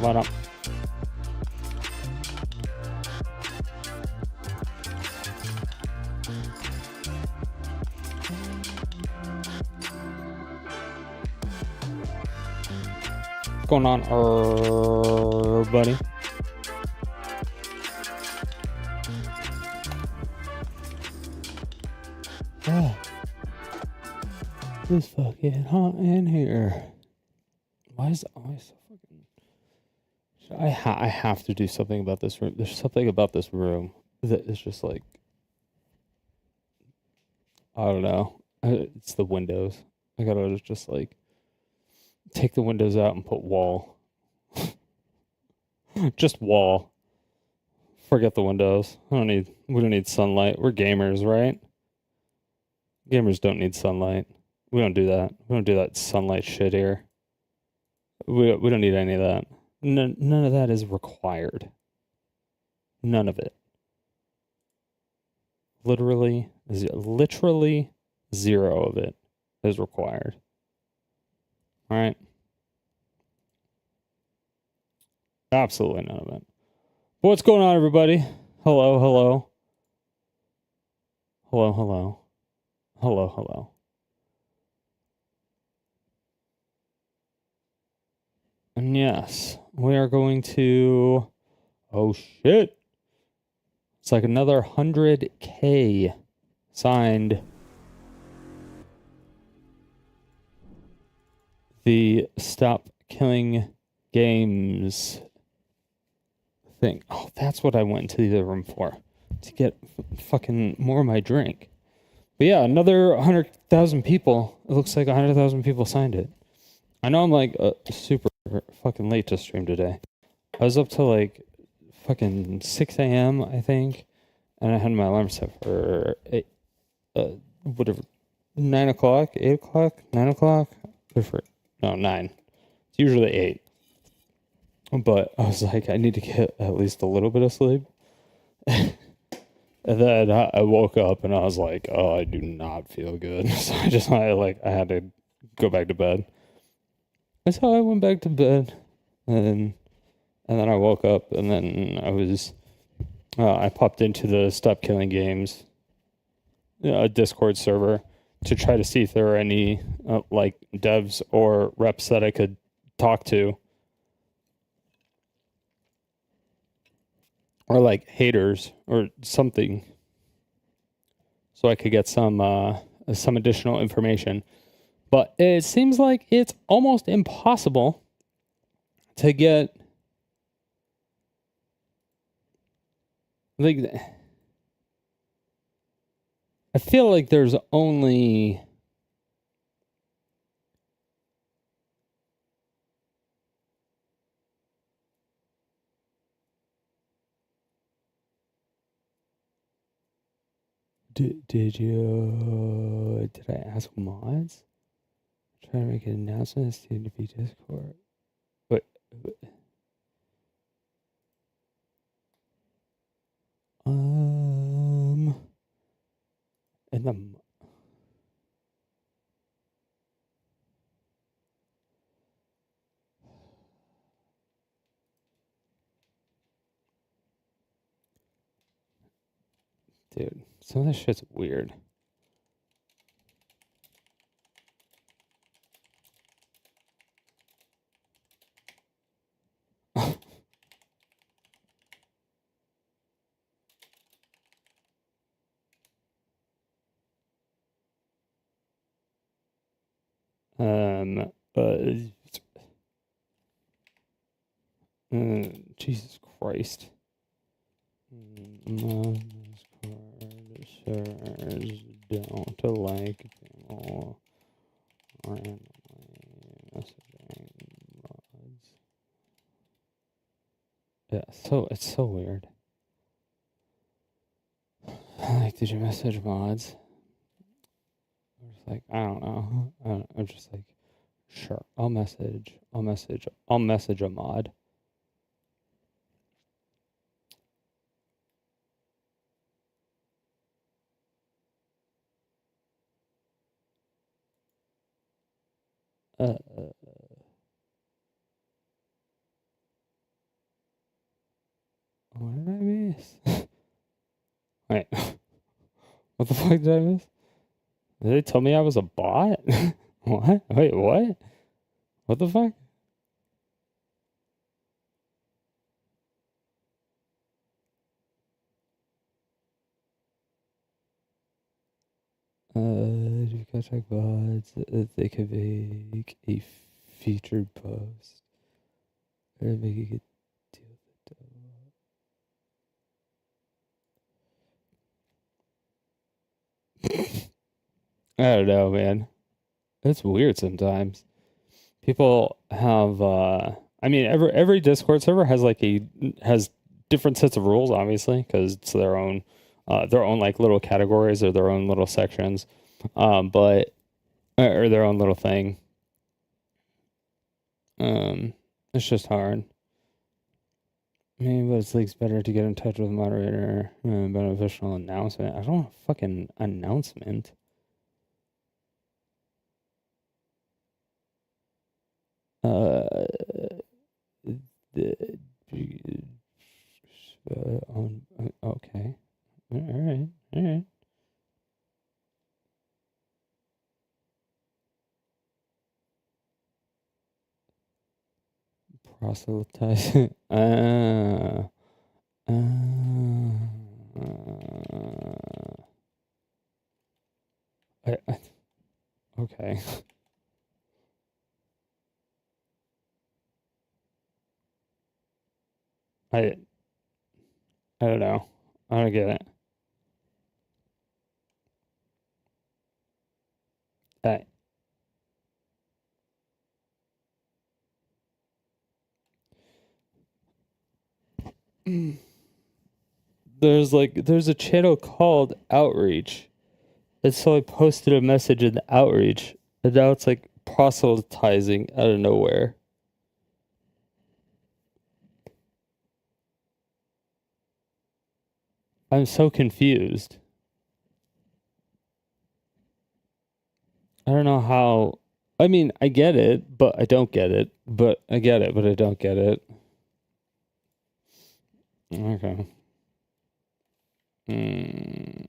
What up? What's going on, buddy? Oh, it's fucking hot in here. Why is it always so fucking I have to do something about this room. There's something about this room that is just like, I don't know. It's the windows. I gotta just like take the windows out and put wall. Just wall. Forget the windows. We don't need sunlight. We're gamers, right? Gamers don't need sunlight. We don't do that. We don't do that sunlight shit here. We don't need any of that. None of that is required. None of it. Literally zero of it is required. All right. Absolutely none of it. What's going on, everybody? Hello, hello. Hello, hello. Hello, hello. And yes, we are going to... Oh, shit. It's like another 100K signed the Stop Killing Games thing. Oh, that's what I went into the room for. To get fucking more of my drink. But yeah, another 100,000 people. It looks like 100,000 people signed it. I know I'm like super fucking late to stream today. I was up till like fucking 6 a.m. I think. And I had my alarm set for 9 o'clock, 8 o'clock, 9 o'clock. No, 9. It's usually 8. But I was like, I need to get at least a little bit of sleep. And then I woke up and I was like, oh, I do not feel good. So I had to go back to bed. And so I went back to bed. And then I woke up and then I popped into the Stop Killing Games Discord server to try to see if there were any like devs or reps that I could talk to. Or like haters or something, so I could get some additional information. But it seems like it's almost impossible to get like. I feel like there's only Did I ask mods? Try to make an announcement to be Discord. But and the dude, some of this shit's weird. Jesus Christ. Don't like people randomly messaging mods. Yeah, so it's so weird. Like, did you message mods? I'm just like, I don't know. I'm just like, sure, I'll message a mod. What did I miss? Wait, what the fuck did I miss? Did they tell me I was a bot? What? Wait, what? What the fuck? You gotta check bots. They could make a featured post. Or make it I don't know, man. It's weird sometimes. People have I mean every Discord server has like a has different sets of rules, obviously, because it's their own like little categories or their own little sections. But or their own little thing. Um it's just hard. Maybe but it's like better to get in touch with a moderator about an official announcement. I don't want a fucking announcement. Uh, the, okay. All right. All right. Proselytize. Okay. I I don't know. I don't get it. I, there's a channel called Outreach. And so I posted a message in the Outreach, and now it's like proselytizing out of nowhere. I'm so confused. I don't know how. I mean, I get it, but I don't get it. But I get it, but I don't get it. Okay. Mm.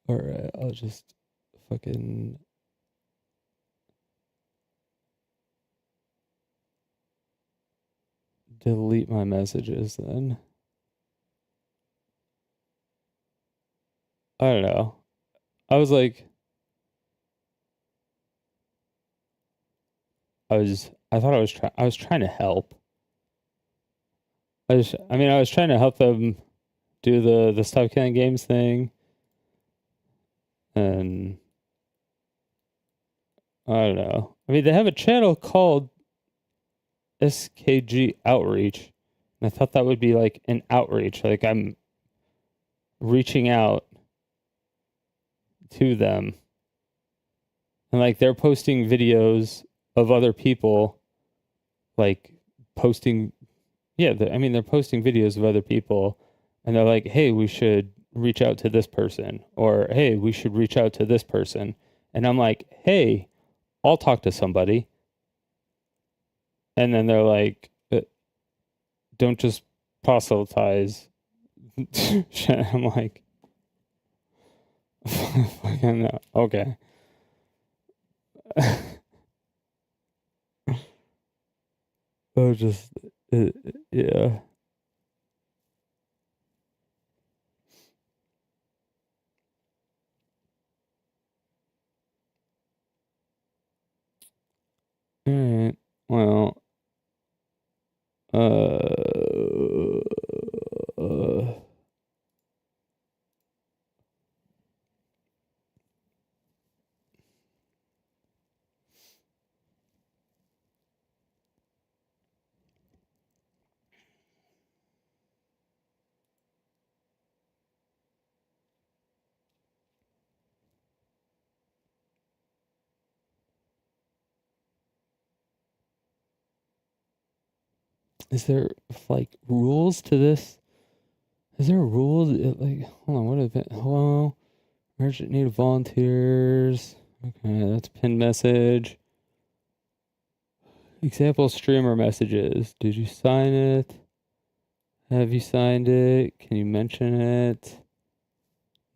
All right, I'll just fucking delete my messages then. I don't know. I was like, I thought I was trying to help. I was trying to help them do the stop killing games thing, and I don't know. I mean, they have a channel called SKG Outreach, and I thought that would be like an outreach, like I'm reaching out to them, and like they're posting videos of other people, like posting, yeah, I mean, they're posting videos of other people, and they're like, hey, we should reach out to this person, or hey, we should reach out to this person, and I'm like, hey, I'll talk to somebody. And then they're like, don't just proselytize. I'm like, fucking no. Okay. Oh, just, yeah. All right. Well, uh, is there like rules to this? Is there rules? Like, hold on, what is it? Hello? Urgent need of volunteers. Okay, that's pinned message. Example streamer messages. Did you sign it? Have you signed it? Can you mention it?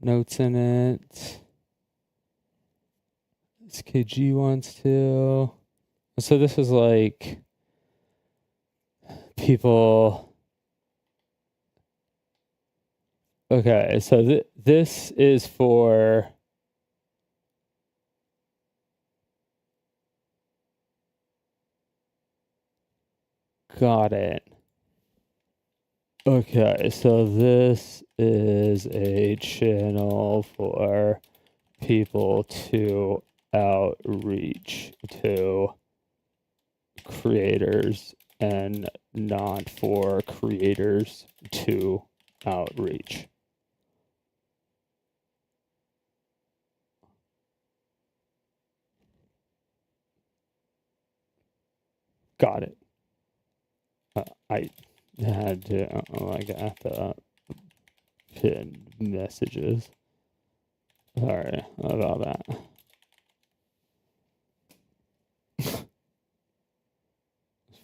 notes in it. SKG wants to. So this is like people. Okay, so this is for. Got it. Okay, so this is a channel for people to outreach to creators and not for creators to outreach. Got it. I had to, I got the pinned messages. Sorry about that.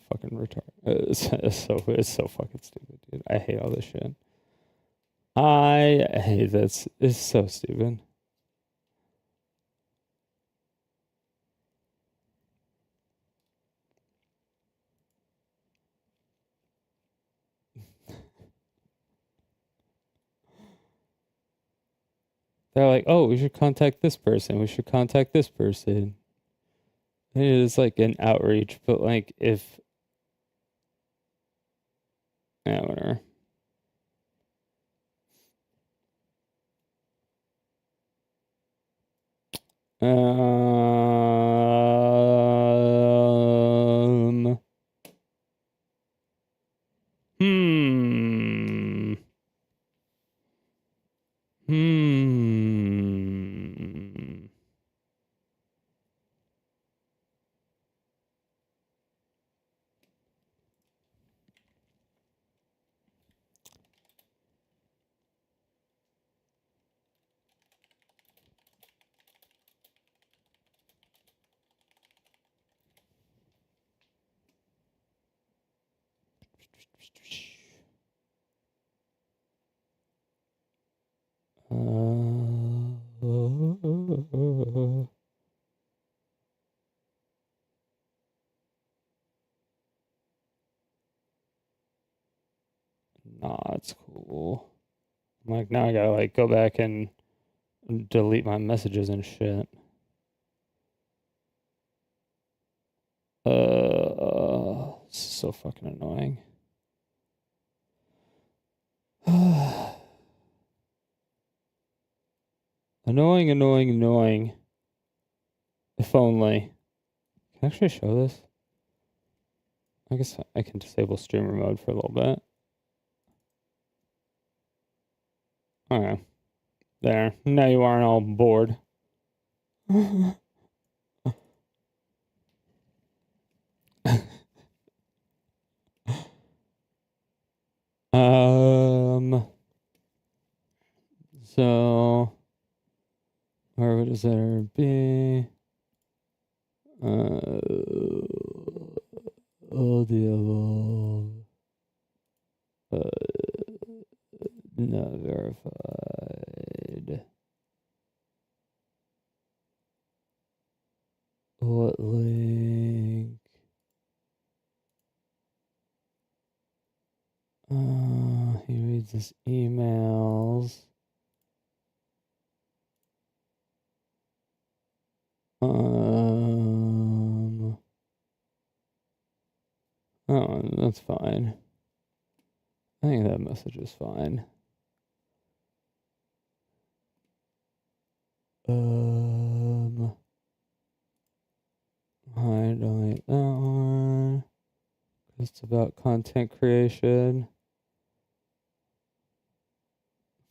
Fucking retarded. It's so fucking stupid, dude. I hate all this shit. I hate this. It's so stupid. They're like, oh, we should contact this person. We should contact this person. It is like an outreach, but like if, yeah, whatever. Hmm. Hmm. Nah, it's cool. I'm like, now I gotta like go back and delete my messages and shit. So fucking annoying. Annoying. If only. Can I actually show this? I guess I can disable streamer mode for a little bit. Okay. There. Now you aren't all bored. So where would there be? All the above. Not verified. What link? He reads his emails. Oh, that's fine. I think that message is fine. I delete that one. It's about content creation.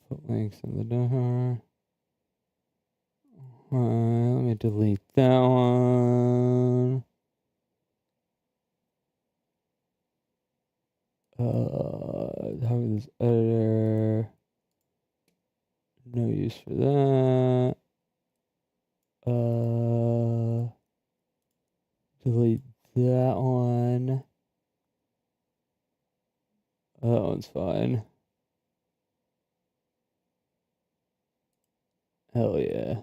Put links in the door. Let me delete that one. How is this editor? No use for that. Delete that one. That one's fine. Hell yeah.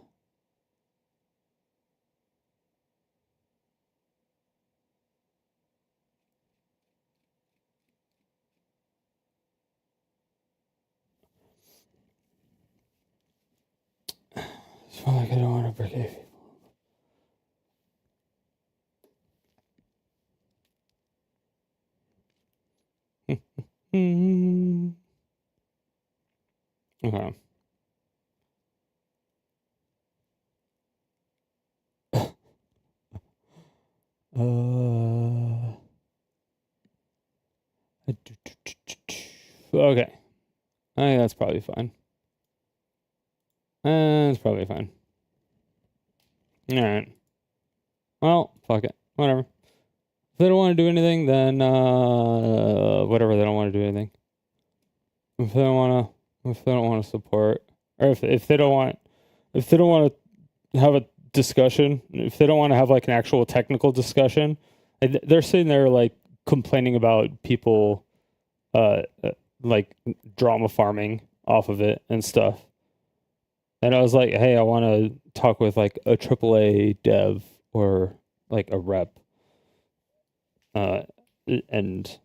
It's not like I don't want to break it. Okay. Okay. I think that's probably fine. That's probably fine. Alright. Well, fuck it. Whatever. If they don't want to do anything, then whatever, they don't want to do anything. If they don't want to support, or if they don't want to have a discussion, if they don't want to have like an actual technical discussion, they're sitting there like complaining about people like drama farming off of it and stuff. And I was like, hey, I want to talk with like a AAA dev or like a rep. And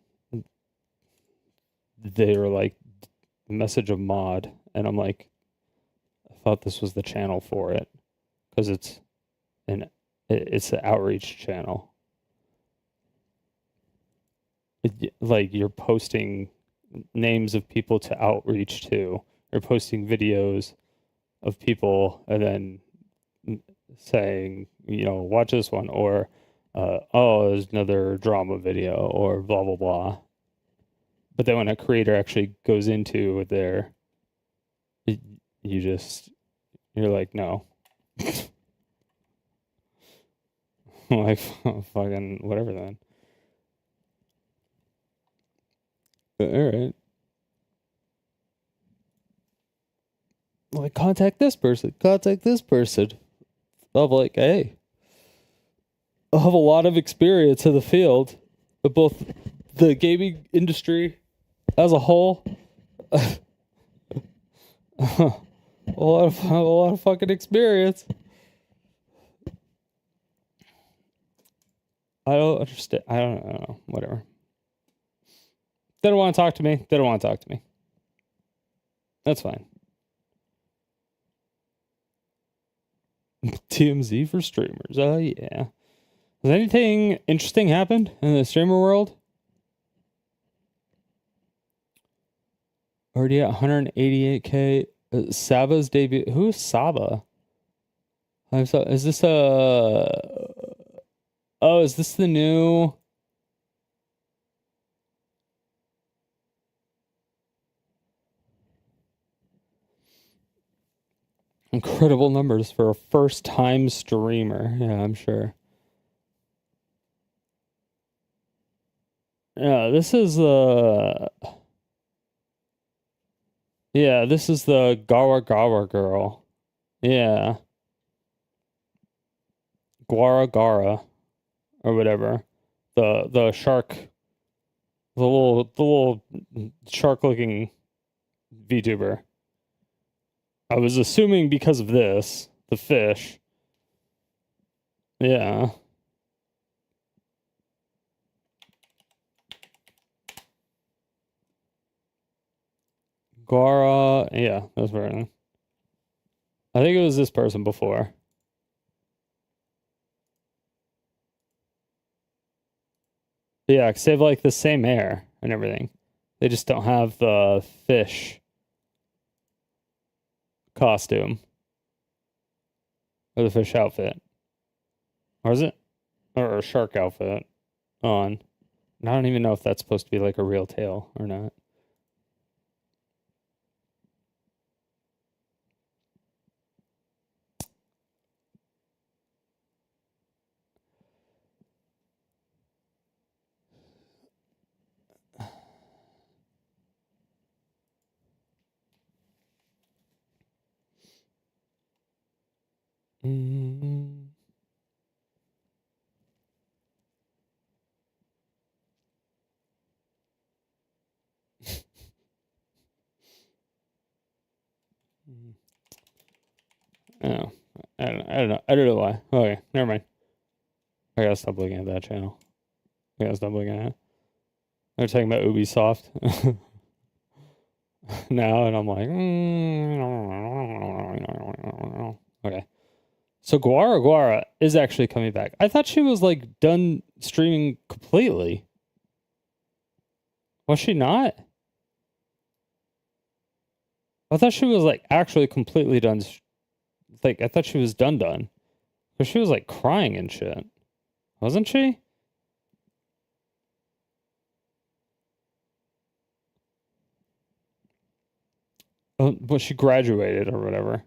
they were like, message a mod. And I'm like, I thought this was the channel for it because it's an outreach channel. Like you're posting names of people to outreach to. You're posting videos of people and then saying, watch this one, or oh, there's another drama video, or blah blah blah. But then when a creator actually goes into there, you're like, no. Like fucking whatever then. But, all right. Like contact this person. I'm like, hey, I have a lot of experience in the field of both the gaming industry as a whole. a lot of fucking experience. I don't understand. I don't know. Whatever. They don't want to talk to me. They don't want to talk to me. That's fine. TMZ for streamers. Oh, yeah. Has anything interesting happened in the streamer world? Already at 188K. Saba's debut. Who's Saba? Is this Oh, is this the new? Incredible numbers for a first-time streamer. Yeah, I'm sure. Yeah, this is this is the Gawa girl. Yeah. Gara or whatever. The shark, the little shark looking VTuber. I was assuming because of this, the fish. Yeah. Gara, yeah, that's right. I think it was this person before. Yeah, 'cause they have like the same hair and everything. They just don't have the fish costume or the fish outfit. Or is it? Or a shark outfit on. And I don't even know if that's supposed to be like a real tail or not. Mm. Oh, I don't know. I don't know why. Okay, never mind. I gotta stop looking at that channel. I gotta stop looking at it. They're talking about Ubisoft now, and I'm like, okay. So Guara is actually coming back. I thought she was like done streaming completely. Was she not? I thought she was like actually completely done. Like I thought she was done. But she was like crying and shit. Wasn't she? Oh, well, she graduated or whatever.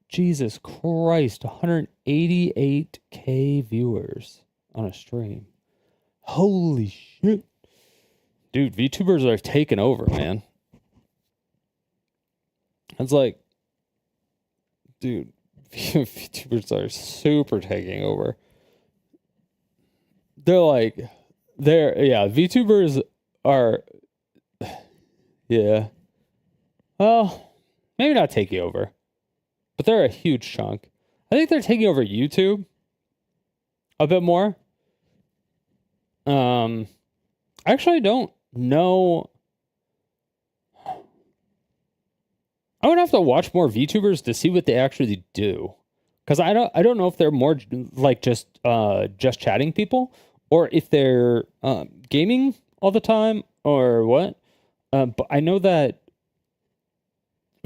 Jesus Christ, 188K viewers on a stream. Holy shit. Dude, VTubers are taking over, man. It's like, dude, VTubers are super taking over. VTubers are, yeah. Well, maybe not taking over, but they're a huge chunk. I think they're taking over YouTube a bit more. I actually don't know. I would have to watch more VTubers to see what they actually do, because I don't know if they're more like just chatting people, or if they're gaming all the time or what. But I know that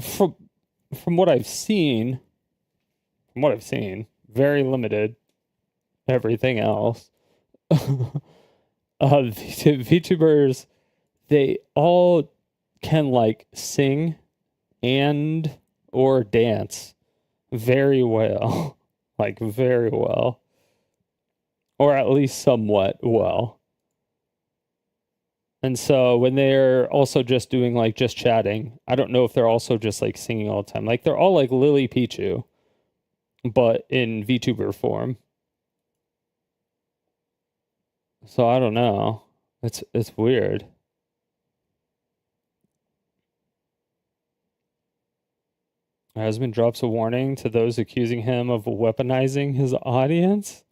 from what I've seen, very limited. Everything else, VTubers, they all can like sing and or dance very well, like very well, or at least somewhat well. And so when they're also just doing like just chatting, I don't know if they're also just like singing all the time. Like they're all like Lily Pichu, but in VTuber form. So I don't know. It's weird. My husband drops a warning to those accusing him of weaponizing his audience.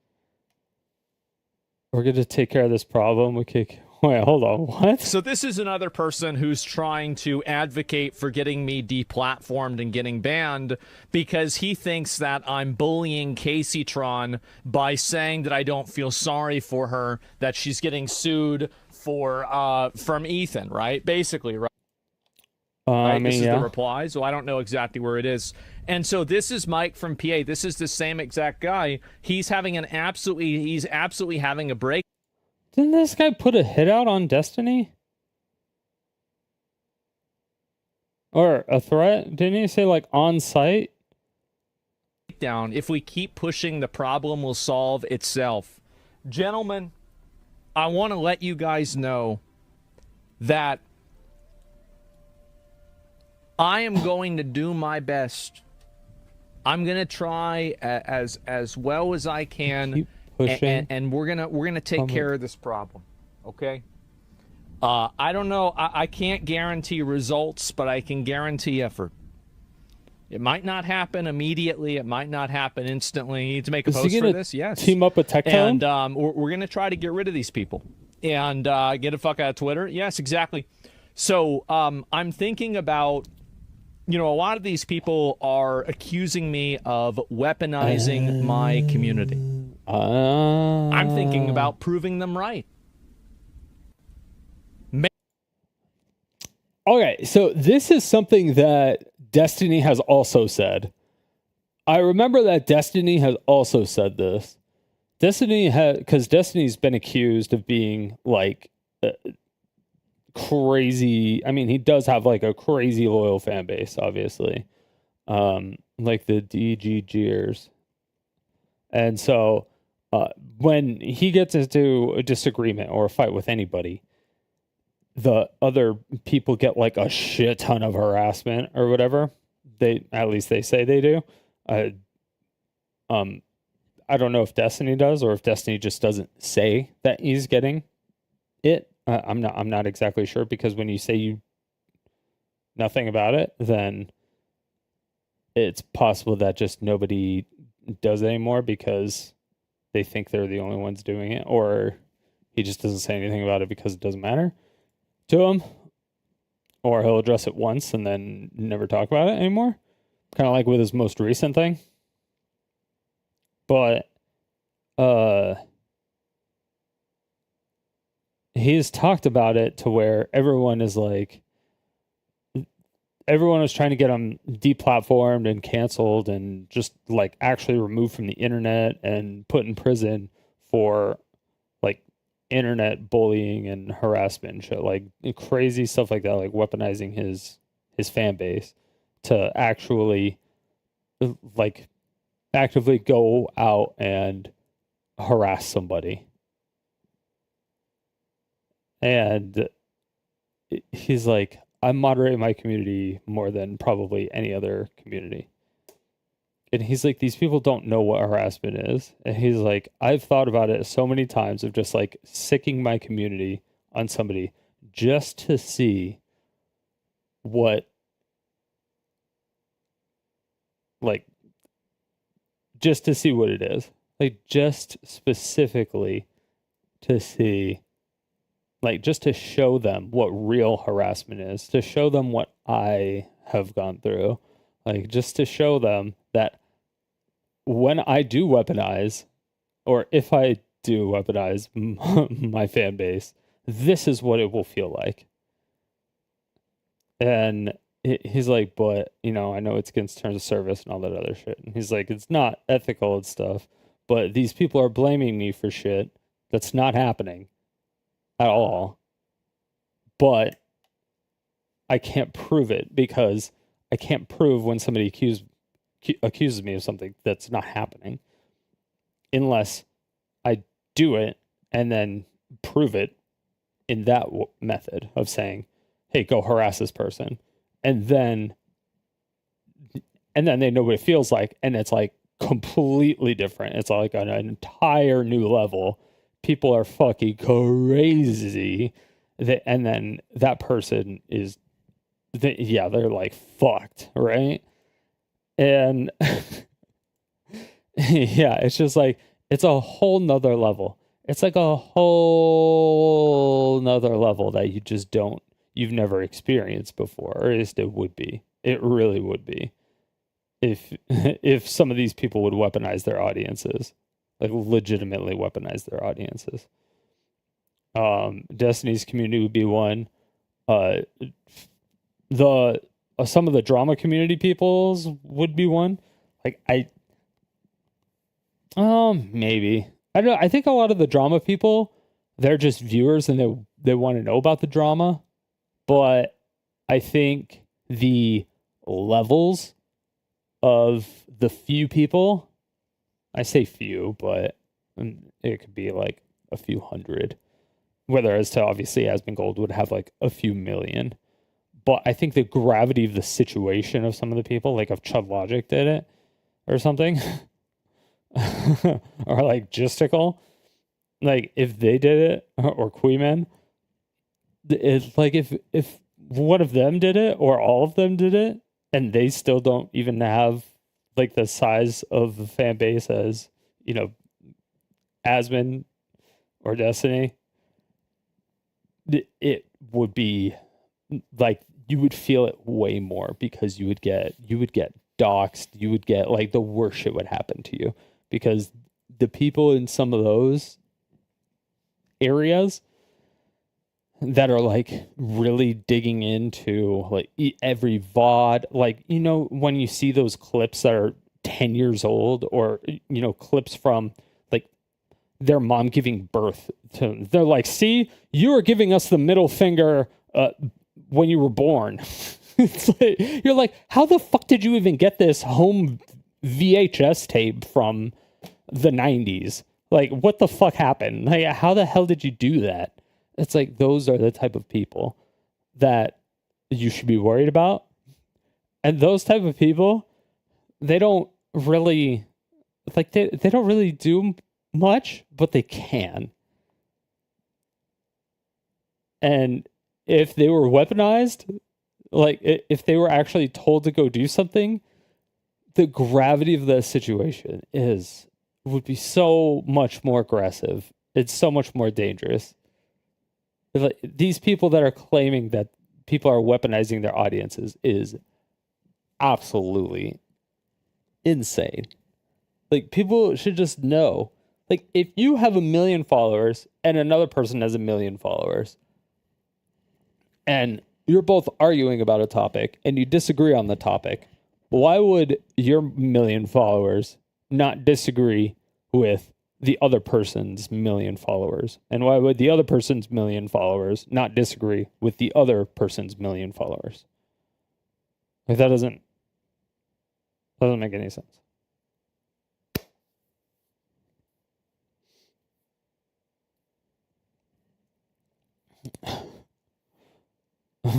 We're going to take care of this problem. Wait, hold on. What? So this is another person who's trying to advocate for getting me deplatformed and getting banned because he thinks that I'm bullying Caseytron by saying that I don't feel sorry for her, that she's getting sued for from Ethan, right? Basically, right? Right? This is the reply, so I don't know exactly where it is. And so this is Mike from PA. This is the same exact guy. He's absolutely having a break. Didn't this guy put a hit out on Destiny? Or a threat? Didn't he say like on site? Down. If we keep pushing, the problem will solve itself. Gentlemen, I want to let you guys know that I am going to do my best. I'm going to try as well as I can, and we're gonna take care of this problem. Okay. I don't know. I can't guarantee results, but I can guarantee effort. It might not happen immediately. It might not happen instantly. You need to make a post for this. Yes. Team up with Tectone? And we're going to try to get rid of these people and get the fuck out of Twitter. Yes, exactly. So I'm thinking about, a lot of these people are accusing me of weaponizing my community. I'm thinking about proving them right. Okay, so this is something that Destiny has also said. I remember that Destiny has also said this. Because Destiny's been accused of being like crazy. I mean, he does have like a crazy loyal fan base, obviously. Like the DGGers. And so when he gets into a disagreement or a fight with anybody, the other people get like a shit ton of harassment or whatever. At least they say they do. I don't know if Destiny does or if Destiny just doesn't say that he's getting it. I'm not exactly sure, because when you say nothing about it, then it's possible that just nobody does it anymore because they think they're the only ones doing it, or he just doesn't say anything about it because it doesn't matter to him, or he'll address it once and then never talk about it anymore, kind of like with his most recent thing. But he's talked about it to where everyone was trying to get him deplatformed and canceled and just like actually removed from the internet and put in prison for like internet bullying and harassment and shit, like crazy stuff like that, like weaponizing his fan base to actually like actively go out and harass somebody. And he's like, I moderate my community more than probably any other community. And he's like, these people don't know what harassment is. And he's like, I've thought about it so many times of just like sicking my community on somebody just to see what, like, just to see what it is. Like, just specifically to see, like, just to show them what real harassment is, to show them what I have gone through, like, just to show them that when I do weaponize, or if I do weaponize my fan base, this is what it will feel like. And he's like, but, you know, I know it's against terms of service and all that other shit. And he's like, it's not ethical and stuff, but these people are blaming me for shit that's not happening at all. But I can't prove it because I can't prove when somebody accuses me of something that's not happening unless I do it and then prove it in that method of saying, hey, go harass this person. And then they know what it feels like. And it's like completely different. It's like on an entire new level. People are fucking crazy. And then that person is, they're like fucked, right? And yeah, it's just like, it's a whole nother level. It's like a whole nother level that you've never experienced before, or at least it would be. It really would be. If some of these people would weaponize their audiences, like legitimately weaponize their audiences. Destiny's community would be one. Some of the drama community peoples would be one. Like maybe. I don't know. I think a lot of the drama people, they're just viewers and they want to know about the drama. But I think the levels of the few people, I say few, but it could be like a few hundred. Whereas to obviously Asmongold would have like a few million. But I think the gravity of the situation of some of the people, like if Chud Logic did it or something, or like Gisticle, like if they did it, or Queeman, it's like if one of them did it or all of them did it, and they still don't even have like the size of the fan base as, you know, Asmon or Destiny, it would be like you would feel it way more because you would get doxxed, you would get like the worst shit would happen to you because the people in some of those areas that are like really digging into like every VOD, like, you know, when you see those clips that are 10 years old, or, you know, clips from like their mom giving birth to them. They're like, see, you were giving us the middle finger when you were born. It's like, you're like, how the fuck did you even get this home VHS tape from the 90s? Like, what the fuck happened? Like, how the hell did you do that? It's like, those are the type of people that you should be worried about. And those type of people, they don't really, like, they don't really do much, but they can. And if they were weaponized, like, if they were actually told to go do something, the gravity of the situation would be so much more aggressive. It's so much more dangerous. Like, these people that are claiming that people are weaponizing their audiences is absolutely insane. Like, people should just know. Like, if you have 1 million followers and another person has 1 million followers, and you're both arguing about a topic and you disagree on the topic, why would your 1 million followers not disagree with the other person's 1 million followers? And why would the other person's 1 million followers not disagree with the other person's 1 million followers? Like, that doesn't make any sense.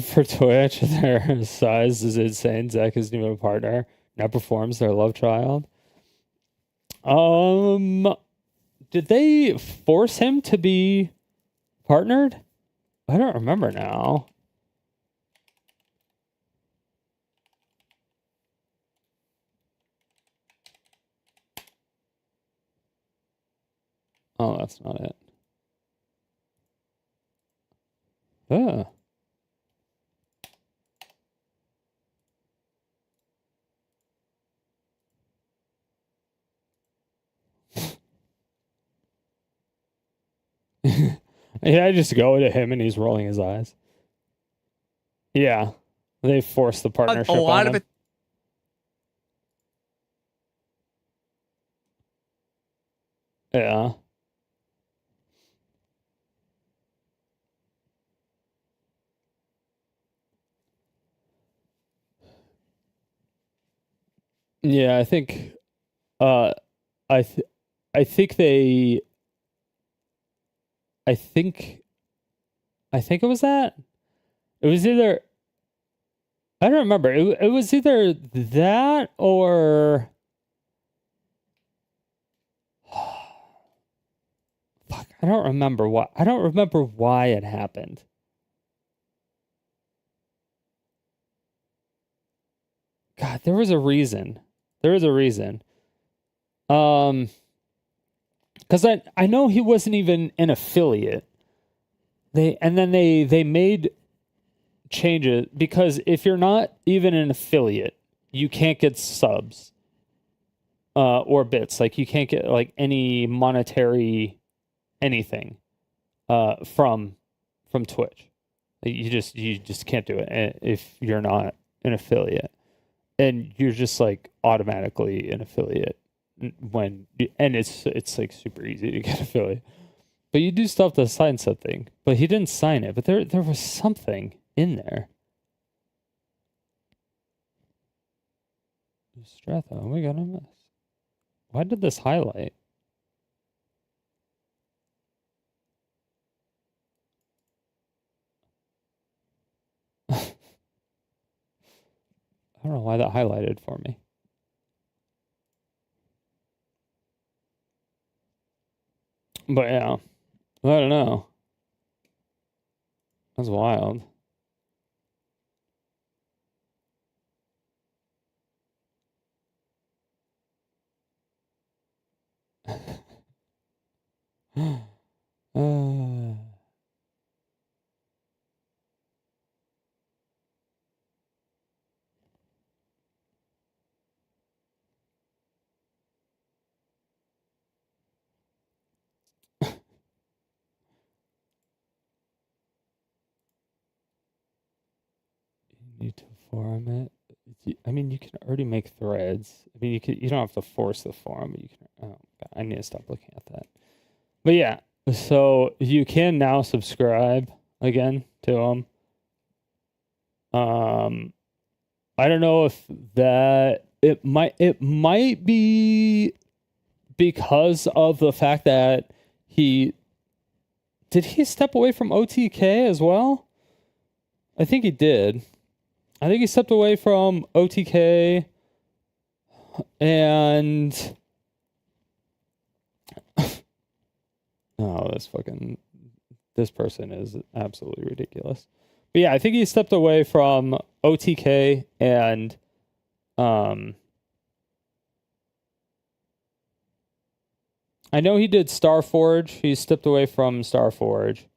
For Twitch, their size is insane. Zach is new partner. Now performs their love child. Did they force him to be partnered? I don't remember now. Oh, that's not it. Ah. Yeah, I just go to him and he's rolling his eyes. Yeah, they forced the partnership. A lot on of him. it. Yeah. Yeah, I think I think they I think it was that. It was either, I don't remember. It was either that or fuck, I don't remember why. I don't remember why it happened. God, there was a reason. There was a reason. Because I know he wasn't even an affiliate. They made changes because if you're not even an affiliate, you can't get subs or bits. Like, you can't get like any monetary anything from Twitch. Like, you just can't do it if you're not an affiliate, and you're just like automatically an affiliate and it's like super easy to get affiliate. But you do still have to sign something. But he didn't sign it. But there was something in there. Stratha, oh my god, I missed. Why did this highlight? I don't know why that highlighted for me. But yeah, I don't know. That's wild. You need to forum it. I mean, you can already make threads. I mean, you don't have to force the forum, but you can. Oh god, I need to stop looking at that. But yeah, so you can now subscribe again to them. I don't know if that it might be because of the fact that did he step away from OTK as well? I think he did. I think he stepped away from OTK and oh, this person is absolutely ridiculous. But yeah, I think he stepped away from OTK and I know he did Starforge. He stepped away from Starforge.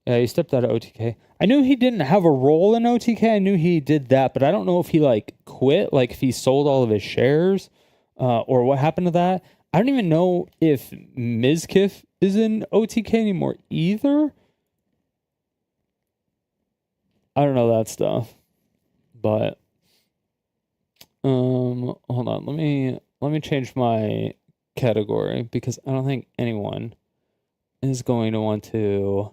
Yeah, he stepped out of OTK. I knew he didn't have a role in OTK. I knew he did that, but I don't know if he like quit, like if he sold all of his shares, or what happened to that. I don't even know if Mizkif is in OTK anymore either. I don't know that stuff, but hold on. Let me change my category because I don't think anyone is going to want to.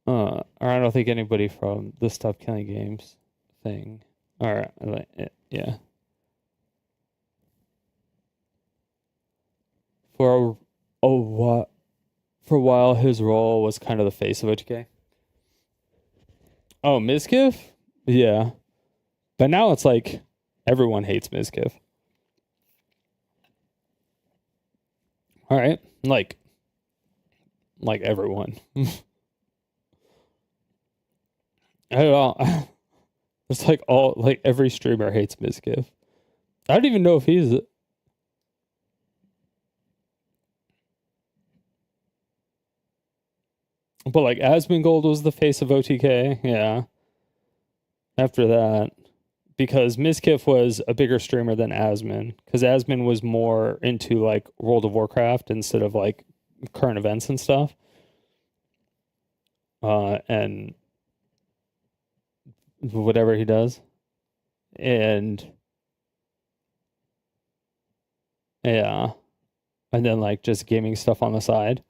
Or I don't think anybody from the Stop Killing Games thing. All right, yeah. For a while, his role was kind of the face of OTK. Oh, Mizkif? Yeah. But now it's like everyone hates Mizkif. All right, like everyone. I don't know. It's like every streamer hates Mizkif. I don't even know if he's. But like Asmongold was the face of OTK, yeah. After that, because Mizkif was a bigger streamer than Asmon, because Asmon was more into like World of Warcraft instead of like current events and stuff. And whatever he does. And yeah. And then like just gaming stuff on the side.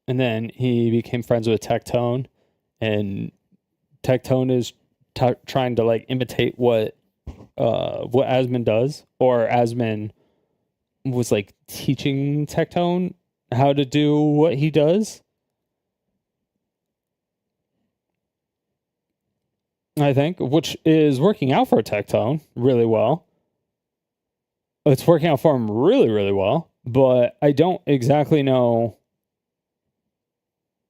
And then he became friends with Tectone, and Tectone is trying to like imitate what Asmon does, or Asmon was like teaching Tectone how to do what he does. I think, which is working out for Tectone really well. It's working out for him really, really well, but I don't exactly know.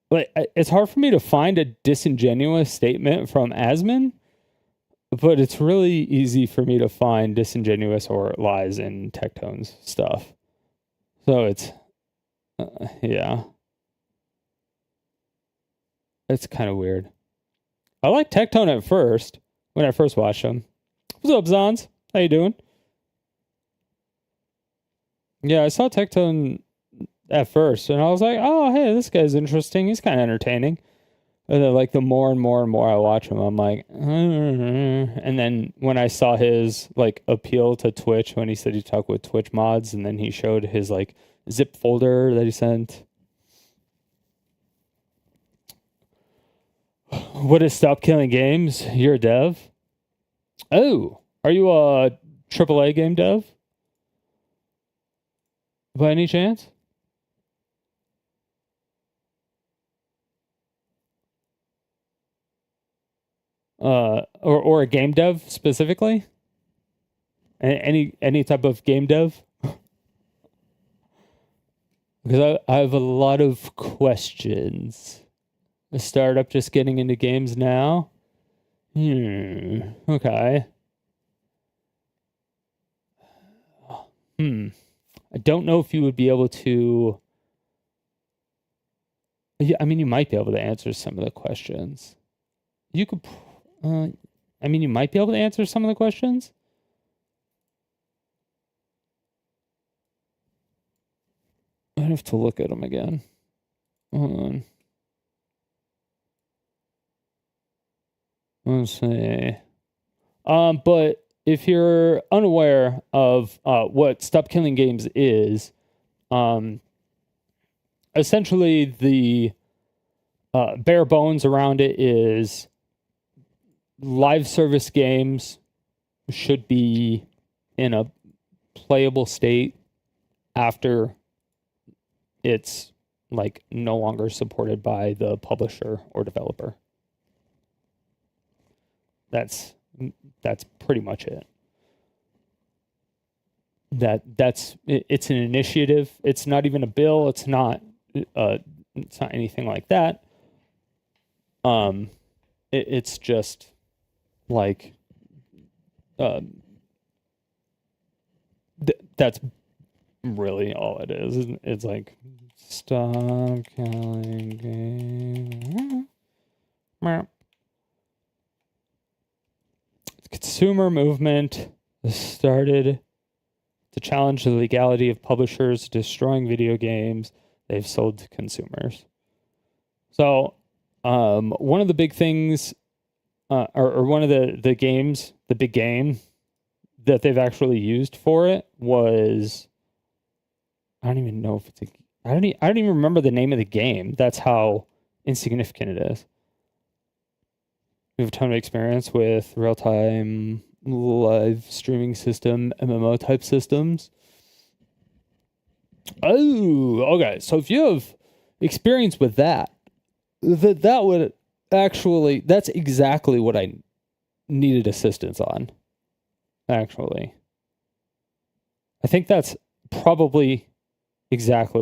Like, it's hard for me to find a disingenuous statement from Asmon, but it's really easy for me to find disingenuous or lies in Tectone's stuff. So it's, yeah. It's kind of weird. I liked Tectone at first, when I first watched him. What's up, Zons? How you doing? Yeah, I saw Tectone at first, and I was like, oh, hey, this guy's interesting. He's kind of entertaining. And then, like, the more and more and more I watch him, I'm like, and then when I saw his, like, appeal to Twitch, when he said he talked with Twitch mods, and then he showed his, like, zip folder that he sent. What is Stop Killing Games? You're a dev? Oh, are you a AAA game dev? By any chance? Or a game dev specifically? Any type of game dev? Because I have a lot of questions. A startup just getting into games now? Okay. I don't know if you would be able to. Yeah, I mean, you might be able to answer some of the questions. You could. I mean, you might be able to answer some of the questions. I have to look at them again. Hold on. Let's see. But if you're unaware of what Stop Killing Games is, essentially the bare bones around it is live service games should be in a playable state after it's like no longer supported by the publisher or developer. That's pretty much it. It's an initiative. It's not even a bill. It's not anything like that. It's just like That's really all it is. It's like, stop killing games. The consumer movement started to challenge the legality of publishers destroying video games they've sold to consumers. So, one of the big things, or one of the games, the big game that they've actually used for it was, I don't even know if it's I don't even remember the name of the game. That's how insignificant it is. We have a ton of experience with real-time live streaming system, MMO type systems. Oh, okay. So if you have experience with that would actually, that's exactly what I needed assistance on. Actually, I think that's probably exactly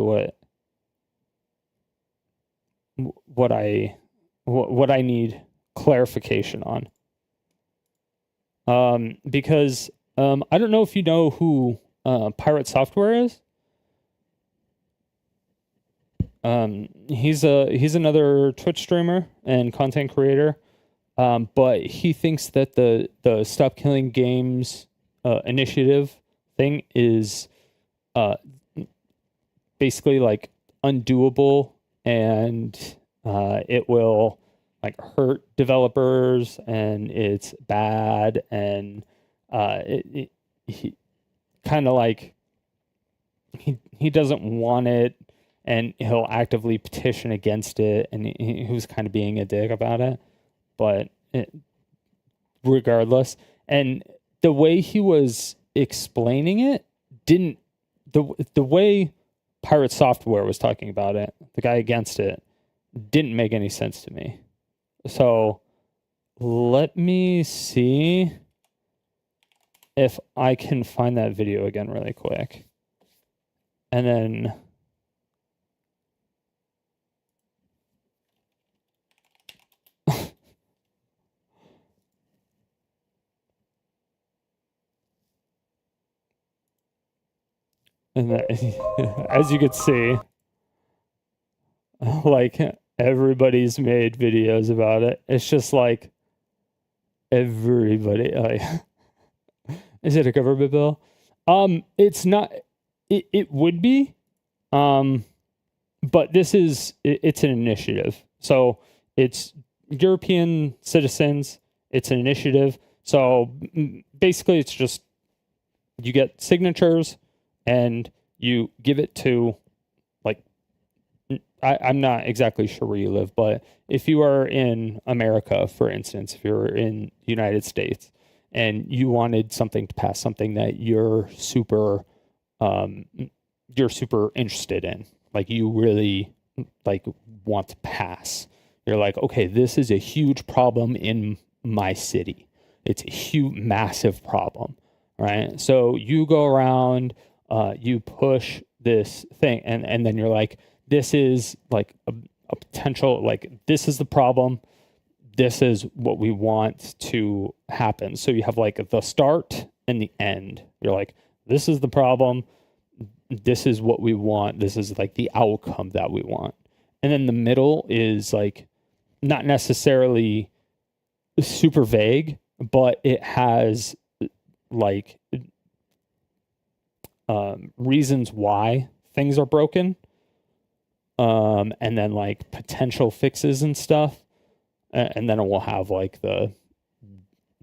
what I need clarification on. Because I don't know if you know who Pirate Software is. He's another Twitch streamer and content creator. But he thinks that the Stop Killing Games initiative thing is basically like undoable, and it will like hurt developers, and it's bad, and he kind of like he doesn't want it, and he'll actively petition against it, and he was kind of being a dick about it. But regardless, and the way he was explaining it didn't, the way Pirate Software was talking about it, the guy against it, didn't make any sense to me. So let me see if I can find that video again really quick. And then and that, as you could see, like everybody's made videos about it. It's just like everybody like is it a government bill? It's not, it would be, but it's an initiative. So it's European citizens, it's an initiative. So basically it's just, you get signatures and you give it to, like, I'm not exactly sure where you live, but if you are in America, for instance, if you're in the United States and you wanted something to pass, something that you're super interested in, like you really like want to pass, you're like, okay, this is a huge problem in my city. It's a huge, massive problem, right? So you go around, you push this thing, and then you're like, this is like a potential, like, this is the problem. This is what we want to happen. So you have like the start and the end. You're like, this is the problem. This is what we want. This is like the outcome that we want. And then the middle is like not necessarily super vague, but it has like reasons why things are broken, and then like potential fixes and stuff, and then it will have like the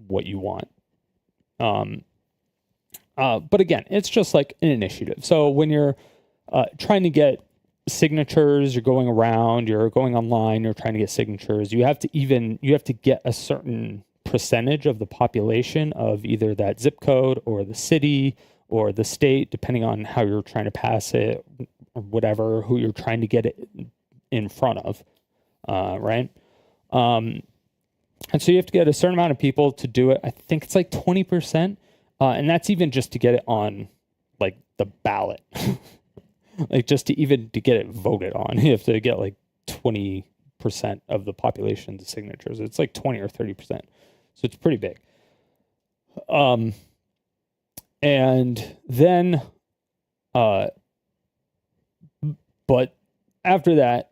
what you want. But again, it's just like an initiative. So when you're trying to get signatures, you're going around, you're going online, you're trying to get signatures, you have to get a certain percentage of the population of either that zip code or the city or the state, depending on how you're trying to pass it, or whatever, who you're trying to get it in front of, right? And so you have to get a certain amount of people to do it. I think it's like 20%. And that's even just to get it on like the ballot, like just to get it voted on. You have to get like 20% of the population's signatures. It's like 20 or 30%. So it's pretty big. And then, but after that,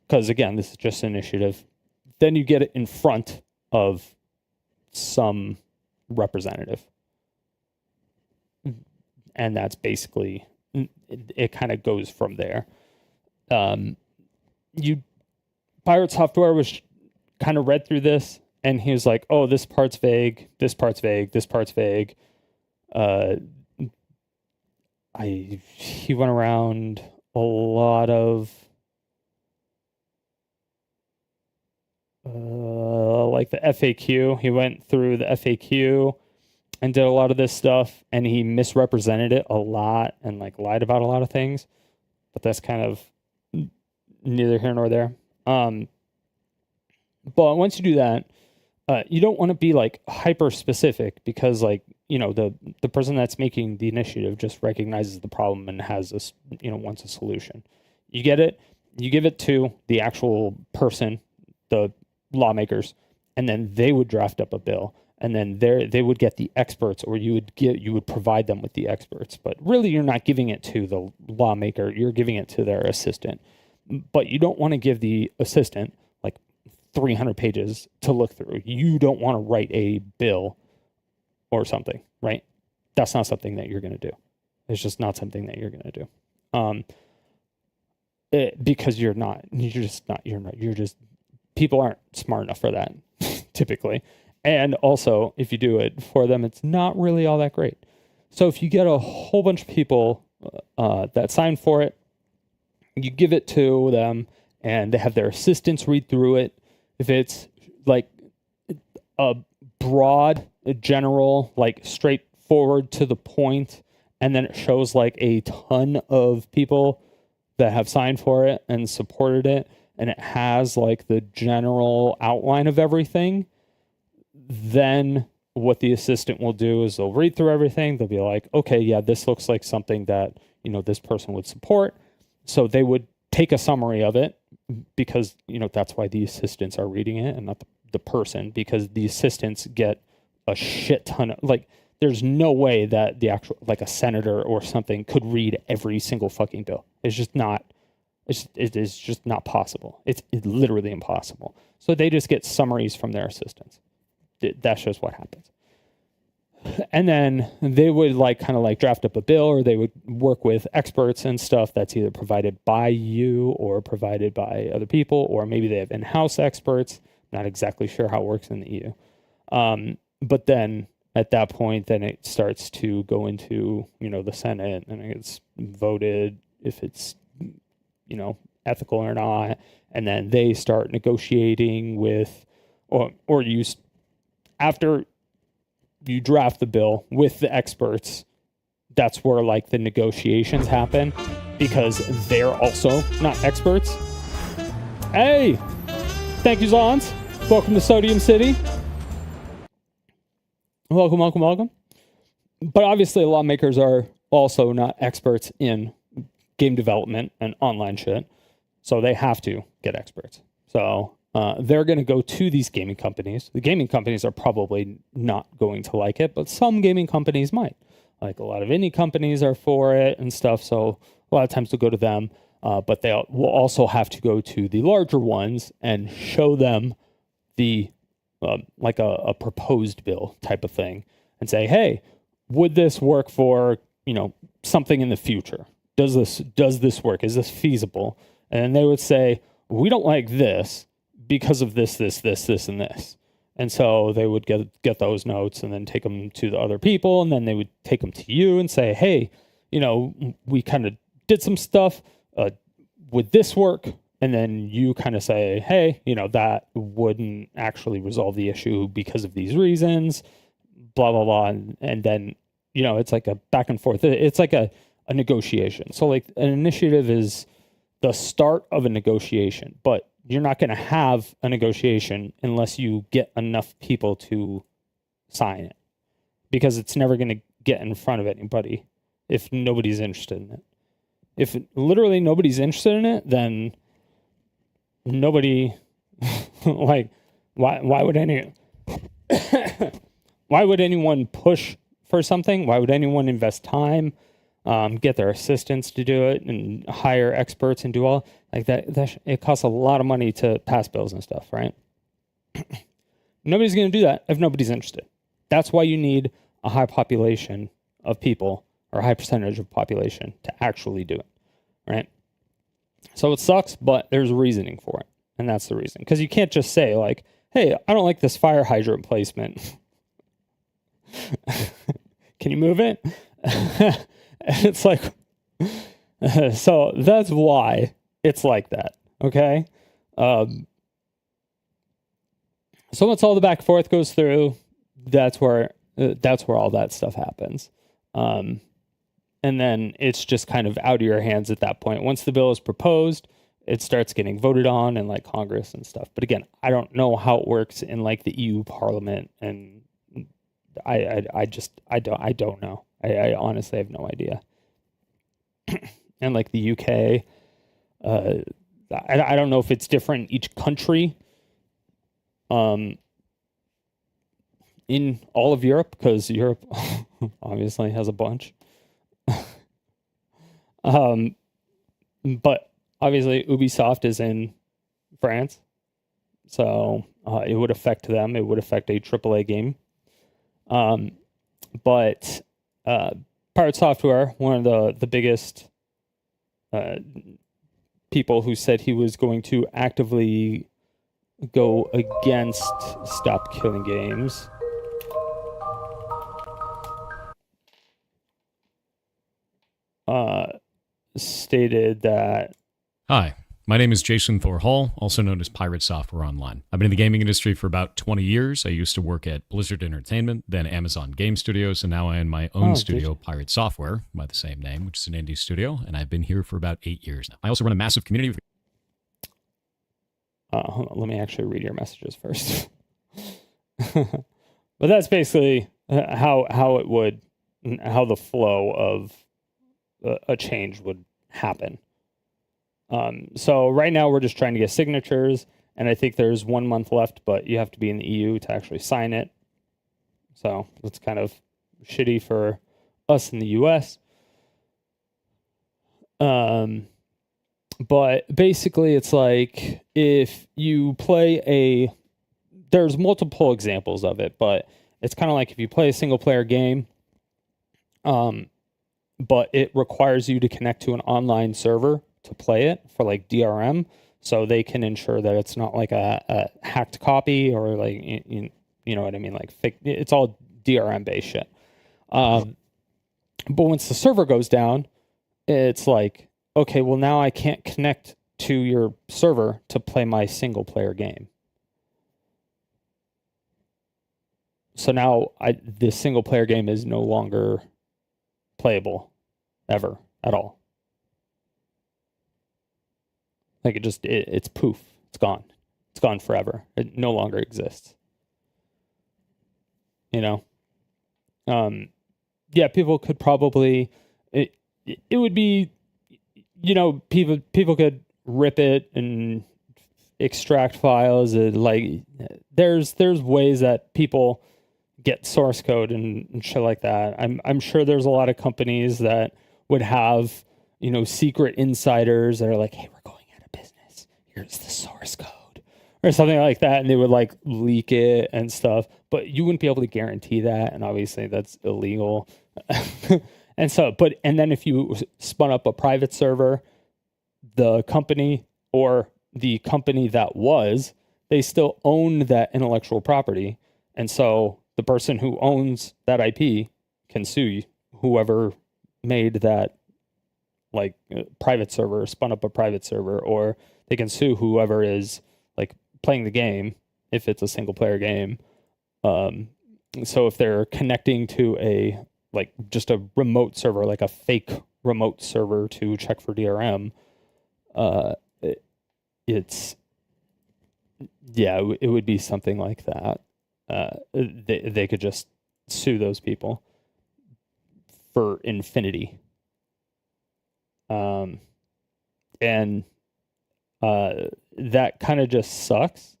because again, this is just an initiative, then you get it in front of some representative. And that's basically, it kind of goes from there. Pirate Software was kind of read through this, and he was like, oh, this part's vague, this part's vague, this part's vague. He went around a lot of like the FAQ. He went through the FAQ and did a lot of this stuff, and he misrepresented it a lot and like lied about a lot of things. But that's kind of neither here nor there. But once you do that, you don't want to be like hyper specific, because like, you know, the person that's making the initiative just recognizes the problem and has this, you know, wants a solution. You get it, you give it to the actual person, the lawmakers, and then they would draft up a bill, and then they would get the experts, or you would provide them with the experts. But really, you're not giving it to the lawmaker, you're giving it to their assistant. But you don't want to give the assistant like 300 pages to look through. You don't want to write a bill or something, right? That's not something that you're going to do. It's just not something that you're going to do. Because people aren't smart enough for that typically. And also, if you do it for them, it's not really all that great. So if you get a whole bunch of people that sign for it, you give it to them, and they have their assistants read through it. If it's like a broad, a general, like straightforward to the point, and then it shows like a ton of people that have signed for it and supported it, and it has like the general outline of everything, then what the assistant will do is they'll read through everything. They'll be like, okay, yeah, this looks like something that, you know, this person would support. So they would take a summary of it, because, you know, that's why the assistants are reading it and not the person, because the assistants get a shit ton of, like, there's no way that the actual, like a senator or something could read every single fucking bill. It is just not possible. It's literally impossible. So they just get summaries from their assistants. That's just what happens. And then they would like kind of like draft up a bill, or they would work with experts and stuff that's either provided by you or provided by other people, or maybe they have in-house experts. Not exactly sure how it works in the EU. But then at that point, then it starts to go into, you know, the Senate, and it's voted if it's, you know, ethical or not. And then they start negotiating with, or use, after you draft the bill with the experts, that's where like the negotiations happen, because they're also not experts. Hey, thank you, Zons. Welcome to Sodium City. Welcome. But obviously, lawmakers are also not experts in game development and online shit, so they have to get experts. So they're going to go to these gaming companies. The gaming companies are probably not going to like it, but some gaming companies might. Like a lot of indie companies are for it and stuff, so a lot of times they'll go to them. But they will also have to go to the larger ones and show them the like a proposed bill type of thing, and say, hey, would this work for, you know, something in the future? Does this work? Is this feasible? And they would say, we don't like this because of this, and this. And so they would get those notes and then take them to the other people, and then they would take them to you and say, hey, you know, we kind of did some stuff. Would this work? And then you kind of say, hey, you know, that wouldn't actually resolve the issue because of these reasons, blah, blah, blah. And then, you know, it's like a back and forth. It's like a negotiation. So like an initiative is the start of a negotiation, but you're not going to have a negotiation unless you get enough people to sign it, because it's never going to get in front of anybody if nobody's interested in it. If literally nobody's interested in it, then nobody, like, why would anyone push for something, why would anyone invest time, get their assistants to do it, and hire experts and do all like that? It costs a lot of money to pass bills and stuff, right? Nobody's going to do that if nobody's interested. That's why you need a high population of people, or a high percentage of population, to actually do it, right? So it sucks, but there's reasoning for it. And that's the reason. Because you can't just say, like, hey, I don't like this fire hydrant placement. Can you move it? It's like, so that's why it's like that, okay? So once all the back and forth goes through, that's where all that stuff happens. And then it's just kind of out of your hands at that point. Once the bill is proposed, it starts getting voted on in like Congress and stuff. But again, I don't know how it works in like the EU Parliament, and I don't know. I honestly have no idea. And like the UK, I don't know if it's different in each country. In all of Europe, because Europe obviously has a bunch. But obviously Ubisoft is in France, so it would affect them. It would affect a AAA game. But Pirate Software, one of the biggest people who said he was going to actively go against Stop Killing Games. Stated that... Hi, my name is Jason Thor Hall, also known as Pirate Software Online. I've been in the gaming industry for about 20 years. I used to work at Blizzard Entertainment, then Amazon Game Studios, and now I own my own studio, Pirate Software, by the same name, which is an indie studio, and I've been here for about 8 years now. I also run a massive community. Hold on, let me actually read your messages first. But that's basically how the flow of a change would happen. So right now we're just trying to get signatures, and I think there's 1 month left, but you have to be in the EU to actually sign it. So it's kind of shitty for us in the US. But basically it's like, if you play there's multiple examples of it, but it's kind of like if you play a single player game, but it requires you to connect to an online server to play it for like DRM, so they can ensure that it's not like a hacked copy, or like, you know what I mean, like fake. It's all DRM based shit. But once the server goes down, it's like, okay, well now I can't connect to your server to play my single player game. So now this single player game is no longer playable ever at all. Like it's poof. It's gone. It's gone forever. It no longer exists. You know? Yeah, people could probably, it would be, you know, people could rip it and extract files. Like there's ways that people get source code and shit like that. I'm sure there's a lot of companies that would have, you know, secret insiders that are like, hey, we're going out of business. Here's the source code or something like that. And they would like leak it and stuff, but you wouldn't be able to guarantee that. And obviously that's illegal. And so, and then if you spun up a private server, the company or the company that they still own that intellectual property. And so the person who owns that IP can sue whoever made that like private server, spun up a private server, or they can sue whoever is like playing the game if it's a single player game. So if they're connecting to just a remote server, like a fake remote server to check for DRM, it would be something like that. They could just sue those people for infinity. And that kind of just sucks,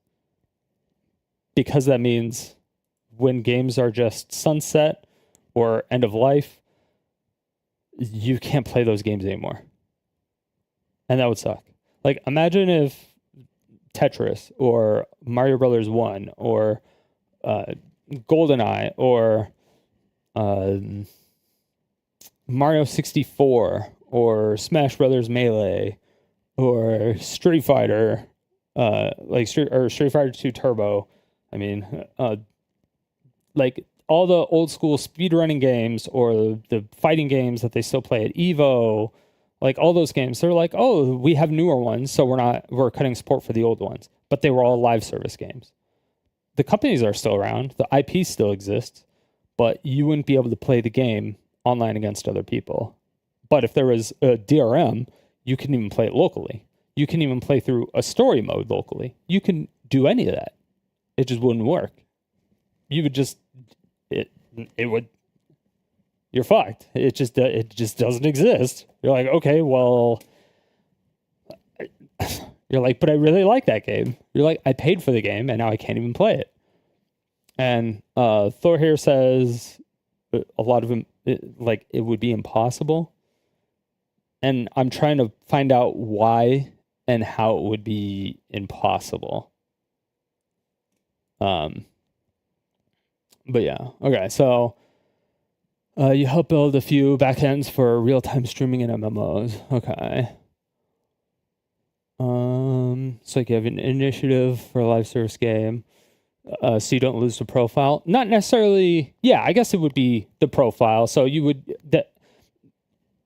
because that means when games are just sunset or end of life, you can't play those games anymore. And that would suck. Like, imagine if Tetris or Mario Brothers 1 or GoldenEye or Mario 64 or Smash Brothers Melee or Street Fighter, Street Fighter 2 Turbo. I mean, like all the old school speedrunning games or the fighting games that they still play at Evo, like all those games, they're like, oh, we have newer ones, so we're cutting support for the old ones. But they were all live service games. The companies are still around, the IP still exists, but you wouldn't be able to play the game online against other people. But if there was a DRM, you can even play it locally. You can even play through a story mode locally. You can do any of that. It just wouldn't work. You would just you're fucked. It just doesn't exist. You're like, okay, well, you're like, but I really like that game. You're like, I paid for the game and now I can't even play it. And Thor here says a lot of them, it would be impossible. And I'm trying to find out why and how it would be impossible. But yeah, okay, so you help build a few backends for real-time streaming and MMOs. Okay. So like you have an initiative for a live service game, so you don't lose the profile. Not necessarily, yeah, I guess it would be the profile. So you would,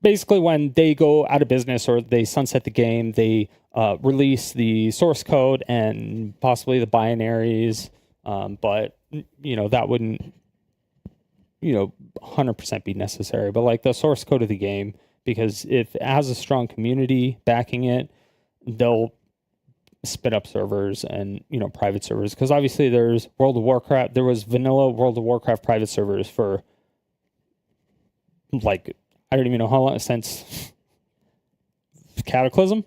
basically when they go out of business or they sunset the game, they release the source code and possibly the binaries, but that wouldn't 100% be necessary, but like the source code of the game, because if it has a strong community backing it, they'll spin up servers and private servers, because obviously there's World of Warcraft, there was vanilla World of Warcraft private servers for like I don't even know how long, since Cataclysm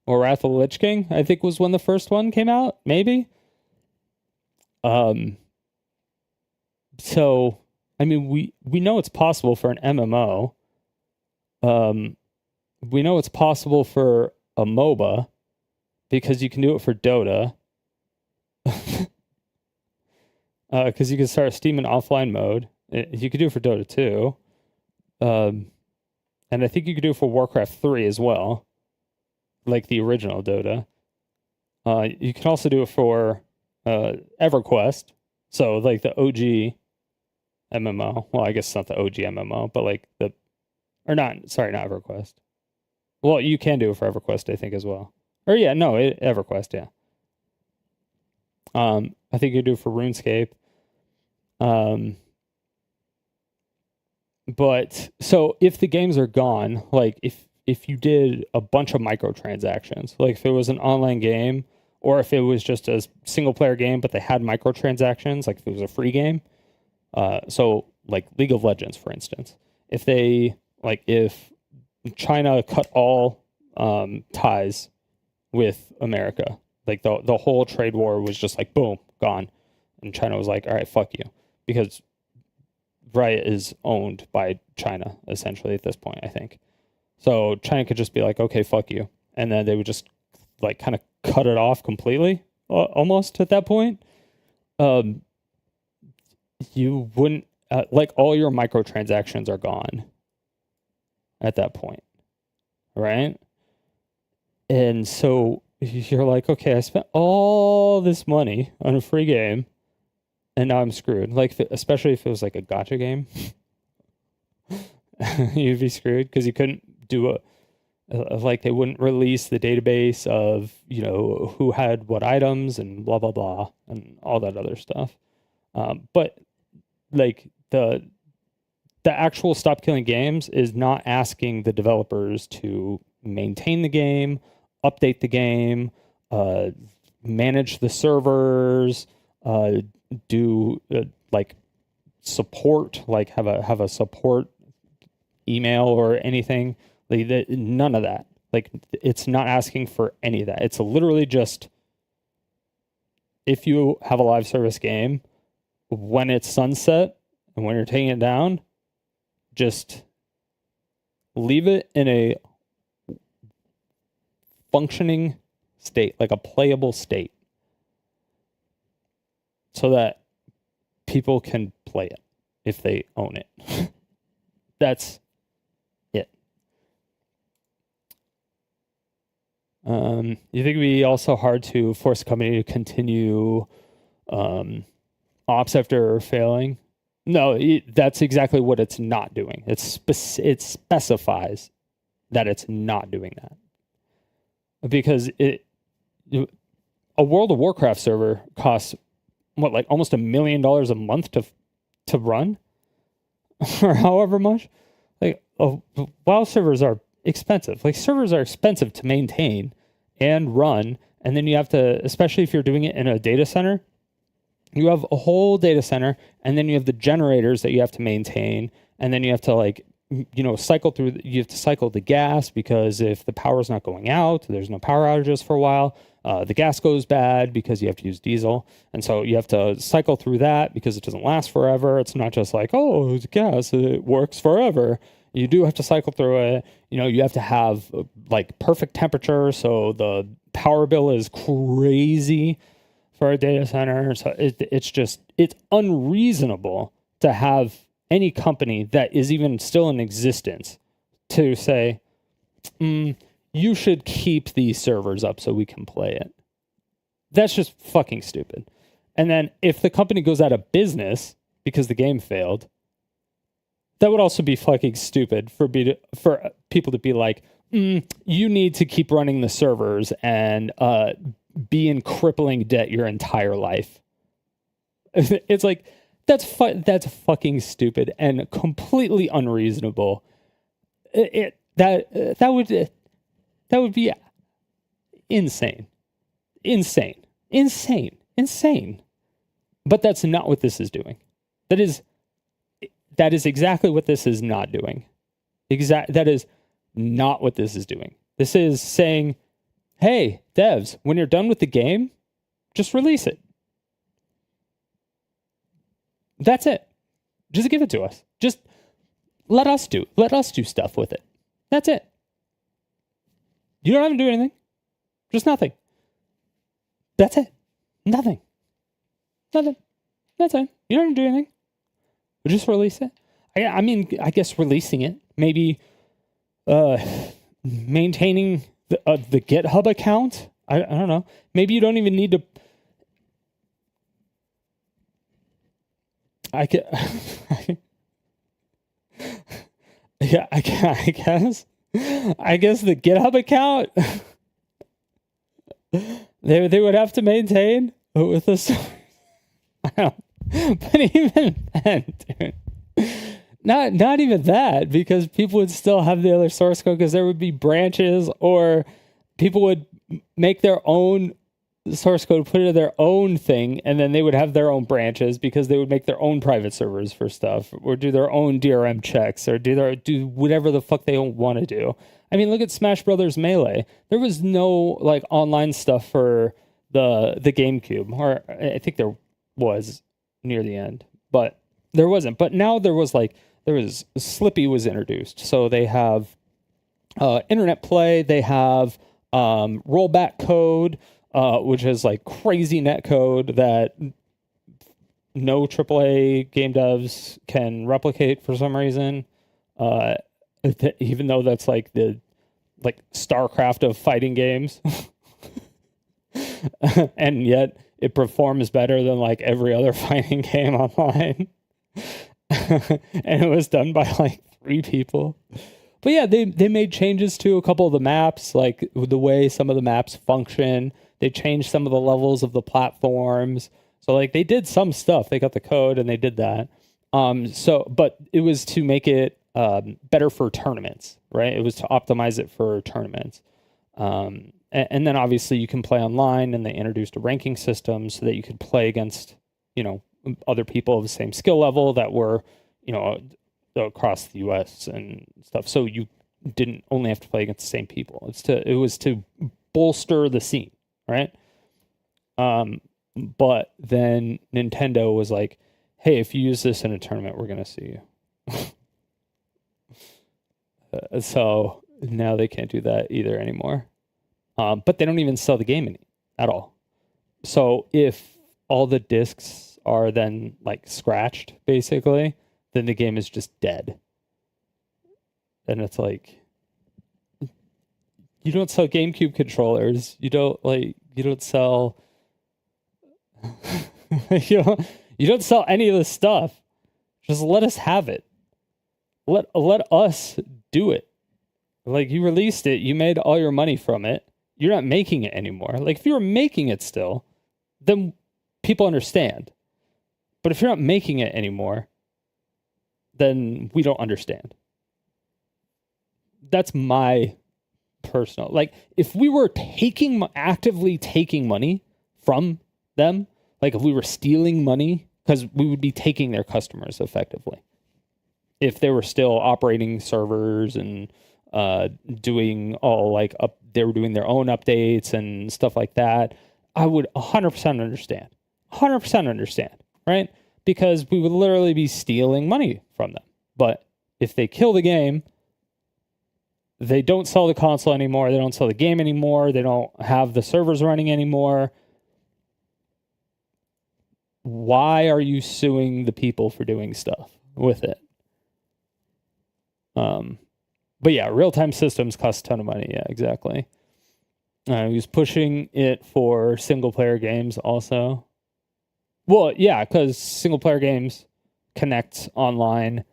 or Wrath of the Lich King, I think was when the first one came out, maybe. So, I mean, we know it's possible for an MMO. We know it's possible for a MOBA because you can do it for Dota. Because you can start Steam in offline mode. You could do it for Dota too. And I think you could do it for Warcraft 3 as well, like the original Dota. You can also do it for EverQuest. So like the OG MMO. Well, I guess it's not the OG MMO, but like not EverQuest. Well, you can do it for EverQuest, I think, as well. Or yeah, no, EverQuest, yeah. I think you do it for RuneScape. But so if the games are gone, like if you did a bunch of microtransactions, like if it was an online game, or if it was just a single player game, but they had microtransactions, like if it was a free game. So like League of Legends, for instance, if China cut all ties with America, like the whole trade war was just like, boom, gone. And China was like, all right, fuck you. Because Riot is owned by China, essentially, at this point, I think. So China could just be like, okay, fuck you. And then they would just like kind of cut it off completely, almost at that point. You wouldn't, like all your microtransactions are gone at that point, right? And so you're like, okay, I spent all this money on a free game, and now I'm screwed. Like, especially if it was like a gacha game, you'd be screwed because you couldn't do like they wouldn't release the database of who had what items and blah blah blah and all that other stuff. But like the actual Stop Killing Games is not asking the developers to maintain the game, update the game, manage the servers, do like support, like have a support email or anything. Like none of that. Like it's not asking for any of that. It's literally just if you have a live service game, when it's sunset, And when you're taking it down, just leave it in a functioning state, like a playable state, so that people can play it if they own it. That's it. You think it'd be also hard to force a company to continue ops after failing? No, that's exactly what it's not doing. It specifies that it's not doing that. Because a World of Warcraft server costs what, like almost $1 million a month to run, or however much. Like, WoW servers are expensive. Like, servers are expensive to maintain and run, and then you have to, especially if you're doing it in a data center, you have a whole data center, and then you have the generators that you have to maintain, and then you have to, like, cycle through. You have to cycle the gas, because if the power's not going out, there's no power outages for a while. The gas goes bad because you have to use diesel, and so you have to cycle through that because it doesn't last forever. It's not just like, oh, it's gas, it works forever. You do have to cycle through it. You have to have like perfect temperature, so the power bill is crazy for a data center. So it's unreasonable to have any company that is even still in existence to say, you should keep these servers up so we can play it. That's just fucking stupid. And then if the company goes out of business because the game failed, that would also be fucking stupid for people to be like, you need to keep running the servers and be in crippling debt your entire life. It's like, that's fucking stupid and completely unreasonable. That would be insane. But that's not what this is doing. That is exactly what this is not doing. That is not what this is doing. This is saying, hey, devs, when you're done with the game, just release it. That's it. Just give it to us. Just let us do stuff with it. That's it. You don't have to do anything. Just nothing. That's it. Nothing. That's it. You don't have to do anything. But just release it. I mean, I guess releasing it, maybe maintaining the GitHub account. I don't know. Maybe you don't even need to. I guess the GitHub account they would have to maintain with this. I don't. But even then, dude, not even that, because people would still have the other source code, because there would be branches, or people would make their own source code, put it in their own thing, and then they would have their own branches, because they would make their own private servers for stuff, or do their own DRM checks, or do whatever the fuck they want to do. I mean, look at Smash Brothers Melee. There was no like online stuff for the GameCube, or I think there was near the end, but there wasn't. But now there was Slippy was introduced, so they have internet play, they have rollback code, which is like crazy net code that no AAA game devs can replicate for some reason, even though that's like the StarCraft of fighting games. And yet it performs better than like every other fighting game online. And it was done by like 3 people. But yeah, they made changes to a couple of the maps, like the way some of the maps function. They changed some of the levels of the platforms. So like they did some stuff. They got the code and they did that. But it was to make it better for tournaments, right? It was to optimize it for tournaments. And then obviously you can play online, and they introduced a ranking system so that you could play against, other people of the same skill level that were, across the US and stuff. So you didn't only have to play against the same people. It was to bolster the scene, right? But then Nintendo was like, hey, if you use this in a tournament, we're going to sue you. So now they can't do that either anymore. But they don't even sell the game at all. So if all the discs are then like scratched, basically, then the game is just dead. And it's like, you don't sell GameCube controllers. You don't sell you don't sell any of this stuff. Just let us have it. Let us do it. Like, you released it, you made all your money from it. You're not making it anymore. Like, if you were making it still, then people understand. But if you're not making it anymore, then we don't understand. That's my personal, like, if we were actively taking money from them, like if we were stealing money, because we would be taking their customers effectively. If they were still operating servers and doing all like they were doing their own updates and stuff like that, I would 100% understand. 100% understand, right? Because we would literally be stealing money from them. But if they kill the game, they don't sell the console anymore, they don't sell the game anymore, they don't have the servers running anymore, why are you suing the people for doing stuff with it? But yeah, real-time systems cost a ton of money. Yeah, exactly. He was pushing it for single-player games also. Well, yeah, because single-player games connect online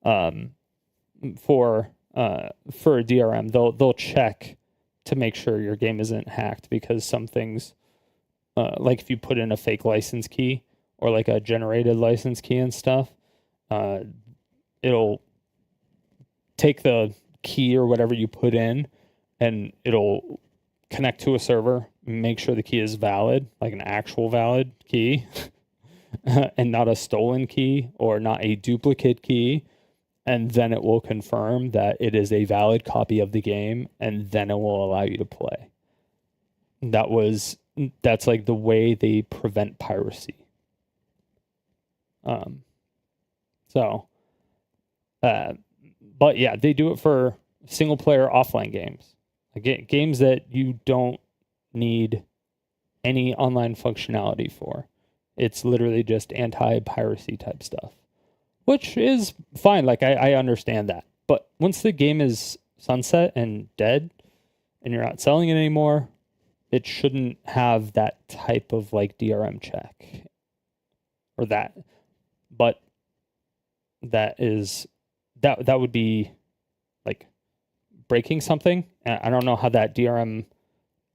for a DRM. They'll check to make sure your game isn't hacked, because some things, like if you put in a fake license key or like a generated license key and stuff, it'll take the key or whatever you put in and it'll connect to a server, make sure the key is valid, like an actual valid key, and not a stolen key or not a duplicate key. And then it will confirm that it is a valid copy of the game, and then it will allow you to play. That's like the way they prevent piracy. But yeah, they do it for single player offline games. Like games that you don't need any online functionality for. It's literally just anti-piracy type stuff, which is fine. Like, I understand that. But once the game is sunset and dead and you're not selling it anymore, it shouldn't have that type of like DRM check or that. But that would be like breaking something. I don't know how that DRM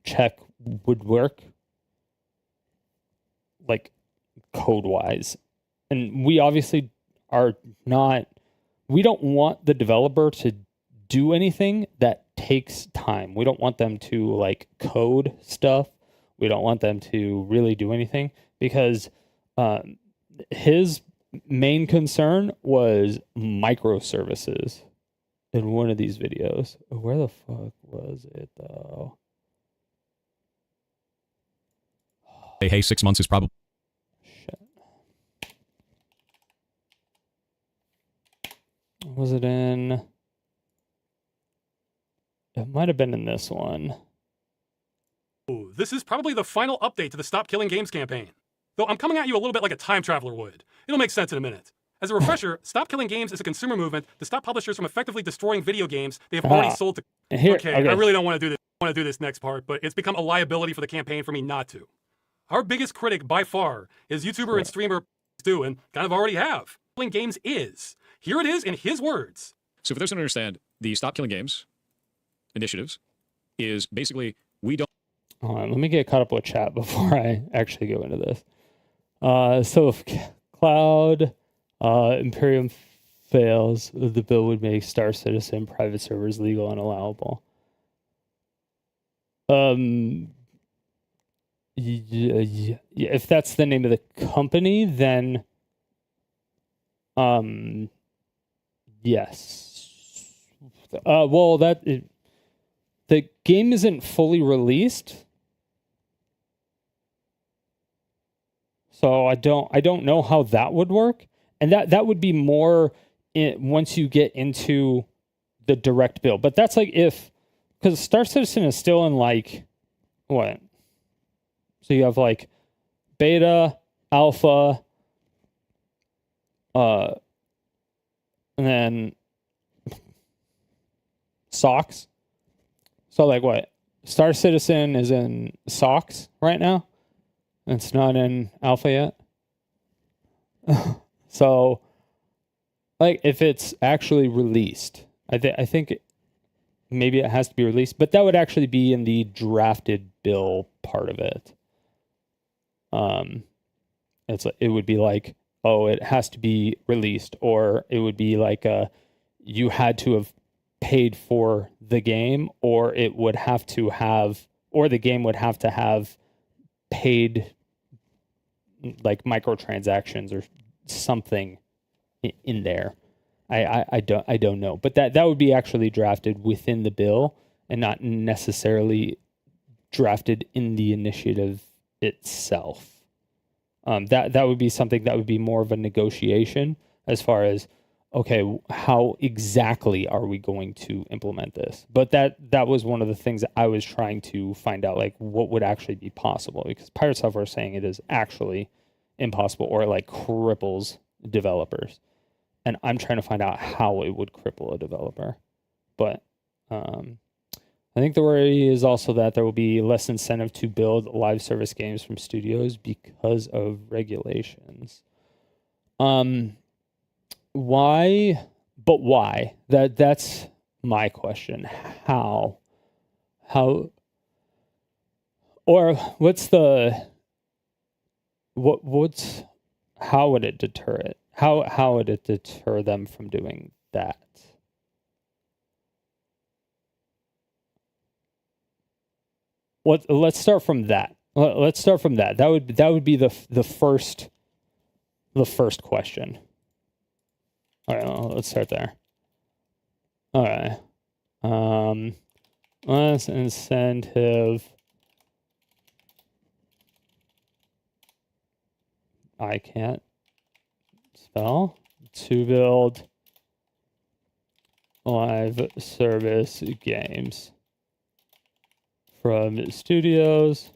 check would work, like code wise. And we obviously we don't want the developer to do anything that takes time. We don't want them to like code stuff. We don't want them to really do anything, because his main concern was microservices in one of these videos. Where the fuck was it though? Hey, 6 months is probably... Shit. Was it in... It might have been in this one. This is probably the final update to the Stop Killing Games campaign. Though I'm coming at you a little bit like a time traveler would. It'll make sense in a minute. As a refresher, Stop Killing Games is a consumer movement to stop publishers from effectively destroying video games they have already sold to... Okay, I really don't want to do this. I want to do this next part, but it's become a liability for the campaign for me not to. Our biggest critic by far is YouTuber and streamer Stu, and kind of already have. Killing Games is. Here it is in his words. So for those who don't understand, the Stop Killing Games initiatives is basically, we don't... Hold on, let me get caught up with chat before I actually go into this. So if Cloud Imperium fails, the bill would make Star Citizen private servers legal and allowable. Yeah, if that's the name of the company, then yes. Well, the game isn't fully released, So I don't know how that would work, and that would be more once you get into the direct build. But that's like because Star Citizen is still in like what? So you have like beta, alpha, and then socks. So like what? Star Citizen is in socks right now. It's not in alpha yet. So like if it's actually released, I think maybe it has to be released, but that would actually be in the drafted bill part of it. It would be like, oh, it has to be released, or it would be like you had to have paid for the game, or it would have to have, or the game would have to have paid like microtransactions or something in there. I don't know, but that would be actually drafted within the bill and not necessarily drafted in the initiative itself. That would be something that would be more of a negotiation as far as, okay, how exactly are we going to implement this? But that was one of the things that I was trying to find out, like what would actually be possible, because Pirate Software is saying it is actually impossible or like cripples developers. And I'm trying to find out how it would cripple a developer. But I think the worry is also that there will be less incentive to build live service games from studios because of regulations. Why? But why? That's my question. How? Or what's how would it deter it? How would it deter them from doing that? Let's start from that. Let's start from that. That would be the first question. All right, let's start there. All right. Less incentive. I can't spell to build live service games from studios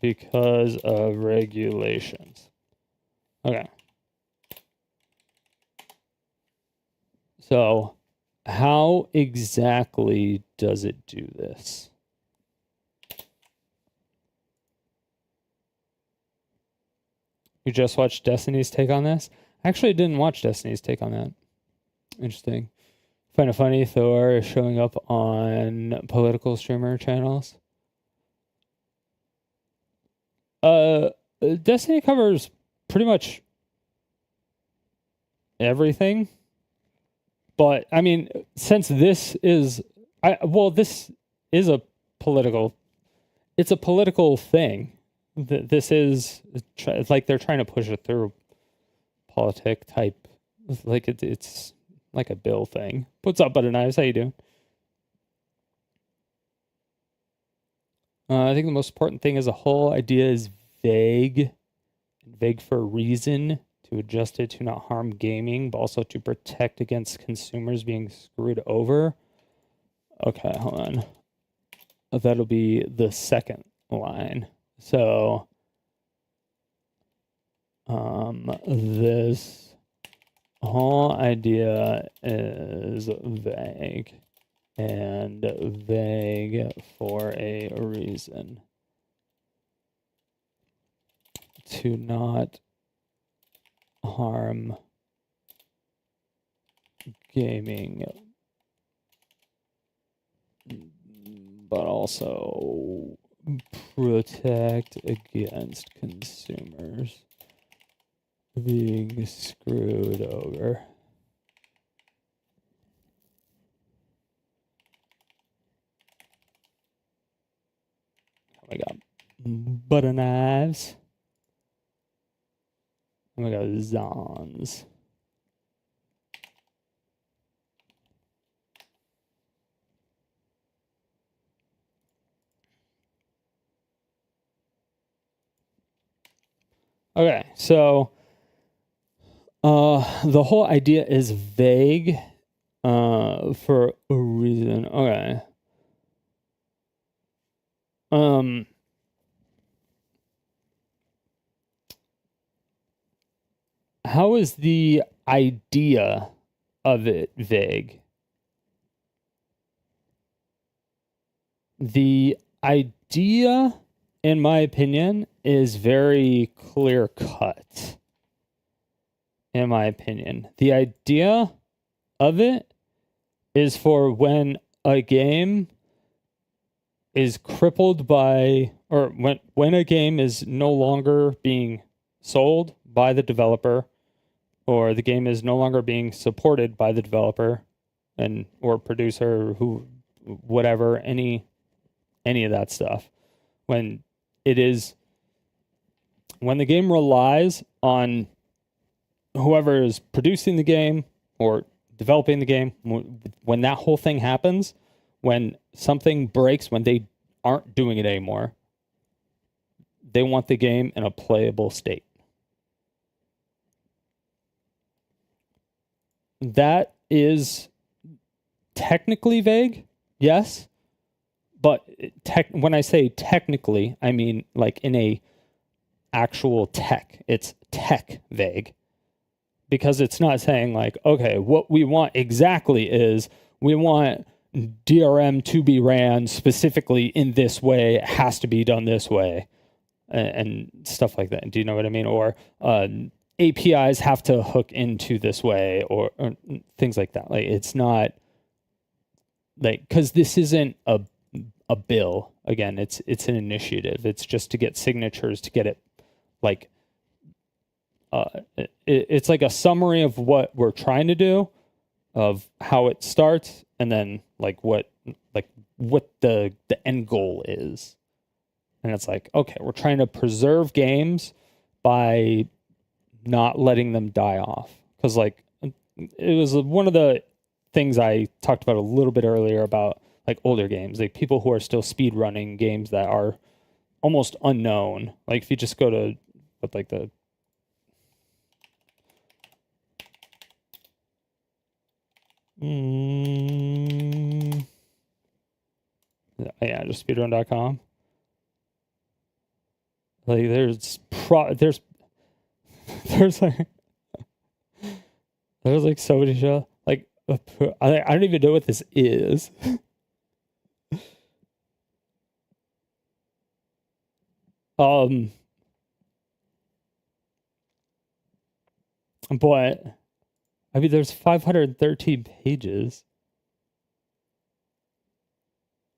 because of regulations. Okay. So, how exactly does it do this? You just watched Destiny's take on this? I actually didn't watch Destiny's take on that. Interesting. Find it funny Thor is showing up on political streamer channels. Destiny covers pretty much everything. But I mean, since this is this is a political, it's a political thing. This is, it's like they're trying to push it through politic type, like it's like a bill thing. What's up, Butter Knives? How you doing? I think the most important thing as a whole idea is vague for a reason, to adjust it to not harm gaming, but also to protect against consumers being screwed over. Okay, hold on. That'll be the second line. So, this whole idea is vague, and vague for a reason. To not harm gaming, but also protect against consumers being screwed over. Oh my god. Butter knives. Oh my god, Zons. Okay, so the whole idea is vague for a reason. Okay. How is the idea of it vague? The idea, in my opinion, is very clear cut. In my opinion, the idea of it is for when a game is crippled by, or when a game is no longer being sold by the developer, or the game is no longer being supported by the developer and or producer, who, whatever, any of that stuff. When the game relies on whoever is producing the game or developing the game, when that whole thing happens, when something breaks, when they aren't doing it anymore, they want the game in a playable state. That is technically vague, yes. But when I say technically, I mean like in a actual tech. It's tech vague. Because it's not saying like, okay, what we want exactly is we want DRM to be ran specifically in this way. It has to be done this way and stuff like that. Do you know what I mean? Or APIs have to hook into this way or things like that. Like it's not like, because this isn't a bill. Again, it's an initiative. It's just to get signatures, to get it like it's like a summary of what we're trying to do, of how it starts, and then like what the end goal is. And it's like, okay, we're trying to preserve games by not letting them die off. Because like it was one of the things I talked about a little bit earlier about like older games, like people who are still speed running games that are almost unknown. Like if you just go to what like the yeah, just speedrun.com. Like there's like so many shows. Like I don't even know what this is. But I mean, there's 513 pages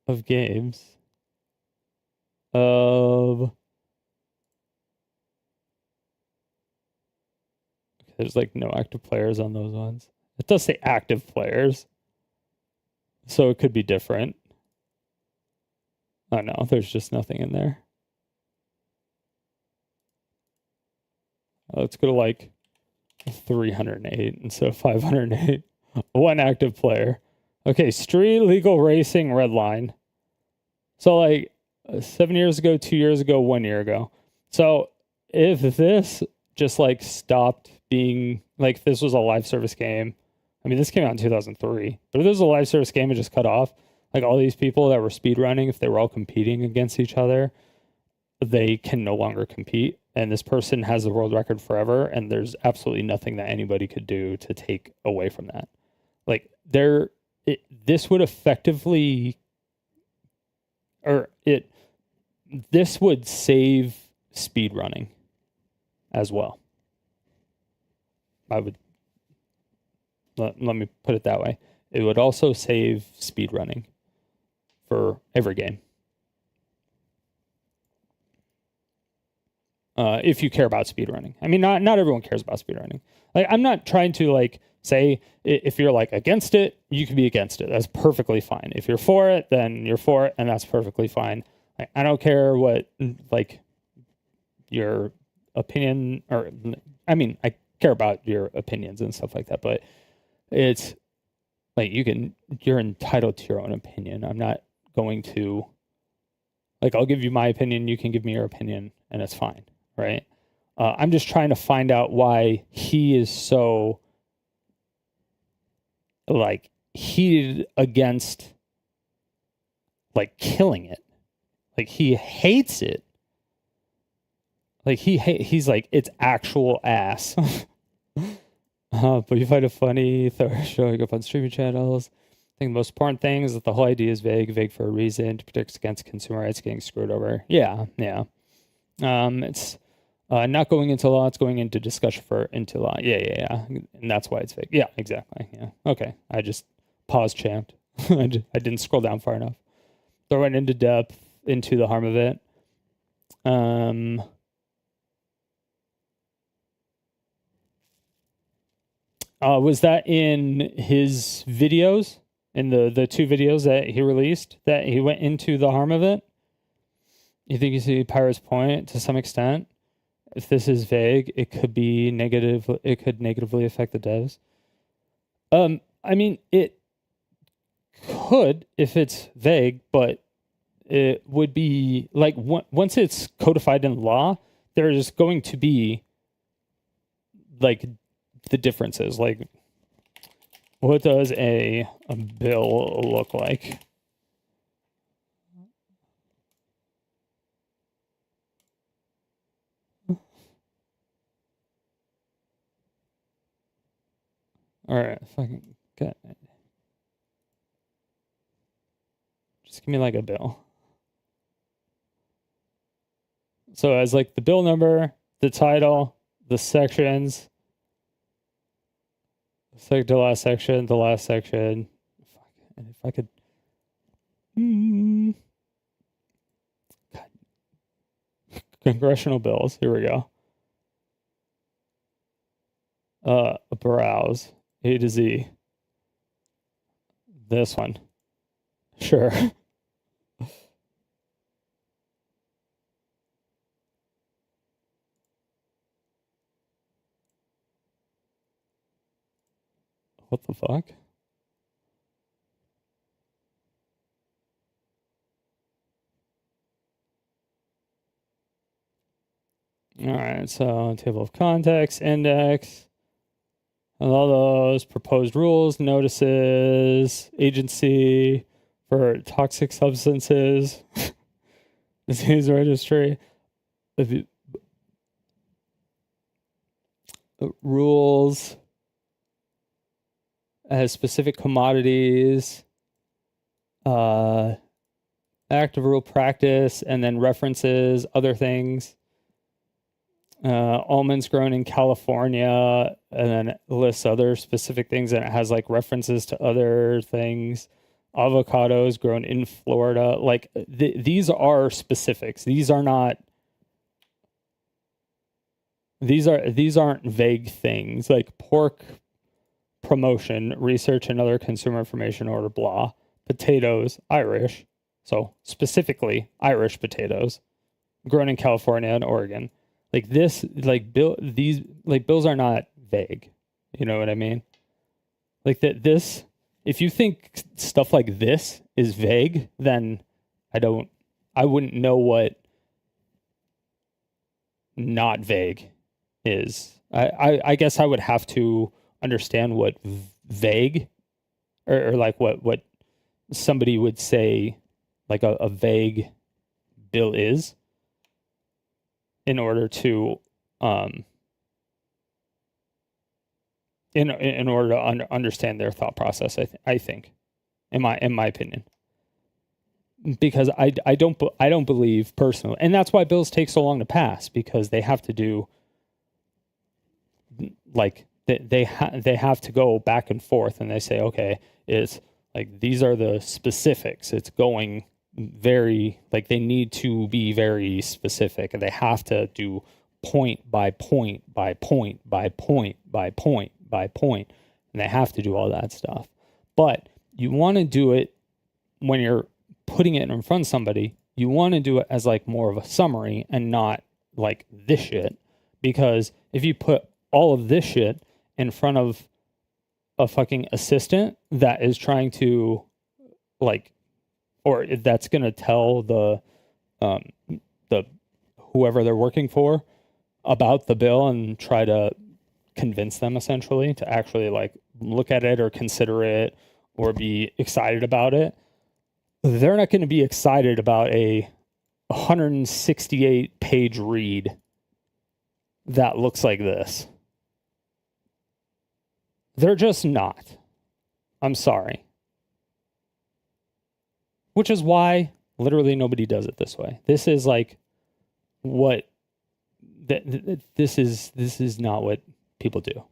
of games. There's like no active players on those ones. It does say active players, so it could be different. Oh no, there's just nothing in there. Let's go to like 308 instead of 508. One active player. Okay, street legal racing redline. So like 7 years ago, 2 years ago, 1 year ago. So if this just like stopped being like, if this was a live service game, I mean, this came out in 2003, but if this was a live service game and just cut off, like all these people that were speedrunning, if they were all competing against each other, they can no longer compete. And this person has the world record forever. And there's absolutely nothing that anybody could do to take away from that. Like this would effectively, this would save speedrunning as well. I would, let me put it that way. It would also save speedrunning for every game. If you care about speedrunning. I mean, not everyone cares about speedrunning. Like, I'm not trying to like say if you're like against it, you can be against it. That's perfectly fine. If you're for it, then you're for it, and that's perfectly fine. I don't care what like your opinion, or I mean, I care about your opinions and stuff like that, but it's like you're entitled to your own opinion. I'm not going to like, I'll give you my opinion, you can give me your opinion, and it's fine, right? I'm just trying to find out why he is so like heated against like killing it. Like he hates it. Like he's like, it's actual ass. But you find it funny showing up on streaming channels. I think the most important thing is that the whole idea is vague for a reason, to protect against consumer rights getting screwed over. Yeah. It's not going into law, it's going into discussion into law. Yeah. And that's why it's vague. Yeah, exactly. Yeah. Okay. I just pause champed. I didn't scroll down far enough. So I went into depth into the harm of it. Was that in his videos? In the 2 videos that he released, that he went into the harm of it? You think you see Pyro's point to some extent? If this is vague, it could be negative. It could negatively affect the devs. I mean, it could if it's vague, but it would be like once it's codified in law, there's going to be like the differences. Like, what does a bill look like? All right, fucking get it. Just give me like a bill. So as like the bill number, the title, the sections, the last section, Fuck. And if I could, God. Congressional bills. Here we go. Browse A to Z. This one. Sure. What the fuck? All right, so table of contents, index, and all those proposed rules, notices, agency for toxic substances, disease registry, rules as specific commodities, active rule practice, and then references, other things. Almonds grown in California, and then it lists other specific things, and it has like references to other things. Avocados grown in Florida. Like these are specifics. These aren't vague things. Like pork promotion, research and other consumer information order, blah. Potatoes, Irish. So specifically Irish potatoes grown in California and Oregon. Like this, like these like bills are not vague. You know what I mean? Like this, if you think stuff like this is vague, then I wouldn't know what not vague is. I guess I would have to understand what vague or like what somebody would say like a vague bill is in order to in order to understand their thought process. I think in my opinion, because I don't believe personally, and that's why bills take so long to pass, because they have to do like they have to go back and forth, and they say, okay, it's like these are the specifics. It's going very like they need to be very specific, and they have to do point by point by point by point by point by point, and they have to do all that stuff. But you want to do it when you're putting it in front of somebody. You want to do it as like more of a summary and not like this shit, because if you put all of this shit in front of a fucking assistant that is trying to like, or that's going to tell the whoever they're working for, about the bill and try to convince them essentially to actually like look at it or consider it or be excited about it, they're not going to be excited about a 168 page read that looks like this. They're just not. I'm sorry. Which is why literally nobody does it this way. This is like what this is not what people do,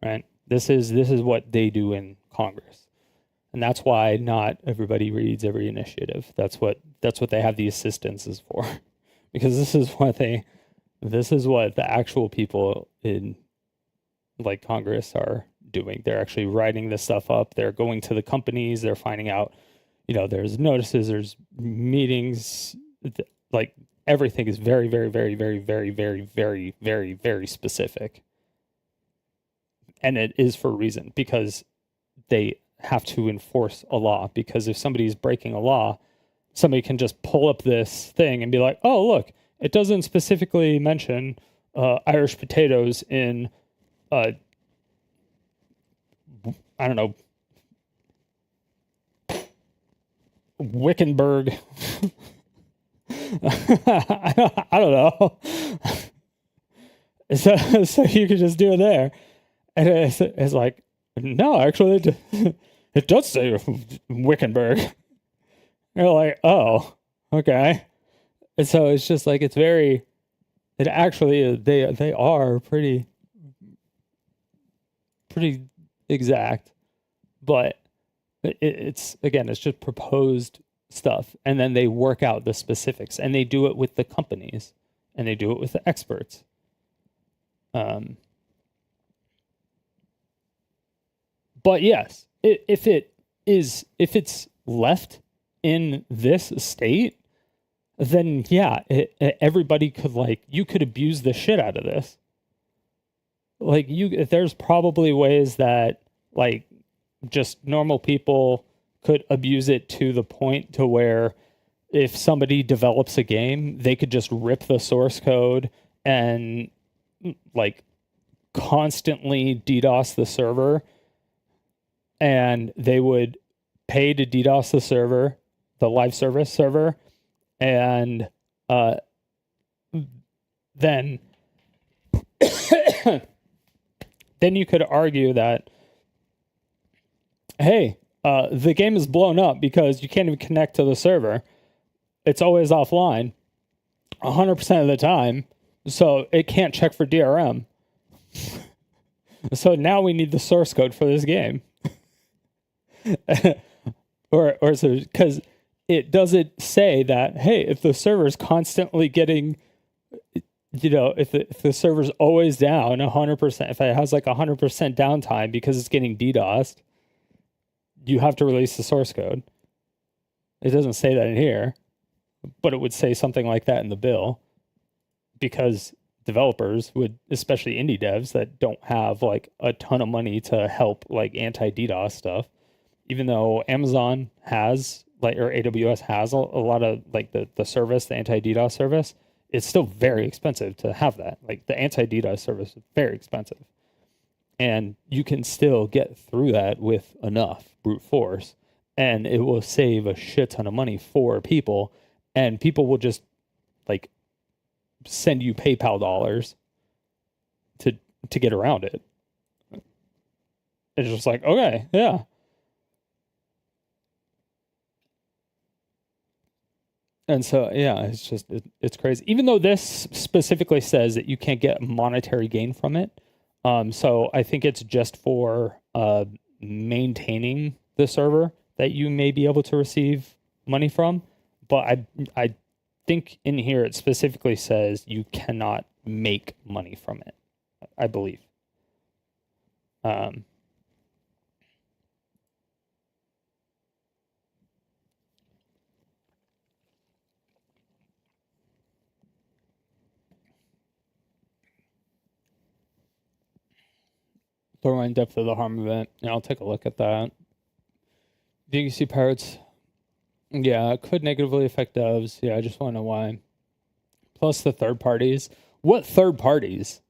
right? This is what they do in Congress. And that's why not everybody reads every initiative. That's what they have the assistances for. Because this is what the actual people in like Congress are doing. They're actually writing this stuff up. They're going to the companies. They're finding out, there's notices, there's meetings, like everything is very, very, very, very, very, very, very, very, very specific. And it is for a reason, because they have to enforce a law. Because if somebody's breaking a law, somebody can just pull up this thing and be like, oh, look, it doesn't specifically mention Irish potatoes in, I don't know, Wickenburg. I don't know. So you could just do it there. And it's like, no, actually, it does say Wickenburg. You're like, oh, okay. And so it's just like, it actually, they are pretty exact, but it's just proposed stuff. And then they work out the specifics, and they do it with the companies, and they do it with the experts. But yes, if it's left in this state, then yeah, everybody could you could abuse the shit out of this. There's probably ways that just normal people could abuse it to the point to where if somebody develops a game, they could just rip the source code and constantly DDoS the server, and they would pay to DDoS the server, the live service server, and then then you could argue that, hey, the game is blown up because you can't even connect to the server. It's always offline 100% of the time, so it can't check for DRM. So now we need the source code for this game. or so, because it doesn't say that, hey, if the server's constantly getting, if the server's always down 100%, if it has 100% downtime because it's getting DDoSed, you have to release the source code. It doesn't say that in here, but it would say something like that in the bill, because developers would, especially indie devs that don't have a ton of money to help anti-DDoS stuff, even though Amazon has or AWS has a lot of the service, the anti-DDoS service, it's still very expensive to have that. The anti-DDoS service is very expensive. And you can still get through that with enough brute force, and it will save a shit ton of money for people, and people will just send you PayPal dollars to get around it. It's just okay, yeah. And so, yeah, it's just, it's crazy. Even though this specifically says that you can't get monetary gain from it. So I think it's just for maintaining the server that you may be able to receive money from. But I think in here it specifically says you cannot make money from it, I believe. Throw in depth of the harm event. Yeah, I'll take a look at that. VGC pirates. Yeah, it could negatively affect devs. Yeah, I just want to know why. Plus the third parties. What third parties?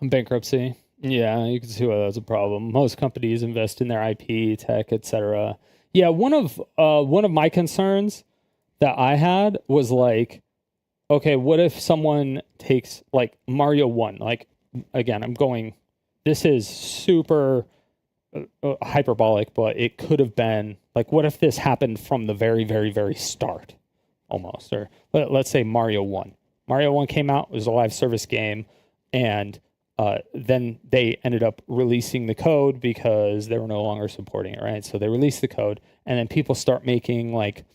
Bankruptcy. Yeah, you can see why that's a problem. Most companies invest in their IP, tech, etc. Yeah, one of my concerns that I had was like, okay, what if someone takes like Mario 1? Like, again, this is super hyperbolic, but it could have been like, what if this happened from the very, very, very start almost? Or let's say Mario 1. Mario 1 came out, it was a live service game, and then they ended up releasing the code because they were no longer supporting it, right? So they released the code, and then people start making like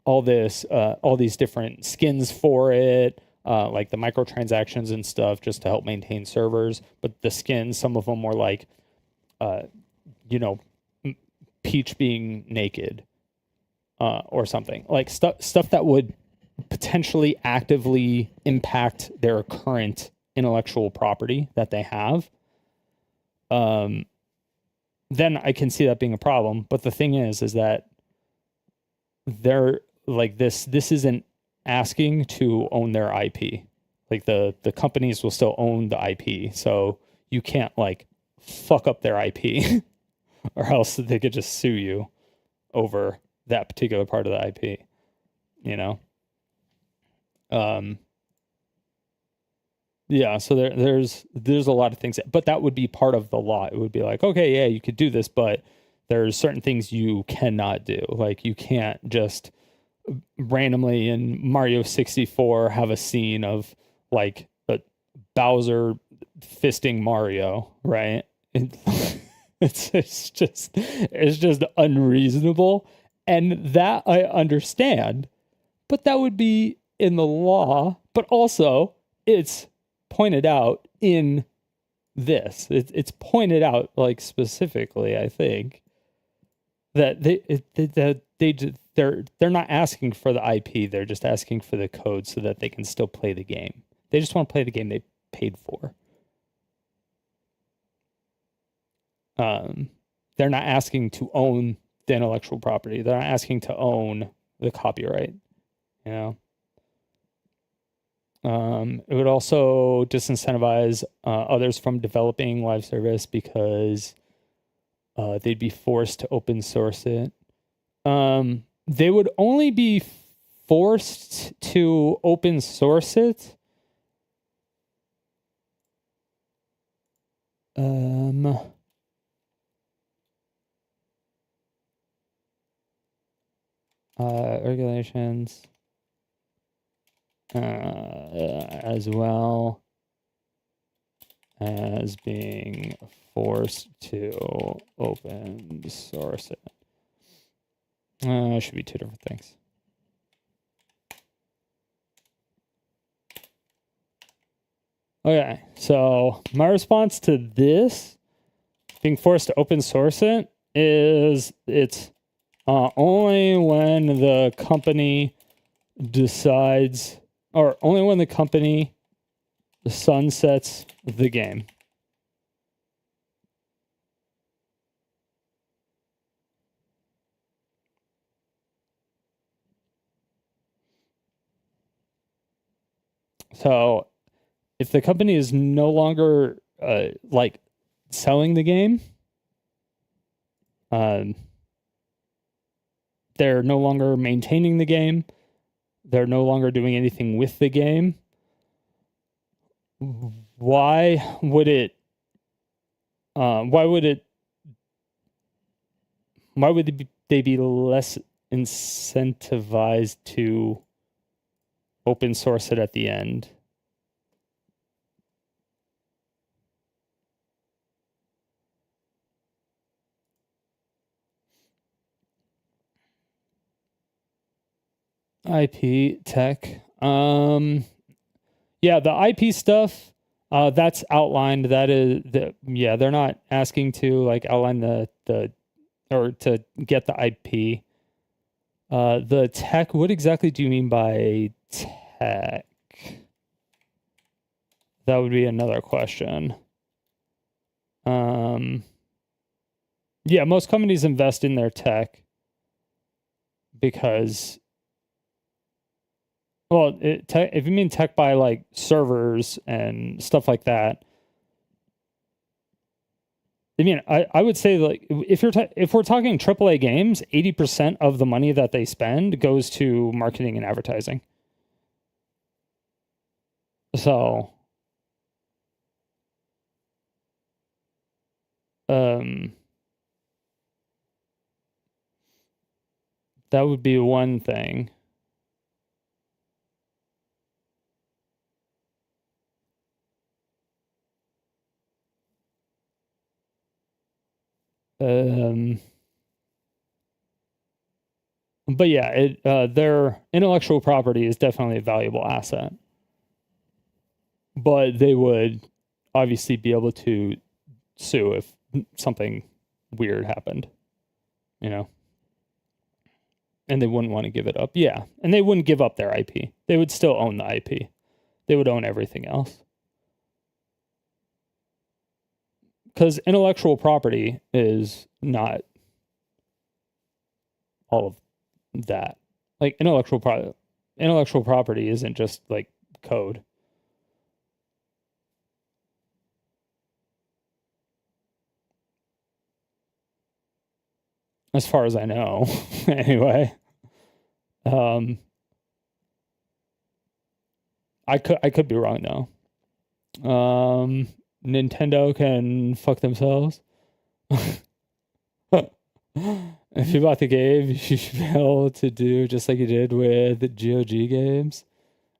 all these different skins for it, like the microtransactions and stuff, just to help maintain servers. But the skins, some of them were like, Peach being naked, or something like stuff that would potentially actively impact their current intellectual property that they have. Then I can see that being a problem. But the thing is that they're like this isn't asking to own their IP. Like the companies will still own the IP, so you can't like fuck up their IP or else they could just sue you over that particular part of the IP, you know? Yeah, so there's a lot of things, but that would be part of the law. It would be like, okay, yeah, you could do this, but there's certain things you cannot do. Like you can't just randomly in Mario 64 have a scene of like a Bowser fisting Mario, right? It's just unreasonable, and that I understand, but that would be in the law. But also, it's pointed out in this. It's pointed out like specifically, I think, that they're not asking for the IP. They're just asking for the code so that they can still play the game. They just want to play the game they paid for. They're not asking to own the intellectual property. They're not asking to own the copyright, you know? It would also disincentivize others from developing live service because they'd be forced to open source it. They would only be forced to open source it regulations as well as being forced to open source it. It should be two different things. Okay, so my response to this, being forced to open source it, is it's only when the company decides, or only when the company sunsets the game. So if the company is no longer like selling the game, they're no longer maintaining the game, they're no longer doing anything with the game, why would they be less incentivized to open source it at the end? IP tech. Yeah, the IP stuff, that's outlined. That is they're not asking to like outline the or to get the IP. The tech, what exactly do you mean by tech? That would be another question. Yeah, most companies invest in their tech because, well, if you mean tech by like servers and stuff like that, I mean, I would say like if we're talking AAA games, 80% of the money that they spend goes to marketing and advertising. So, that would be one thing. But yeah, their intellectual property is definitely a valuable asset. But they would obviously be able to sue if something weird happened, you know? And they wouldn't want to give it up. Yeah, and they wouldn't give up their IP. They would still own the IP. They would own everything else. Because intellectual property is not all of that. Like intellectual property isn't just like code. As far as I know, anyway. I could be wrong though. Nintendo can fuck themselves. If you bought the game, you should be able to do just like you did with the GOG games.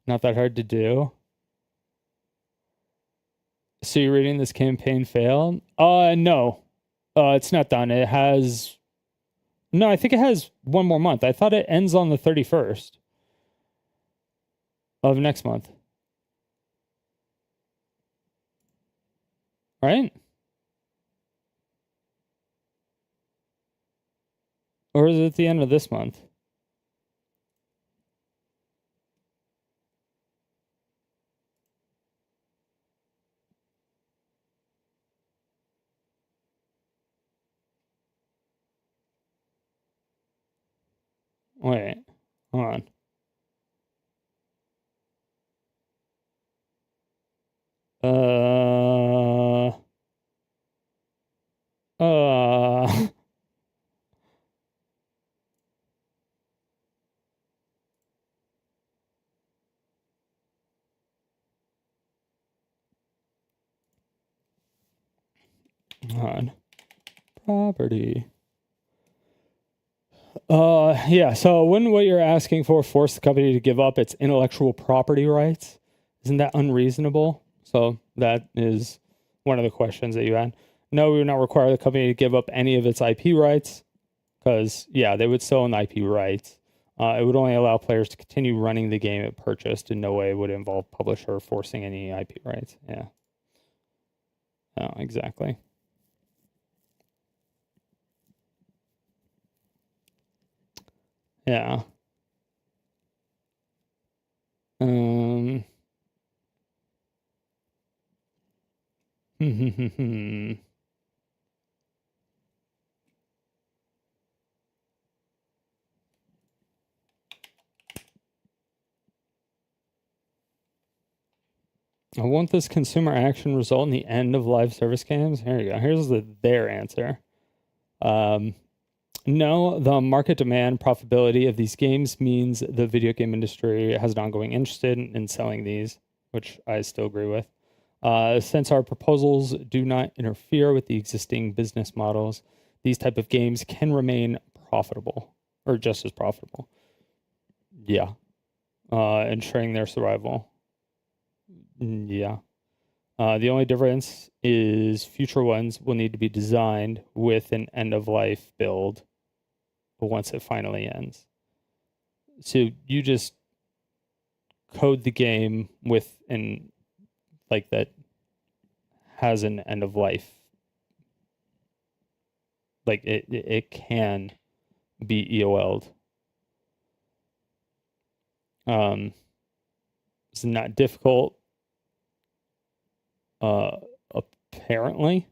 Not that hard to do. So you're reading this campaign fail? No. It's not done. It has... No, I think it has one more month. I thought it ends on the 31st of next month. Right? Or is it at the end of this month? Wait, hold on. Hold on. Property. Yeah, so wouldn't what you're asking for force the company to give up its intellectual property rights? Isn't that unreasonable? So that is one of the questions that you had. No, we would not require the company to give up any of its IP rights because, yeah, they would still own the IP rights. It would only allow players to continue running the game it purchased. In no way would it involve publisher forcing any IP rights. Yeah. Oh, exactly. Yeah. Won't this consumer action result in the end of live service games? Here you go. Here's their answer. No, the market demand profitability of these games means the video game industry has an ongoing interest in selling these, which I still agree with. Since our proposals do not interfere with the existing business models, these type of games can remain profitable or just as profitable. Yeah. Ensuring their survival. Yeah. The only difference is future ones will need to be designed with an end-of-life build once it finally ends. So you just code the game with an like that has an end-of-life. Like it can be EOL'd It's not difficult, apparently.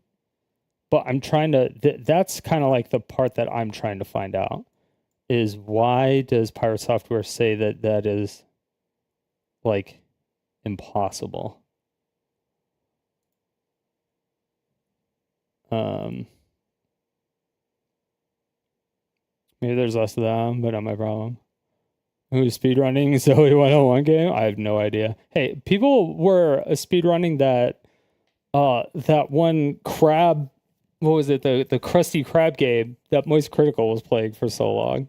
But I'm trying to, that's kind of like the part that I'm trying to find out, is why does Pirate Software say that that is, like, impossible? Maybe there's less of them, but not my problem. Who's speedrunning Zoe 101 game? I have no idea. Hey, people were speedrunning that one crab, what was it? The Krusty Krab game that Moist Critical was playing for so long.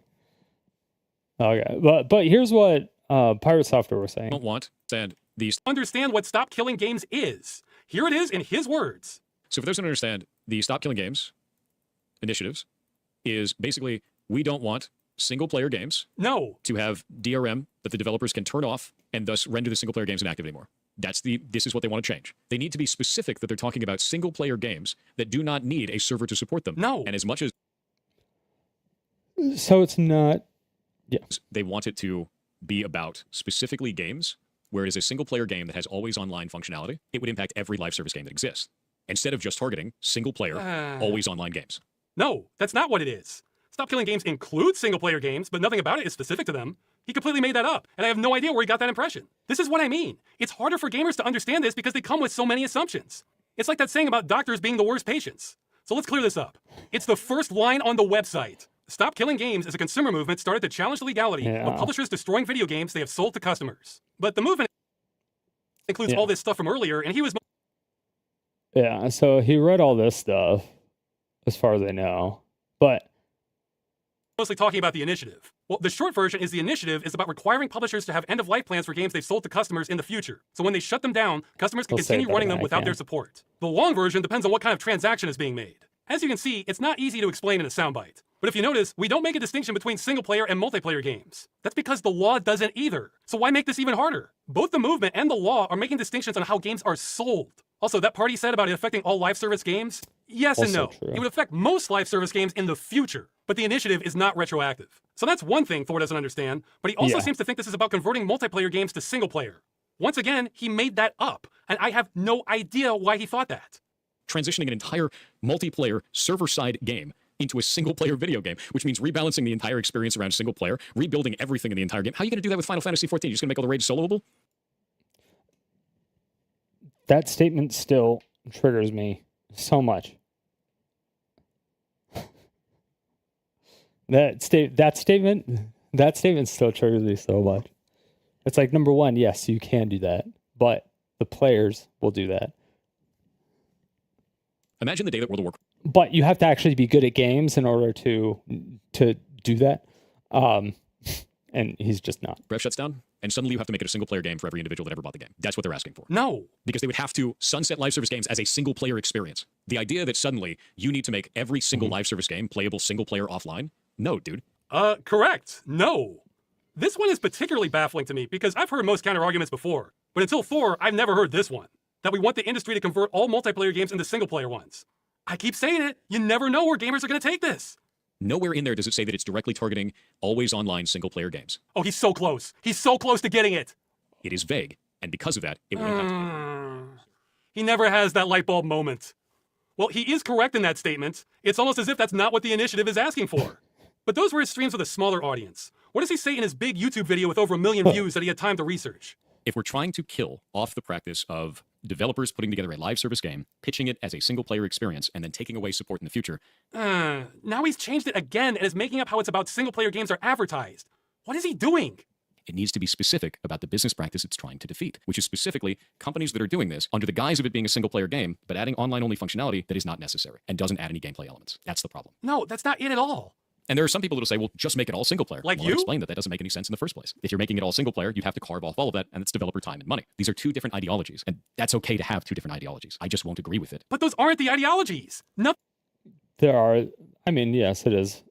Okay, but here's what Pirate Software was saying. Don't want and these. Understand what Stop Killing Games is. Here it is in his words. So for those who don't understand, the Stop Killing Games initiatives is basically we don't want single-player games to have DRM that the developers can turn off and thus render the single-player games inactive anymore. This is what they want to change. They need to be specific that they're talking about single-player games that do not need a server to support them. No. And as much as So it's not, they want it to be about specifically games where it is a single-player game that has always online functionality, it would impact every live service game that exists, instead of just targeting single-player, always online games. No, that's not what it is. Stop Killing Games includes single-player games, but nothing about it is specific to them. He completely made that up, and I have no idea where he got that impression. This is what I mean. It's harder for gamers to understand this because they come with so many assumptions. It's like that saying about doctors being the worst patients. So let's clear this up. It's the first line on the website. Stop Killing Games is a consumer movement started to challenge the legality of publishers destroying video games they have sold to customers. But the movement includes all this stuff from earlier, and he was... Yeah, so he read all this stuff, as far as I know, but... mostly talking about the initiative. Well, the short version is the initiative is about requiring publishers to have end-of-life plans for games they've sold to customers in the future. So when they shut them down, customers can continue running them without their support. The long version depends on what kind of transaction is being made. As you can see, it's not easy to explain in a soundbite. But if you notice, we don't make a distinction between single-player and multiplayer games. That's because the law doesn't either. So why make this even harder? Both the movement and the law are making distinctions on how games are sold. Also, that part he said about it affecting all live service games? Yes and no. It would affect most live service games in the future, but the initiative is not retroactive. So that's one thing Thor doesn't understand, but he also seems to think this is about converting multiplayer games to single-player. Once again, he made that up, and I have no idea why he thought that. Transitioning an entire multiplayer server-side game into a single-player video game, which means rebalancing the entire experience around single-player, rebuilding everything in the entire game. How are you going to do that with Final Fantasy XIV? You're just going to make all the raids soloable? That statement still triggers me so much. That statement still triggers me so much. It's like, number one, yes, you can do that, but the players will do that. Imagine the day that World of Warcraft. But you have to actually be good at games in order to do that. And he's just not. Breath shuts down, and suddenly you have to make it a single-player game for every individual that ever bought the game. That's what they're asking for. No. Because they would have to sunset live service games as a single-player experience. The idea that suddenly you need to make every single live service game playable single-player offline? No, dude. Correct. No. This one is particularly baffling to me because I've heard most counter-arguments before. But until Thor, I've never heard this one. That we want the industry to convert all multiplayer games into single-player ones. I keep saying it. You never know where gamers are going to take this. Nowhere in there does it say that it's directly targeting always online single-player games. Oh, he's so close. He's so close to getting it. It is vague, and because of that, it will impact. He never has that light bulb moment. Well, he is correct in that statement. It's almost as if that's not what the initiative is asking for. But those were his streams with a smaller audience. What does he say in his big YouTube video with over 1 million views that he had time to research? If we're trying to kill off the practice of developers putting together a live service game, pitching it as a single-player experience, and then taking away support in the future. Now he's changed it again and is making up how it's about single-player games are advertised. What is he doing? It needs to be specific about the business practice it's trying to defeat, which is specifically companies that are doing this under the guise of it being a single-player game, but adding online-only functionality that is not necessary and doesn't add any gameplay elements. That's the problem. No, that's not it at all. And there are some people who will say, well, just make it all single player. Like well, you? I'll explain that that doesn't make any sense in the first place. If you're making it all single player, you'd have to carve off all of that, and it's developer time and money. These are two different ideologies, and that's okay to have two different ideologies. I just won't agree with it. But those aren't the ideologies. No. There are, I mean, yes, it is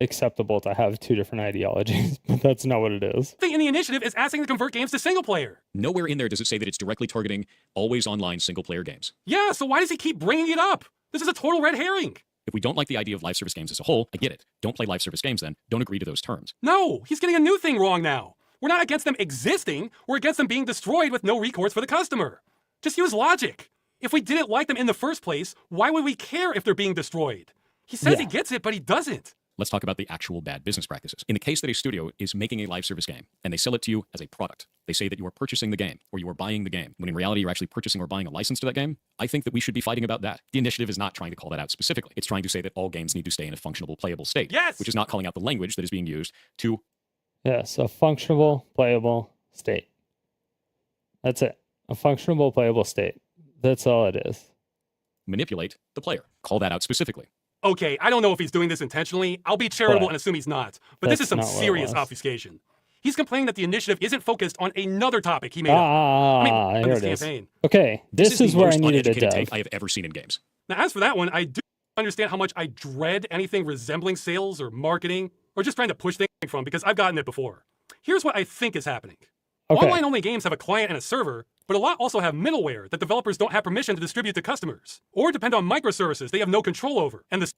acceptable to have two different ideologies, but that's not what it is. The thing in the initiative is asking to convert games to single player. Nowhere in there does it say that it's directly targeting always online single player games. Yeah, so why does he keep bringing it up? This is a total red herring. If we don't like the idea of live service games as a whole, I get it. Don't play live service games then. Don't agree to those terms. No, he's getting a new thing wrong now. We're not against them existing, we're against them being destroyed with no recourse for the customer. Just use logic. If we didn't like them in the first place, why would we care if they're being destroyed? He says he gets it, but he doesn't. Let's talk about the actual bad business practices. In the case that a studio is making a live service game and they sell it to you as a product, they say that you are purchasing the game or you are buying the game, when in reality you're actually purchasing or buying a license to that game. I think that we should be fighting about that. The initiative is not trying to call that out specifically. It's trying to say that all games need to stay in a functional, playable state. Yes! Which is not calling out the language that is being used to... Yes, a functional, playable state. That's it. A functional, playable state. That's all it is. manipulate the player. Call that out specifically. Okay, I don't know if he's doing this intentionally. I'll be charitable and assume he's not. But this is some serious obfuscation. He's complaining that the initiative isn't focused on another topic he made up. Here it is. Okay, this is where I needed a dev. I have ever seen in games. Now, as for that one, I do understand how much I dread anything resembling sales or marketing or just trying to push things from, because I've gotten it before. Here's what I think is happening. Online-only games have a client and a server, but a lot also have middleware that developers don't have permission to distribute to customers, or depend on microservices they have no control over. And the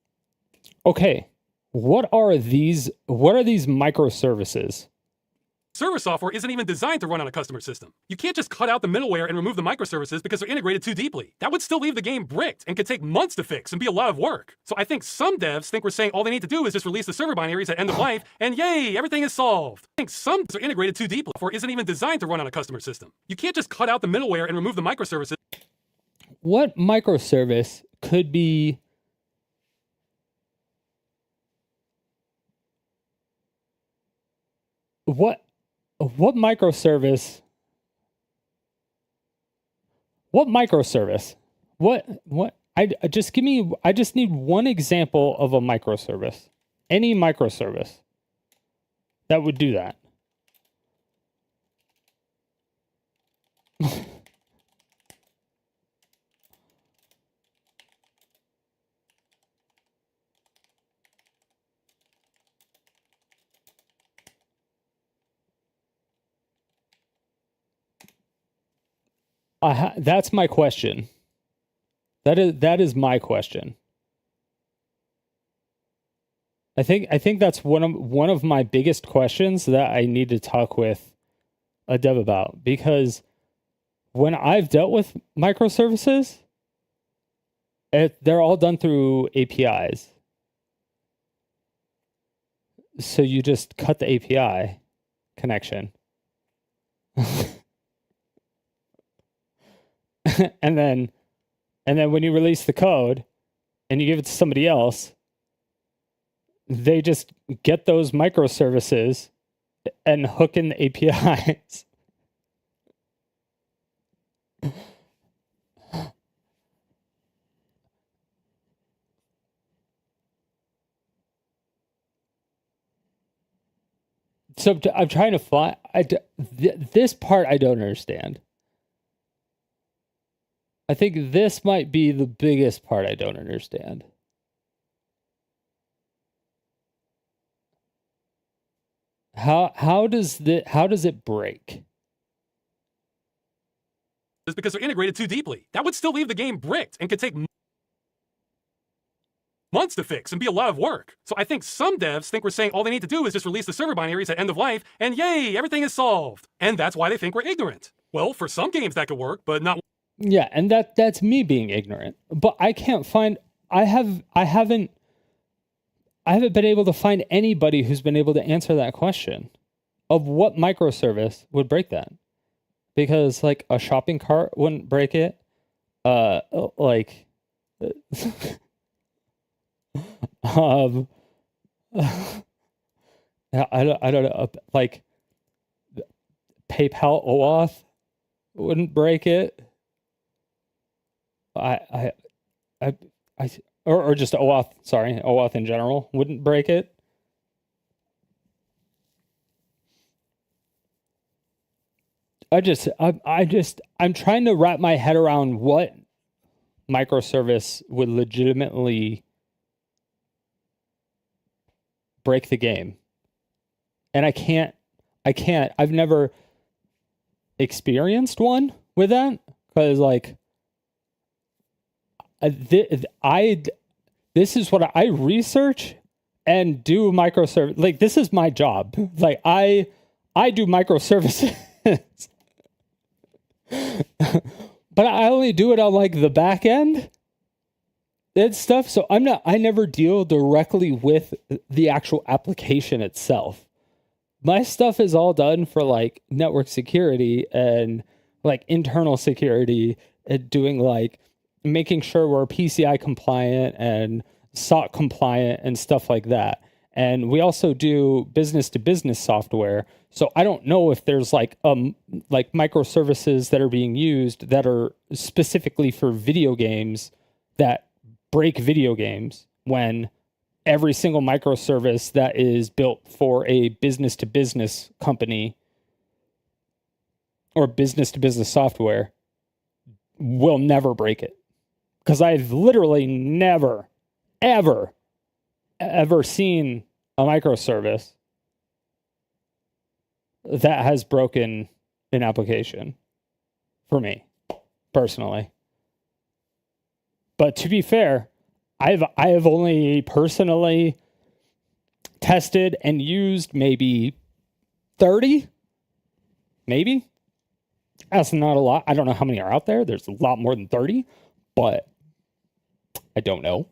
Okay, what are these microservices? server software isn't even designed to run on a customer system. You can't just cut out the middleware and remove the microservices because they're integrated too deeply. That would still leave the game bricked and could take months to fix and be a lot of work. So I think some devs think we're saying all they need to do is just release the server binaries at end of life, and yay, everything is solved. I think some devs are integrated too deeply, or isn't even designed to run on a customer system. You can't just cut out the middleware and remove the microservices. What microservice could be... What microservice? I just need one example of a microservice. Any microservice that would do that. That's my question. That is my question. I think that's one of my biggest questions that I need to talk with a dev about, because when I've dealt with microservices, they're all done through APIs. So you just cut the API connection. and then when you release the code and you give it to somebody else, they just get those microservices and hook in the APIs. So I'm trying to find this part I don't understand. I think this might be the biggest part I don't understand. How does it break? It's because they're integrated too deeply. That would still leave the game bricked and could take months to fix and be a lot of work. So I think some devs think we're saying all they need to do is just release the server binaries at end of life, and yay, everything is solved. And that's why they think we're ignorant. Well, for some games that could work, but not. Yeah, and that's me being ignorant. But I can't find. I haven't been able to find anybody who's been able to answer that question of what microservice would break that. Because like a shopping cart wouldn't break it. I don't know. Like PayPal OAuth wouldn't break it. Or just OAuth, OAuth in general wouldn't break it. I'm trying to wrap my head around what microservice would legitimately break the game. And I can't, I've never experienced one with that, because like, this is what I research and do microservice. Like, this is my job. Like, I I do microservices. But I only do it on like the back end and stuff. So I never deal directly with the actual application itself. My stuff is all done for like network security and like internal security and doing like making sure we're PCI compliant and SOC compliant and stuff like that. And we also do business to business software. So I don't know if there's like microservices that are being used that are specifically for video games that break video games, when every single microservice that is built for a business to business company or business to business software will never break it. Because I've literally never, ever seen a microservice that has broken an application for me personally. But to be fair, I have only personally tested and used maybe 30, maybe. That's not a lot. I don't know how many are out there. There's a lot more than 30, but I don't know.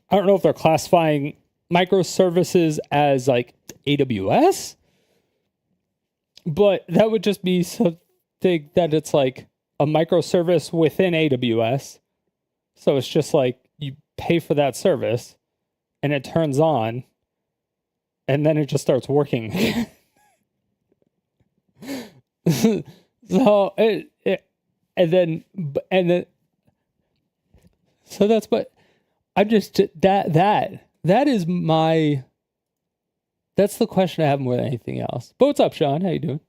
I don't know if they're classifying microservices as like AWS, but that would just be something that it's like a microservice within AWS. So it's just like you pay for that service and it turns on and then it just starts working. So so that's what I'm just that's the question I have more than anything else. But what's up, Sean? How you doing?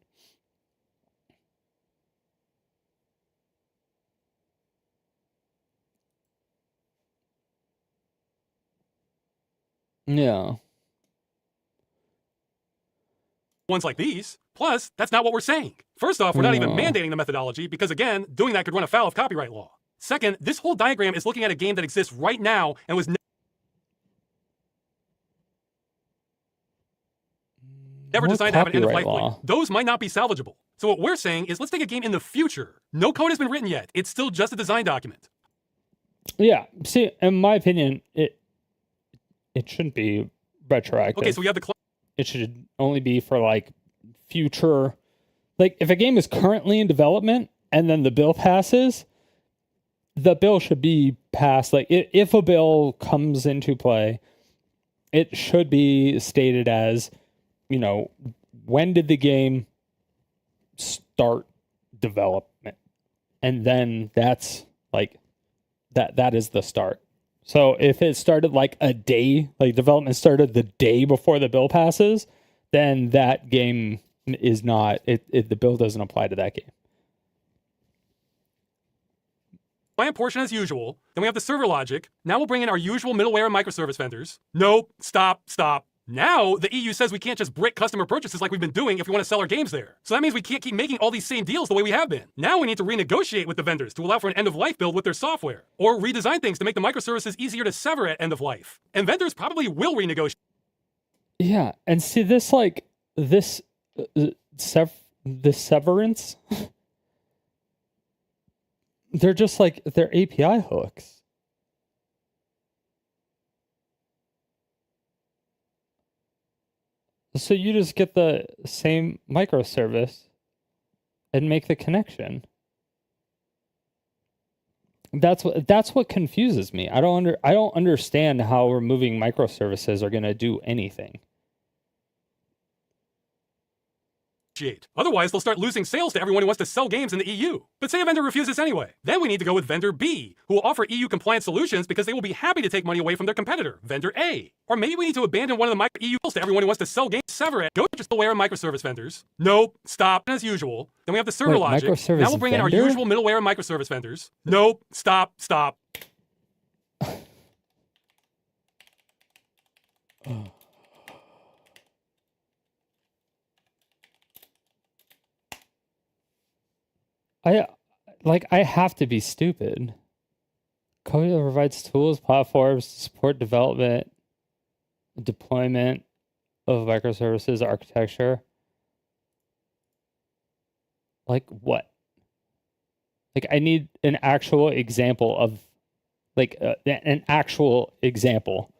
Yeah. Ones like these. Plus, that's not what we're saying. First off, we're not even mandating the methodology because, again, doing that could run afoul of copyright law. Second, this whole diagram is looking at a game that exists right now and was never designed to have an end-of-life blade. Those might not be salvageable. So what we're saying is let's take a game in the future. No code has been written yet. It's still just a design document. Yeah. See, in my opinion, it shouldn't be retroactive. Okay, so we have the... It should only be for like future... Like if a game is currently in development and then the bill passes, the bill should be passed. Like if a bill comes into play, it should be stated as, you know, when did the game start development? And then that's like, that is the start. So if it started like a day, like development started the day before the bill passes, then that game is not, the bill doesn't apply to that game. Client portion as usual. Then we have the server logic. Now we'll bring in our usual middleware and microservice vendors. Nope, stop. Now, the EU says we can't just brick customer purchases like we've been doing if we want to sell our games there. So that means we can't keep making all these same deals the way we have been. Now we need to renegotiate with the vendors to allow for an end-of-life build with their software, or redesign things to make the microservices easier to sever at end of life. And vendors probably will renegotiate. Yeah, and see this severance, they're just like, they're API hooks. So you just get the same microservice and make the connection. That's what confuses me. I don't understand how removing microservices are going to do anything. Otherwise, they'll start losing sales to everyone who wants to sell games in the EU. But say a vendor refuses anyway. Then we need to go with vendor B, who will offer EU-compliant solutions because they will be happy to take money away from their competitor, vendor A. Or maybe we need to abandon one of the EU rules to everyone who wants to sell games, sever it, go just middleware and microservice vendors. Nope, stop, as usual. Then we have the server logic. Now we'll bring in our usual middleware and microservice vendors. Nope, stop. I have to be stupid. Code provides tools, platforms to support development deployment of microservices architecture. Like what? Like I need an actual example of an actual example.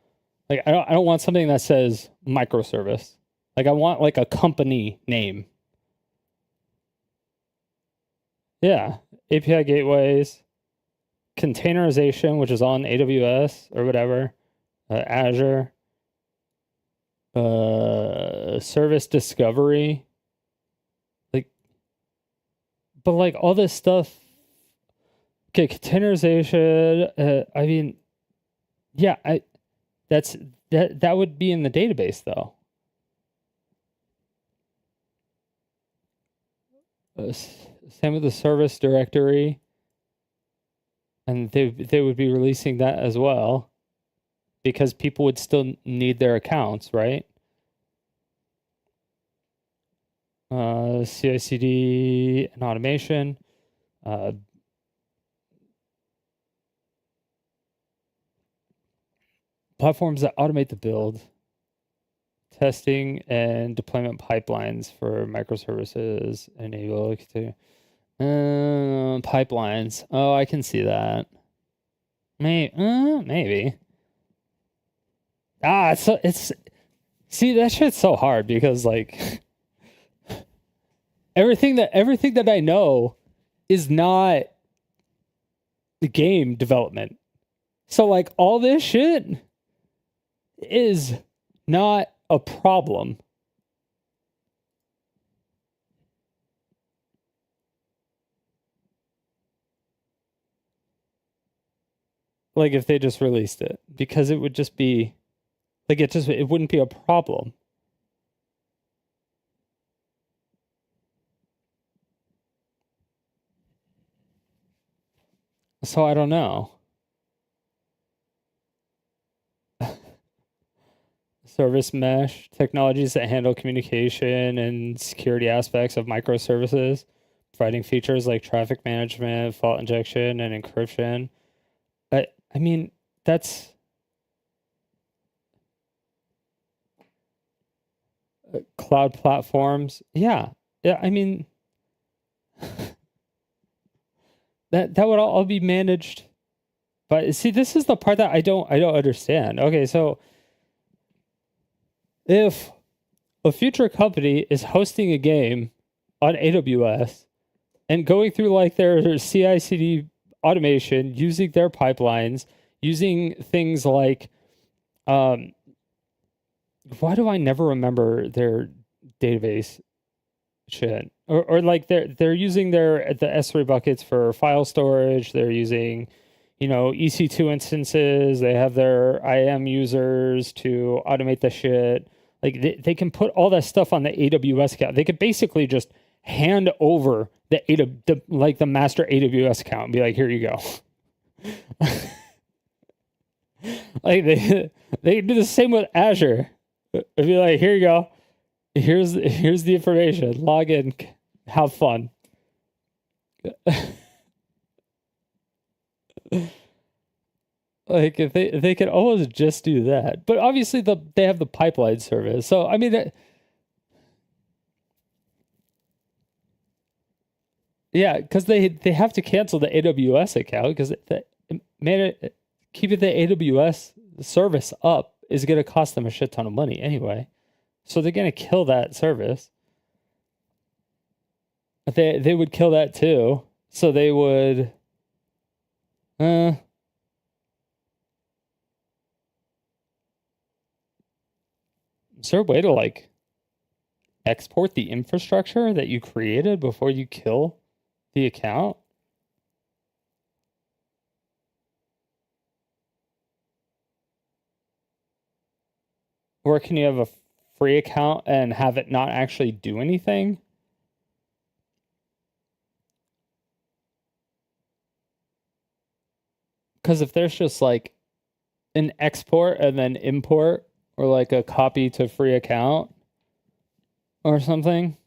Like I don't want something that says microservice. Like I want like a company name. Yeah, API gateways, containerization, which is on AWS or whatever, Azure, service discovery, but like all this stuff. Okay, containerization. I mean, yeah, that would be in the database though. Same with the service directory, and they would be releasing that as well, because people would still need their accounts, right? CI/CD and automation. Platforms that automate the build, testing, and deployment pipelines for microservices enable to pipelines. Oh, I can see that. Maybe. It's see, that shit's so hard because like everything that I know is not the game development. So like all this shit is not a problem. Like if they just released it, because it would just be like it wouldn't be a problem. So I don't know. Service mesh, technologies that handle communication and security aspects of microservices, providing features like traffic management, fault injection, and encryption. I mean, that's cloud platforms. Yeah. I mean, that would all be managed. But see, this is the part that I don't understand. Okay, so if a future company is hosting a game on AWS and going through like their CI/CD automation, using their pipelines, using things like, why do I never remember their database shit? Or like they're using the S3 buckets for file storage. They're using, EC2 instances. They have their IAM users to automate the shit. Like they can put all that stuff on the AWS account. They could basically just hand over the master AWS account and be like, here you go. Like they can do the same with Azure. It'd be like, here you go. Here's the information. Log in, have fun. Like if they could almost just do that, but obviously they have the pipeline service. So I mean, yeah, because they have to cancel the AWS account because keeping the AWS service up is going to cost them a shit ton of money anyway. So they're going to kill that service. They would kill that too. So they would. Is there a way to like export the infrastructure that you created before you kill the account? Or can you have a free account and have it not actually do anything? Because if there's just like an export and then import, or like a copy to free account or something,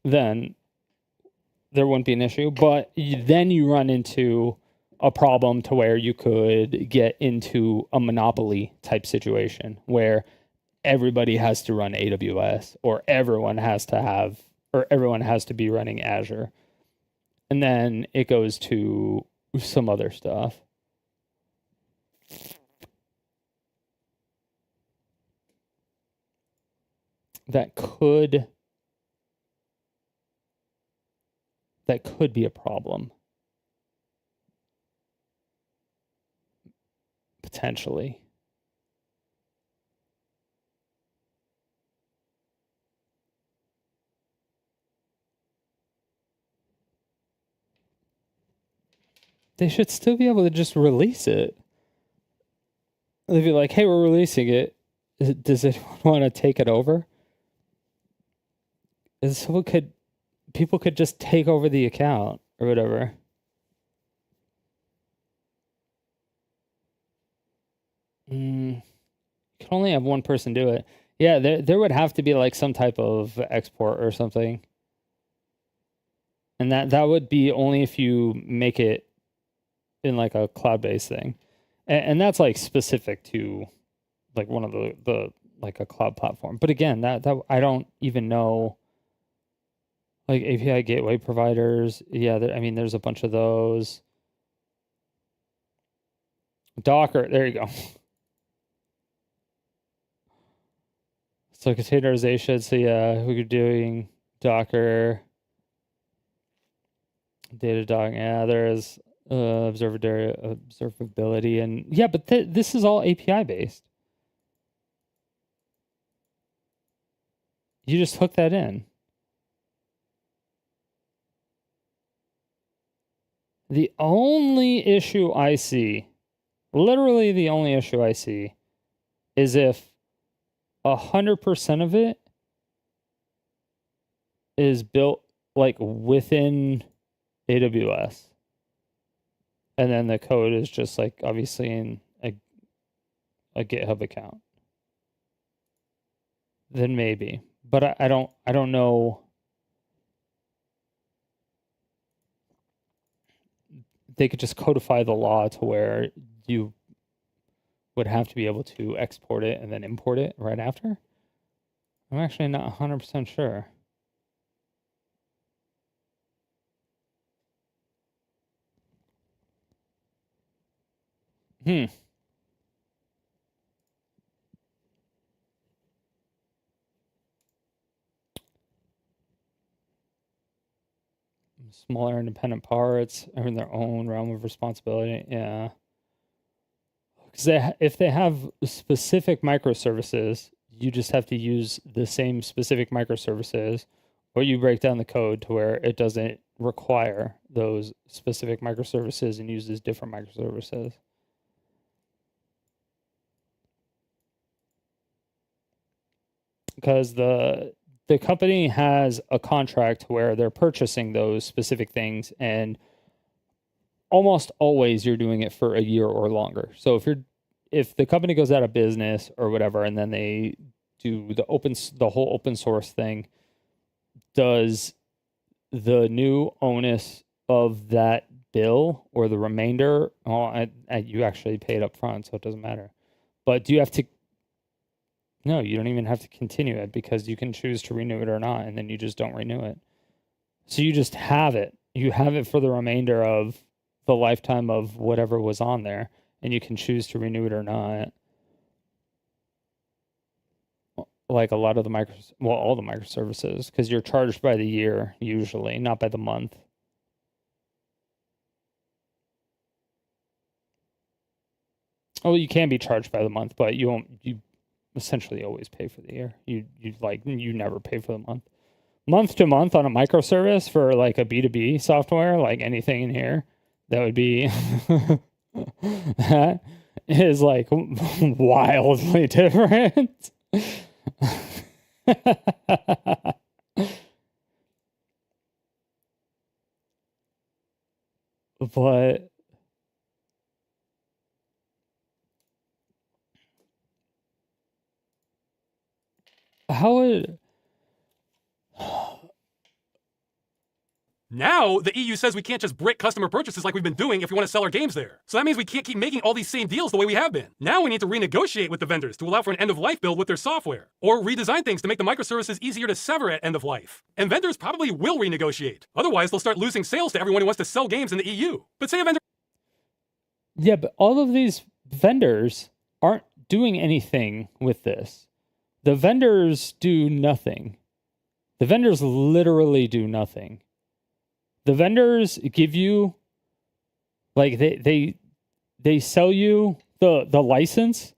then there wouldn't be an issue. But then you run into a problem to where you could get into a monopoly type situation where everybody has to run AWS, or everyone has to be running Azure. And then it goes to some other stuff. That could be a problem. Potentially. They should still be able to just release it. They'd be like, hey, we're releasing it. Does anyone want to take it over? People could just take over the account or whatever. You can only have one person do it. Yeah, there would have to be like some type of export or something. And that would be only if you make it in like a cloud-based thing. And that's like specific to like one of the like a cloud platform. But again, that I don't even know, like API gateway providers. Yeah, there's a bunch of those. Docker, there you go. So containerization, so yeah, we're doing Docker, Datadog, yeah, there's observability, and yeah, but this is all API based. You just hook that in. The only issue I see, literally the only issue I see, is if 100% of it is built like within AWS. And then the code is just like obviously in a GitHub account. Then maybe. But I don't know. They could just codify the law to where you would have to be able to export it and then import it right after. I'm actually not 100% sure. Smaller independent parts are in their own realm of responsibility. Yeah. Because if they have specific microservices, you just have to use the same specific microservices, or you break down the code to where it doesn't require those specific microservices and uses different microservices. Because the company has a contract where they're purchasing those specific things, and almost always you're doing it for a year or longer. So if the company goes out of business or whatever, and then they do the whole open source thing, does the new onus of that bill or the remainder, you actually paid up front, so it doesn't matter. But do you have to? No, you don't even have to continue it, because you can choose to renew it or not, and then you just don't renew it. So you just have it. You have it for the remainder of the lifetime of whatever was on there, and you can choose to renew it or not. Like a lot of all the microservices, because you're charged by the year usually, not by the month. Oh, you can be charged by the month, but you essentially always pay for the year. You never pay for the month. Month to month on a microservice for like a B2B software, like anything in here, that would be that is like wildly different. But how would Now, the EU says we can't just brick customer purchases like we've been doing if we want to sell our games there. So that means we can't keep making all these same deals the way we have been. Now we need to renegotiate with the vendors to allow for an end-of-life build with their software, or redesign things to make the microservices easier to sever at end of life. And vendors probably will renegotiate. Otherwise, they'll start losing sales to everyone who wants to sell games in the EU. But say a vendor... Yeah, but all of these vendors aren't doing anything with this. The vendors do nothing. The vendors literally do nothing. The vendors give you, like, they sell you the license,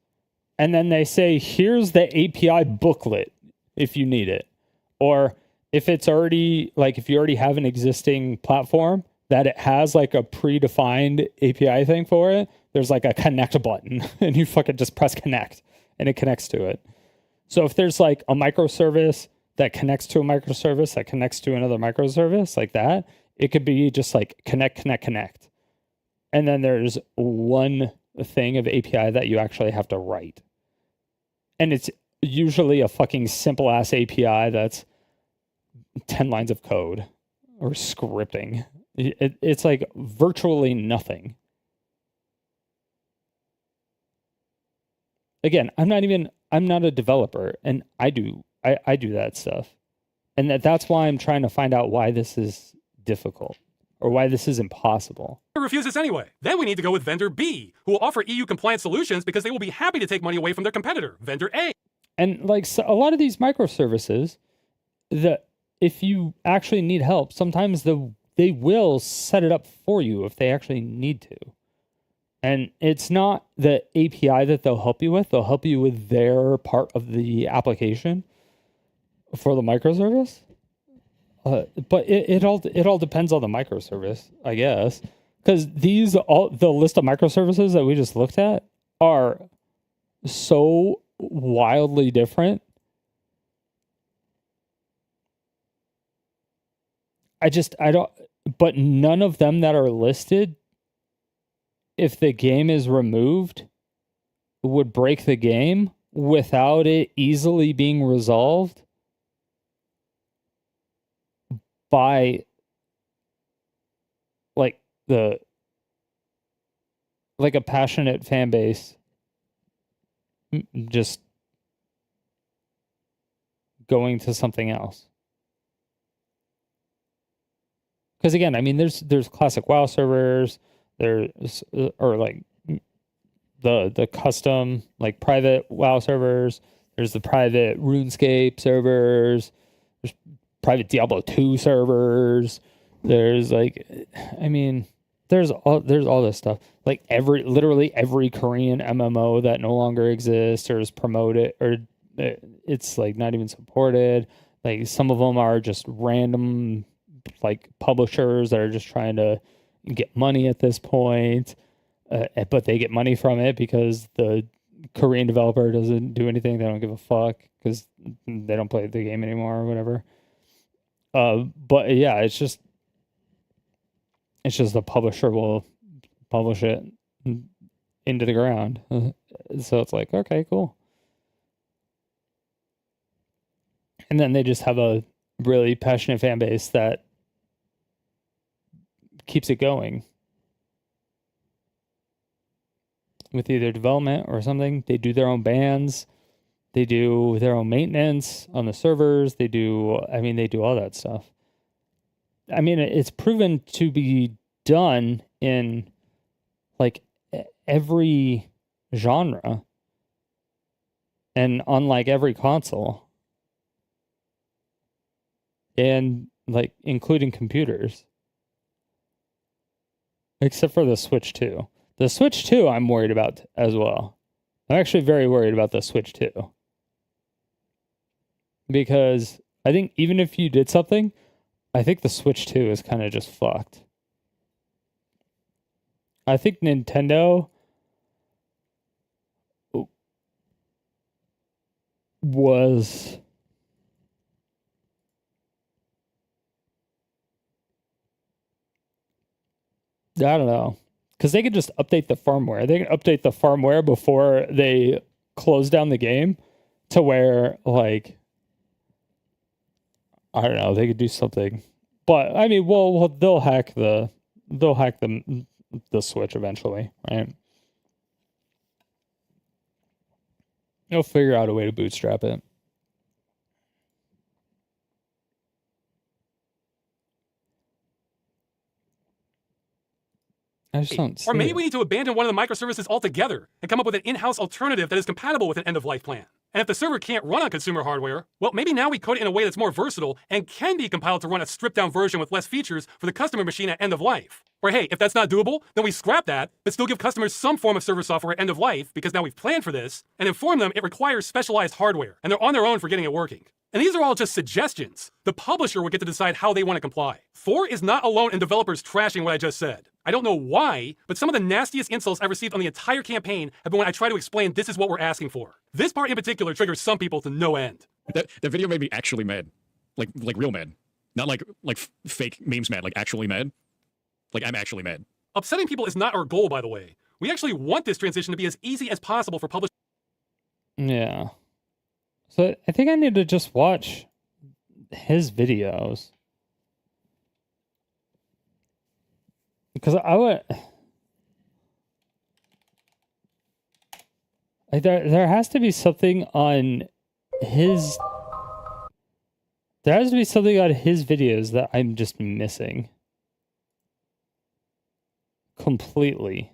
and then they say, here's the API booklet if you need it. Or if it's already, like, if you already have an existing platform that it has, like, a predefined API thing for it, there's, like, a connect button, and you fucking just press connect, and it connects to it. So if there's, like, a microservice that connects to a microservice that connects to another microservice like that, it could be just like connect. And then there's one thing of API that you actually have to write. And it's usually a fucking simple ass API that's 10 lines of code or scripting. It's like virtually nothing. Again, I'm not a developer, and I do that stuff. And that's why I'm trying to find out why this is difficult or why this is impossible. Refuses anyway. Then we need to go with vendor B, who will offer EU compliant solutions because they will be happy to take money away from their competitor, vendor A. And like so a lot of these microservices, that if you actually need help, sometimes they will set it up for you if they actually need to. And it's not the API that they'll help you with. They'll help you with their part of the application for the microservice. But it all depends on the microservice, I guess. Because the list of microservices that we just looked at are so wildly different. But none of them that are listed, if the game is removed, would break the game without it easily being resolved by like a passionate fan base just going to something else. Because again, I mean, there's classic WoW servers, there's or like the custom like private WoW servers, there's the private RuneScape servers, there's private Diablo 2 servers, there's like, I mean, there's all this stuff. Like literally every Korean MMO that no longer exists or is promoted or it's like not even supported. Like some of them are just random like publishers that are just trying to get money at this point, but they get money from it because the Korean developer doesn't do anything. They don't give a fuck because they don't play the game anymore or whatever. But yeah, it's just the publisher will publish it into the ground. So it's like, okay, cool. And then they just have a really passionate fan base that keeps it going with either development or something. They do their own bans. They do their own maintenance on the servers. They do all that stuff. I mean, it's proven to be done in like every genre and on like every console and like including computers. Except for the Switch 2. The Switch 2 I'm worried about as well. I'm actually very worried about the Switch 2. Because I think even if you did something, I think the Switch 2 is kind of just fucked. I think Nintendo was... I don't know. Because they could just update the firmware. They can update the firmware before they close down the game to where, like, I don't know, they could do something But I mean, well, they'll hack the Switch eventually, right? They'll figure out a way to bootstrap it. I just don't see Or maybe it. we need to abandon one of the microservices altogether and come up with an in-house alternative that is compatible with an end-of-life plan. And if the server can't run on consumer hardware, well, maybe now we code it in a way that's more versatile and can be compiled to run a stripped-down version with less features for the customer machine at end of life. Or hey, if that's not doable, then we scrap that, but still give customers some form of server software at end of life because now we've planned for this, and inform them it requires specialized hardware, and they're on their own for getting it working. And these are all just suggestions. The publisher will get to decide how they want to comply. 4 is not alone in developers trashing what I just said. I don't know why, but some of the nastiest insults I've received on the entire campaign have been when I try to explain this is what we're asking for. This part in particular triggers some people to no end. That video made me actually mad. Like real mad. Not like fake memes mad, like actually mad. Like I'm actually mad. Upsetting people is not our goal, by the way. We actually want this transition to be as easy as possible for publishers. Yeah. So I think I need to just watch his videos. Because I would... Like there has to be something on his... There has to be something on his videos that I'm just missing. Completely.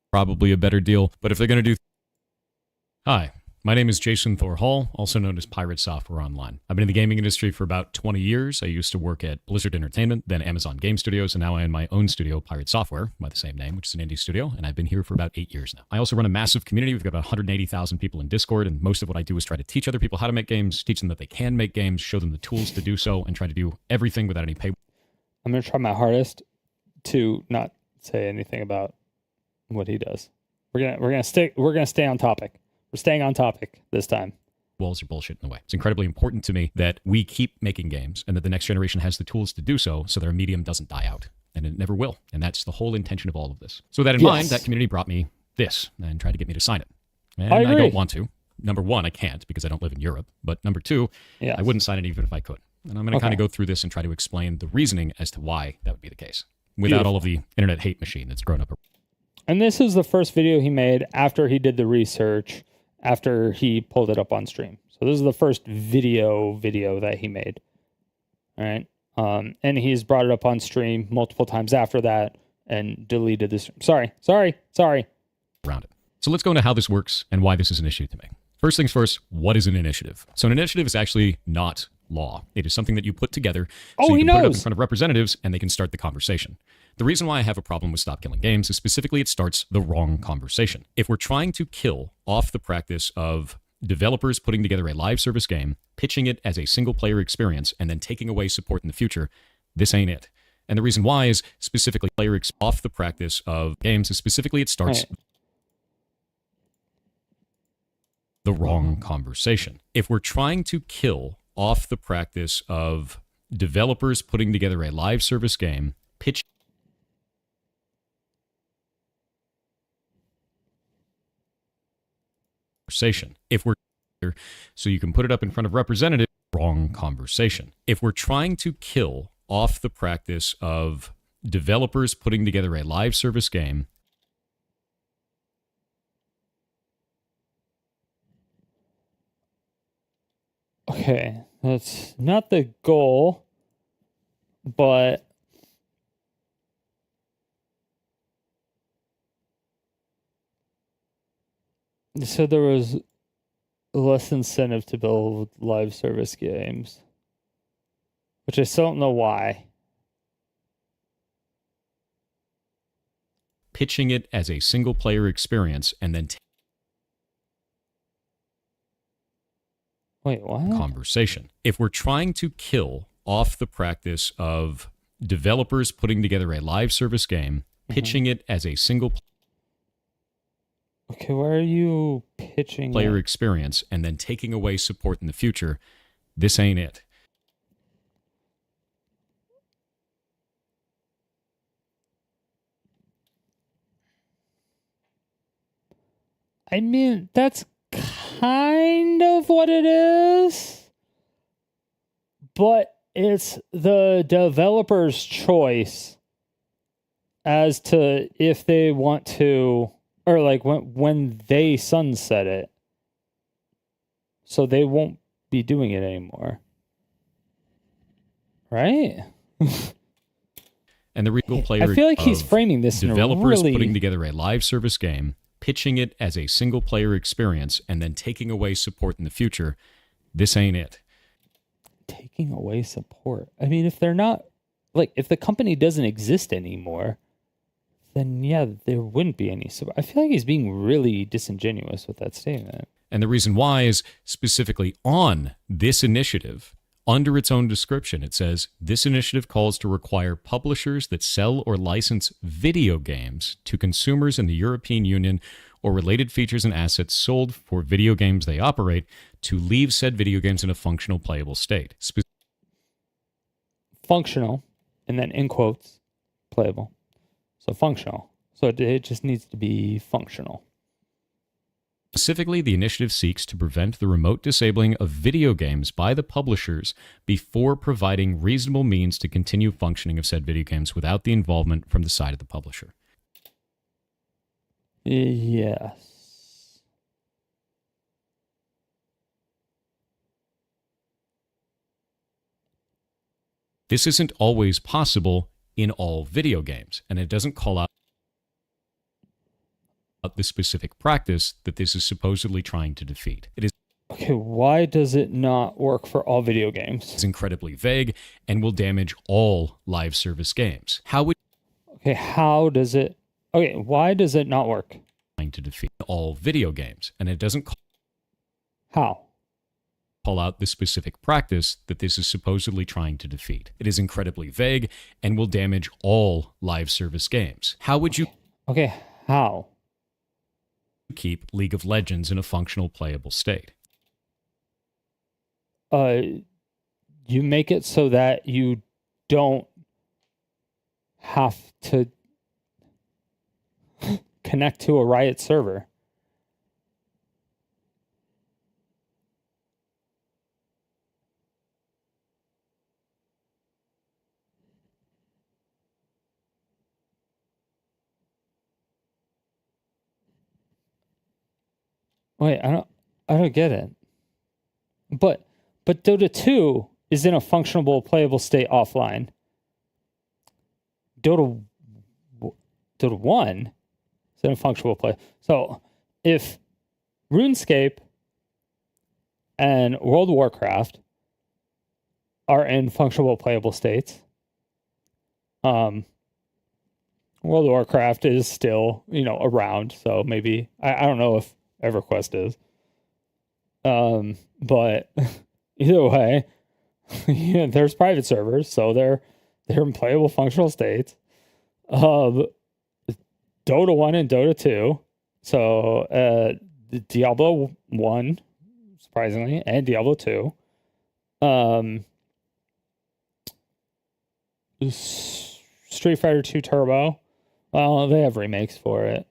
Probably a better deal, but if they're going to do... Hi, my name is Jason Thor Hall, also known as Pirate Software Online. I've been in the gaming industry for about 20 years. I used to work at Blizzard Entertainment, then Amazon Game Studios, and now I own my own studio, Pirate Software, by the same name, which is an indie studio, and I've been here for about 8 years now. I also run a massive community. We've got about 180,000 people in Discord, and most of what I do is try to teach other people how to make games, teach them that they can make games, show them the tools to do so, and try to do everything without any pay. I'm going to try my hardest to not say anything about what he does. We're gonna stay on topic. We're staying on topic this time. Walls are bullshit in a way. It's incredibly important to me that we keep making games and that the next generation has the tools to do so that our medium doesn't die out. And it never will. And that's the whole intention of all of this. So with that in mind, that community brought me this and tried to get me to sign it. And I don't want to. Number one, I can't because I don't live in Europe. But number two, I wouldn't sign it even if I could. And I'm going to kind of go through this and try to explain the reasoning as to why that would be the case without all of the internet hate machine that's grown up. And this is the first video he made after he did the research, after he pulled it up on stream. So this is the first video that he made. All right. And he's brought it up on stream multiple times after that and deleted this. Sorry. Around it. So let's go into how this works and why this is an issue to me. First things first, what is an initiative? So an initiative is actually not law. It is something that you put together so you can put it up in front of representatives and they can start the conversation. The reason why I have a problem with Stop Killing Games is specifically it starts the wrong conversation. If we're trying to kill off the practice of developers putting together a live service game, pitching it as a single-player experience, and then taking away support in the future, this ain't it. And the reason why is specifically off the practice of games is specifically it starts the wrong conversation. If we're trying to kill off the practice of developers putting together a live service game, pitch conversation. If we're so you can put it up in front of representatives, wrong conversation. If we're trying to kill off the practice of developers putting together a live service game, Okay, that's not the goal, but so there was less incentive to build live service games, which I still don't know why. Pitching it as a single player experience and then Wait, what? Conversation. If we're trying to kill off the practice of developers putting together a live service game, pitching it as a single Okay, why are you pitching player experience and then taking away support in the future, this ain't it. I mean, that's kind of what it is, but it's the developer's choice as to if they want to, or like when they sunset it. So they won't be doing it anymore. Right? And the real player, I feel like he's framing this in a developers really... putting together a live service game, pitching it as a single player experience, and then taking away support in the future. This ain't it. Taking away support. I mean, if they're not, like, if the company doesn't exist anymore, then yeah, there wouldn't be any support. I feel like he's being really disingenuous with that statement. And the reason why is specifically on this initiative. Under its own description, it says, this initiative calls to require publishers that sell or license video games to consumers in the European Union or related features and assets sold for video games they operate to leave said video games in a functional, playable state. Functional, and then in quotes, playable. So functional. So it just needs to be functional. Specifically, the initiative seeks to prevent the remote disabling of video games by the publishers before providing reasonable means to continue functioning of said video games without the involvement from the side of the publisher. Yes. This isn't always possible in all video games, and it doesn't call out the specific practice that this is supposedly trying to defeat. It is Okay, why does it not work for all video games? It's incredibly vague and will damage all live service games. How would Okay, how does it... Okay, why does it not work? trying to defeat all video games, and it doesn't How? call out the specific practice that this is supposedly trying to defeat. It is incredibly vague and will damage all live service games. How would you Okay, how? keep League of Legends in a functional, playable state? You make it so that you don't have to connect to a Riot server. Wait, I don't get it. But Dota 2 is in a functional, playable state offline. Dota 1 is in a functional play. So if RuneScape and World of Warcraft are in functional, playable states, World of Warcraft is still, around. So maybe I don't know if EverQuest is. But either way, there's private servers, so they're in playable functional states. Dota 1 and Dota 2. So Diablo 1, surprisingly, and Diablo 2. Street Fighter 2 Turbo. Well, they have remakes for it.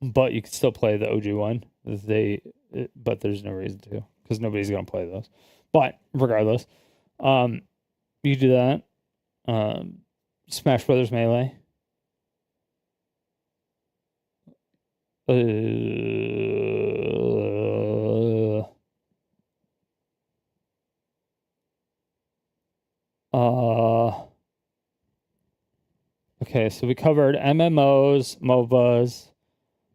But you can still play the OG one. But there's no reason to, because nobody's gonna play those. But regardless, you do that. Smash Brothers Melee. Okay, so we covered MMOs, MOBAs.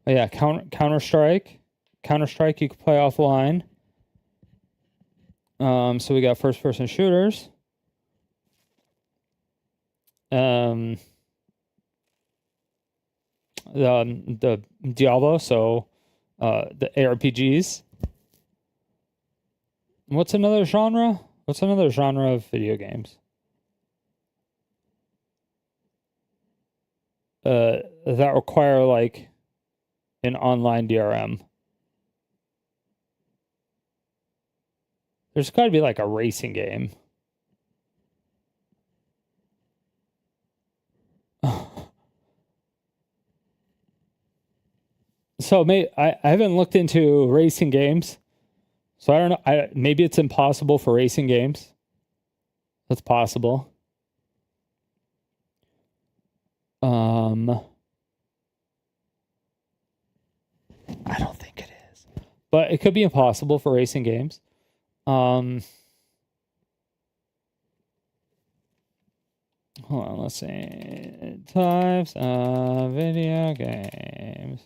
Oh, yeah, Counter-Strike. Counter-Strike you can play offline. So we got first-person shooters. The Diablo, so the ARPGs. What's another genre? What's another genre of video games? That require like an online DRM. There's got to be like a racing game. So I haven't looked into racing games, so I don't know. Maybe it's impossible for racing games. That's possible. I don't think it is, but it could be impossible for racing games. Hold on, let's see. Types of video games.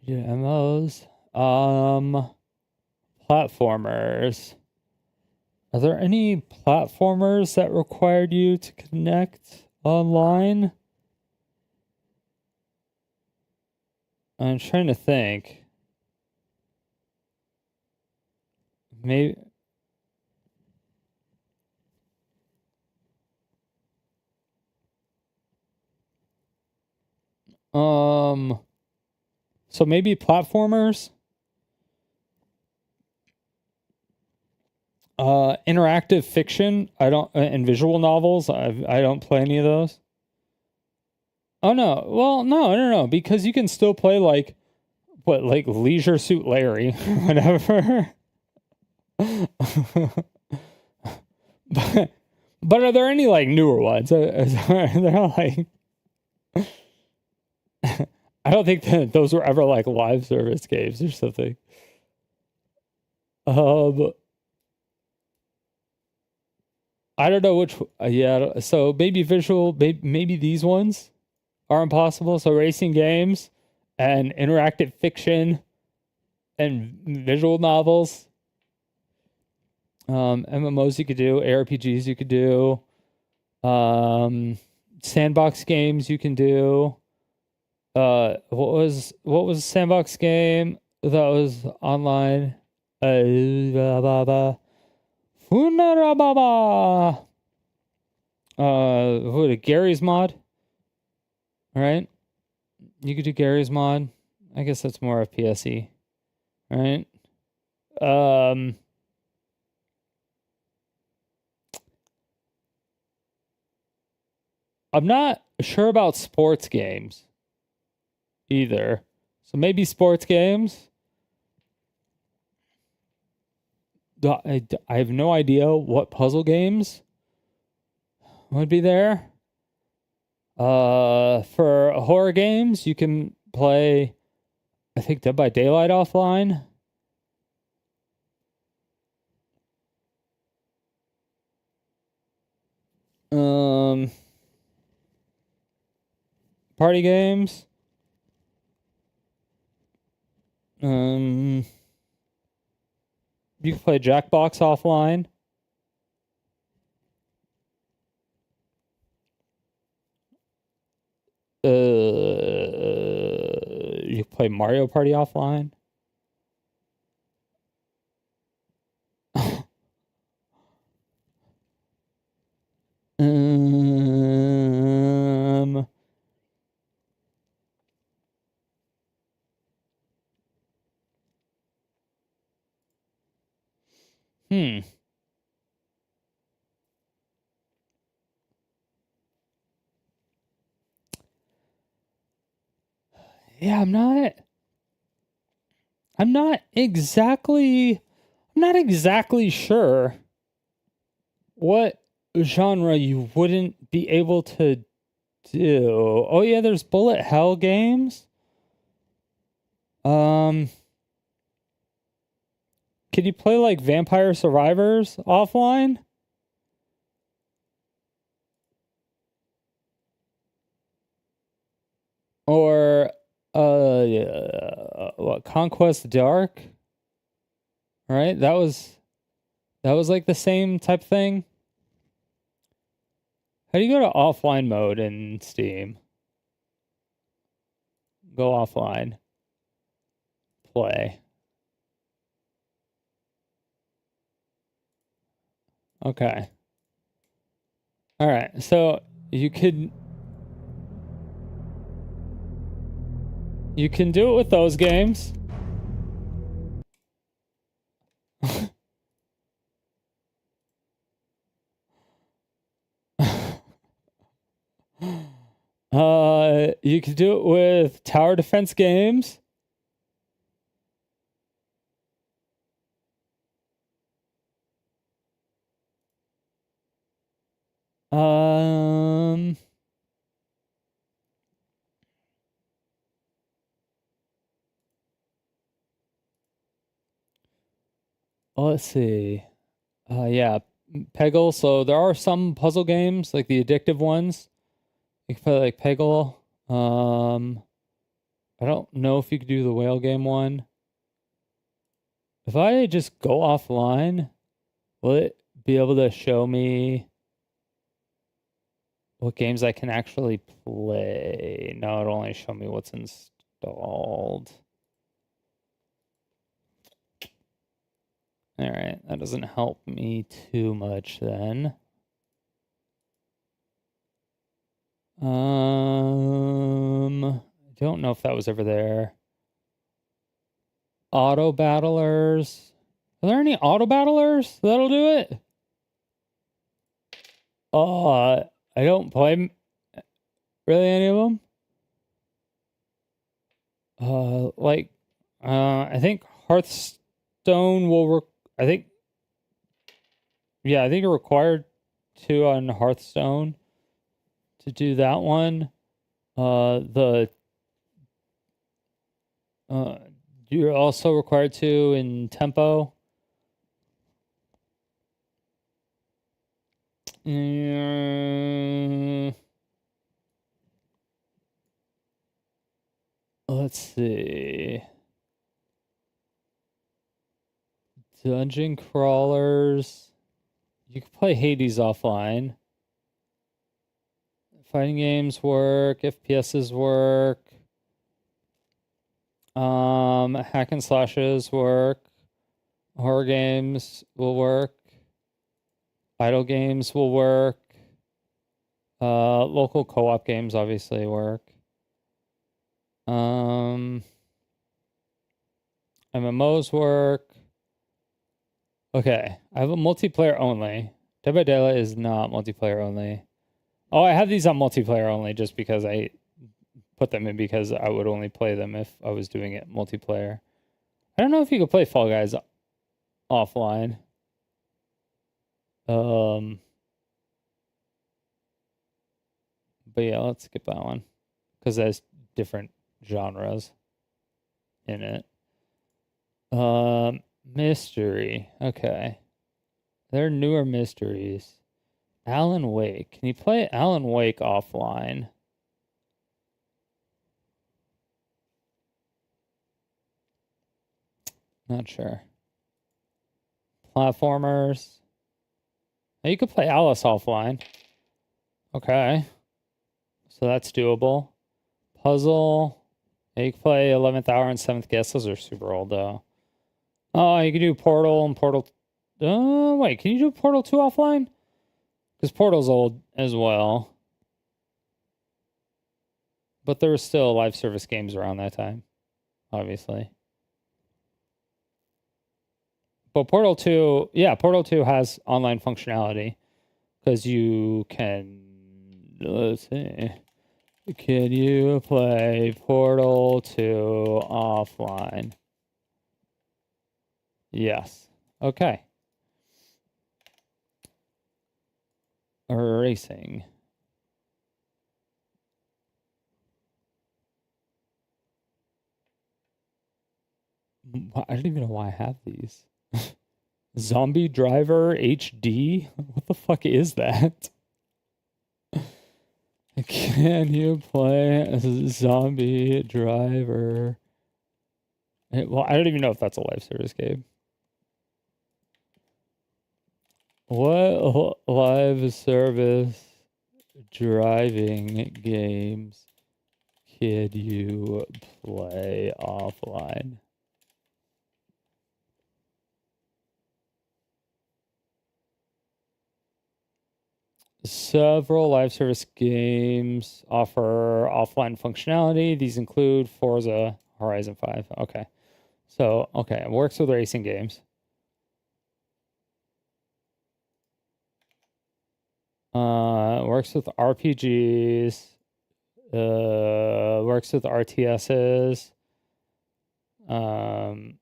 GMOs. Platformers. Are there any platformers that required you to connect online? I'm trying to think. Maybe. So maybe platformers. Interactive fiction. I don't and visual novels. I don't play any of those. Oh no. Well, no, because you can still play like Leisure Suit Larry, whatever. but are there any like newer ones? Are there like I don't think that those were ever like live service games or something. I don't know which. Yeah, so maybe visual. Maybe these ones are impossible. So racing games and interactive fiction and visual novels. MMOs you could do, ARPGs you could do, sandbox games you can do. What was a sandbox game that was online? Gary's Mod. All right, you could do Gary's Mod. I guess that's more of PSE, right? I'm not sure about sports games either. So maybe sports games. I have no idea what puzzle games would be there. For horror games, you can play, I think, Dead by Daylight offline. Party games. You can play Jackbox offline. You can play Mario Party offline. Yeah, I'm not exactly sure what genre you wouldn't be able to do. Oh yeah, there's bullet hell games. Can you play like Vampire Survivors offline? Or what, Conquest Dark? Right? That was like the same type thing. How do you go to offline mode in Steam? Go offline. Play. Okay. All right. So you can do it with those games. You could do it with tower defense games. Let's see. Yeah, Peggle. So there are some puzzle games, like the addictive ones. You can play like Peggle. I don't know if you could do the whale game one. If I just go offline, will it be able to show me what games I can actually play? No, it'll only show me what's installed. All right, that doesn't help me too much then. I don't know if that was ever there. Auto battlers. Are there any auto battlers that'll do it? I don't play really any of them. I think Hearthstone will. I think you're required to on Hearthstone to do that one. You're also required to in Tempo. Let's see. Dungeon crawlers. You can play Hades offline. Fighting games work. FPSs work. Hack and slashes work. Horror games will work. Idle games will work. Local co-op games obviously work. MMOs work. Okay, I have a multiplayer only. Dead by Daylight is not multiplayer only. Oh, I have these on multiplayer only just because I put them in because I would only play them if I was doing it multiplayer. I don't know if you could play Fall Guys offline. But yeah, let's skip that one because there's different genres in it. Mystery. Okay. There are newer mysteries. Alan Wake. Can you play Alan Wake offline? Not sure. Platformers. Oh, you could play Alice offline. Okay. So that's doable. Puzzle. Yeah, you can play 11th Hour and 7th Guest. Those are super old, though. Oh, you can do Portal and Portal... wait, can you do Portal 2 offline? Because Portal's old as well. But there were still live service games around that time, obviously. But Portal 2... Yeah, Portal 2 has online functionality. Because you can... Let's see... Can you play Portal 2 offline? Yes. Okay. Racing. I don't even know why I have these. Zombie Driver HD? What the fuck is that? Can you play a Zombie Driver? Well, I don't even know if that's a live service game. What live service driving games can you play offline? Several live service games offer offline functionality. These include Forza Horizon 5. Okay. So, okay, it works with racing games. It works with RPGs. Works with RTSs. I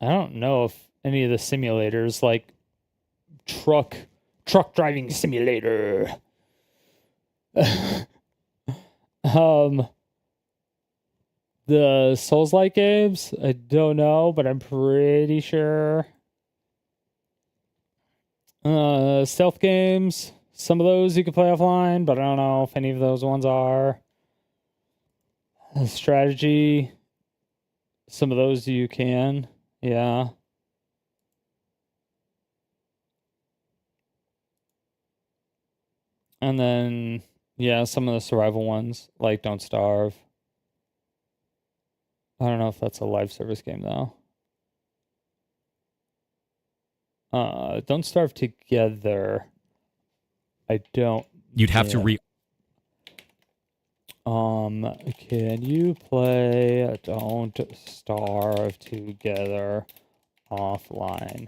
don't know if any of the simulators, like truck driving simulator. The Souls-like games, I don't know, but I'm pretty sure. Stealth games, some of those you can play offline, but I don't know if any of those ones are. Strategy, some of those you can, yeah. And then, yeah, some of the survival ones, like Don't Starve. I don't know if that's a live service game, though. Don't Starve Together. I don't. You'd have to Can you play Don't Starve Together offline?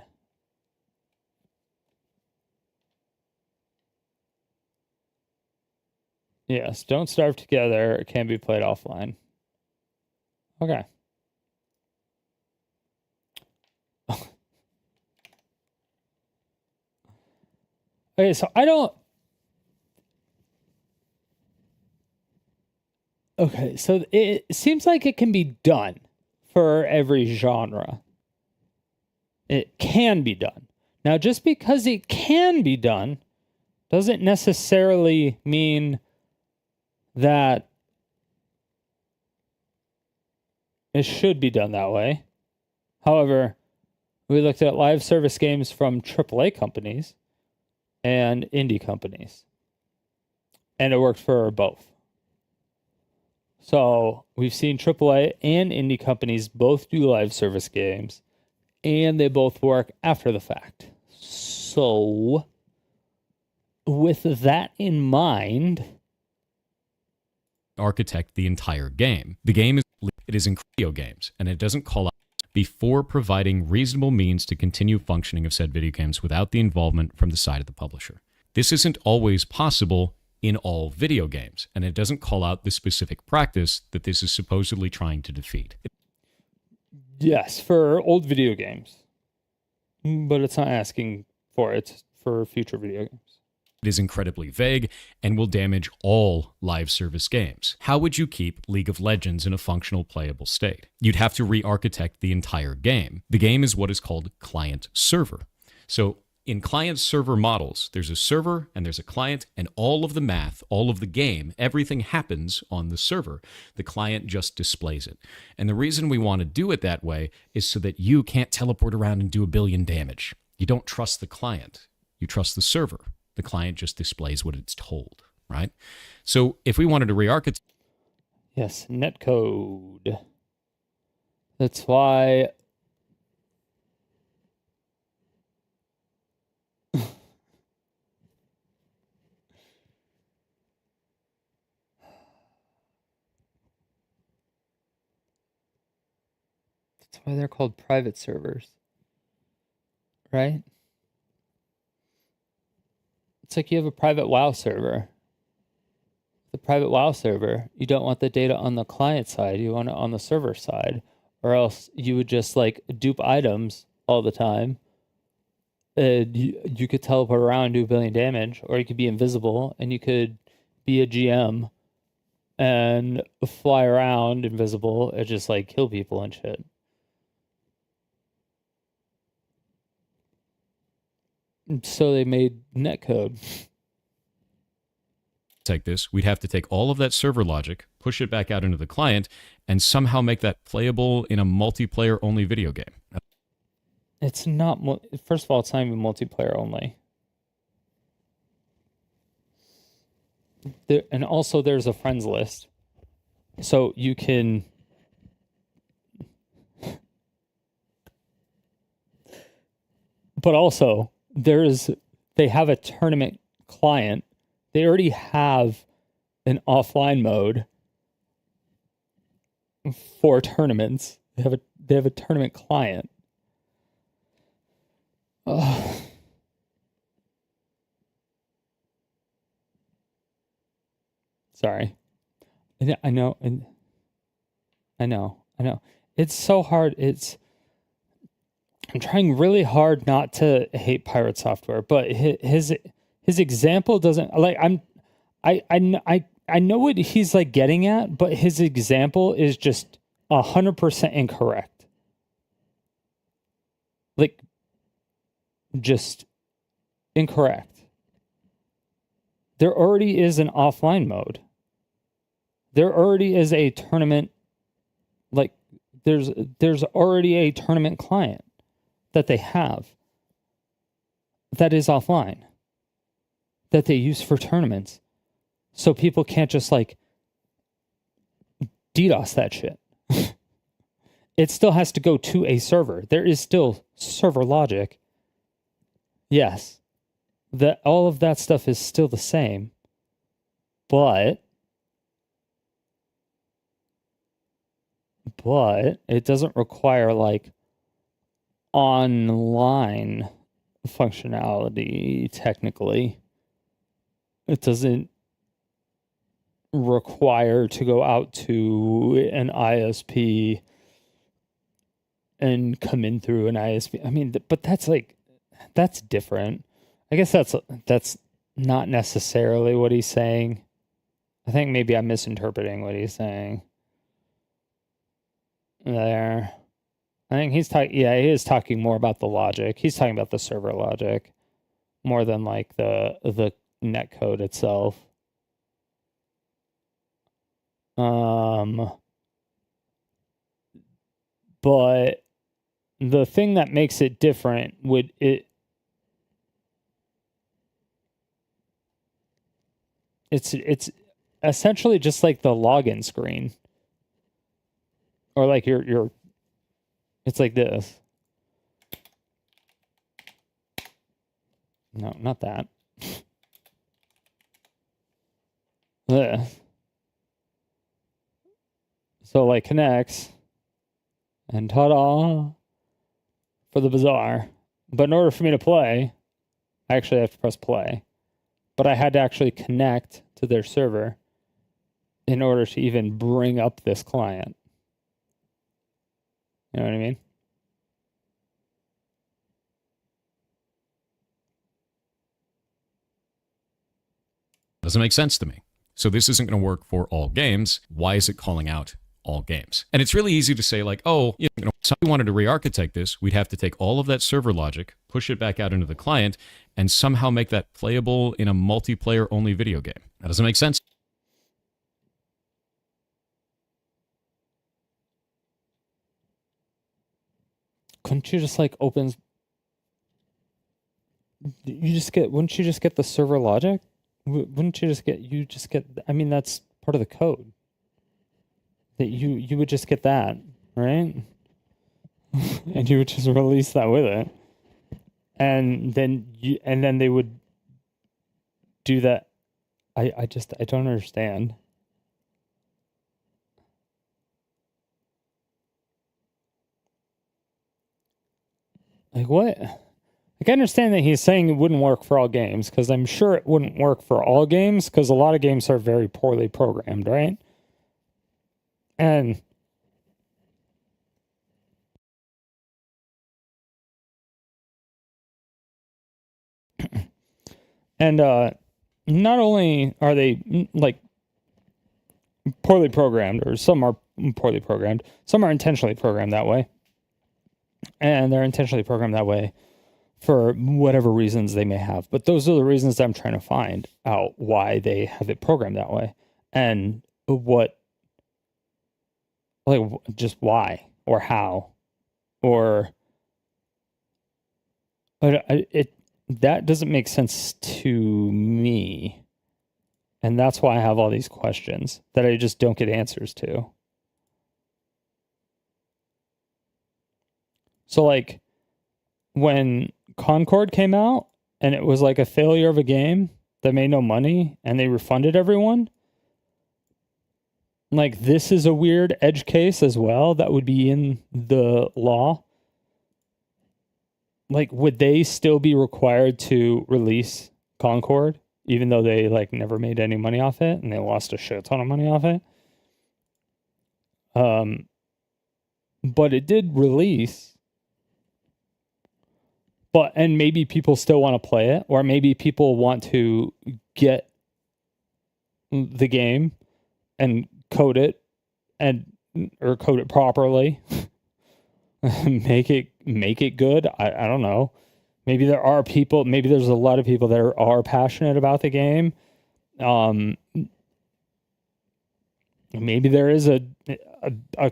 Yes, Don't Starve Together can be played offline. Okay. Okay, so I don't... Okay, so it seems like it can be done for every genre. It can be done. Now, just because it can be done doesn't necessarily mean that it should be done that way. However, we looked at live service games from AAA companies and indie companies, and it worked for both. So we've seen AAA and indie companies both do live service games, and they both work after the fact. So with that in mind, architect the entire game. The game is in video games, and it doesn't call out before providing reasonable means to continue functioning of said video games without the involvement from the side of the publisher. This isn't always possible in all video games, and it doesn't call out the specific practice that this is supposedly trying to defeat. Yes, for old video games, but it's not asking for it for future video games. It is incredibly vague and will damage all live service games. How would you keep League of Legends in a functional playable state? You'd have to re-architect the entire game. The game is what is called client-server. So in client-server models, there's a server and there's a client, and all of the math, all of the game, everything happens on the server. The client just displays it. And the reason we want to do it that way is so that you can't teleport around and do 1 billion damage. You don't trust the client. You trust the server. The client just displays what it's told, right? So if we wanted to re-architect... Yes, netcode. That's why... That's why they're called private servers, right? It's like you have a private WoW server. The private WoW server, you don't want the data on the client side, you want it on the server side, or else you would just like dupe items all the time. You could teleport around and do 1 billion damage, or you could be invisible and you could be a GM and fly around invisible and just like kill people and shit. So they made netcode. Take this, we'd have to take all of that server logic, push it back out into the client, and somehow make that playable in a multiplayer-only video game. It's not... First of all, it's not even multiplayer only. And also, there's a friends list. So you can... But also... they have a tournament client. They already have an offline mode for tournaments. They have a tournament client. Sorry. I know. I know. It's so hard. I'm trying really hard not to hate Pirate Software, but his example doesn't like. I know what he's like getting at, but his example is just 100% incorrect. Like, just incorrect. There already is an offline mode. There already is a tournament. Like, there's already a tournament client that they have that is offline that they use for tournaments. So people can't just like DDoS that shit. It still has to go to a server. There is still server logic. Yes. All of that stuff is still the same. But it doesn't require like online functionality technically. It doesn't require to go out to an ISP and come in through an ISP. I mean, but that's different. I guess that's not necessarily what he's saying. I think maybe I'm misinterpreting what he's saying there. I think he is talking more about the logic. He's talking about the server logic more than like the net code itself. But the thing that makes it different it's essentially just like the login screen, or like your it's like this. No, not that. This. So like connects, and ta-da for the bazaar. But in order for me to play, I actually have to press play. But I had to actually connect to their server in order to even bring up this client. You know what I mean? Doesn't make sense to me. So this isn't going to work for all games. Why is it calling out all games? And it's really easy to say like, oh, you know, if somebody wanted to re-architect this, we'd have to take all of that server logic, push it back out into the client, and somehow make that playable in a multiplayer-only video game. That doesn't make sense. Couldn't you just like wouldn't you just get the server logic? Wouldn't you just get, I mean, that's part of the code. That you would just get that, right? And you would just release that with it. And then they would do that. I don't understand. Like what? Like I understand that he's saying it wouldn't work for all games, because I'm sure it wouldn't work for all games, because a lot of games are very poorly programmed, right? And not only are they like poorly programmed, or some are poorly programmed, some are intentionally programmed that way. And they're intentionally programmed that way for whatever reasons they may have. But those are the reasons that I'm trying to find out why they have it programmed that way. And just why or how, or that doesn't make sense to me. And that's why I have all these questions that I just don't get answers to. So like when Concord came out and it was like a failure of a game that made no money and they refunded everyone, like this is a weird edge case as well that would be in the law. Like would they still be required to release Concord even though they like never made any money off it and they lost a shit ton of money off it. But it did release. And maybe people still want to play it, or maybe people want to get the game and code it or code it properly. make it good. I don't know. Maybe there's a lot of people that are passionate about the game. Maybe there is a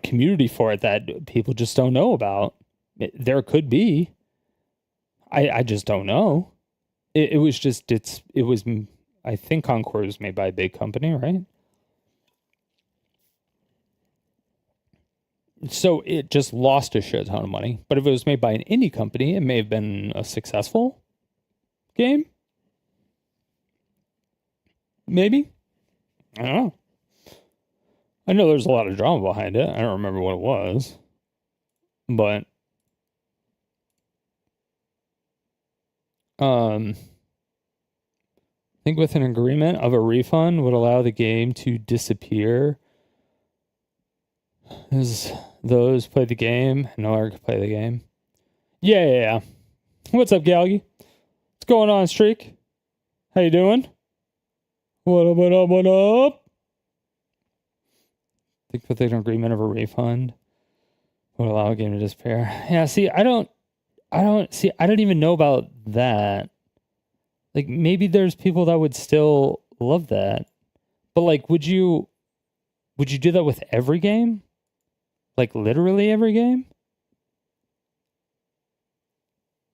community for it that people just don't know about. There could be. I just don't know. It was I think Concord was made by a big company, right? So it just lost a shit ton of money. But if it was made by an indie company, it may have been a successful game. Maybe. I don't know. I know there's a lot of drama behind it. I don't remember what it was. But I think with an agreement of a refund would allow the game to disappear as those play the game and no longer can play the game. Yeah. What's up, Galgy? What's going on, Streak? How you doing? What up? I think with an agreement of a refund would allow a game to disappear. Yeah, see, I don't even know about that. Like, maybe there's people that would still love that. But like, would you do that with every game? Like literally every game?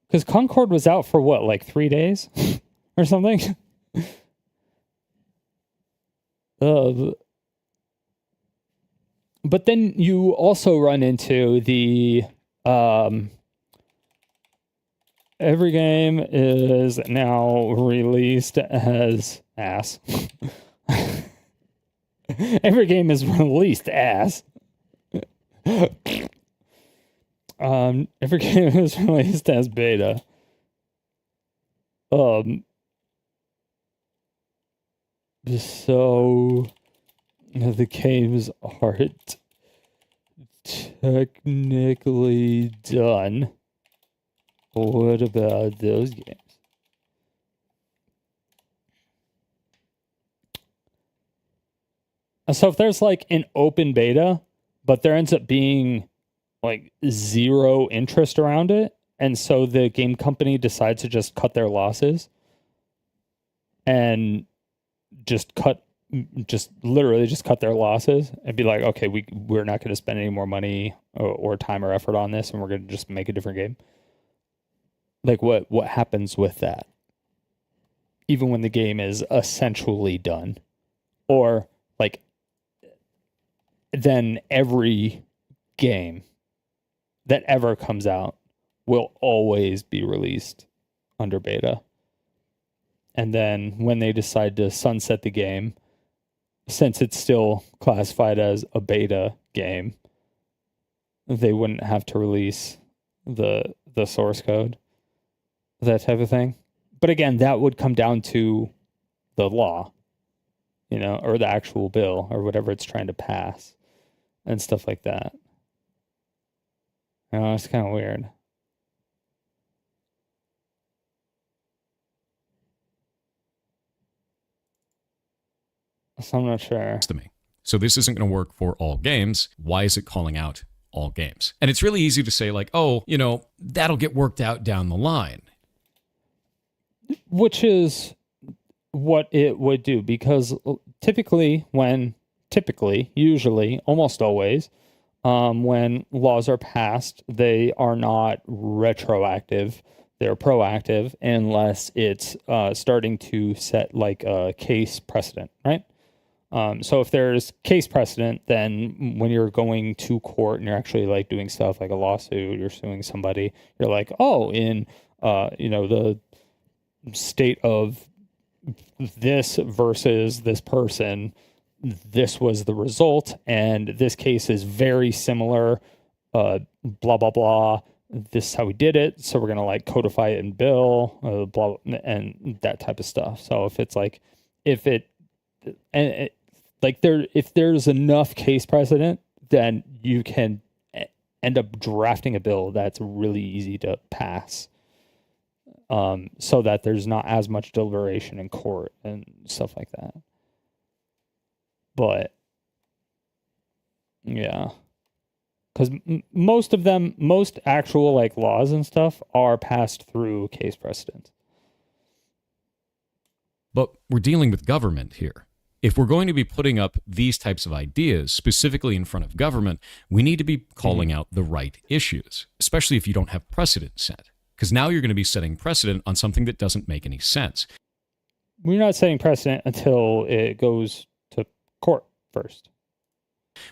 Because Concord was out for what, like 3 days or something? But then you also run into the every game is now released as ass. Every game is released ass. Every game is released as beta. So the games aren't technically done. What about those games? So if there's like an open beta, but there ends up being like zero interest around it, and so the game company decides to just cut their losses and literally cut their losses and be like, okay, we're not going to spend any more money or time or effort on this, and we're going to just make a different game. Like what happens with that? Even when the game is essentially done, or like, then every game that ever comes out will always be released under beta. And then when they decide to sunset the game, since it's still classified as a beta game, they wouldn't have to release the source code, that type of thing. But again, that would come down to the law, or the actual bill or whatever it's trying to pass and stuff like that. It's kind of weird. So I'm not sure. To me. So this isn't going to work for all games. Why is it calling out all games? And it's really easy to say like, oh, that'll get worked out down the line. Which is what it would do, because usually, almost always, when laws are passed, they are not retroactive. They're proactive unless it's starting to set like a case precedent, right? So if there's case precedent, then when you're going to court and you're actually like doing stuff like a lawsuit, you're suing somebody, you're like, oh, in the state of this versus this person, this was the result, and this case is very similar, blah blah blah, this is how we did it, so we're gonna like codify it in bill, blah, and that type of stuff. So if it's like, if there's enough case precedent, then you can end up drafting a bill that's really easy to pass, so that there's not as much deliberation in court and stuff like that. But yeah, because most actual like laws and stuff are passed through case precedent. But we're dealing with government here. If we're going to be putting up these types of ideas specifically in front of government, we need to be calling out the right issues, especially if you don't have precedent set. Because now you're going to be setting precedent on something that doesn't make any sense. We're not setting precedent until it goes to court first.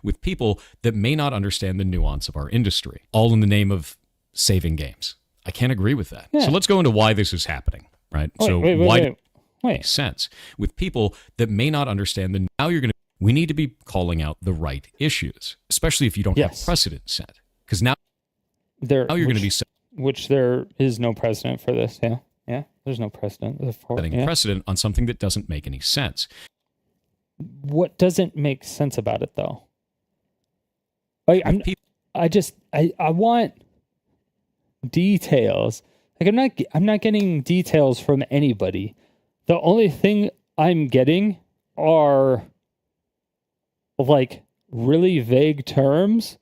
With people that may not understand the nuance of our industry, all in the name of saving games. I can't agree with that. Yeah. So let's go into why this is happening, right? Why makes sense with people that may not understand the now you're going to we need to be calling out the right issues, especially if you don't have precedent set, because now you're going to be which there is no precedent for this. There's no precedent setting precedent on something that doesn't make any sense. What doesn't make sense about it though? Like I want details. Like I'm not getting details from anybody. The only thing I'm getting are like really vague terms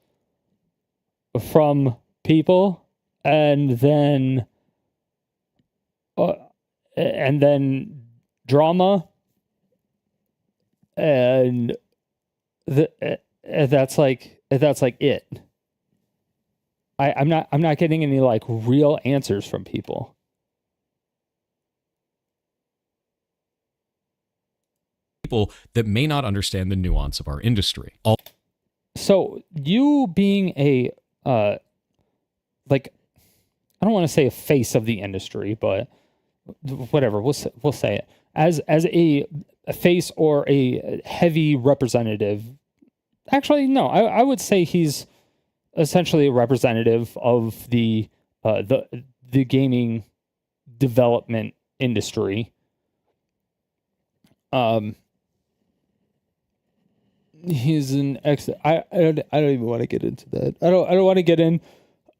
from people, and then drama, and that's like it. I'm not getting any like real answers from people. People that may not understand the nuance of our industry. So you being a like, I don't want to say a face of the industry, but whatever, we'll say it as a face or a heavy representative. Actually, no, I would say he's essentially a representative of the gaming development industry. He's an I don't even want to get into that. I don't want to get in.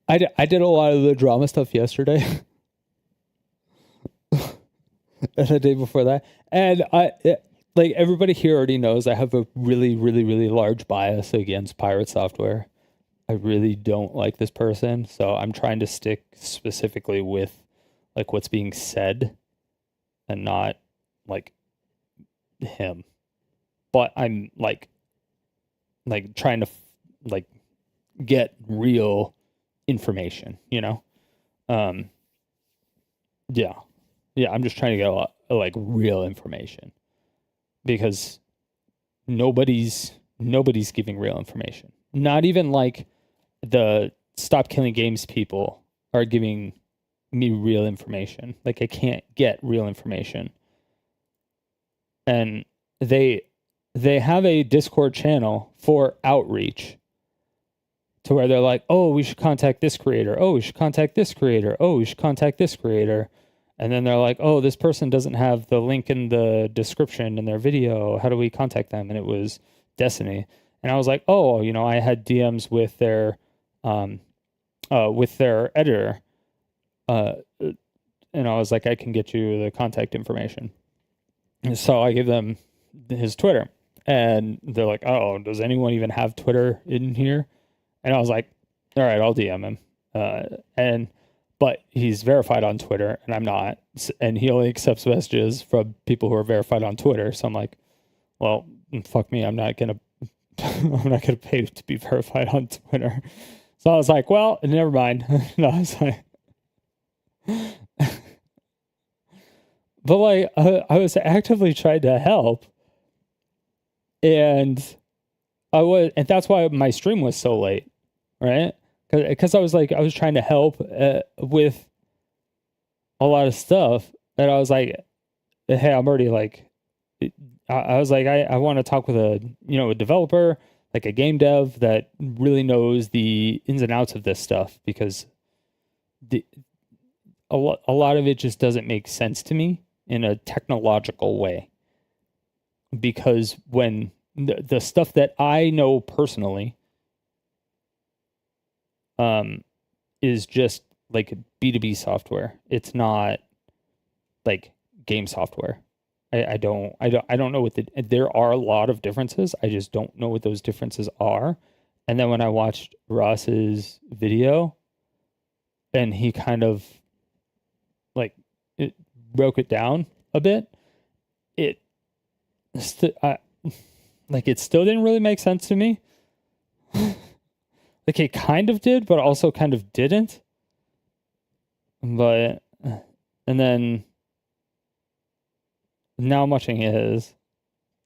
I did a lot of the drama stuff yesterday. And the day before that. And like everybody here already knows, I have a really, really, really large bias against Pirate Software. I really don't like this person, so I'm trying to stick specifically with like what's being said and not like him. But I'm like trying to like get real information, you know? Yeah, I'm just trying to get a lot of like real information, because nobody's giving real information. Not even like the Stop Killing Games people are giving me real information. Like I can't get real information. And they have a Discord channel for outreach to where they're like, oh, we should contact this creator. Oh, we should contact this creator. Oh, we should contact this creator. And then they're like, oh, this person doesn't have the link in the description in their video. How do we contact them? And it was Destiny. And I was like, oh, you know, I had DMs with their editor. And I was like, I can get you the contact information. And so I gave them his Twitter. And they're like, oh, does anyone even have Twitter in here? And I was like, all right, I'll DM him. But he's verified on Twitter, and I'm not. And he only accepts messages from people who are verified on Twitter. So I'm like, well, fuck me. I'm not gonna pay to be verified on Twitter. So I was like, well, never mind. No, I was like, but like, I was actively trying to help, and that's why my stream was so late, right? Because I was trying to help with a lot of stuff, and I was like, hey, I'm already like, I was like, I want to talk with a developer, like a game dev that really knows the ins and outs of this stuff, because a lot of it just doesn't make sense to me in a technological way. Because when the stuff that I know personally is just like B2B software. It's not like game software. I don't know what there are a lot of differences. I just don't know what those differences are. And then when I watched Ross's video and he kind of like it broke it down a bit, it still didn't really make sense to me. Like it kind of did, but also kind of didn't. But and then now I'm watching his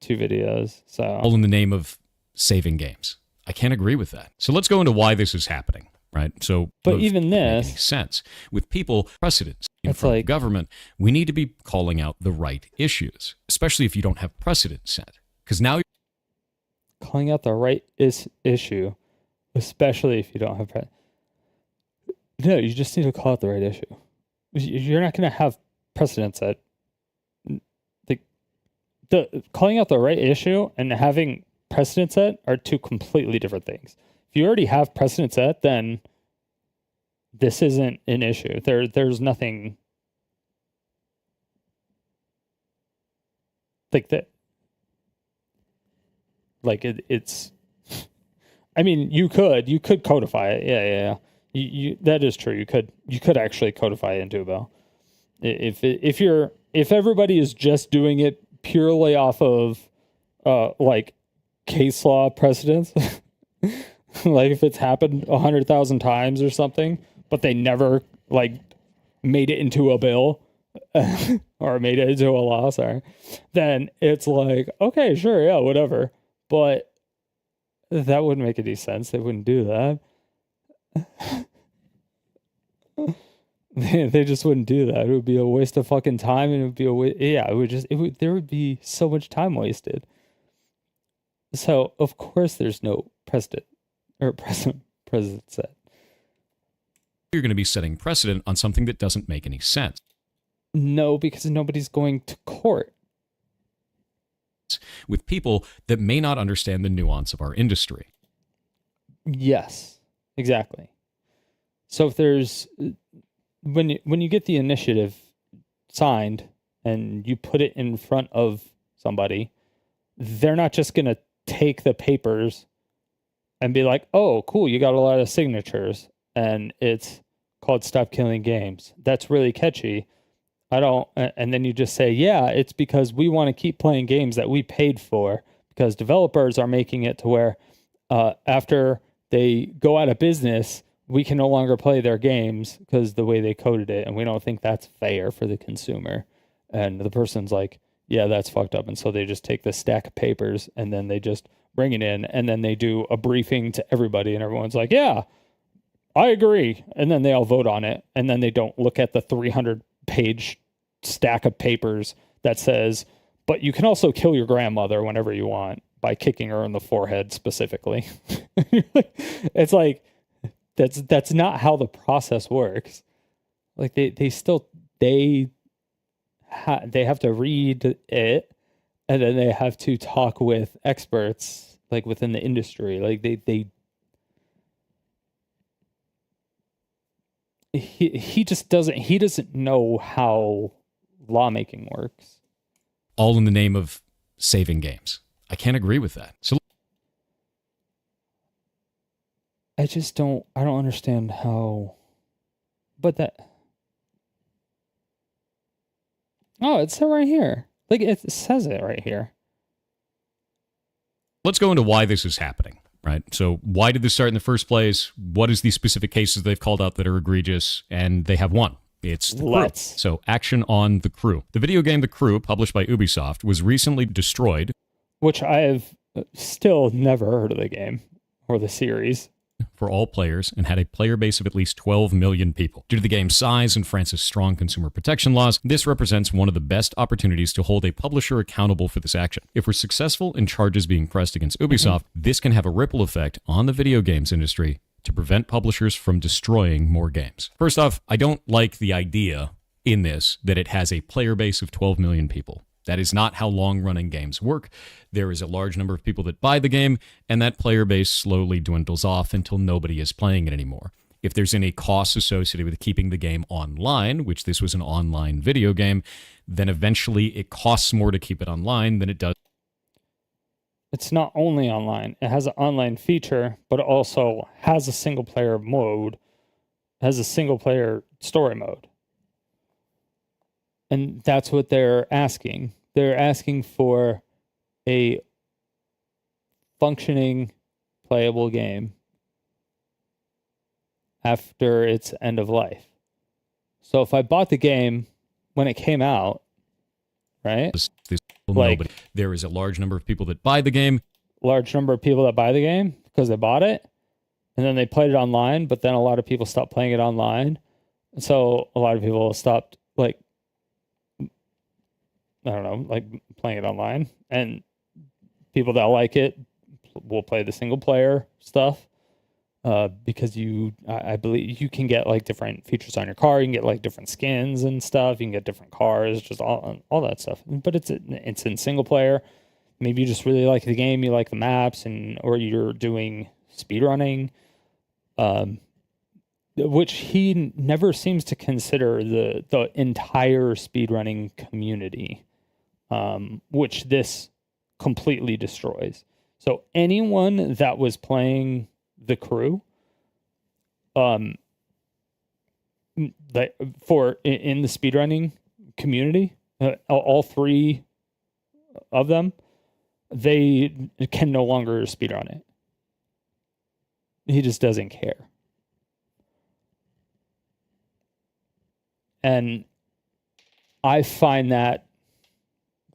2 videos. So all in the name of saving games. I can't agree with that. So let's go into why this is happening, right? So, but even this makes sense with people precedents it's from like government. We need to be calling out the right issues, especially if you don't have precedent set. Because now you're calling out the right issue, especially if you don't have no, you just need to call out the right issue. You're not going to have precedent set. The calling out the right issue and having precedent set are 2 completely different things. If you already have precedent set, then this isn't an issue. There's nothing like that. Like it's. I mean, you could codify it. Yeah. You that is true. You could actually codify it into a bill. If everybody is just doing it purely off of like case law precedents, like if it's happened 100,000 times or something, but they never like made it into a bill or made it into a law, then it's like, okay, sure, yeah, whatever. But that wouldn't make any sense. They wouldn't do that. They just wouldn't do that. It would be a waste of fucking time, and it would be there would be so much time wasted. So of course there's no precedent set. You're going to be setting precedent on something that doesn't make any sense. No, because nobody's going to court with people that may not understand the nuance of our industry. Yes, exactly. So if there's when you get the initiative signed and you put it in front of somebody, they're not just going to take the papers and be like, oh, cool, you got a lot of signatures and it's called Stop Killing Games. That's really catchy. And then you just say, yeah, it's because we want to keep playing games that we paid for, because developers are making it to where after they go out of business, we can no longer play their games because the way they coded it, and we don't think that's fair for the consumer. And the person's like, yeah, that's fucked up. And so they just take the stack of papers and then they just bring it in, and then they do a briefing to everybody, and everyone's like, yeah, I agree. And then they all vote on it, and then they don't look at the 300-page stack of papers that says, but you can also kill your grandmother whenever you want by kicking her in the forehead specifically. It's like, that's not how the process works. Like they have to read it, and then they have to talk with experts like within the industry. Like he doesn't know how lawmaking works. All in the name of saving games. I can't agree with that. So I don't understand how, but it's right here. Like it says it right here. Let's go into why this is happening, right? So why did this start in the first place? What is the specific cases they've called out that are egregious? And they have one. It's The Crew. So action on The Crew. The video game The Crew, published by Ubisoft, was recently destroyed. Which I have still never heard of the game or the series. For all players, and had a player base of at least 12 million people. Due to the game's size and France's strong consumer protection laws, this represents one of the best opportunities to hold a publisher accountable for this action. If we're successful in charges being pressed against Ubisoft, this can have a ripple effect on the video games industry to prevent publishers from destroying more games. First off, I don't like the idea in this that it has a player base of 12 million people. That is not how long-running games work. There is a large number of people that buy the game, and that player base slowly dwindles off until nobody is playing it anymore. If there's any costs associated with keeping the game online, which this was an online video game, then eventually it costs more to keep it online than it does. It's not only online. It has an online feature, but it also has a single-player mode, has a single-player story mode. And that's what they're asking. They're asking for a functioning, playable game after its end of life. So if I bought the game when it came out, right? Like, there is a large number of people that buy the game. Large number of people that buy the game because they bought it, and then they played it online, but then a lot of people stopped playing it online. So a lot of people stopped, like, I don't know, like playing it online, and people that like it will play the single player stuff because I believe you can get like different features on your car. You can get like different skins and stuff. You can get different cars, just all that stuff. But it's in single player. Maybe you just really like the game, you like the maps, or you're doing speedrunning, which he never seems to consider the entire speedrunning community. Which this completely destroys. So anyone that was playing the crew, in the speedrunning community, all three of them, they can no longer speedrun it. He just doesn't care. And I find that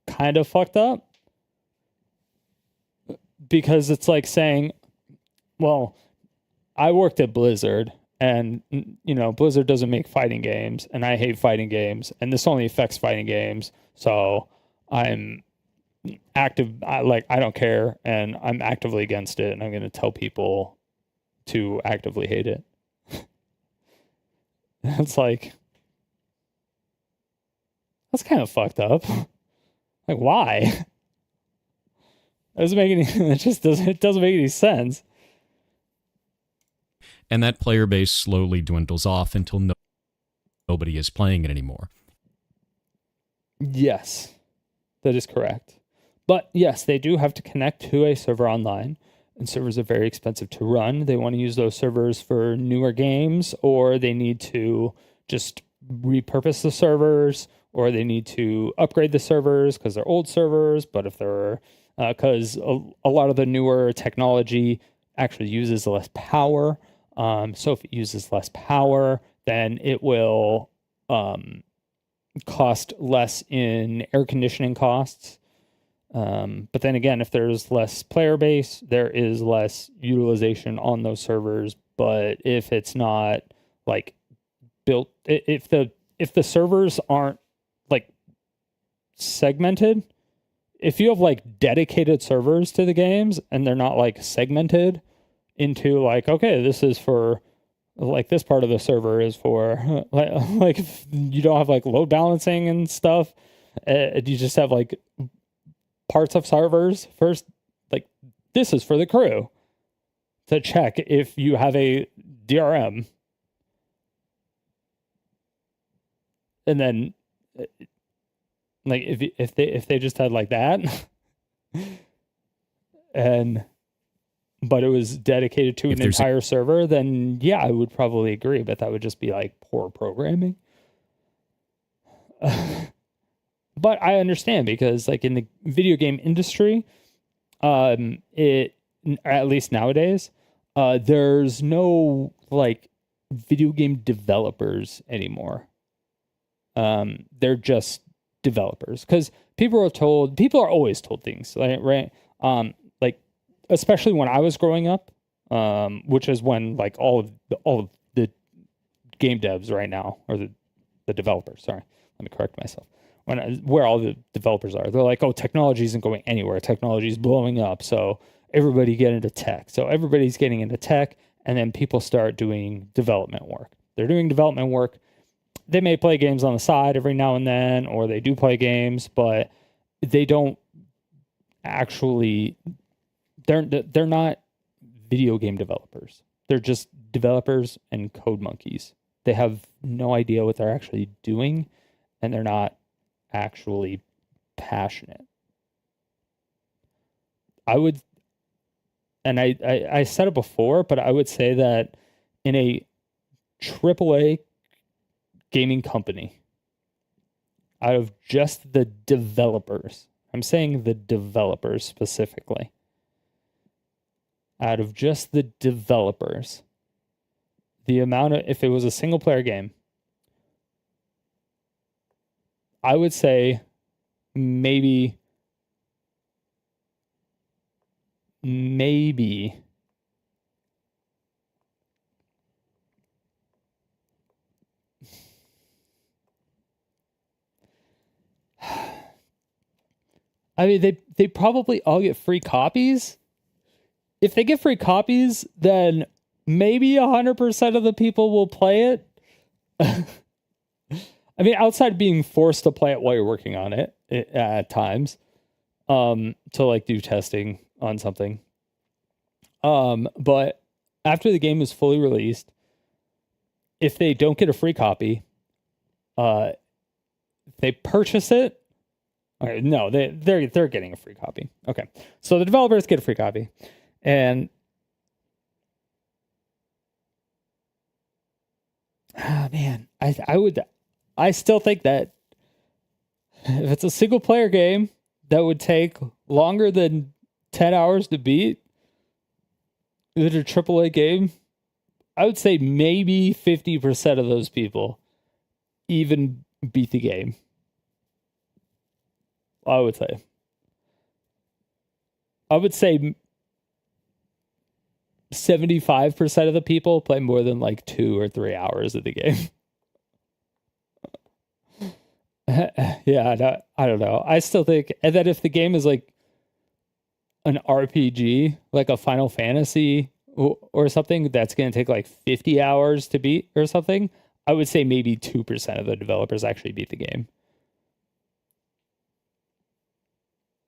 kind of fucked up, because it's like saying, well, I worked at Blizzard, and Blizzard doesn't make fighting games, and I hate fighting games, and this only affects fighting games, so I'm active. I don't care, and I'm actively against it, and I'm going to tell people to actively hate it. It's like, that's kind of fucked up. Like, why? It doesn't make any. It doesn't make any sense. And that player base slowly dwindles off until nobody is playing it anymore. Yes, that is correct. But yes, they do have to connect to a server online, and servers are very expensive to run. They want to use those servers for newer games, or they need to just repurpose the servers, or they need to upgrade the servers because they're old servers. But if they're, because a lot of the newer technology actually uses less power. So if it uses less power, then it will cost less in air conditioning costs. But then again, if there's less player base, there is less utilization on those servers. But if it's not like built, if the servers aren't like segmented, if you have like dedicated servers to the games and they're not like segmented into like, okay, this is for like this part of the server is for like if you don't have like load balancing and stuff, you just have like parts of servers first, like this is for the crew to check if you have a DRM, and then like if they just had like that and but it was dedicated to an entire server, then yeah, I would probably agree, but that would just be like poor programming. But I understand, because like in the video game industry, it, at least nowadays, there's no like video game developers anymore. They're just developers, because people are always told things, right? Like especially when I was growing up, which is when like all of the game devs right now, or the developers. Sorry, let me correct myself. Where all the developers are, they're like, oh, technology isn't going anywhere. Technology is blowing up, so everybody get into tech. So everybody's getting into tech, and then people start doing development work. They're doing development work. They may play games on the side every now and then, or they do play games, but they don't actually, they're not video game developers. They're just developers and code monkeys. They have no idea what they're actually doing, and they're not actually passionate. I would, and I said it before, but I would say that in a AAA gaming company, out of just the developers, I'm saying the developers specifically, out of just the developers, the amount of, if it was a single player game, I would say maybe I mean, they probably all get free copies. If they get free copies, then maybe 100% of the people will play it. I mean, outside of being forced to play it while you're working on it at times, to like do testing on something. But after the game is fully released, if they don't get a free copy, they purchase it. Okay, no, they're getting a free copy. Okay, so the developers get a free copy, and man, I still think that if it's a single player game that would take longer than 10 hours to beat, is it a AAA game? I would say maybe 50% of those people even beat the game. I would say 75% of the people play more than like 2 or 3 hours of the game. Yeah, I don't know. I still think, and then if the game is like an RPG, like a Final Fantasy or something, that's going to take like 50 hours to beat or something, I would say maybe 2% of the developers actually beat the game.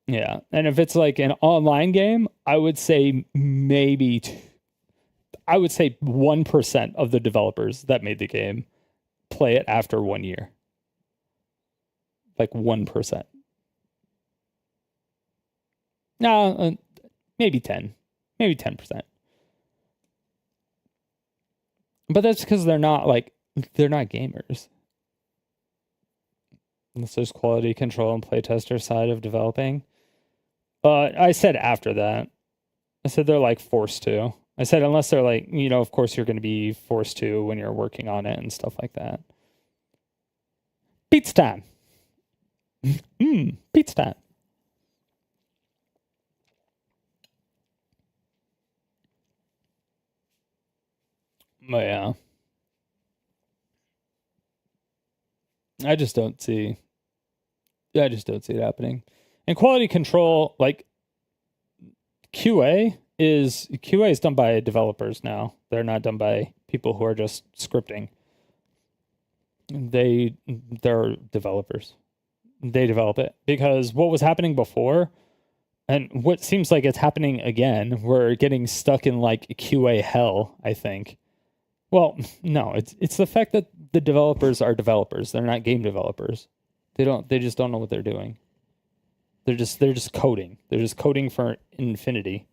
Yeah, and if it's like an online game, I would say 1% of the developers that made the game play it after 1 year. Like 1%. No, maybe 10%. But that's because they're not gamers. Unless there's quality control and playtester side of developing. I said after that. I said they're like forced to. I said unless they're like, of course you're going to be forced to when you're working on it and stuff like that. Pizza time. Pizza time. But yeah. I just don't see it happening. And quality control, like QA is done by developers now. They're not done by people who are just scripting. They're developers. They develop it because what was happening before and what seems like it's happening again, we're getting stuck in like QA hell, I think. Well, no, it's the fact that the developers are developers. They're not game developers. They just don't know what they're doing. They're just coding. They're just coding for infinity.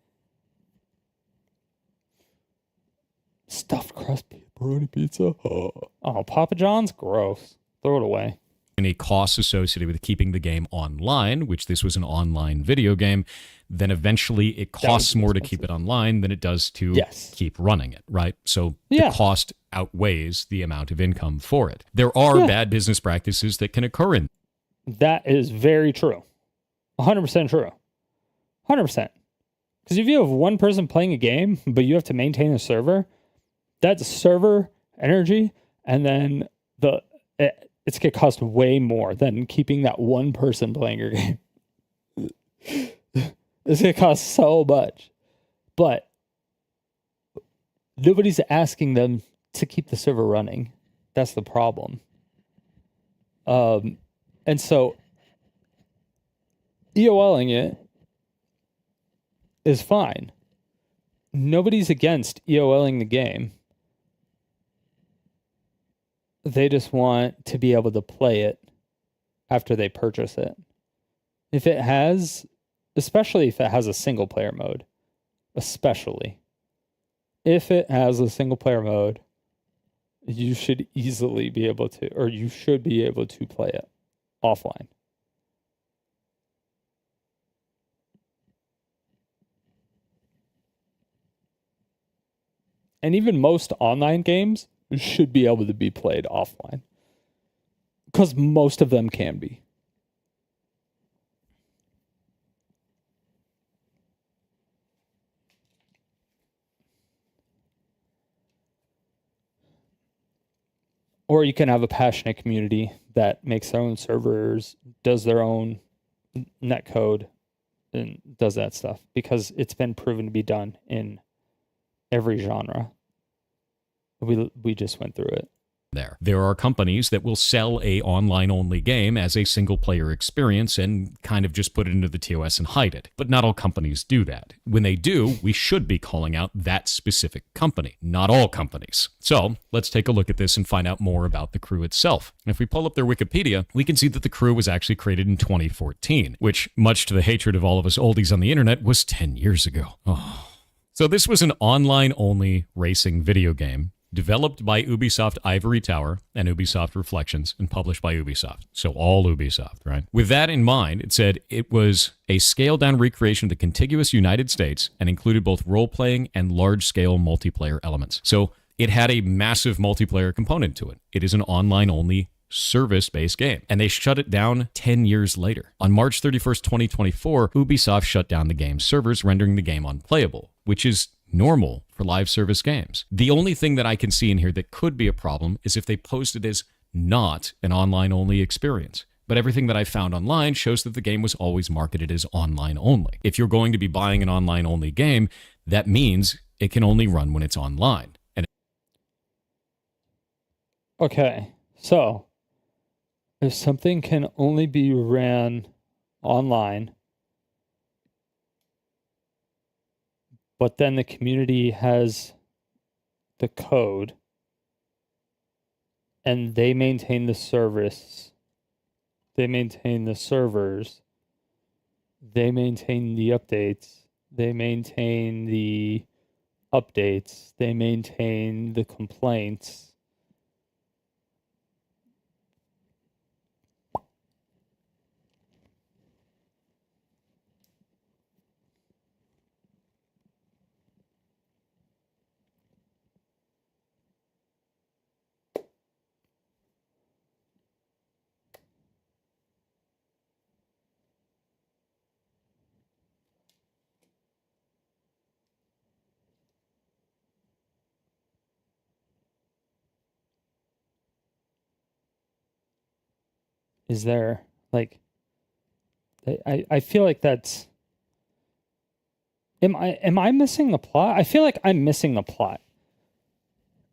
Stuffed crust pepperoni pizza. Oh, Papa John's? Gross. Throw it away. Any costs associated with keeping the game online, which this was an online video game, then eventually it costs more to keep it online than it does to keep running it, right? So the cost outweighs the amount of income for it. There are bad business practices that can occur in. That is very true. 100% true. 100%. Because if you have one person playing a game, but you have to maintain a server, that's server energy, and then it's going to cost way more than keeping that one person playing your game. It's going to cost so much. But nobody's asking them to keep the server running. That's the problem. And so EOLing it is fine. Nobody's against EOLing the game. They just want to be able to play it after they purchase it. If it has, especially if it has a single player mode, especially if it has a single player mode, you should easily be able to, or you should be able to play it offline. And even most online games should be able to be played offline. Because most of them can be. Or you can have a passionate community that makes their own servers, does their own netcode, and does that stuff. Because it's been proven to be done in every genre. We just went through it. There are companies that will sell a online-only game as a single-player experience and kind of just put it into the TOS and hide it. But not all companies do that. When they do, we should be calling out that specific company, not all companies. So let's take a look at this and find out more about the crew itself. And if we pull up their Wikipedia, we can see that the crew was actually created in 2014, which, much to the hatred of all of us oldies on the internet, was 10 years ago. Oh. So this was an online-only racing video game developed by Ubisoft Ivory Tower and Ubisoft Reflections and published by Ubisoft. So all Ubisoft, right? With that in mind, it said it was a scaled-down recreation of the contiguous United States and included both role-playing and large-scale multiplayer elements. So it had a massive multiplayer component to it. It is an online-only service-based game, and they shut it down 10 years later. On March 31st, 2024, Ubisoft shut down the game's servers, rendering the game unplayable, which is normal for live service games. The only thing that I can see in here that could be a problem is if they posted it as not an online-only experience. But everything that I found online shows that the game was always marketed as online only. If you're going to be buying an online-only game, that means it can only run when it's online. And Okay, so if something can only be ran online, but then the community has the code and they maintain the service, they maintain the servers, they maintain the updates, they maintain the updates, they maintain the complaints. Is there, like, I feel like that's, am I missing the plot? I feel like I'm missing the plot.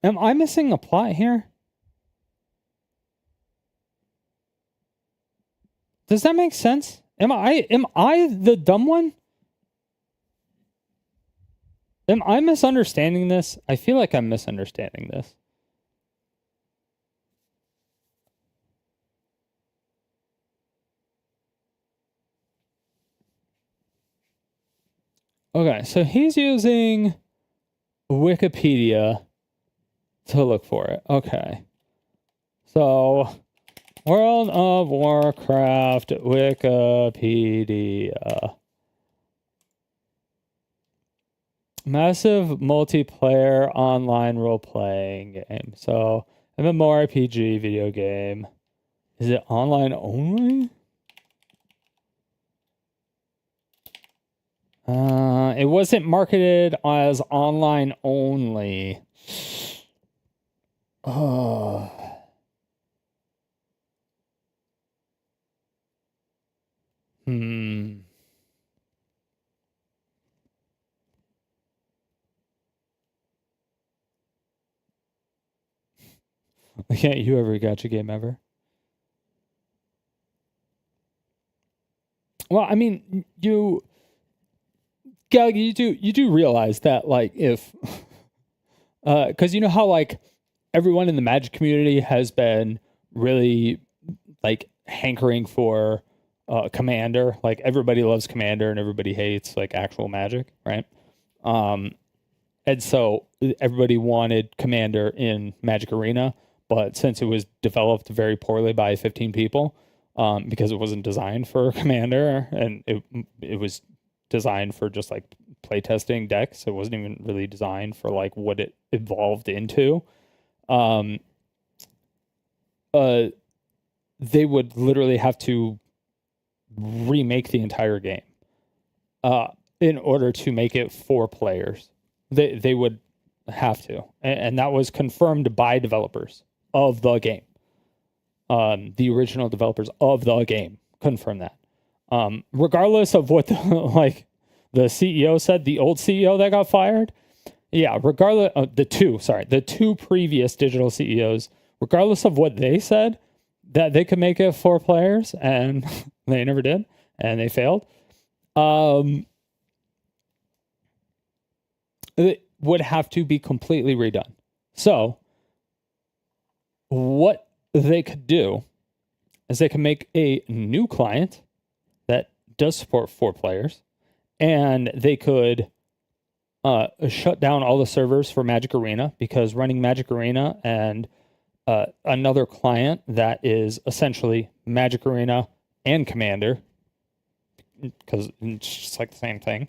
Am I missing the plot here? Does that make sense? Am I the dumb one? Am I misunderstanding this? I feel like I'm misunderstanding this. Okay, so he's using Wikipedia to look for it. Okay. So, World of Warcraft Wikipedia. Massive multiplayer online role-playing game. So, MMORPG video game. Is it online only? It wasn't marketed as online only. Oh. Can't you every gacha game ever? Well, I mean, Gallagher, you do realize that, like, if, because you know how, like, everyone in the Magic community has been really, like, hankering for Commander. Like, everybody loves Commander and everybody hates, like, actual Magic, right? And so everybody wanted Commander in Magic Arena, but since it was developed very poorly by 15 people, because it wasn't designed for Commander, and it was designed for just like playtesting decks, it wasn't even really designed for like what it evolved into. They would literally have to remake the entire game in order to make it for players. They would have to, and that was confirmed by developers of the game. The original developers of the game confirmed that. Regardless of what the CEO said, the old CEO that got fired, yeah, regardless of the two previous digital CEOs, regardless of what they said, that they could make it for players, and they never did, and they failed. It would have to be completely redone. So what they could do is they can make a new client that does support 4 players, and they could shut down all the servers for Magic Arena, because running Magic Arena and another client that is essentially Magic Arena and Commander, because it's just like the same thing,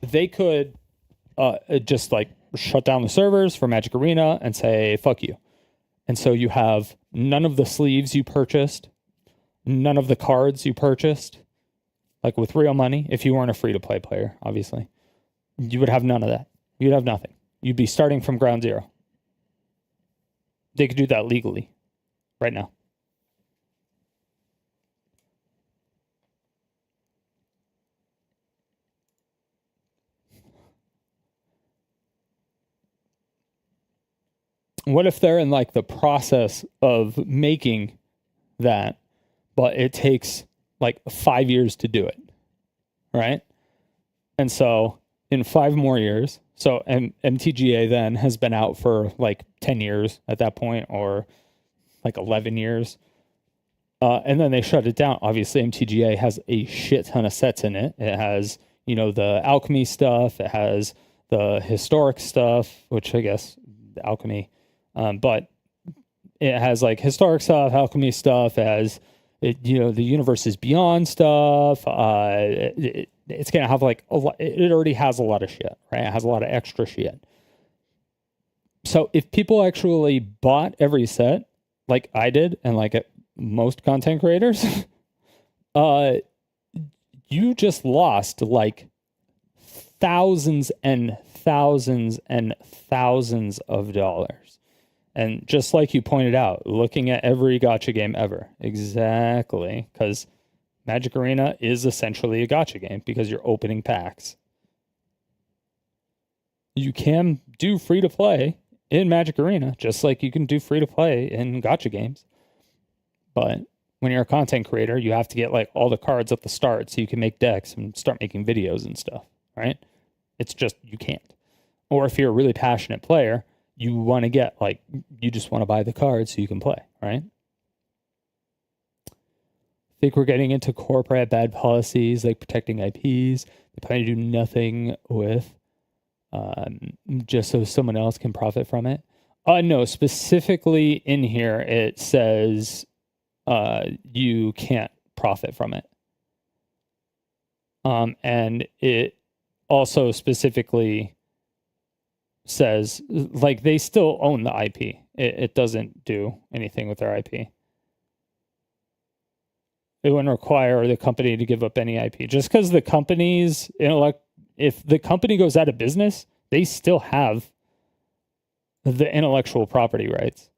they could just like shut down the servers for Magic Arena and say, fuck you. And so you have none of the sleeves you purchased, none of the cards you purchased, like with real money. If you weren't a free-to-play player, obviously, you would have none of that. You'd have nothing. You'd be starting from ground zero. They could do that legally right now. What if they're in like the process of making that, but it takes like 5 years to do it, right? And so in 5 more years, so MTGA then has been out for like 10 years at that point, or like 11 years. And then they shut it down. Obviously, MTGA has a shit ton of sets in it. It has, the alchemy stuff. It has the historic stuff, which I guess the alchemy, but it has like historic stuff, alchemy stuff, it has, the universe is beyond stuff. It's going to have like a lot, it already has a lot of shit, right? It has a lot of extra shit. So if people actually bought every set, like I did, and like most content creators, you just lost like thousands and thousands and thousands of dollars. And just like you pointed out, looking at every gacha game ever. Exactly. Because Magic Arena is essentially a gacha game because you're opening packs. You can do free-to-play in Magic Arena, just like you can do free-to-play in gacha games. But when you're a content creator, you have to get like all the cards at the start so you can make decks and start making videos and stuff, right? It's just, you can't. Or if you're a really passionate player, you want to get like, you just want to buy the cards so you can play, right? I think we're getting into corporate bad policies like protecting IPs. They plan to do nothing with just so someone else can profit from it. No, specifically in here it says you can't profit from it. And it also specifically says like they still own the IP. It doesn't do anything with their IP. It wouldn't require the company to give up any IP. Just because the company's if the company goes out of business, they still have the intellectual property rights.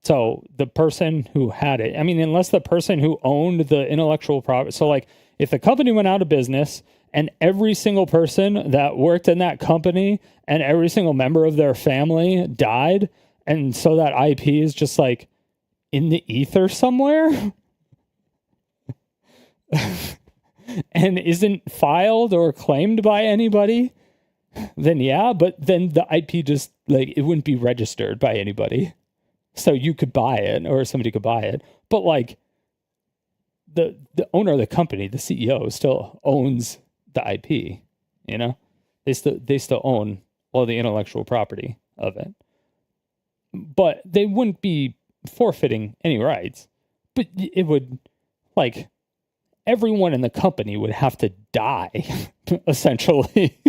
So the person who had it, I mean, unless the person who owned the intellectual property, so like if the company went out of business and every single person that worked in that company and every single member of their family died, And so that IP is just like in the ether somewhere and isn't filed or claimed by anybody, then yeah, but then the IP just like it wouldn't be registered by anybody. So you could buy it or somebody could buy it. But like the owner of the company, the CEO, still owns the IP, you know? They still own all the intellectual property of it. But they wouldn't be forfeiting any rights. But it would, like, everyone in the company would have to die, essentially.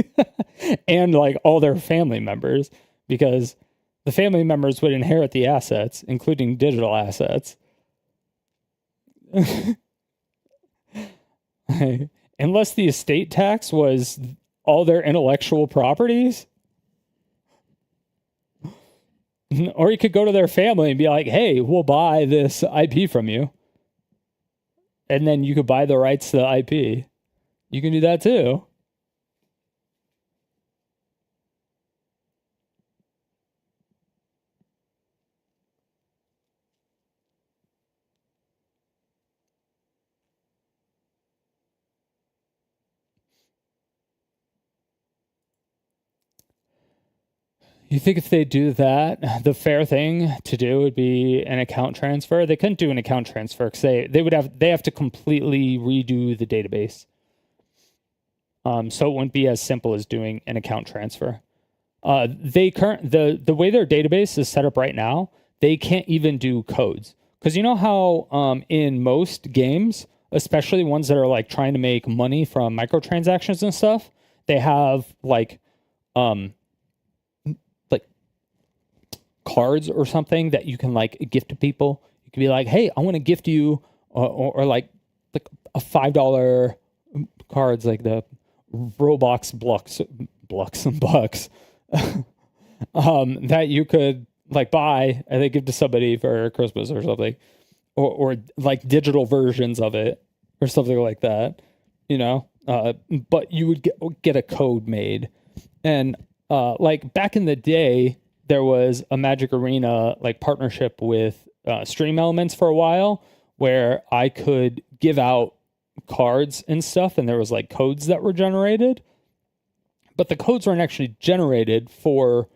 And, like, all their family members, because the family members would inherit the assets, including digital assets. Unless the estate tax was all their intellectual properties. Or you could go to their family and be like, hey, we'll buy this IP from you. And then you could buy the rights to the IP. You can do that too. You think if they do that, the fair thing to do would be an account transfer? They couldn't do an account transfer because they have to completely redo the database. So it wouldn't be as simple as doing an account transfer. The way their database is set up right now, they can't even do codes. Because you know how in most games, especially ones that are like trying to make money from microtransactions and stuff, they have like cards or something that you can like gift to people. You can be like, hey, I want to gift you or like a $5 cards, like the Roblox blocks and bucks that you could like buy and they give to somebody for Christmas or something, or like digital versions of it or something like that, you know. But you would get a code made, and like back in the day, there was a Magic Arena like partnership with Stream Elements for a while, where I could give out cards and stuff, and there was like codes that were generated, but the codes weren't actually generated for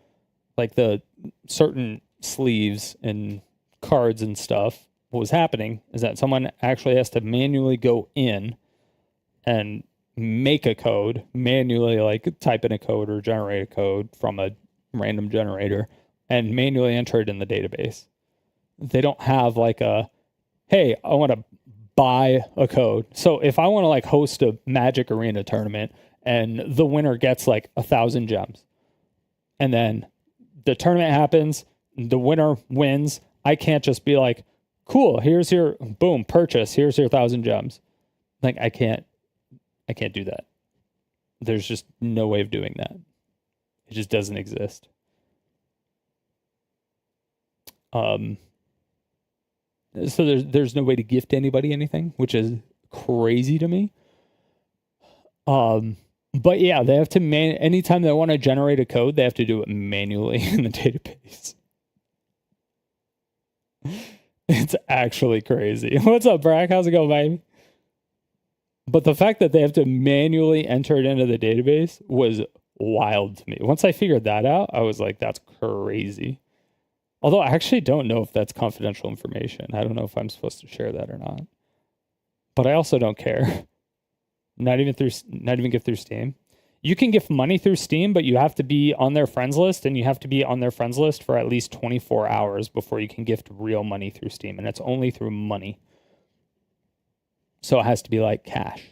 like the certain sleeves and cards and stuff. What was happening is that someone actually has to manually go in and make a code, manually like type in a code or generate a code from a random generator and manually enter it in the database. They don't have like a, hey, I want to buy a code. So if I want to like host a Magic Arena tournament and the winner gets like 1,000 gems, and then the tournament happens, the winner wins, I can't just be like, cool, here's your boom purchase, here's your 1,000 gems. Like I can't do that. There's just no way of doing that. It just doesn't exist. So there's no way to gift anybody anything, which is crazy to me. But yeah, they have to anytime they want to generate a code, they have to do it manually in the database. It's actually crazy. What's up, Brack? How's it going, baby? But the fact that they have to manually enter it into the database was wild to me. Once I figured that out, I was like, that's crazy. Although I actually don't know if that's confidential information. I don't know if I'm supposed to share that or not. But I also don't care. Not even gift through Steam. You can gift money through Steam, but you have to be on their friends list, and you have to be on their friends list for at least 24 hours before you can gift real money through Steam, and it's only through money. So it has to be like cash.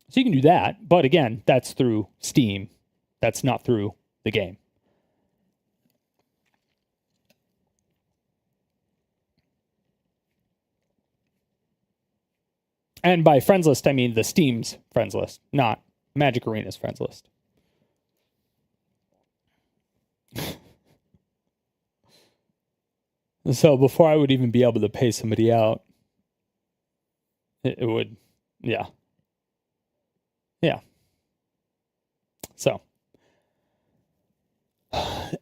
So you can do that, but again, that's through Steam. That's not through the game. And by friends list, I mean the Steam's friends list, not Magic Arena's friends list. So before I would even be able to pay somebody out, it would, yeah. Yeah. So,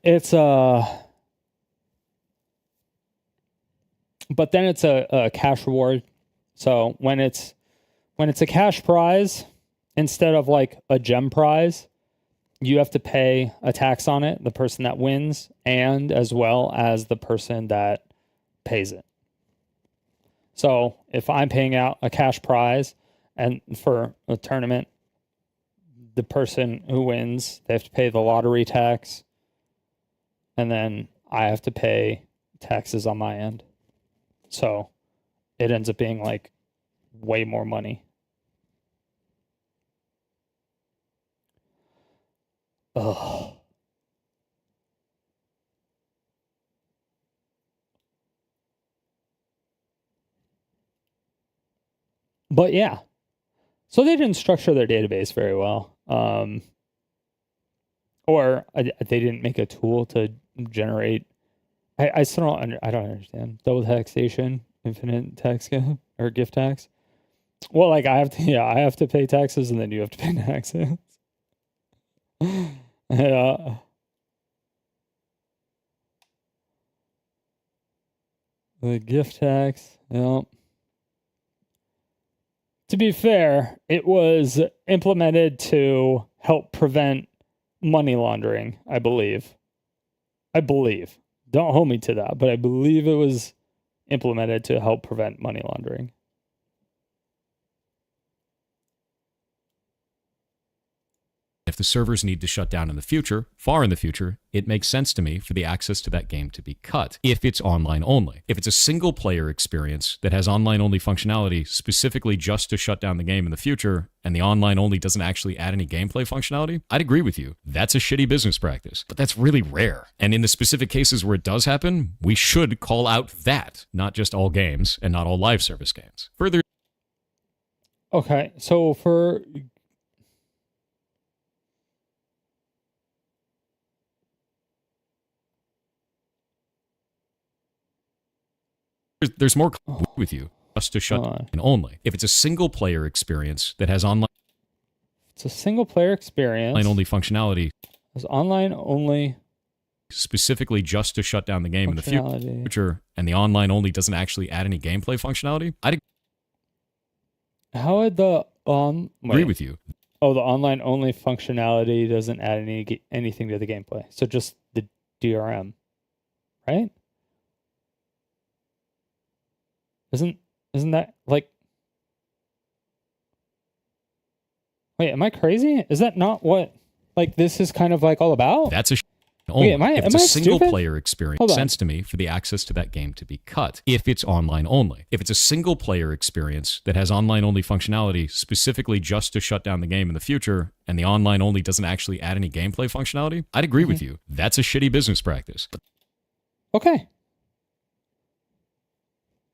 it's but then it's a cash reward. So when it's a cash prize instead of like a gem prize, you have to pay a tax on it, the person that wins, and as well as the person that pays it. So if I'm paying out a cash prize and for a tournament, the person who wins, they have to pay the lottery tax, and then I have to pay taxes on my end. So it ends up being like way more money. Ugh. But yeah, so they didn't structure their database very well. Or they didn't make a tool to generate. I still I don't understand double taxation, infinite tax or gift tax. Well, like I have to pay taxes and then you have to pay taxes. Yeah. The gift tax. Yeah. To be fair, it was implemented to help prevent money laundering, I believe. Don't hold me to that, but I believe it was implemented to help prevent money laundering. If the servers need to shut down in the future, far in the future, it makes sense to me for the access to that game to be cut if it's online only. If it's a single player experience that has online only functionality specifically just to shut down the game in the future, and the online only doesn't actually add any gameplay functionality, I'd agree with you. That's a shitty business practice, but that's really rare. And in the specific cases where it does happen, we should call out that, not just all games and not all live service games. Further. Okay, so for there's more with you just to shut down only. If it's a single player experience that has online, it's a single player experience. Online only functionality. It's online only. Specifically just to shut down the game in the future, and the online only doesn't actually add any gameplay functionality. I'd How would the agree with you. Oh, the online only functionality doesn't add anything to the gameplay. So just the DRM, right? Isn't that like? Wait, am I crazy? Is that not what like this is kind of like all about? That's a only. Wait, if it's a single stupid? player experience, makes sense to me for the access to that game to be cut if it's online only. If it's a single player experience that has online only functionality specifically just to shut down the game in the future, and the online only doesn't actually add any gameplay functionality, I'd agree with you. That's a shitty business practice. Okay.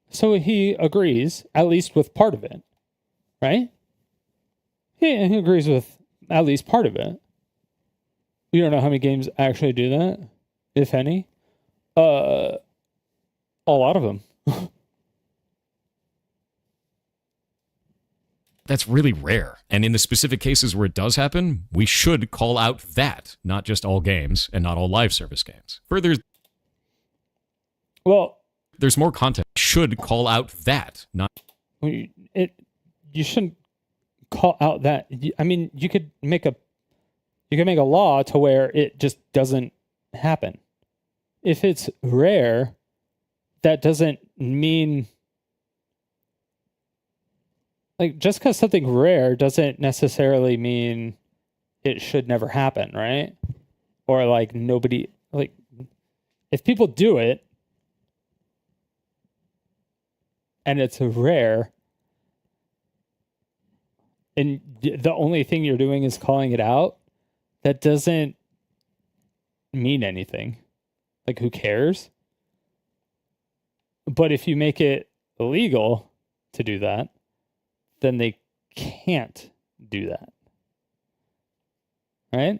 So he agrees, at least with part of it, right? He agrees with at least part of it. You don't know how many games actually do that, if any. A lot of them. That's really rare. And in the specific cases where it does happen, we should call out that, not just all games and not all live service games. Further, well, there's more content. Should call out that, not you shouldn't call out that. I mean, you could make a law to where it just doesn't happen. If it's rare, that doesn't mean like just because something rare doesn't necessarily mean it should never happen, right? Or like nobody like if people do it and it's rare and the only thing you're doing is calling it out, that doesn't mean anything. Like, who cares? But if you make it illegal to do that, then they can't do that. Right?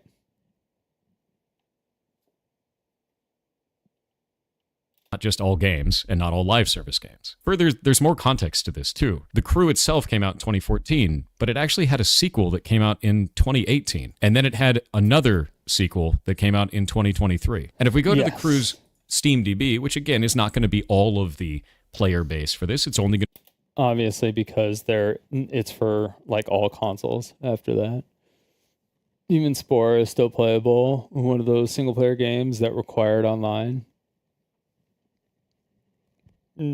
not just all games and not all live service games. Further, there's more context to this too. The Crew itself came out in 2014, but it actually had a sequel that came out in 2018. And then it had another sequel that came out in 2023. And if we go to the Crew's SteamDB, which again is not going to be all of the player base for this, it's only going to... Obviously, because it's for like all consoles after that. Even Spore is still playable. One of those single player games that required online. Did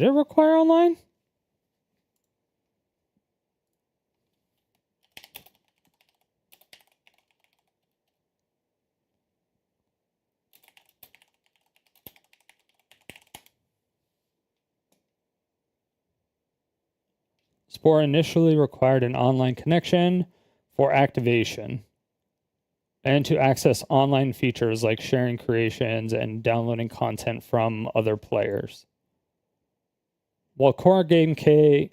it require online? Spore initially required an online connection for activation and to access online features like sharing creations and downloading content from other players. While core gameplay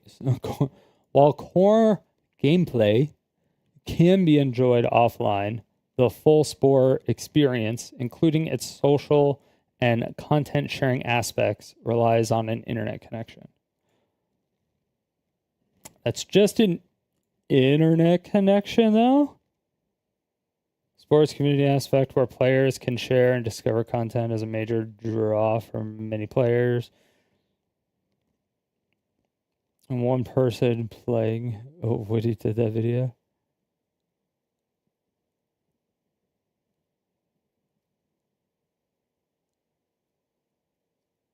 can be enjoyed offline, the full Spore experience, including its social and content sharing aspects, relies on an internet connection. That's just an internet connection, though. Sports community aspect where players can share and discover content is a major draw for many players. And one person playing... Oh, what he did that video?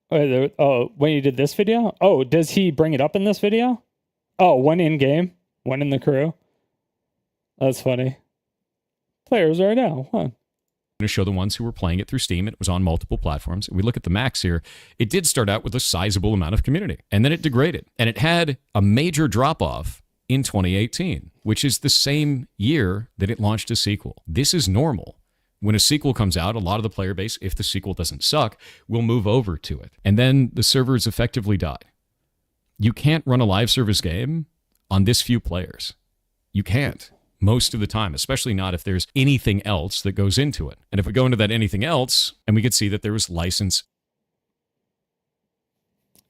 When you did this video? Oh, does he bring it up in this video? Oh, one in-game, one in the crew. That's funny. Players right now, huh? To show the ones who were playing it through Steam. It was on multiple platforms. We look at the max here. It did start out with a sizable amount of community, and then it degraded. And it had a major drop-off in 2018, which is the same year that it launched a sequel. This is normal. When a sequel comes out, a lot of the player base, if the sequel doesn't suck, will move over to it. And then the servers effectively die. You can't run a live service game on this few players. You can't most of the time, especially not if there's anything else that goes into it. And if we go into that anything else, and we could see that there was license.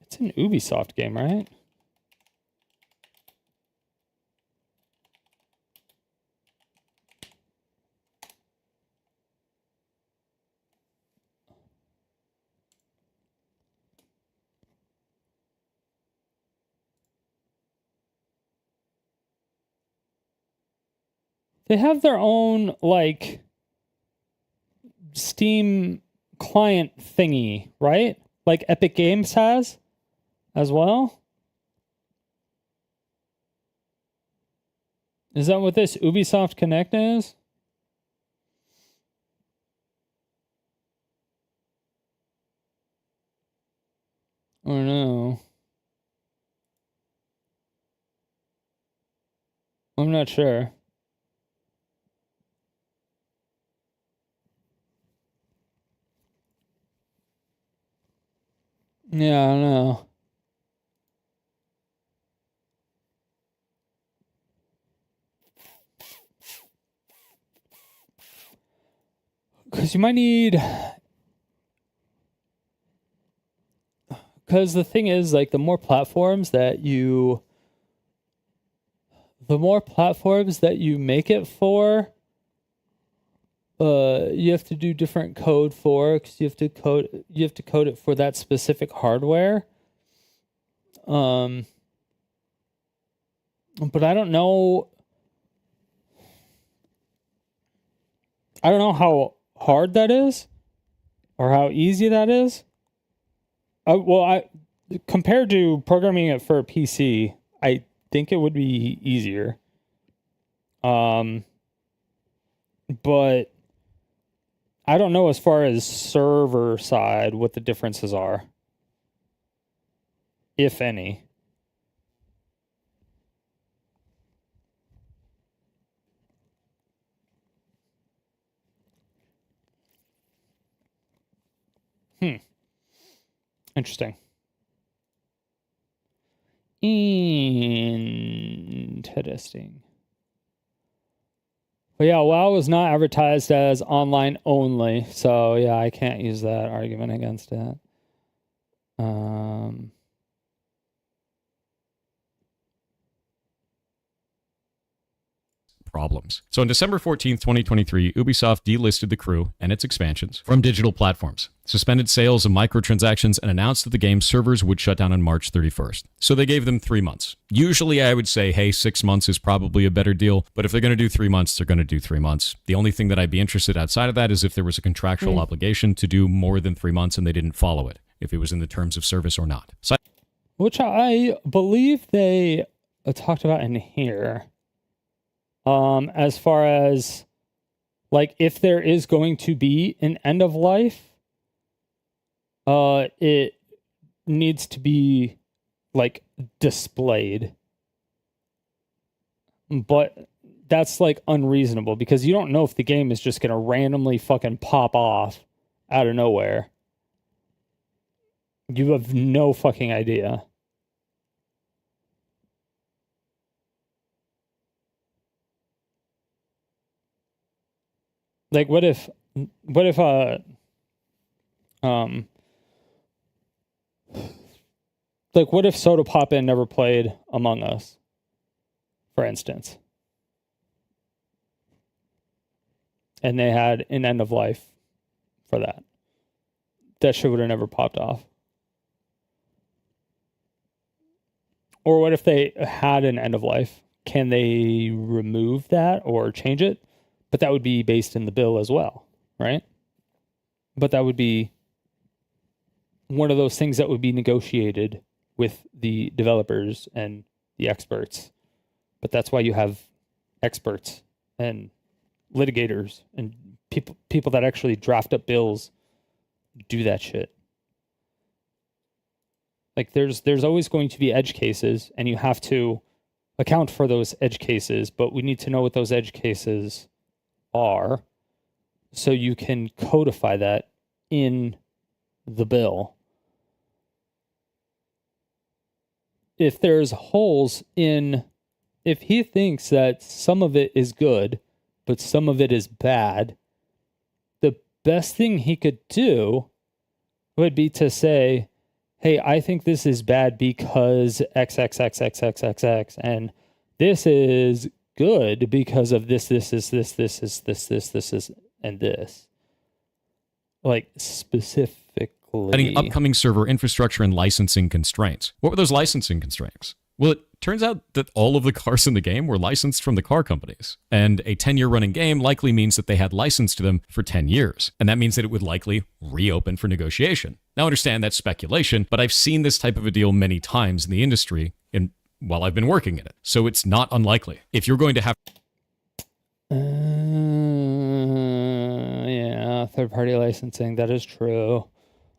It's an Ubisoft game, right? They have their own, like, Steam client thingy, right? Like Epic Games has as well. Is that what this Ubisoft Connect is? Or no? I'm not sure. Yeah, I don't know. Because you might need... Because the thing is, like, the more platforms that you make it for, you have to do different code for, because you have to code it for that specific hardware. But I don't know how hard that is or how easy that is. Compared to programming it for a PC, I think it would be easier. But I don't know as far as server side what the differences are, if any. Interesting. Interesting. But yeah, WoW was not advertised as online only, so yeah, I can't use that argument against it. Problems. So on December 14th, 2023, Ubisoft delisted The Crew and its expansions from digital platforms, suspended sales of microtransactions, and announced that the game's servers would shut down on March 31st. So they gave them 3 months. Usually I would say, hey, 6 months is probably a better deal, but if they're going to do 3 months, they're going to do 3 months. The only thing that I'd be interested outside of that is if there was a contractual obligation to do more than 3 months and they didn't follow it, if it was in the terms of service or not. So which I believe they talked about in here. As far as like if there is going to be an end of life, it needs to be like displayed. But that's like unreasonable because you don't know if the game is just gonna randomly fucking pop off out of nowhere. You have no fucking idea. Like, what if like, what if Soda Poppin never played Among Us, for instance? And they had an end of life for that. That shit would have never popped off. Or what if they had an end of life? Can they remove that or change it? But that would be based in the bill as well, right? But that would be one of those things that would be negotiated with the developers and the experts. But that's why you have experts and litigators and people that actually draft up bills do that shit. Like there's always going to be edge cases, and you have to account for those edge cases, but we need to know what those edge cases are so you can codify that in the bill. If there's holes in, if he thinks that some of it is good, but some of it is bad, the best thing he could do would be to say, hey, I think this is bad because XXXXXXX, and this is good because of this, and this. Like, specifically. Upcoming server infrastructure and licensing constraints. What were those licensing constraints? Well, it turns out that all of the cars in the game were licensed from the car companies. And a 10-year running game likely means that they had license to them for 10 years. And that means that it would likely reopen for negotiation. Now, understand that's speculation, but I've seen this type of a deal many times in the industry while I've been working in it. So it's not unlikely. If you're going to have... yeah, third-party licensing, that is true.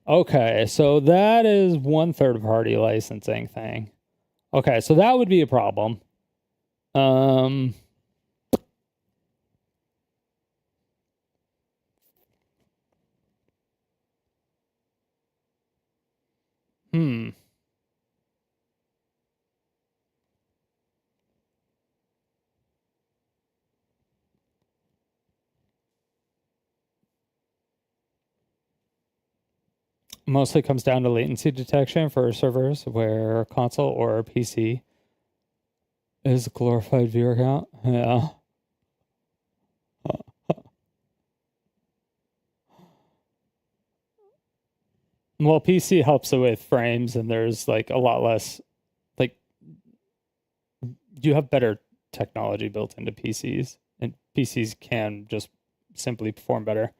Okay, so that is one third-party licensing thing. Okay, so that would be a problem. Mostly comes down to latency detection for servers where console or PC is a glorified viewer count. Yeah. Well, PC helps it with frames, and there's like a lot less, like, you have better technology built into PCs, and PCs can just simply perform better.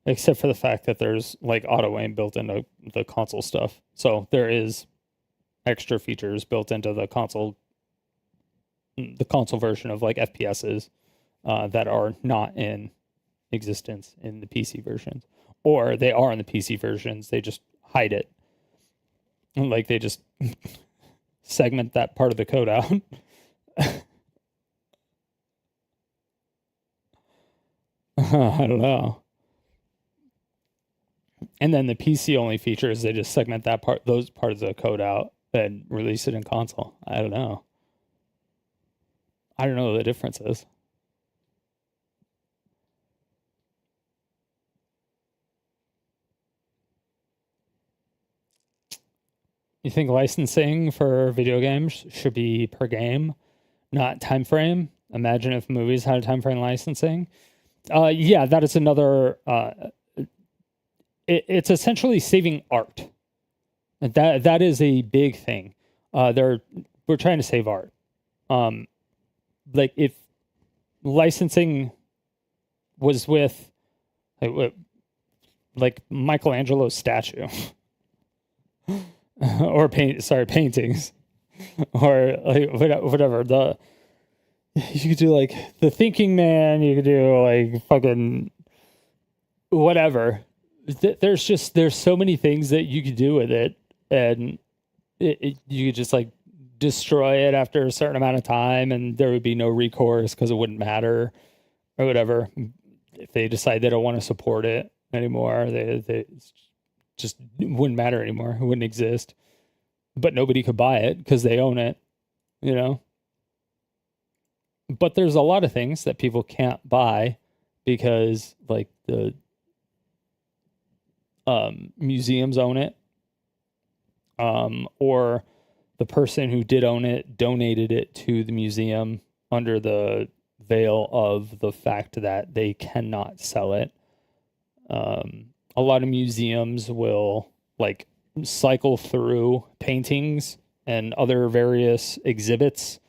Except for the fact that there's like auto aim built into the console stuff. So there is extra features built into the console version of like FPSs that are not in existence in the PC versions. Or they are in the PC versions, they just hide it. Like they just segment that part of the code out. I don't know. And then the PC only features, they just segment those parts of the code out and release it in console. I don't know. I don't know what the difference is. You think licensing for video games should be per game, not time frame? Imagine if movies had a time frame licensing. Yeah, that is another. It's essentially saving art. That is a big thing. We're trying to save art. Like if licensing was with like Michelangelo's statue or paintings or like whatever, you could do like the Thinking Man, you could do like fucking whatever. There's so many things that you could do with it, and you could just like destroy it after a certain amount of time, and there would be no recourse because it wouldn't matter or whatever. If they decide they don't want to support it anymore, they just wouldn't matter anymore. It wouldn't exist, but nobody could buy it because they own it, you know. But there's a lot of things that people can't buy because like the museums own it, or the person who did own it donated it to the museum under the veil of the fact that they cannot sell it. A lot of museums will like cycle through paintings and other various exhibits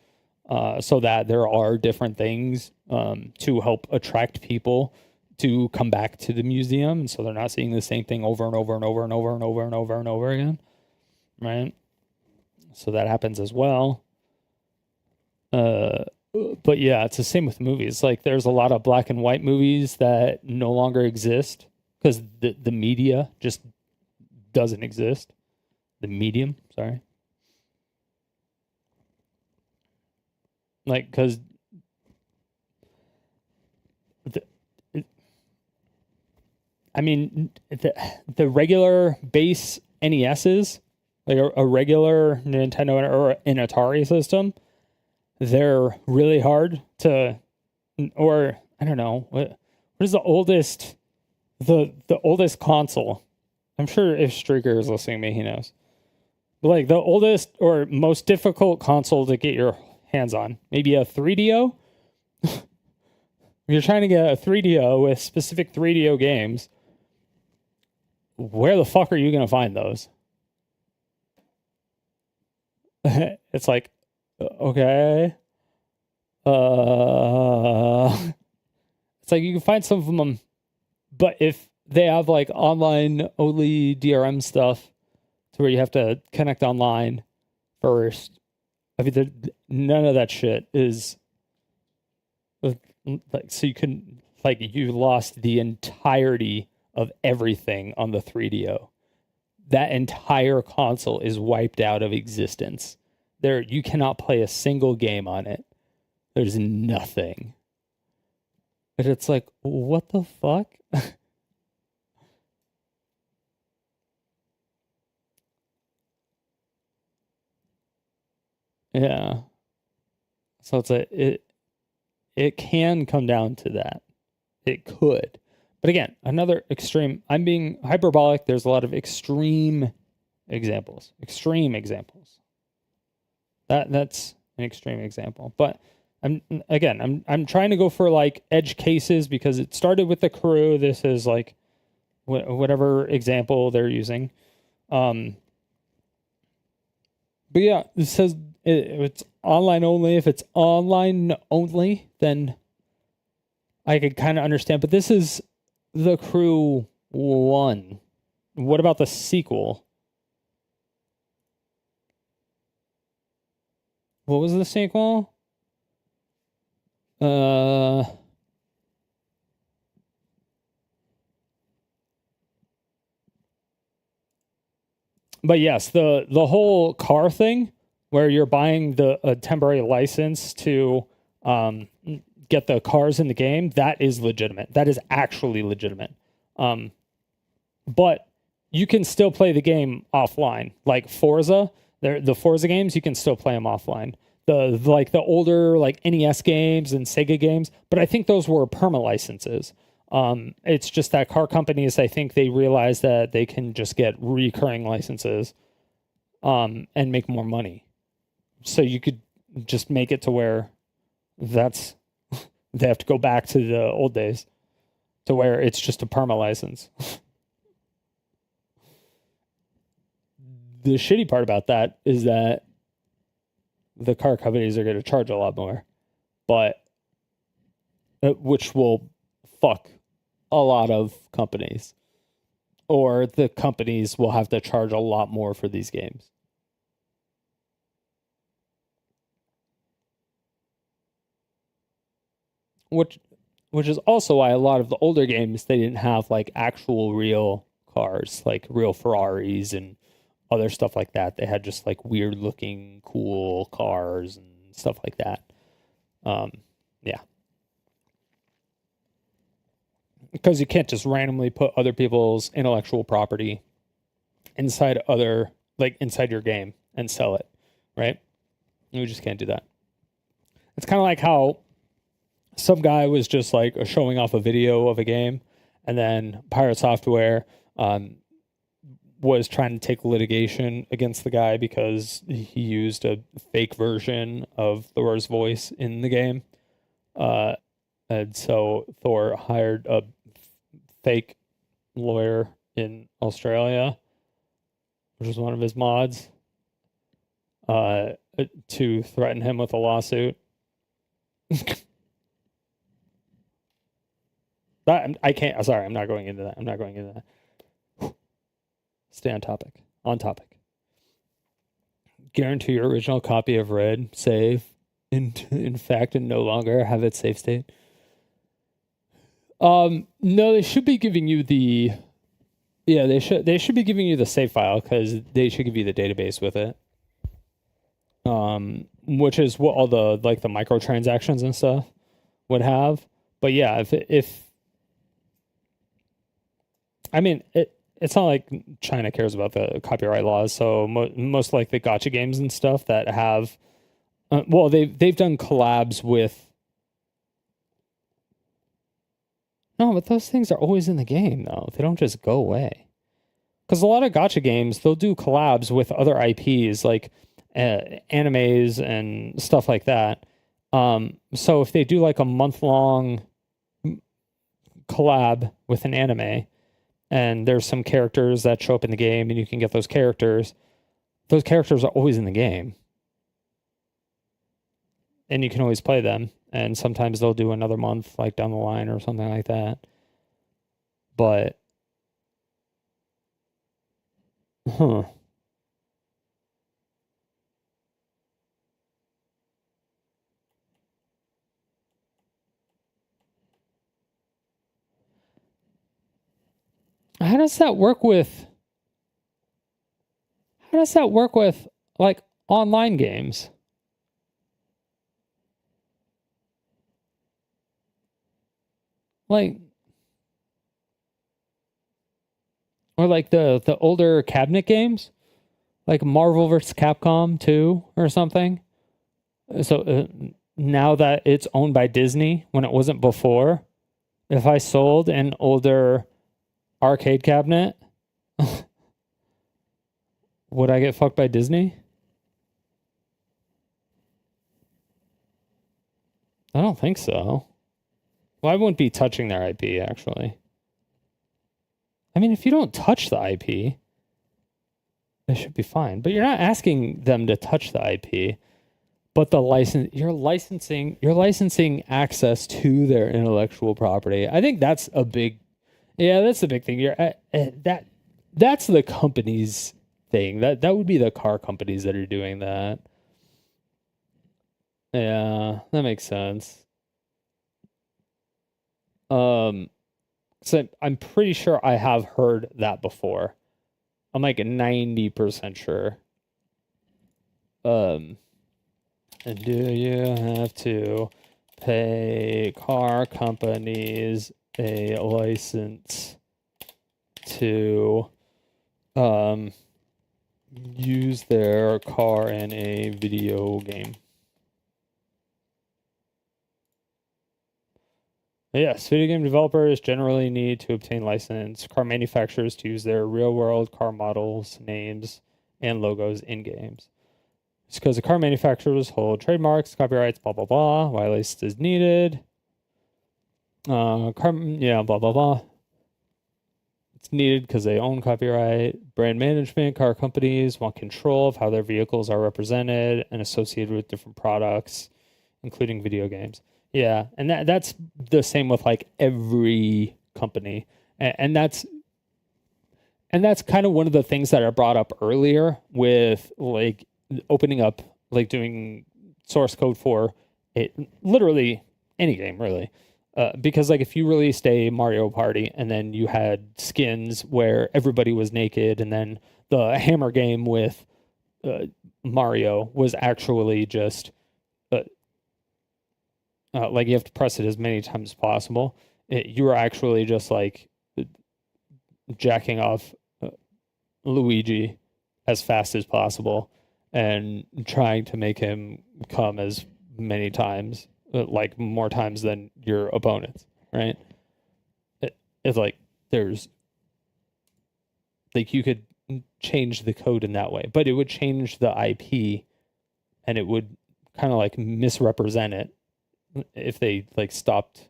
so that there are different things to help attract people to come back to the museum, and so they're not seeing the same thing over and over and over and over and over and over and over again, right? So that happens as well. But yeah, it's the same with movies. Like there's a lot of black and white movies that no longer exist because the media just doesn't exist. The medium, sorry. Like, because the regular base NESs, like a regular Nintendo or an Atari system, they're really hard to, or I don't know, what is the oldest console? I'm sure if Streaker is listening to me, he knows. But like the oldest or most difficult console to get your hands on, maybe a 3DO. If you're trying to get a 3DO with specific 3DO games, where the fuck are you going to find those? It's like, okay. It's like you can find some of them, but if they have like online only DRM stuff to where you have to connect online first, I mean, none of that shit is like, so you couldn't, like, you lost the entirety of everything on the 3DO. That entire console is wiped out of existence. You cannot play a single game on it. There's nothing. But it's like, what the fuck? Yeah. So it can come down to that. It could. But again, another extreme, I'm being hyperbolic. There's a lot of extreme examples. That's an extreme example. But I'm trying to go for like edge cases because it started with the crew. This is like whatever example they're using. But yeah, it says it's online only. If it's online only, then I could kind of understand. But this is the Crew 1. What about the sequel? What was the sequel? But yes, the whole car thing where you're buying a temporary license to get the cars in the game, that is legitimate. That is actually legitimate. But you can still play the game offline. Like Forza, the Forza games, you can still play them offline. The older like NES games and Sega games, but I think those were perma licenses. It's just that car companies, I think they realize that they can just get recurring licenses and make more money. So you could just make it to where they have to go back to the old days, to where it's just a perma license. The shitty part about that is that the car companies are going to charge a lot more, but which will fuck a lot of companies, or the companies will have to charge a lot more for these games. Which is also why a lot of the older games, they didn't have like actual real cars, like real Ferraris and other stuff like that. They had just like weird looking cool cars and stuff like that. Yeah. Because you can't just randomly put other people's intellectual property inside your game and sell it, right? You just can't do that. It's kind of like how some guy was just like showing off a video of a game, and then Pirate Software was trying to take litigation against the guy because he used a fake version of Thor's voice in the game. And so Thor hired a fake lawyer in Australia, which was one of his mods, to threaten him with a lawsuit. I can't. Sorry, I'm not going into that. Stay on topic. On topic. Guarantee your original copy of Red save in fact and no longer have its save state. No, they should be giving you the. Yeah, they should be giving you the save file, because they should give you the database with it. Which is what all the the microtransactions and stuff would have. But yeah, if I mean, it's not like China cares about the copyright laws, so most like the gacha games and stuff that have, they've done collabs with. No, but those things are always in the game, though. They don't just go away. Because a lot of gacha games, they'll do collabs with other IPs, like animes and stuff like that. So if they do like a month-long collab with an anime, and there's some characters that show up in the game, and you can get those characters are always in the game. And you can always play them. And sometimes they'll do another month, like down the line or something like that. But, How does that work with like online games? Like, or like the older cabinet games, like Marvel vs. Capcom 2 or something. So now that it's owned by Disney, when it wasn't before, if I sold an older arcade cabinet, would I get fucked by Disney? I don't think so. Well, I wouldn't be touching their IP, actually. I mean, if you don't touch the IP, they should be fine. But you're not asking them to touch the IP, but you're licensing access to their intellectual property. I think that's a big, that's the big thing. That's the company's thing. That would be the car companies that are doing that. Yeah, that makes sense. So I'm pretty sure I have heard that before. I'm like 90% sure. And do you have to pay car companies a license to use their car in a video game? Yes, video game developers generally need to obtain license car manufacturers to use their real-world car models, names, and logos in games. It's because the car manufacturers hold trademarks, copyrights, blah, blah, blah. Why license is needed. Blah, blah, blah. It's needed because they own copyright. Brand management, car companies want control of how their vehicles are represented and associated with different products, including video games. Yeah, and that's the same with like every company. And that's kind of one of the things that I brought up earlier with like opening up, like doing source code for it, literally any game, really. Because like if you released a Mario Party and then you had skins where everybody was naked, and then the Hammer game with Mario was actually just like you have to press it as many times as possible. You were actually just like jacking off Luigi as fast as possible and trying to make him come as many times, like more times than your opponents, right? It's like there's like you could change the code in that way, but it would change the IP and it would kind of like misrepresent it if they like stopped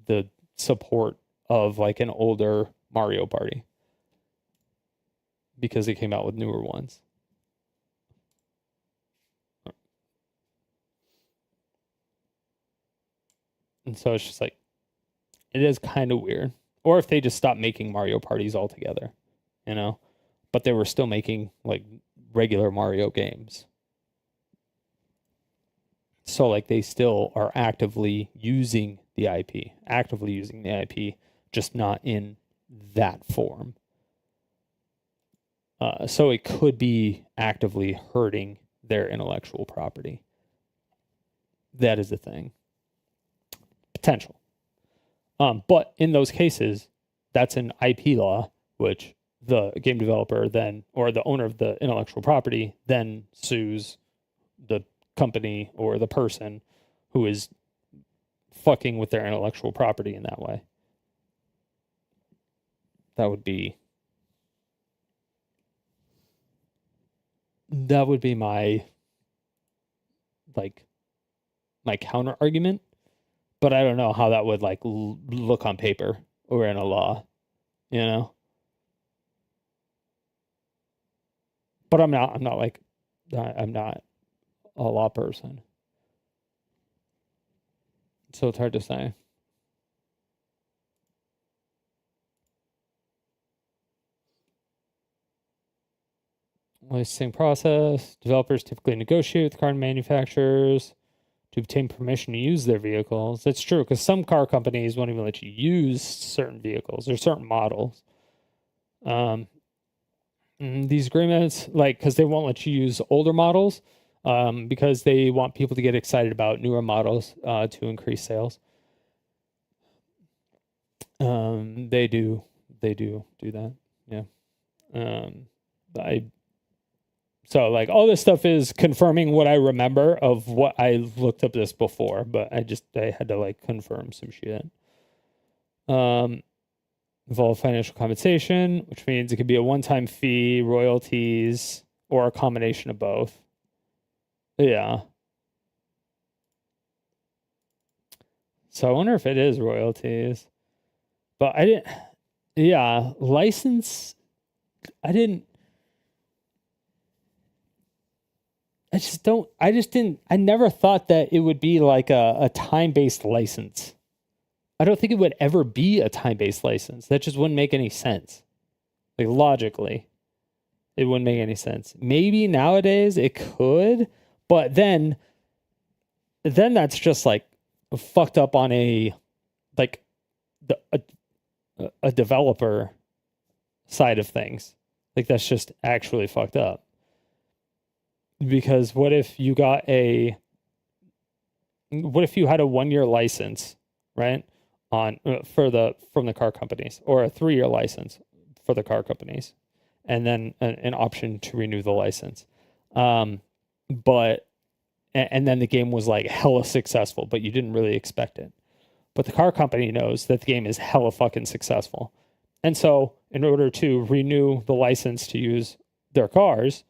the support of like an older Mario Party because they came out with newer ones. And so it's just like, it is kind of weird. Or if they just stopped making Mario parties altogether, you know? But they were still making like regular Mario games. So like they still are actively using the IP, just not in that form. So it could be actively hurting their intellectual property. That is the thing. Potential. But in those cases, that's an IP law, which the game developer then, or the owner of the intellectual property, then sues the company or the person who is fucking with their intellectual property in that way. That would be my counter argument. But I don't know how that would like look on paper or in a law, you know? But I'm not a law person. So it's hard to say. Licensing process. Developers typically negotiate with car manufacturers to obtain permission to use their vehicles. That's true, because some car companies won't even let you use certain vehicles or certain models. These agreements, like, because they won't let you use older models, because they want people to get excited about newer models to increase sales. They do that. Yeah. So like all this stuff is confirming what I remember of what I looked up this before, but I had to like confirm some shit. Involve financial compensation, which means it could be a one-time fee, royalties, or a combination of both. Yeah. So I wonder if it is royalties. But license, I never thought that it would be like a time-based license. I don't think it would ever be a time-based license. That just wouldn't make any sense. Like logically, it wouldn't make any sense. Maybe nowadays it could, but then that's just like fucked up on a developer side of things. Like that's just actually fucked up. Because what if you had a 1-year license, right? From the car companies, or a 3-year license for the car companies, and then an option to renew the license. And then the game was like hella successful, but you didn't really expect it. But the car company knows that the game is hella fucking successful. And so in order to renew the license to use their cars,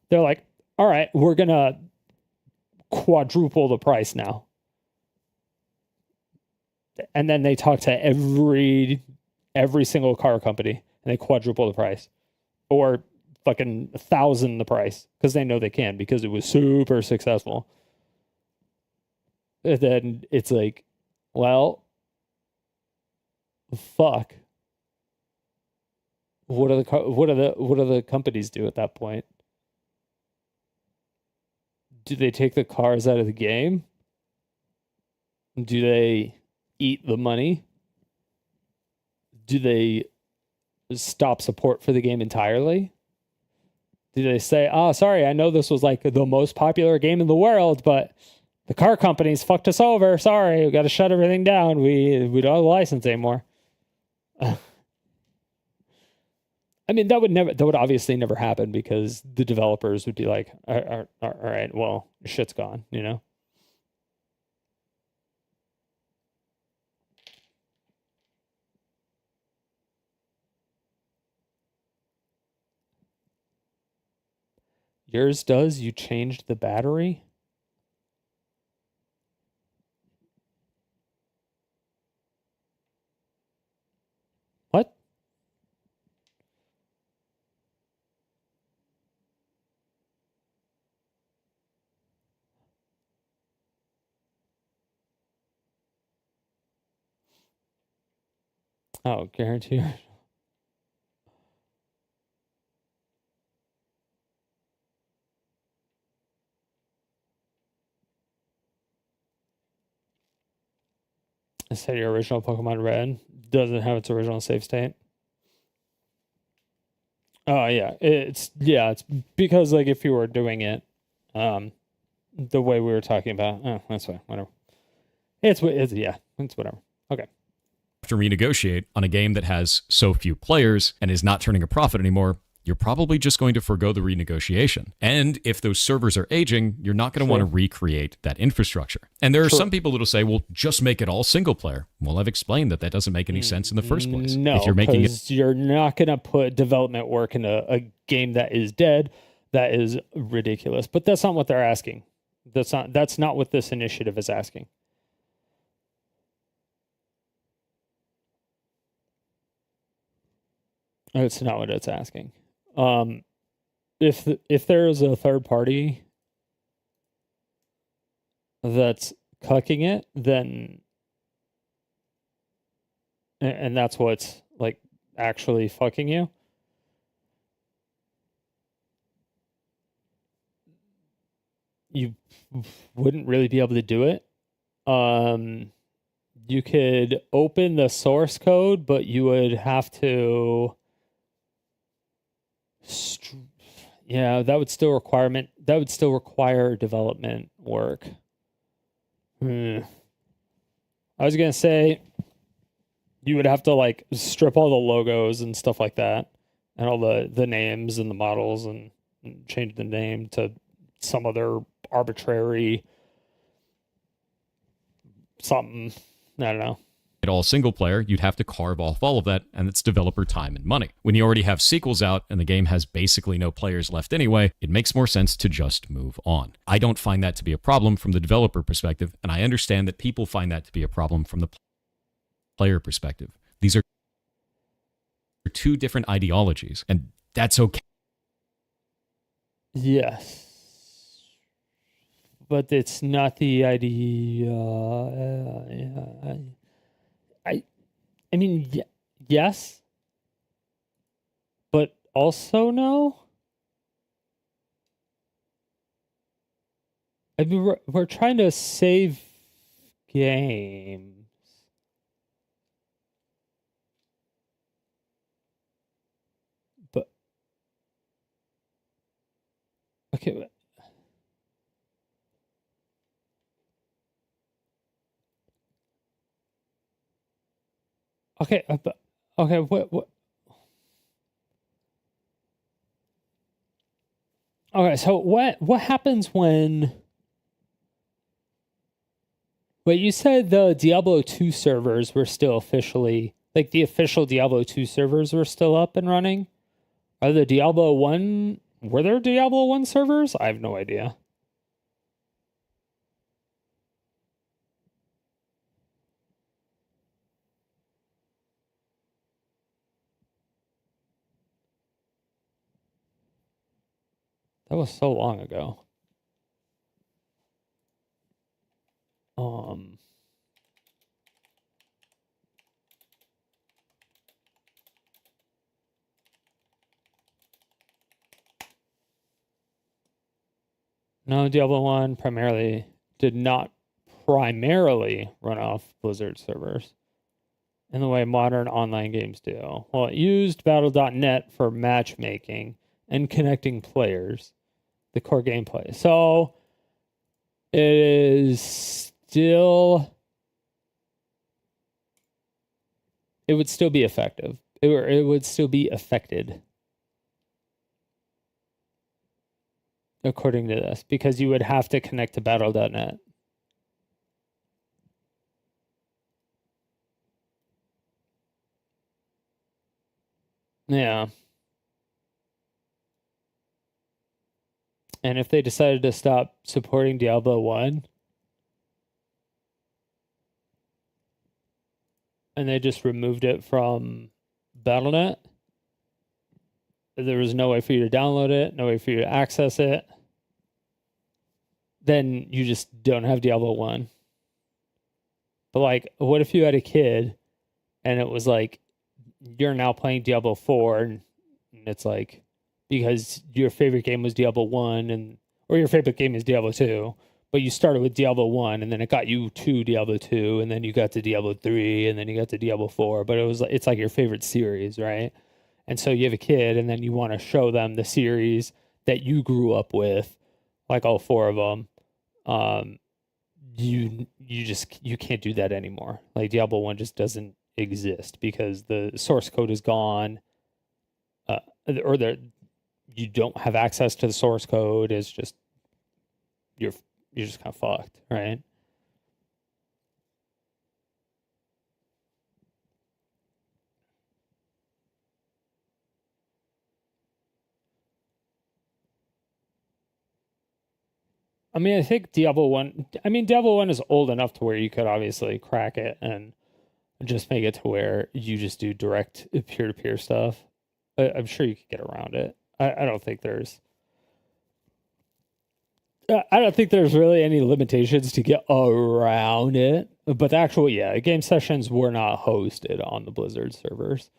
they're like, all right, we're going to quadruple the price now. And then they talk to every single car company and they quadruple the price, or fucking 1,000 the price, because they know they can, because it was super successful. And then it's like, well, fuck. What do the companies do at that point? Do they take the cars out of the game? Do they eat the money? Do they stop support for the game entirely? Do they say, oh, sorry, I know this was like the most popular game in the world, but the car companies fucked us over. Sorry, we got to shut everything down. We don't have a license anymore. I mean, that would obviously never happen, because the developers would be like, all right, well, shit's gone, you know? Yours does? You changed the battery? What? Oh, guarantee. I said your original Pokemon Red doesn't have its original save state. Oh yeah, it's because, like, if you were doing it, the way we were talking about, that's fine, whatever. It's whatever. Okay. To renegotiate on a game that has so few players and is not turning a profit anymore, you're probably just going to forgo the renegotiation. And if those servers are aging, you're not going to want to recreate that infrastructure. And there are some people that'll say, well, just make it all single player. Well, I've explained that doesn't make any sense in the first place. No, if you're making you're not going to put development work in a game that is dead. That is ridiculous. But that's not what they're asking. That's not what this initiative is asking. It's not what it's asking. If there is a third party that's cucking it, then, and that's what's like actually fucking you, you wouldn't really be able to do it. You could open the source code, but you would have to that would still require development work. I was gonna say you would have to like strip all the logos and stuff like that, and all the names and the models, and change the name to some other arbitrary something. I don't know. It all single player, you'd have to carve off all of that, and it's developer time and money. When you already have sequels out and the game has basically no players left anyway, it makes more sense to just move on. I don't find that to be a problem from the developer perspective, and I understand that people find that to be a problem from the player perspective. These are two different ideologies, and that's okay. Yes. But it's not the idea. I mean, yes, but also no. I mean, we're trying to save games. But okay. Okay, okay, what? Okay, so what happens when? Wait, you said the Diablo 2 servers were still officially, like the official Diablo 2 servers were still up and running? Are the Diablo 1 were there Diablo 1 servers? I have no idea. That was so long ago. No, Diablo 1 did not primarily run off Blizzard servers in the way modern online games do. Well, it used Battle.net for matchmaking and connecting players, the core gameplay. So it is still, it would still be effective. It would still be affected, according to this, because you would have to connect to Battle.net. Yeah. And if they decided to stop supporting Diablo 1 and they just removed it from Battle.net, there was no way for you to download it, no way for you to access it, then you just don't have Diablo 1. But like, what if you had a kid and it was like, you're now playing Diablo 4 and it's like, because your favorite game was Diablo 1 or your favorite game is Diablo 2, but you started with Diablo 1 and then it got you to Diablo 2 and then you got to Diablo 3 and then you got to Diablo 4, but it's like your favorite series, right? And so you have a kid and then you want to show them the series that you grew up with, like all 4 of them. You can't do that anymore. Like Diablo 1 just doesn't exist because the source code is gone, you don't have access to the source code. It's just you're just kind of fucked, right? I mean, I think Diablo 1 is old enough to where you could obviously crack it and just make it to where you just do direct peer-to-peer stuff. I'm sure you could get around it. I don't think there's really any limitations to get around it. But the actual, game sessions were not hosted on the Blizzard servers.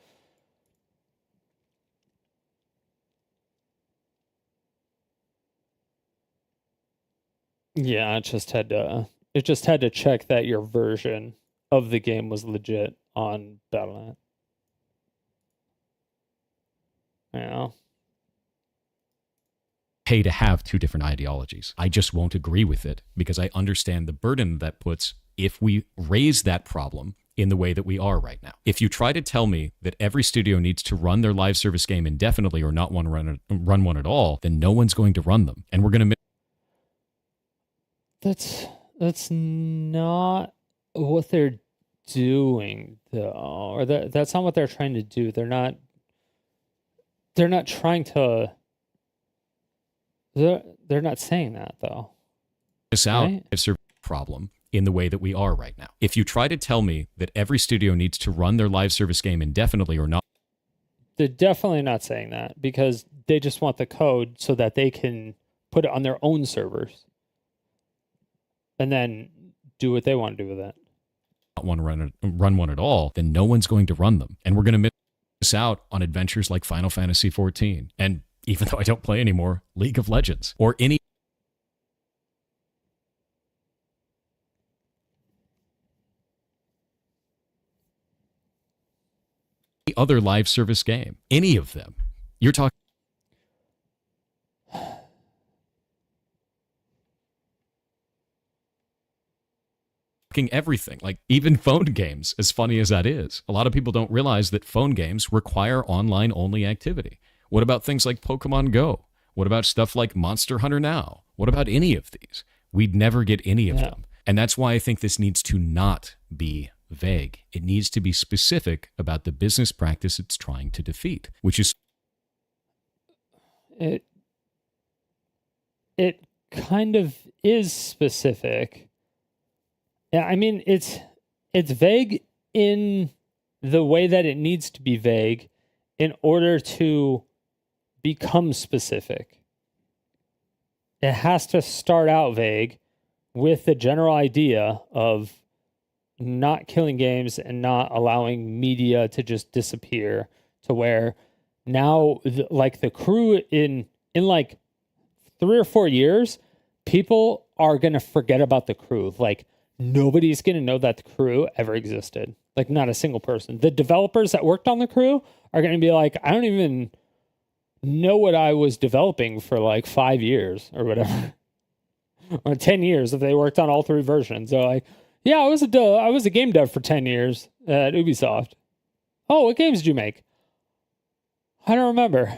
Yeah, it just had to check that your version of the game was legit on Battle.net. Yeah. Pay to have 2 different ideologies. I just won't agree with it because I understand the burden that puts if we raise that problem in the way that we are right now. If you try to tell me that every studio needs to run their live service game indefinitely or not want to run one at all, then no one's going to run them. And we're going to That's not what they're doing, though. Or that's not what they're trying to do. They're not trying to. They're not saying that, though. Miss out a problem in the way that we are right now. If you try to tell me that every studio needs to run their live service game indefinitely or not, they're definitely not saying that because they just want the code so that they can put it on their own servers and then do what they want to do with it. Not want to run one at all, then no one's going to run them. And we're going to miss out on adventures like Final Fantasy XIV. And even though I don't play anymore, League of Legends or any other live service game, any of them. You're talking everything, like even phone games, as funny as that is. A lot of people don't realize that phone games require online-only activity. What about things like Pokemon Go? What about stuff like Monster Hunter Now? What about any of these? We'd never get any of them. And that's why I think this needs to not be vague. It needs to be specific about the business practice it's trying to defeat, which is... it kind of is specific. Yeah, I mean, it's vague in the way that it needs to be vague in order to become specific. It has to start out vague with the general idea of not killing games and not allowing media to just disappear, to where now like the crew in like 3 or 4 years, people are going to forget about the crew. Like nobody's going to know that the crew ever existed. Like not a single person. The developers that worked on the crew are going to be like, I don't even know what I was developing for like 5 years or whatever. Or 10 years if they worked on all 3 versions. So like, yeah, I was a game dev for 10 years at Ubisoft. Oh, what games did you make? I don't remember.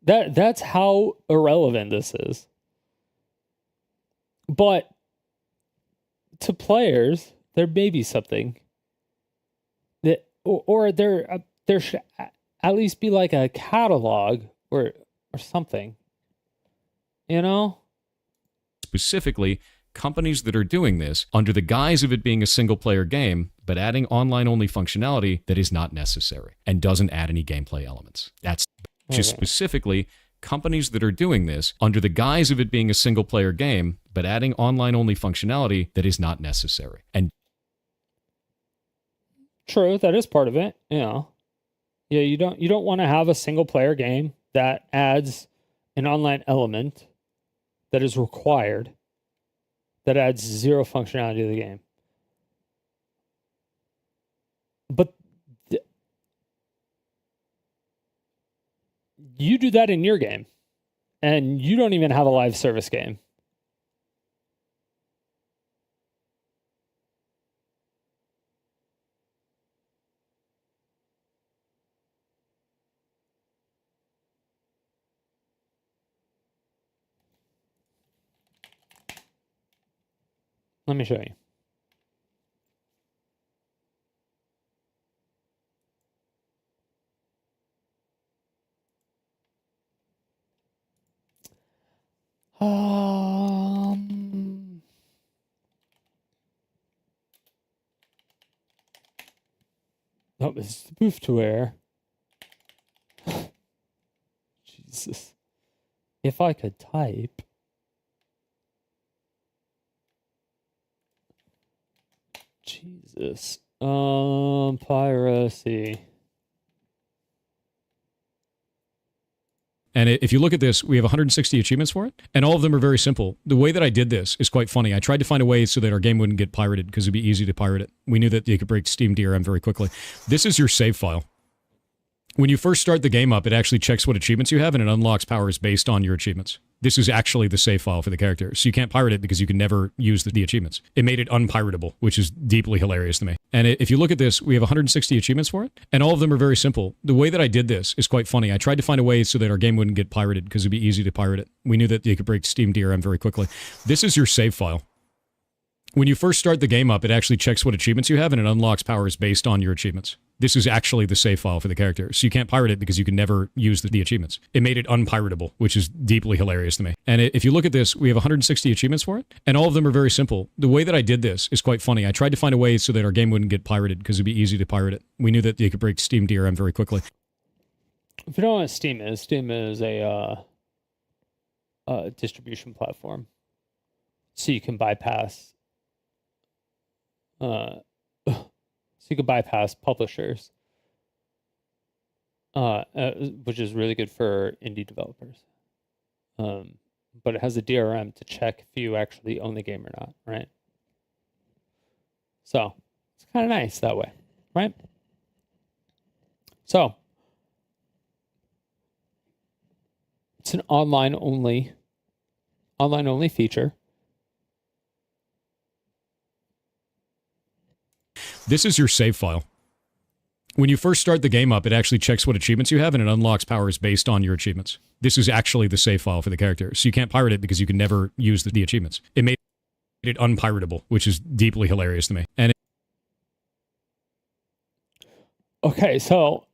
That's how irrelevant this is. But to players, there may be something that, or there should at least be like a catalog or something, you know? Specifically, companies that are doing this under the guise of it being a single-player game, but adding online-only functionality that is not necessary and doesn't add any gameplay elements. That's just specifically companies that are doing this under the guise of it being a single-player game, but adding online-only functionality that is not necessary. And true, that is part of it. You know, yeah, you don't want to have a single-player game that adds an online element that is required, that adds 0 functionality to the game. But you do that in your game, and you don't even have a live service game. Let me show you. Oh, it's Boofware. Jesus. If I could type. Jesus. Piracy. And if you look at this, we have 160 achievements for it, and all of them are very simple. The way that I did this is quite funny. I tried to find a way so that our game wouldn't get pirated because it'd be easy to pirate it. We knew that you could break Steam DRM very quickly. This is your save file. When you first start the game up, it actually checks what achievements you have, and it unlocks powers based on your achievements. This is actually the save file for the character, so you can't pirate it because you can never use the achievements. It made it unpiratable, which is deeply hilarious to me. And if you look at this, we have 160 achievements for it, and all of them are very simple. The way that I did this is quite funny. I tried to find a way so that our game wouldn't get pirated because it'd be easy to pirate it. We knew that you could break Steam DRM very quickly. This is your save file. When you first start the game up, it actually checks what achievements you have, and it unlocks powers based on your achievements. This is actually the save file for the character, so you can't pirate it because you can never use the achievements. It made it unpiratable, which is deeply hilarious to me. And if you look at this, we have 160 achievements for it, and all of them are very simple. The way that I did this is quite funny. I tried to find a way so that our game wouldn't get pirated because it'd be easy to pirate it. We knew that you could break Steam DRM very quickly. If you don't know what Steam is a distribution platform, so you can bypass. So you can bypass publishers, which is really good for indie developers. But it has a DRM to check if you actually own the game or not, right? So it's kind of nice that way, right? So it's an online only feature. This is your save file. When you first start the game up, it actually checks what achievements you have, and it unlocks powers based on your achievements. This is actually the save file for the character, so you can't pirate it because you can never use the achievements. It made it unpiratable, which is deeply hilarious to me. And okay, so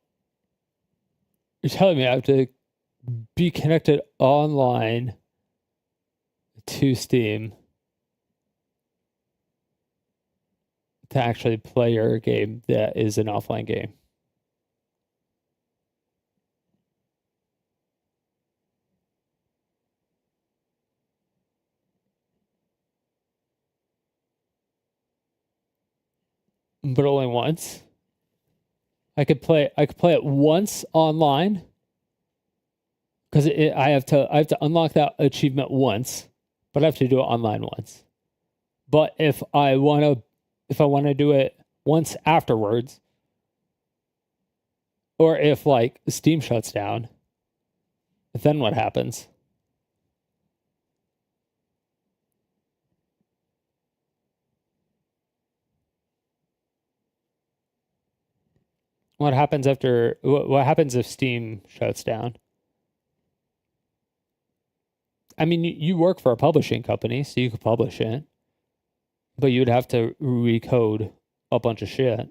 you're telling me I have to be connected online to Steam to actually play your game that is an offline game. But only once. I could play it once online because I have to unlock that achievement once, but I have to do it online once. But if I want to do it once afterwards, or if like Steam shuts down, then what happens? What happens if Steam shuts down? I mean, you work for a publishing company, so you could publish it, but you'd have to recode a bunch of shit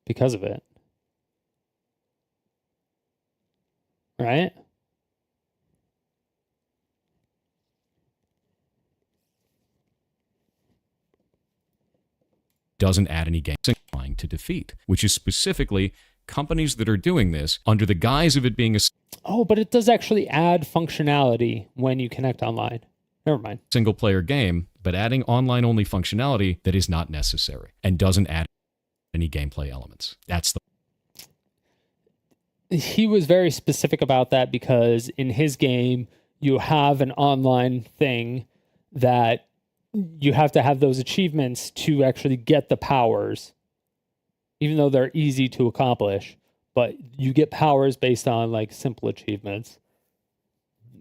because of it. Right? Doesn't add any games trying to defeat, which is specifically companies that are doing this under the guise of it being a but it does actually add functionality when you connect online. Never mind. single player game, but adding online only functionality that is not necessary and doesn't add any gameplay elements. That's the He was very specific about that because in his game, you have an online thing that you have to have those achievements to actually get the powers, even though they're easy to accomplish. But you get powers based on like simple achievements,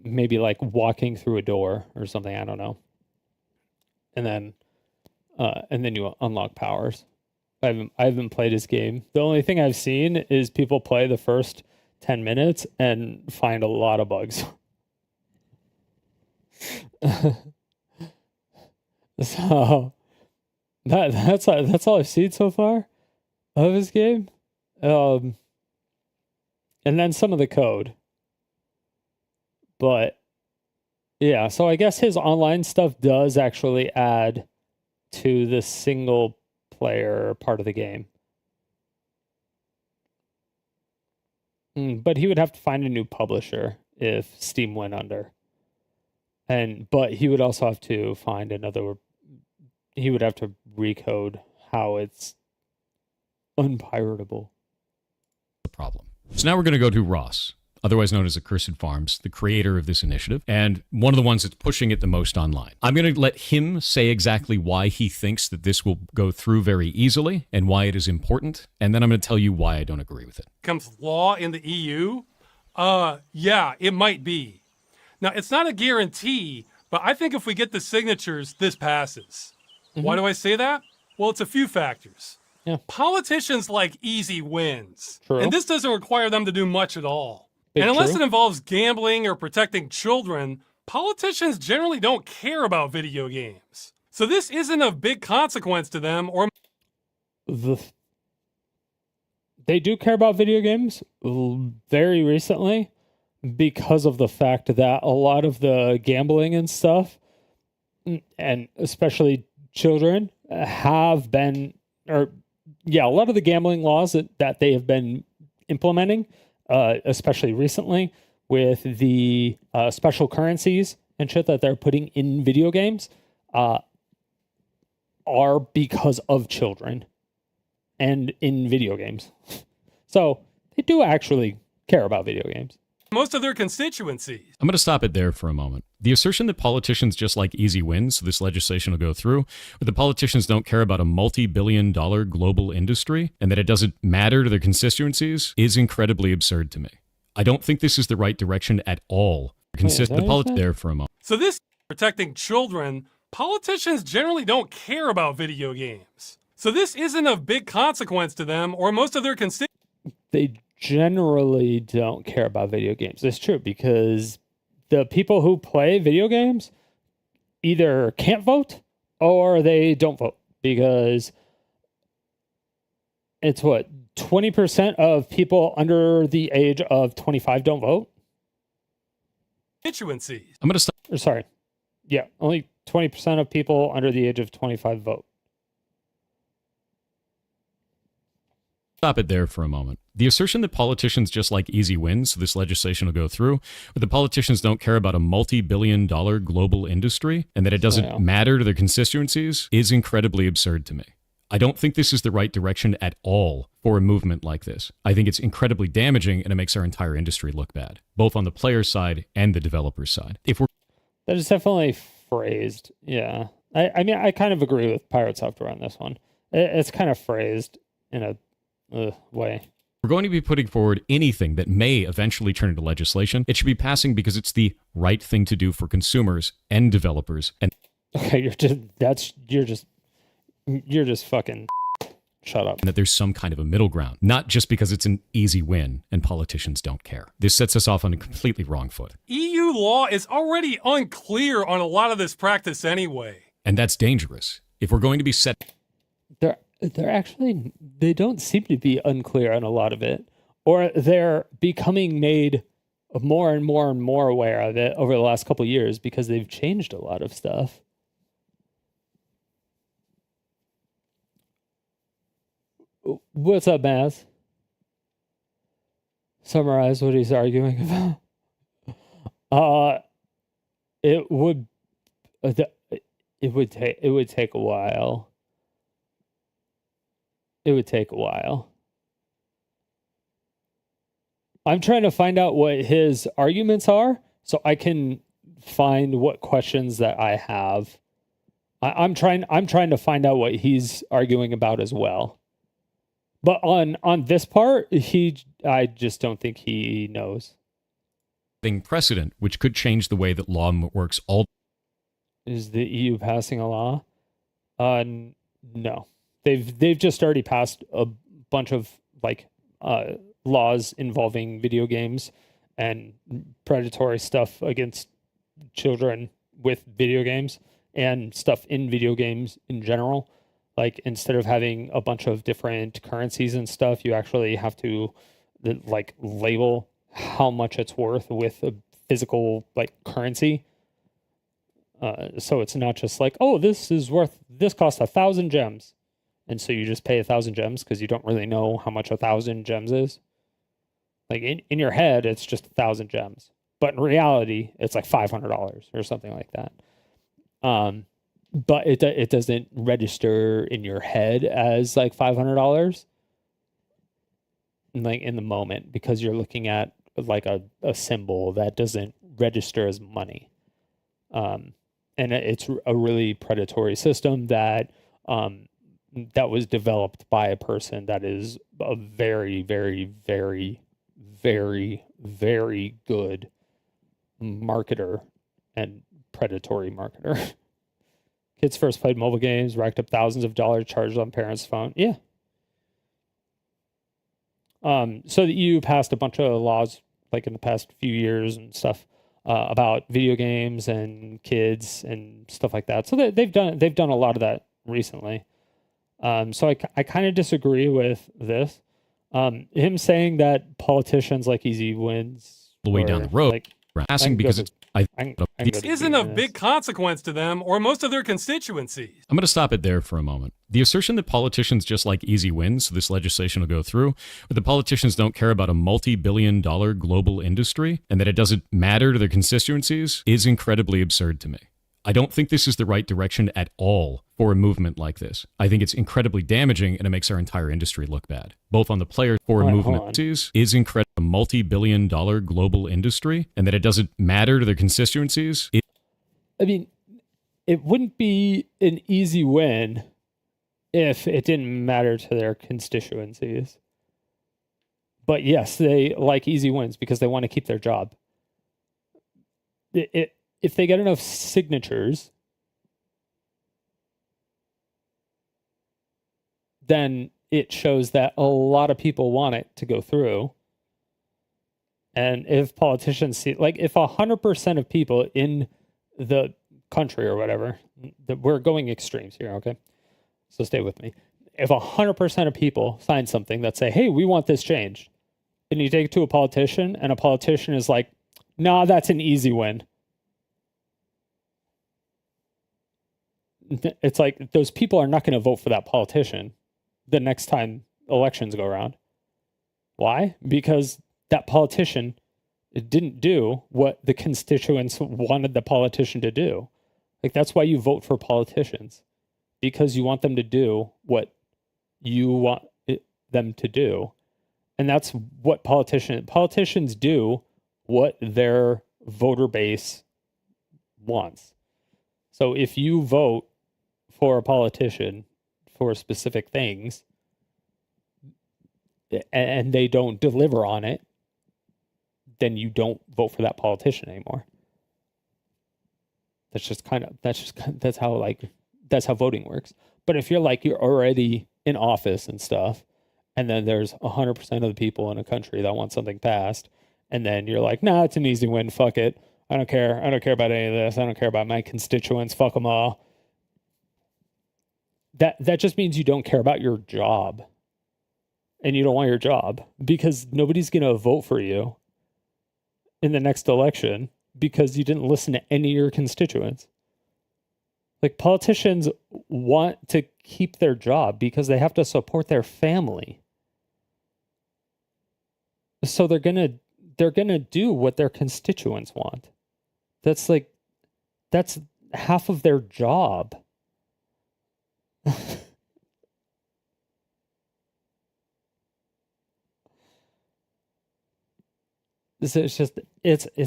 maybe like walking through a door or something. I don't know. And then you unlock powers. I haven't played his game. The only thing I've seen is people play the first 10 minutes and find a lot of bugs. So that's all I've seen so far of his game. And then some of the code. But yeah, so I guess his online stuff does actually add to the single player part of the game. But he would have to find a new publisher if Steam went under. But he would also have to find another. He would have to recode how it's unpiratable. the problem. So now we're going to go to Ross, otherwise known as Accursed Farms, the creator of this initiative, and one of the ones that's pushing it the most online. I'm going to let him say exactly why he thinks that this will go through very easily and why it is important, and then I'm going to tell you why I don't agree with it. Becomes law in the EU? Yeah, it might be. Now, it's not a guarantee, but I think if we get the signatures, this passes. Why do I say that? Well, it's a few factors. Yeah. Politicians like easy wins. True. And this doesn't require them to do much at all. Big and unless true. it involves gambling or protecting children, politicians generally don't care about video games. So this isn't of big consequence to them or... They do care about video games very recently because of the fact that a lot of the gambling and stuff, and especially children, have been, a lot of the gambling laws that they have been implementing, especially recently with the special currencies and shit that they're putting in video games, are because of children and in video games. So they do actually care about video games. most of their constituencies. I'm going to stop it there for a moment. The assertion that politicians just like easy wins, so this legislation will go through, or that politicians don't care about a multi-billion-dollar global industry and that it doesn't matter to their constituencies is incredibly absurd to me. I don't think this is the right direction at all. There for a moment. So this protecting children, politicians generally don't care about video games. So this isn't of big consequence to them or most of their constituencies. They generally don't care about video games. It's true because the people who play video games either can't vote or they don't vote because it's 20% of people under the age of 25 don't vote. Constituencies. I'm going to stop. Sorry. Yeah, only 20% of people under the age of 25 vote. Stop it there for a moment. The assertion that politicians just like easy wins, so this legislation will go through, but the politicians don't care about a multi-billion-dollar global industry and that it doesn't matter to their constituencies is incredibly absurd to me. I don't think this is the right direction at all for a movement like this. I think it's incredibly damaging and it makes our entire industry look bad, both on the player side and the developer side. That is definitely phrased. Yeah. I mean, I kind of agree with Pirate Software on this one. It's kind of phrased in a way. We're going to be putting forward anything that may eventually turn into legislation. It should be passing because it's the right thing to do for consumers and developers. And okay, you're just fucking shut up. And that there's some kind of a middle ground, not just because it's an easy win and politicians don't care. This sets us off on a completely wrong foot. EU law is already unclear on a lot of this practice anyway. And that's dangerous. If we're going to be set... They're actually, they don't seem to be unclear on a lot of it, or they're becoming made more and more and more aware of it over the last couple of years because they've changed a lot of stuff. What's up, Maz? Summarize what he's arguing about. It would take a while. It would take a while. I'm trying to find out what his arguments are so I can find what questions that I have. I'm trying to find out what he's arguing about as well. But on this part, I just don't think he knows. Precedent, which could change the way that law works. Is the EU passing a law? No. They've just already passed a bunch of laws involving video games and predatory stuff against children with video games and stuff in video games in general. Like, instead of having a bunch of different currencies and stuff, you actually have to label how much it's worth with a physical currency. So it's not just like, oh, this costs 1,000 gems. And so you just pay 1,000 gems because you don't really know how much 1,000 gems is. Like, in your head, it's just 1,000 gems. But in reality, it's like $500 or something like that. But it doesn't register in your head as like $500 in the moment, because you're looking at like a symbol that doesn't register as money. And it's a really predatory system that was developed by a person that is a very, very, very, very, very good marketer and predatory marketer. Kids first played mobile games, racked up thousands of dollars charged on parents' phone. Yeah. So the EU passed a bunch of laws like in the past few years and stuff about video games and kids and stuff like that. So they've done a lot of that recently. So I kind of disagree with this. Him saying that politicians like easy wins the way down the road, asking because it's isn't a big consequence to them or most of their constituencies. I'm going to stop it there for a moment. The assertion that politicians just like easy wins, so this legislation will go through, but the politicians don't care about a multi-billion-dollar global industry and that it doesn't matter to their constituencies is incredibly absurd to me. I don't think this is the right direction at all for a movement like this. I think it's incredibly damaging and it makes our entire industry look bad, both on the player for a movement is incredible, a multi-billion-dollar global industry, and that it doesn't matter to their constituencies. I mean, it wouldn't be an easy win if it didn't matter to their constituencies. But yes, they like easy wins because they want to keep their job. If they get enough signatures, then it shows that a lot of people want it to go through. And if politicians see, like, if 100% of people in the country or whatever, that we're going extremes here, okay? So stay with me. If 100% of people sign something that say, hey, we want this changed, and you take it to a politician, and a politician is like, nah, that's an easy win. it's like those people are not going to vote for that politician the next time elections go around. Why? Because that politician didn't do what the constituents wanted the politician to do. Like, that's why you vote for politicians, because you want them to do what you want them to do. And that's what politicians do what their voter base wants. So if you vote for a politician for specific things and they don't deliver on it, then you don't vote for that politician anymore. That's how voting works. But if you're already in office and stuff, and then there's 100% of the people in a country that want something passed, and then you're like, nah, it's an easy win, fuck it. I don't care about any of this. I don't care about my constituents. Fuck them all. That just means you don't care about your job. And you don't want your job, because nobody's going to vote for you in the next election because you didn't listen to any of your constituents. Like, politicians want to keep their job because they have to support their family. So they're going to do what their constituents want. That's half of their job. It's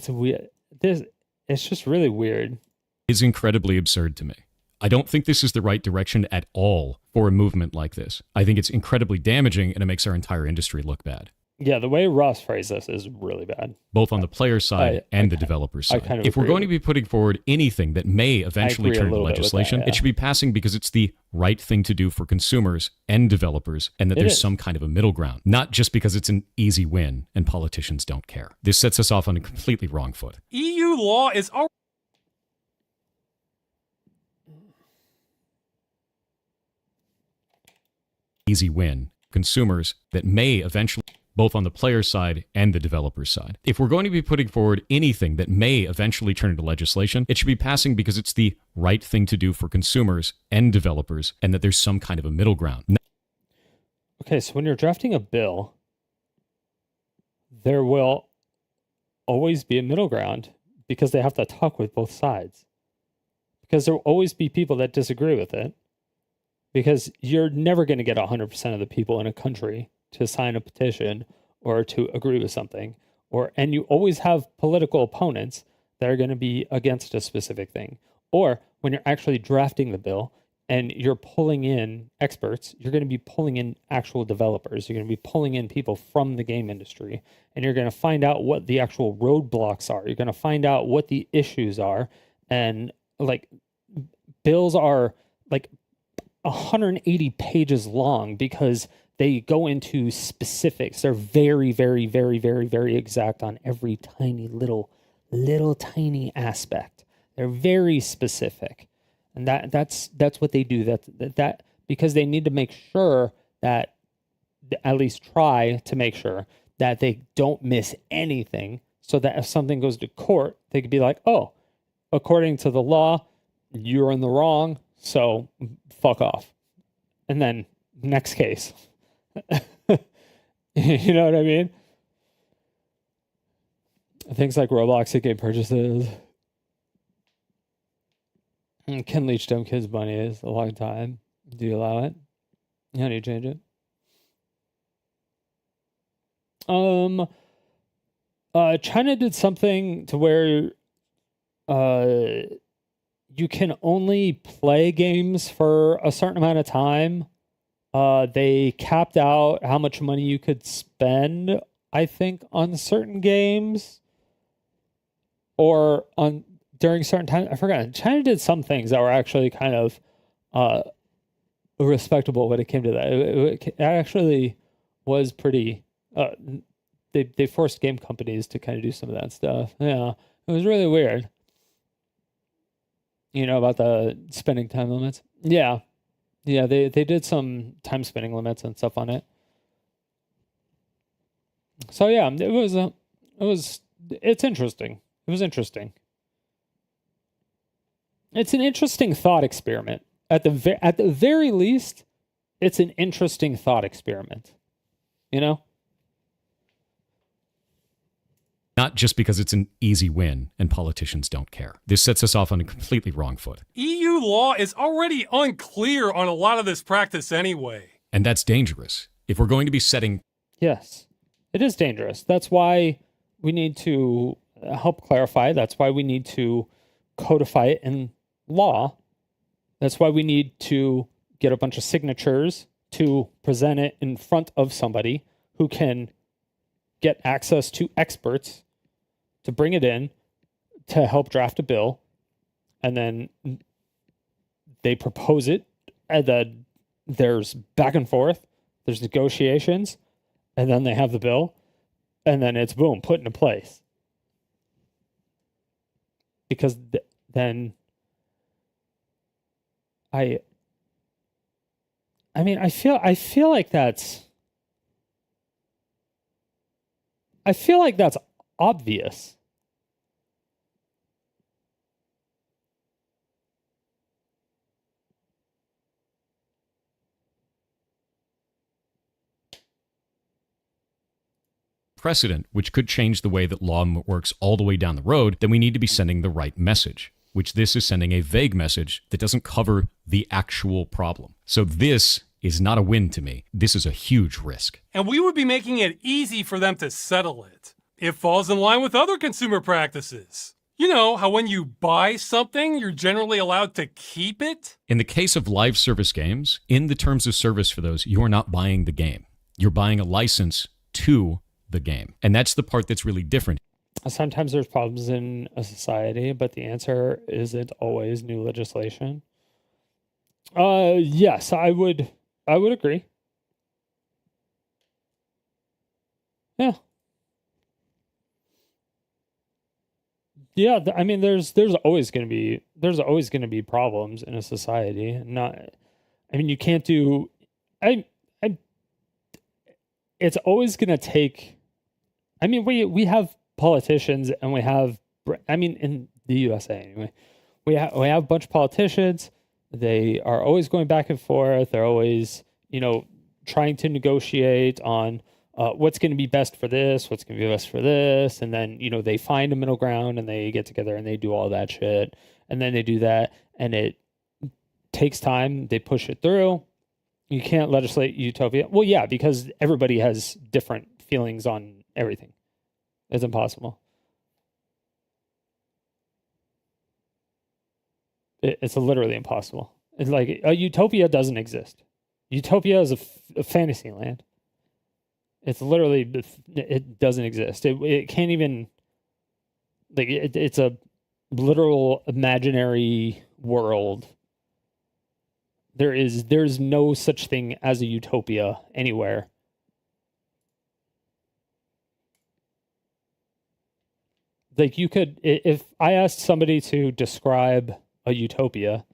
weird. It's just really weird. Is incredibly absurd to me. I don't think this is the right direction at all for a movement like this. I think it's incredibly damaging, and it makes our entire industry look bad. Yeah, the way Ross phrased this is really bad. Both on the player side and the developer side. If we're going to be putting forward anything that may eventually turn into legislation, it should be passing because it's the right thing to do for consumers and developers, and that there's some kind of a middle ground, not just because it's an easy win and politicians don't care. This sets us off on a completely wrong foot. EU law is already... Easy win. Consumers that may eventually... both on the player side and the developer side. If we're going to be putting forward anything that may eventually turn into legislation, it should be passing because it's the right thing to do for consumers and developers, and that there's some kind of a middle ground. Okay, so when you're drafting a bill, there will always be a middle ground because they have to talk with both sides. Because there will always be people that disagree with it, because you're never going to get 100% of the people in a country to sign a petition or to agree with something, and you always have political opponents that are going to be against a specific thing. Or when you're actually drafting the bill and you're pulling in experts, you're going to be pulling in actual developers. You're going to be pulling in people from the game industry, and you're going to find out what the actual roadblocks are. You're going to find out what the issues are. And like, bills are like 180 pages long because they go into specifics. They're very, very, very, very, very exact on every tiny little tiny aspect. They're very specific, and that's what they do. That because they need to make sure that, at least try to make sure that they don't miss anything, so that if something goes to court, they could be like, oh, according to the law, you're in the wrong, so fuck off, and then next case. You know what I mean? Things like Roblox in-game purchases can leech dumb kids' money is a long time. Do you allow it? How do you change it? China did something to where you can only play games for a certain amount of time. They capped out how much money you could spend, I think, on certain games or during certain times. I forgot. China did some things that were actually kind of respectable when it came to that. It actually was pretty... They forced game companies to kind of do some of that stuff. Yeah, it was really weird. You know, about the spending time limits? Yeah. Yeah, they did some time spending limits and stuff on it. So yeah, it's interesting. It was interesting. It's an interesting thought experiment. at the very least, it's an interesting thought experiment. You know? Not just because it's an easy win and politicians don't care. This sets us off on a completely wrong foot. EU law is already unclear on a lot of this practice anyway. And that's dangerous. If we're going to be setting... Yes, it is dangerous. That's why we need to help clarify. That's why we need to codify it in law. That's why we need to get a bunch of signatures to present it in front of somebody who can get access to experts to bring it in to help draft a bill. And then they propose it, and then there's back and forth, there's negotiations, and then they have the bill, and then it's boom, put into place. Because then I feel like that's obvious. Precedent, which could change the way that law works all the way down the road, then we need to be sending the right message, which this is sending a vague message that doesn't cover the actual problem. So this is not a win to me. This is a huge risk. And we would be making it easy for them to settle it. It falls in line with other consumer practices. You know, how when you buy something, you're generally allowed to keep it? In the case of live service games, in the terms of service for those, you are not buying the game. You're buying a license to the game. And that's the part that's really different. Sometimes there's problems in a society, but the answer isn't always new legislation. Yes, I would agree. Yeah. Yeah, I mean, there's always going to be problems in a society. You can't do. It's always going to take. I mean, we have politicians, and we have. In the USA anyway, we have a bunch of politicians. They are always going back and forth. They're always, trying to negotiate on what's going to be best for this, what's going to be best for this. And then, they find a middle ground, and they get together and they do all that shit. And then they do that, and it takes time. They push it through. You can't legislate utopia. Well, yeah, because everybody has different feelings on everything. It's impossible. It's literally impossible. It's like a utopia doesn't exist. Utopia is a fantasy land. It's literally, it doesn't exist. It can't even, it's a literal imaginary world. There's no such thing as a utopia anywhere. You could, if I asked somebody to describe a utopia,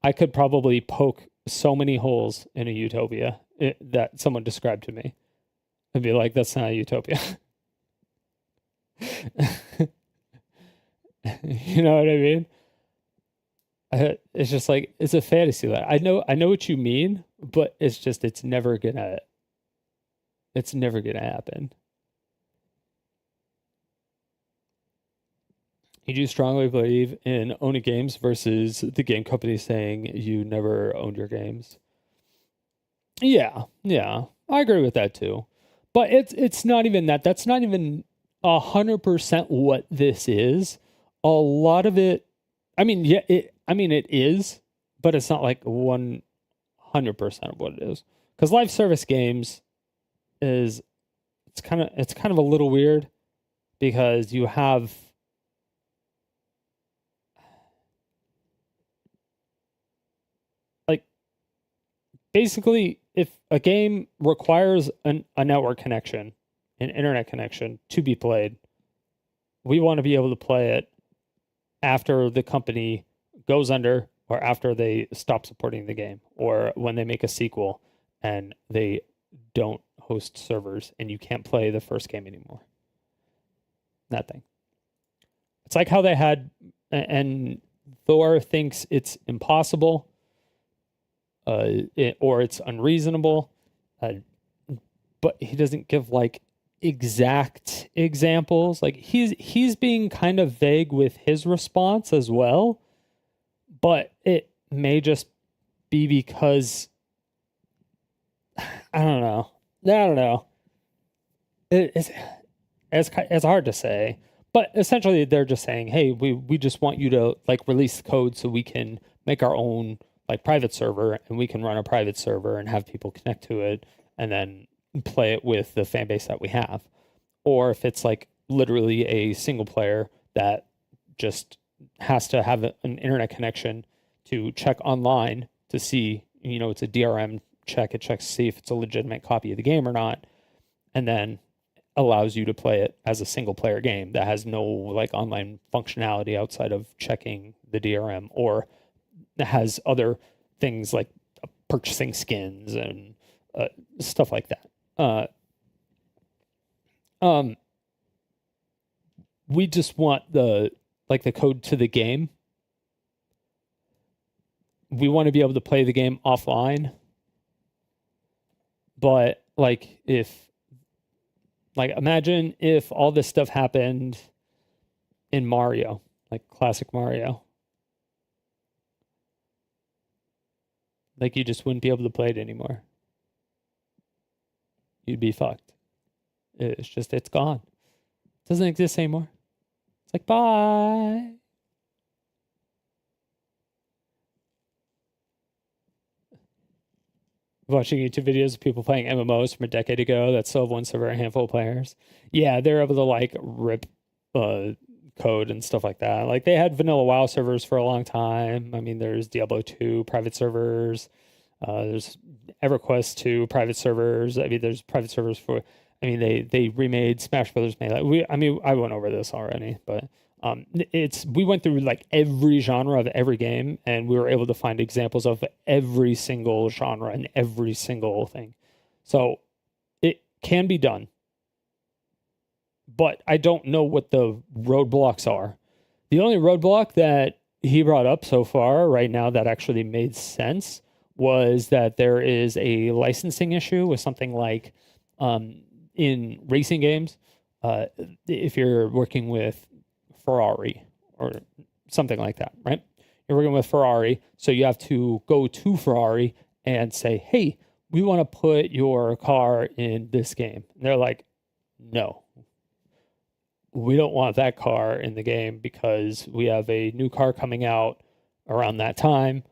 I could probably poke so many holes in a utopia that someone described to me. I'd be like, that's not a utopia. You know what I mean? It's just like, it's a fantasy land. I know what you mean, but it's never gonna happen. You do strongly believe in owning games versus the game company saying you never owned your games. Yeah, I agree with that too. But it's not even that. That's not even 100% what this is. A lot of it, it is, but it's not like 100% of what it is. Because live service games it's kind of a little weird, because you have basically, if a game requires a network connection, an internet connection to be played, we want to be able to play it after the company goes under, or after they stop supporting the game, or when they make a sequel and they don't host servers and you can't play the first game anymore. That thing. It's like how they had, and Thor thinks it's impossible or it's unreasonable. But he doesn't give like exact examples. Like he's being kind of vague with his response as well, but it may just be because I don't know. It's hard to say, but essentially they're just saying, hey, we just want you to like release the code so we can make our own like private server, and we can run a private server and have people connect to it and then play it with the fan base that we have. Or if it's like literally a single player that just has to have an internet connection to check online to see, it's a DRM check. It checks to see if it's a legitimate copy of the game or not, and then allows you to play it as a single player game that has no like online functionality outside of checking the DRM, or has other things like purchasing skins and stuff like that. We just want the code to the game. We want to be able to play the game offline. But imagine if all this stuff happened in Mario, like classic Mario. Like you just wouldn't be able to play it anymore. You'd be fucked. It's gone. It doesn't exist anymore. It's like, bye. Watching YouTube videos of people playing MMOs from a decade ago that still have one server, a handful of players. Yeah, they're able to like rip code and stuff like that. Like they had vanilla WoW servers for a long time. I mean, there's Diablo 2 private servers. There's EverQuest 2 private servers. I mean, there's private servers for. I mean, they remade Smash Brothers Melee. I went over this already, but we went through like every genre of every game, and we were able to find examples of every single genre and every single thing. So it can be done, but I don't know what the roadblocks are. The only roadblock that he brought up so far right now that actually made sense was that there is a licensing issue with something like in racing games, if you're working with Ferrari or something like that, right? You're working with Ferrari, so you have to go to Ferrari and say, hey, we want to put your car in this game. And they're like, no, we don't want that car in the game because we have a new car coming out around that time.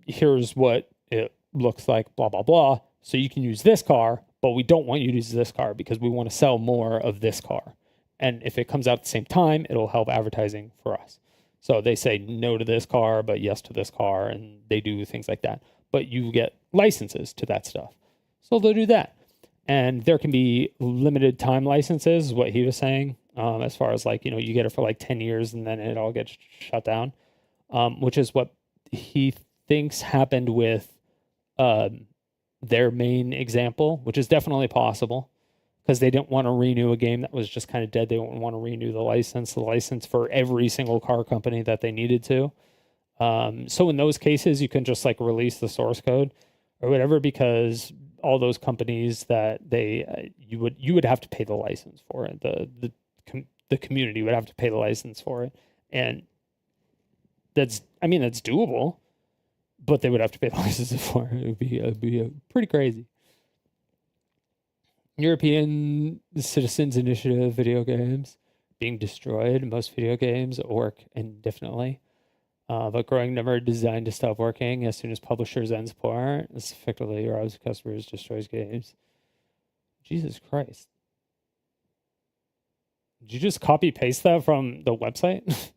Here's what it looks like, blah, blah, blah. So you can use this car, but we don't want you to use this car because we want to sell more of this car. And if it comes out at the same time, it'll help advertising for us. So they say no to this car, but yes to this car, and they do things like that. But you get licenses to that stuff. So they'll do that. And there can be limited time licenses, is what he was saying, as far as like, you get it for like 10 years and then it all gets shut down, which is what he thinks happened with their main example, which is definitely possible because they didn't want to renew a game that was just kind of dead. They didn't want to renew the license for every single car company that they needed to. So in those cases, you can just like release the source code or whatever, because all those companies that you would have to pay the license for it. The community would have to pay the license for it, and that's doable, but they would have to pay the license for it. It would be pretty crazy. European Citizens Initiative video games being destroyed. Most video games work indefinitely, but growing number designed to stop working as soon as publishers end support. This effectively robs customers, destroys games. Jesus Christ. Did you just copy paste that from the website?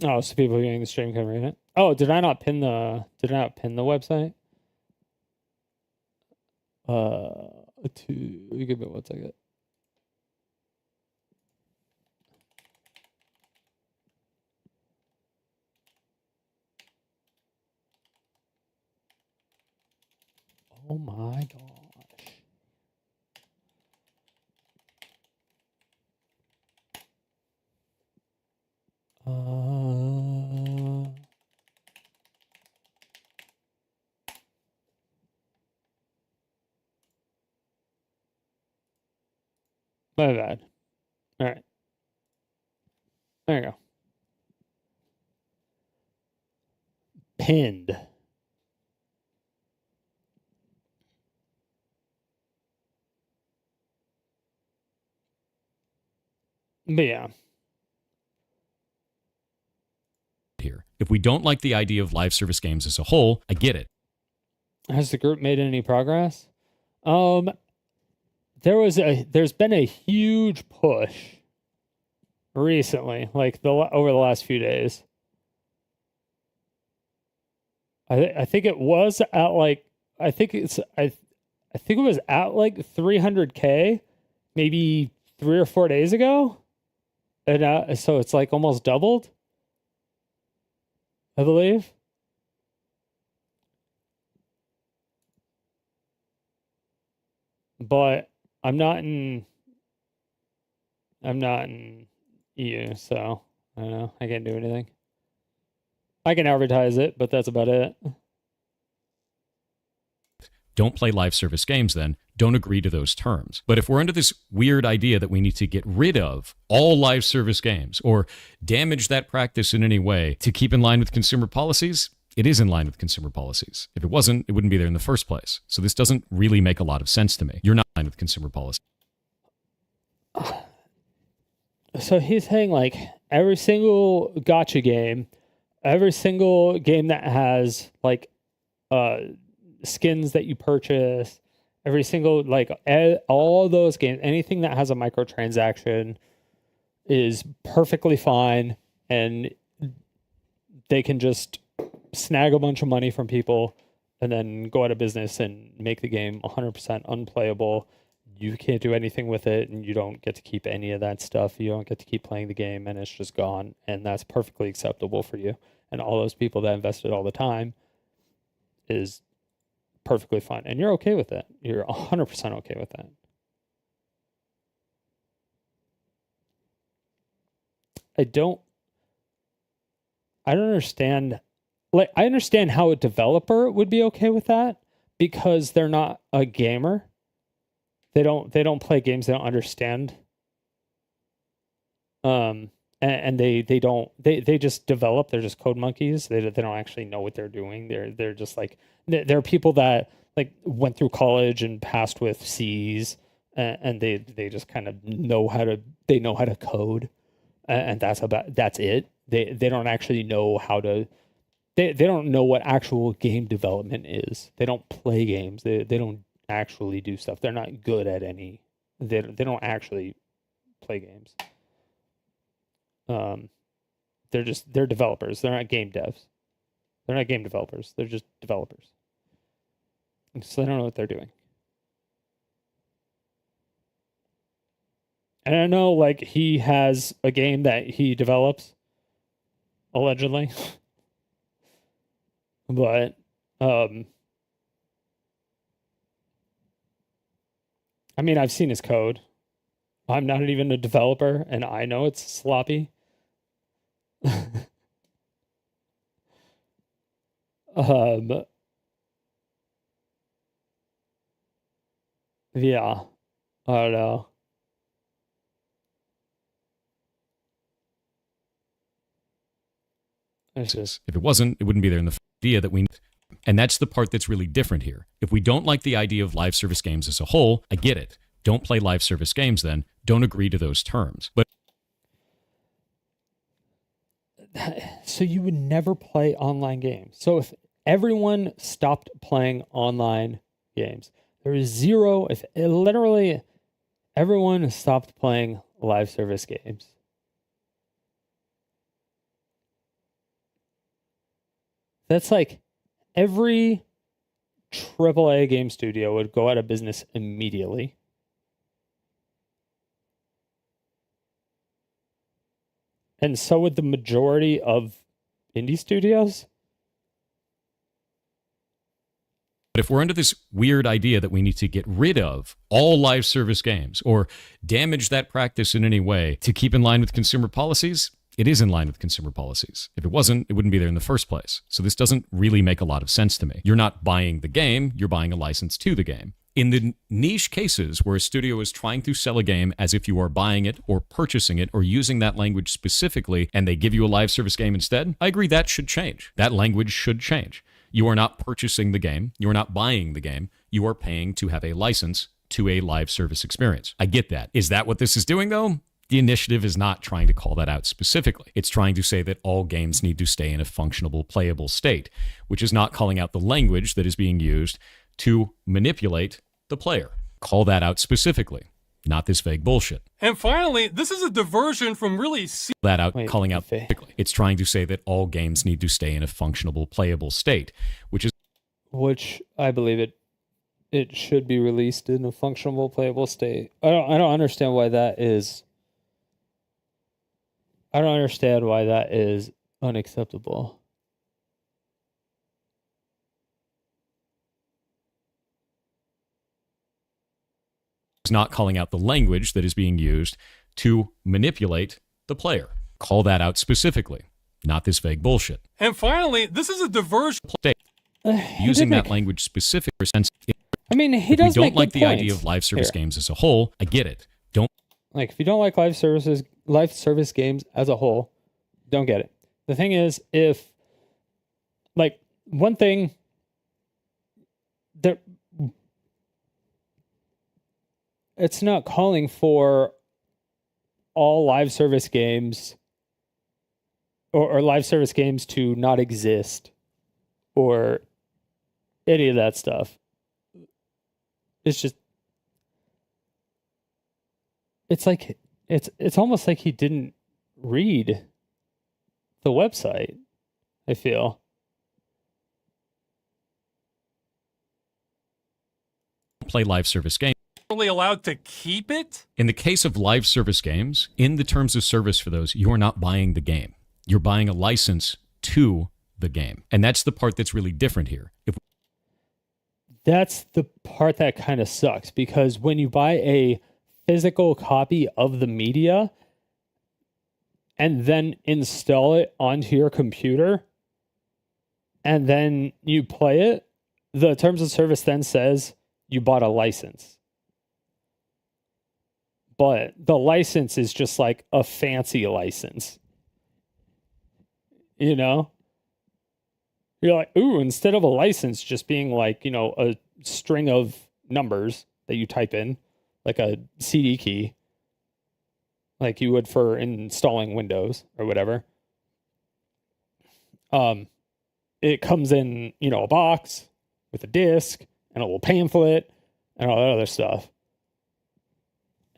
Oh, so people viewing the stream can read it. Oh, did I not pin the website? Give me 1 second. Oh my gosh. My bad. All right. There you go. Pinned. But yeah. Here, if we don't like the idea of live service games as a whole, I get it. Has the group made any progress? There's been a huge push recently, like over the last few days. I think it was at like I think it was at like 300K maybe 3 or 4 days ago, and so it's like almost doubled, I believe. But I'm not in EU, so I don't know. I can't do anything. I can advertise it, but that's about it. Don't play live service games then. Don't agree to those terms. But if we're under this weird idea that we need to get rid of all live service games or damage that practice in any way to keep in line with consumer policies, it is in line with consumer policies. If it wasn't, it wouldn't be there in the first place. So this doesn't really make a lot of sense to me. You're not in line with consumer policy. So he's saying like every single gacha game, every single game that has like skins that you purchase, every single like all those games, anything that has a microtransaction is perfectly fine, and they can just snag a bunch of money from people and then go out of business and make the game 100% unplayable. You can't do anything with it, and you don't get to keep any of that stuff. You don't get to keep playing the game, and it's just gone. And that's perfectly acceptable for you. And all those people that invested all the time is perfectly fine. And you're okay with that. You're 100% okay with that. I don't understand. Like, I understand how a developer would be okay with that because they're not a gamer. They don't play games. They don't understand. And they just develop. They're just code monkeys. They don't actually know what they're doing. They're just like they're people that like went through college and passed with C's, and they just kind of know how to code, and that's it. They don't actually know how to. They don't know what actual game development is. They don't play games. They don't actually do stuff. They're not good at any. They don't actually play games. They're developers. They're not game devs. They're not game developers. They're just developers. So they don't know what they're doing. And I know like he has a game that he develops, allegedly. But I mean, I've seen his code. I'm not even a developer, and I know it's sloppy. Yeah, I don't know. It's just, If it wasn't, it wouldn't be there in the idea that we. And that's the part that's really different here. If we don't like the idea of live service games as a whole, I get it. Don't play live service games then. Don't agree to those terms. But so you would never play online games. So if everyone stopped playing online games, there is zero. If literally everyone stopped playing live service games, that's like every AAA game studio would go out of business immediately. And so would the majority of indie studios. But if we're under this weird idea that we need to get rid of all live service games or damage that practice in any way to keep in line with consumer policies, it is in line with consumer policies. If it wasn't, it wouldn't be there in the first place. So this doesn't really make a lot of sense to me. You're not buying the game, you're buying a license to the game. In the niche cases where a studio is trying to sell a game as if you are buying it or purchasing it or using that language specifically and they give you a live service game instead, I agree that should change. That language should change. You are not purchasing the game. You are not buying the game. You are paying to have a license to a live service experience. I get that. Is that what this is doing, though? The initiative is not trying to call that out specifically. It's trying to say that all games need to stay in a functional, playable state, which is not calling out the language that is being used to manipulate the player. Call that out specifically, not this vague bullshit. And finally, this is a diversion from really... Calling out specifically. It's trying to say that all games need to stay in a functional, playable state, which I believe it should be released in a functional, playable state. I don't understand why that is. I don't understand why that is unacceptable. It's not calling out the language that is being used to manipulate the player. Call that out specifically, not this vague bullshit. And finally, this is a diversion. Using that language specific for sense. I mean, he if does we make don't like good the points idea of live service here. games as a whole. I get it. Like, if you don't like live service games as a whole, don't get it. The thing is, if, like, one thing that it's not calling for all live service games or live service games to not exist or any of that stuff. It's just, it's like, it's almost like he didn't read the website, I feel. Play live service games. Only allowed to keep it? In the case of live service games, in the terms of service for those, you are not buying the game. You're buying a license to the game. And that's the part that's really different here. That's the part that kind of sucks, because when you buy a physical copy of the media and then install it onto your computer and then you play it, the terms of service then says you bought a license. But the license is just like a fancy license. You know? You're like, ooh, instead of a license just being like, you know, a string of numbers that you type in, like a CD key, like you would for installing Windows or whatever. It comes in, you know, a box with a disc and a little pamphlet and all that other stuff.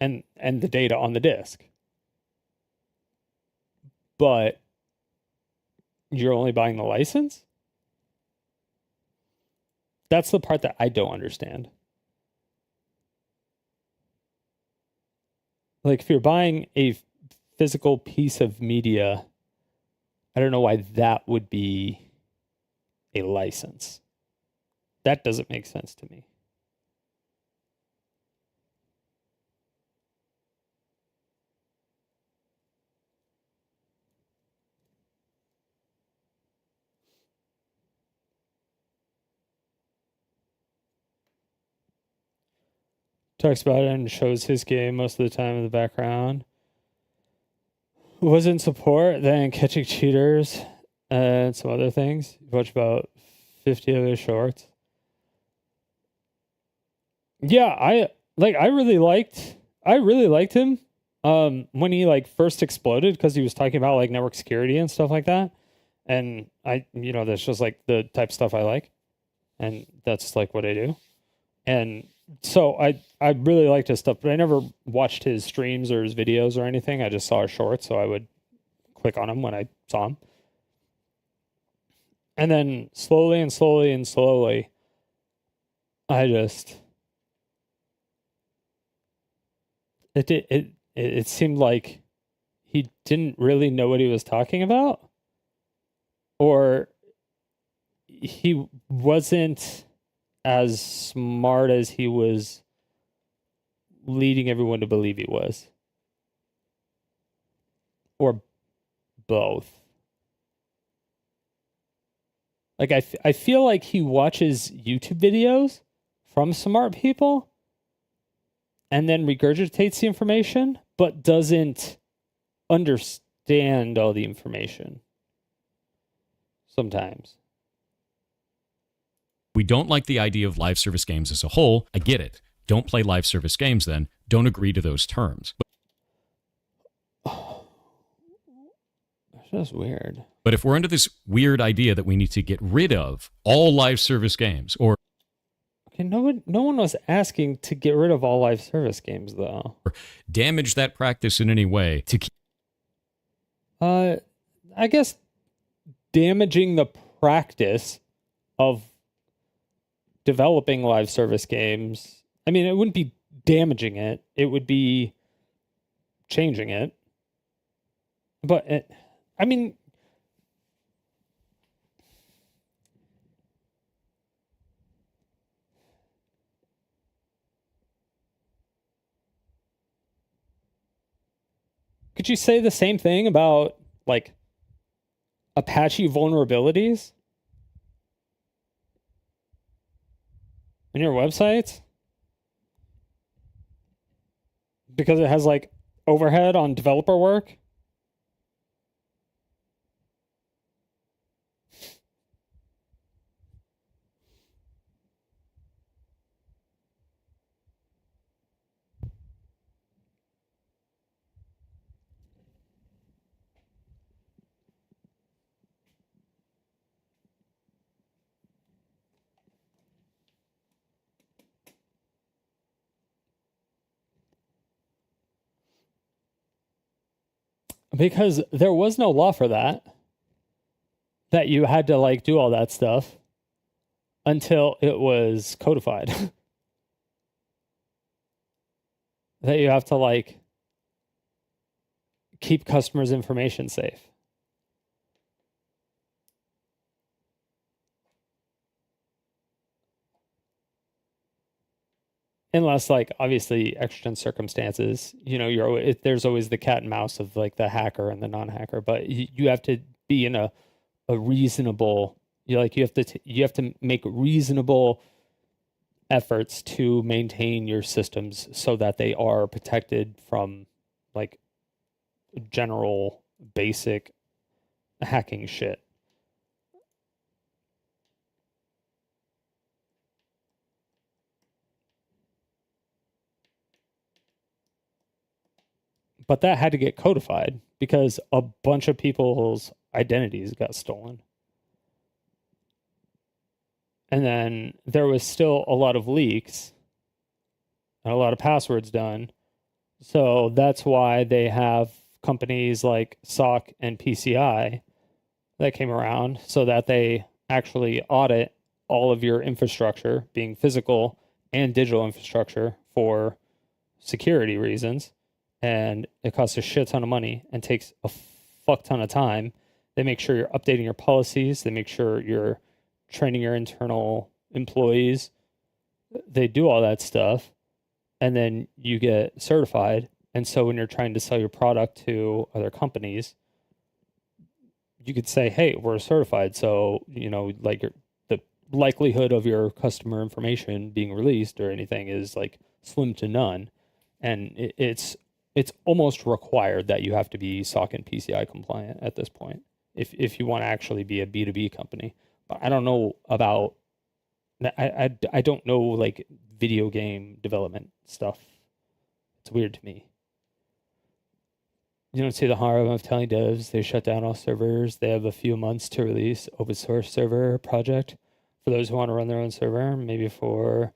And the data on the disc. But you're only buying the license? That's the part that I don't understand. Like, if you're buying a physical piece of media, I don't know why that would be a license. That doesn't make sense to me. Talks about it and shows his game most of the time in the background. Was in support, then catching cheaters and some other things. You watch about 50 of his shorts. Yeah, I really liked him when he like first exploded, because he was talking about like network security and stuff like that. And that's just like the type of stuff I like. And that's like what I do. And so I really liked his stuff, but I never watched his streams or his videos or anything. I just saw his shorts, so I would click on him when I saw him. And then slowly, I just it seemed like he didn't really know what he was talking about, or he wasn't as smart as he was leading everyone to believe he was. Or both. Like, I feel like he watches YouTube videos from smart people and then regurgitates the information, but doesn't understand all the information. Sometimes. We don't like the idea of live service games as a whole. I get it. Don't play live service games then. Don't agree to those terms. That's weird. But if we're under this weird idea that we need to get rid of all live service games, or okay, no one was asking to get rid of all live service games, though. Or damage that practice in any way to keep. I guess damaging the practice of developing live service games. I mean, it wouldn't be damaging it. It would be changing it. But I mean, could you say the same thing about, like, Apache vulnerabilities in your websites? Because it has, like, overhead on developer work? Because there was no law for that you had to, like, do all that stuff until it was codified. That you have to, like, keep customers' information safe. Unless, like, obviously exigent circumstances, you know, there's always the cat and mouse of, like, the hacker and the non-hacker, but you have to be in a reasonable, you have to make reasonable efforts to maintain your systems so that they are protected from, like, general basic hacking shit. But that had to get codified because a bunch of people's identities got stolen. And then there was still a lot of leaks and a lot of passwords done. So that's why they have companies like SOC and PCI that came around so that they actually audit all of your infrastructure, being physical and digital infrastructure, for security reasons. And it costs a shit ton of money and takes a fuck ton of time. They make sure you're updating your policies. They make sure you're training your internal employees. They do all that stuff. And then you get certified. And so when you're trying to sell your product to other companies, you could say, hey, we're certified. So, you know, like, the likelihood of your customer information being released or anything is, like, slim to none. And it's almost required that you have to be SOC and PCI compliant at this point if you want to actually be a B2B company. But I don't know about, I don't know, like, video game development stuff. It's weird to me. You don't see the harm of telling devs they shut down all servers. They have a few months to release open source server project for those who want to run their own server, maybe for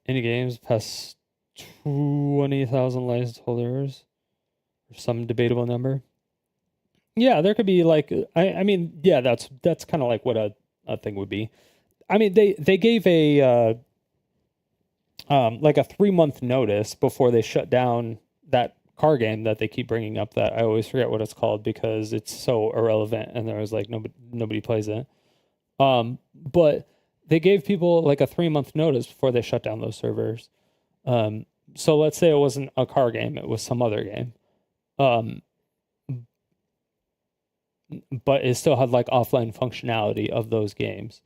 indie games past 20,000 license holders, or some debatable number. Yeah, there could be, like, I mean, yeah, that's kind of like what a thing would be. I mean, they gave a like a 3-month notice before they shut down that car game that they keep bringing up that I always forget what it's called because it's so irrelevant and there was, like, nobody plays it. But they gave people like a 3-month notice before they shut down those servers. So let's say it wasn't a car game, it was some other game. But it still had like offline functionality of those games.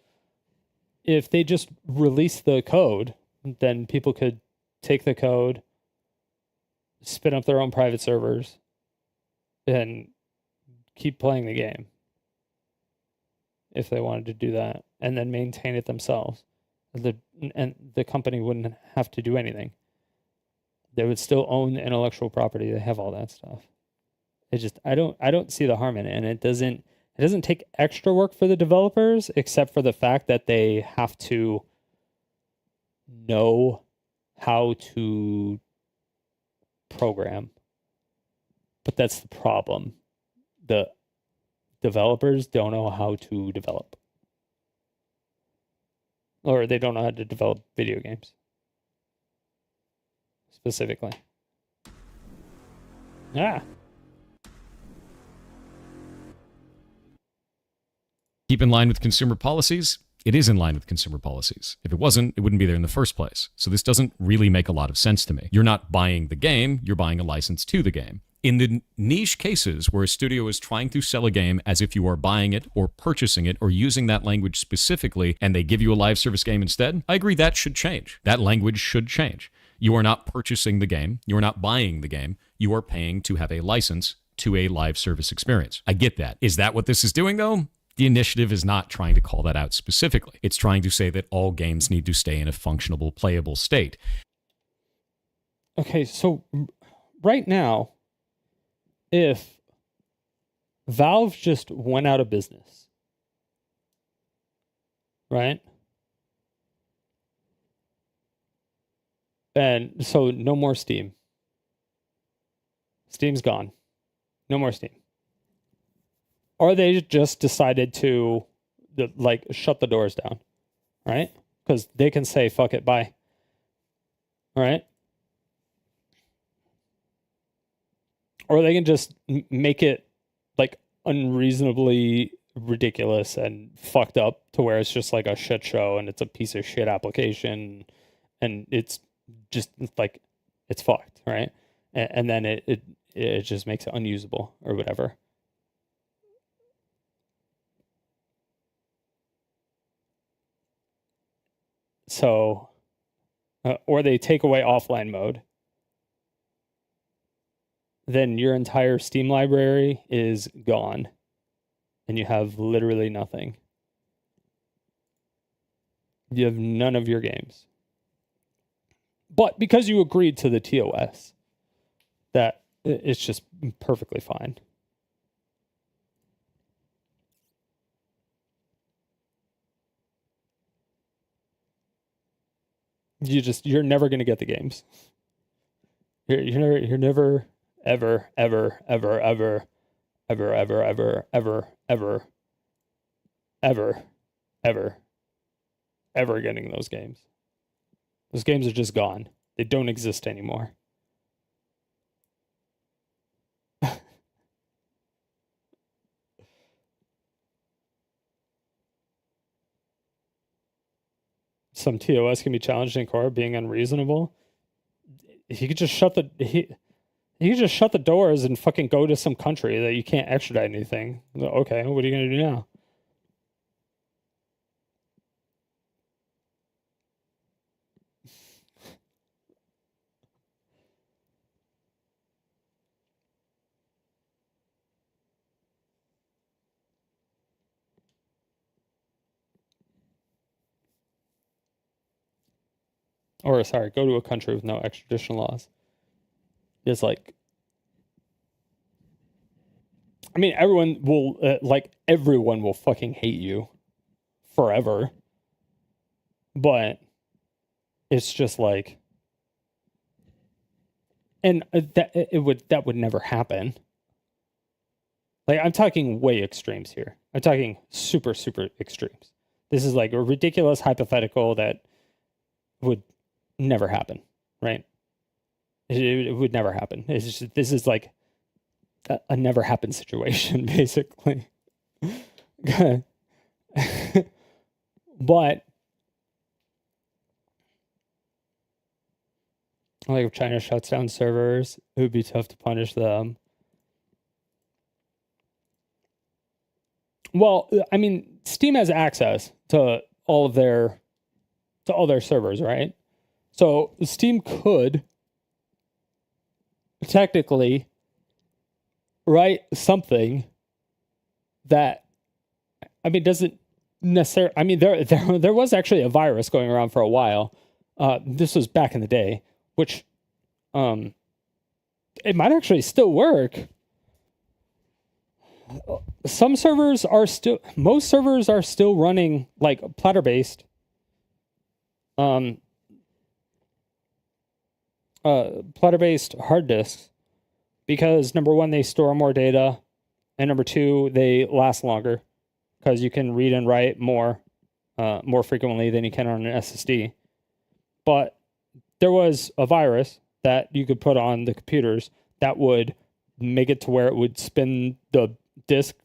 If they just released the code, then people could take the code, spin up their own private servers, and keep playing the game if they wanted to do that, and then maintain it themselves. And the company wouldn't have to do anything. They would still own the intellectual property. They have all that stuff. It just I don't see the harm in it, and it doesn't take extra work for the developers, except for the fact that they have to know how to program. But that's the problem. The developers don't know how to develop. Or they don't know how to develop video games. Specifically. Yeah. Keep in line with consumer policies? It is in line with consumer policies. If it wasn't, it wouldn't be there in the first place. So this doesn't really make a lot of sense to me. You're not buying the game, you're buying a license to the game. In the niche cases where a studio is trying to sell a game as if you are buying it or purchasing it or using that language specifically and they give you a live service game instead, I agree that should change. That language should change. You are not purchasing the game. You are not buying the game. You are paying to have a license to a live service experience. I get that. Is that what this is doing, though? The initiative is not trying to call that out specifically. It's trying to say that all games need to stay in a functionable, playable state. Okay, so right now, if Valve just went out of business, right? And so no more Steam. Steam's gone. No more Steam. Or they just decided to shut the doors down, right? Because they can say, fuck it, bye. All right? Or they can just make it like unreasonably ridiculous and fucked up to where it's just like a shit show and it's a piece of shit application and it's just like it's fucked, right? And then it just makes it unusable or whatever. So, or they take away offline mode. Then your entire Steam library is gone. And you have literally nothing. You have none of your games. But because you agreed to the TOS, that it's just perfectly fine. You're never going to get the games. You're never ever getting those games. Those games are just gone. They don't exist anymore. Some TOS can be challenged in court being unreasonable. He could just shut the doors and fucking go to some country that you can't extradite anything. Okay, what are you gonna do now? Or sorry, go to a country with no extradition laws. It's like, I mean, everyone will fucking hate you forever. But it's just like, and that would never happen. Like, I'm talking way extremes here. I'm talking super, super extremes. This is like a ridiculous hypothetical that would never happen, right? It would never happen. This is like a never happen situation, basically. But Like if China shuts down servers, it would be tough to punish them. Well, I mean, Steam has access to all their servers, right? So Steam could technically write something that, I mean, doesn't necessarily. I mean, there was actually a virus going around for a while. This was back in the day, which it might actually still work. Most servers are still running like platter based hard disks, because number one, they store more data, and number two, they last longer because you can read and write more frequently than you can on an SSD. But there was a virus that you could put on the computers that would make it to where it would spin the disk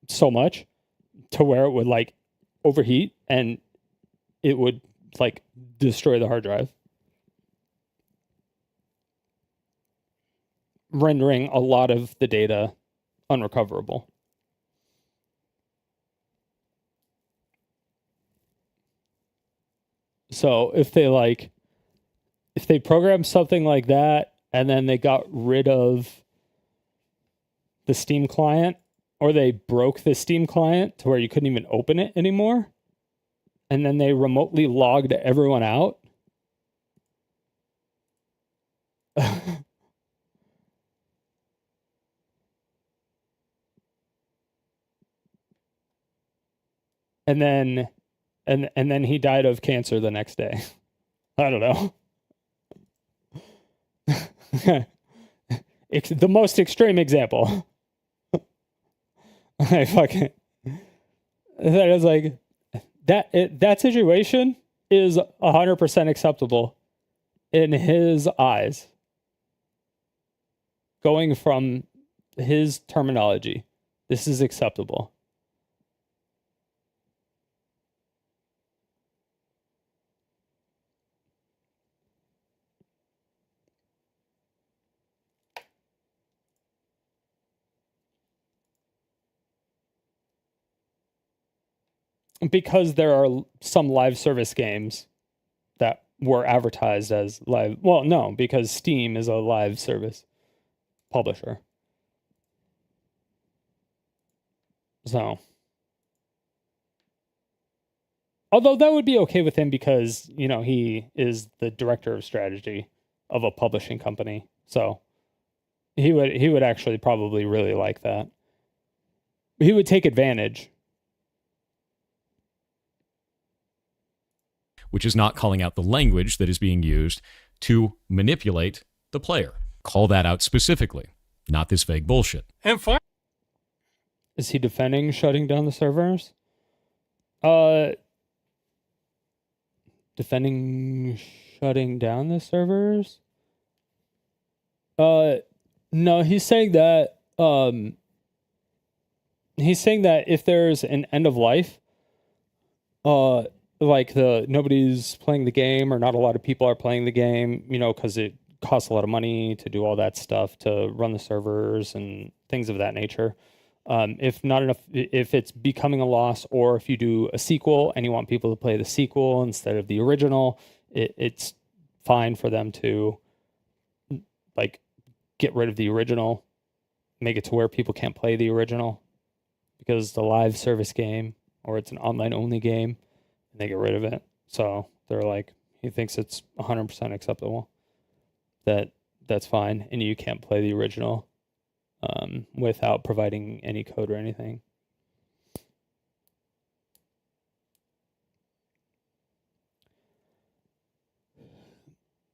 so much to where it would like overheat and it would like destroy the hard drive, rendering a lot of the data unrecoverable. So if they program something like that and then they got rid of the Steam client, or they broke the Steam client to where you couldn't even open it anymore, and then they remotely logged everyone out, and then he died of cancer the next day. I don't know. It's the most extreme example. I fucking that is like that situation is 100% acceptable in his eyes. Going from his terminology, this is acceptable. Because there are some live service games that were advertised as live. Well, no, because Steam is a live service publisher. So, although that would be okay with him because, you know, he is the director of strategy of a publishing company. So he would actually probably really like that. He would take advantage. Which is not calling out the language that is being used to manipulate the player. Call that out specifically, not this vague bullshit. And is he defending shutting down the servers? Defending shutting down the servers? No, he's saying that if there's an end of life, like nobody's playing the game or not a lot of people are playing the game, you know, because it costs a lot of money to do all that stuff to run the servers and things of that nature. If it's becoming a loss, or if you do a sequel and you want people to play the sequel instead of the original, it's fine for them to like get rid of the original, make it to where people can't play the original because it's a live service game or it's an online only game. And they get rid of it. So they're like, he thinks it's 100% acceptable. That's fine. And you can't play the original without providing any code or anything.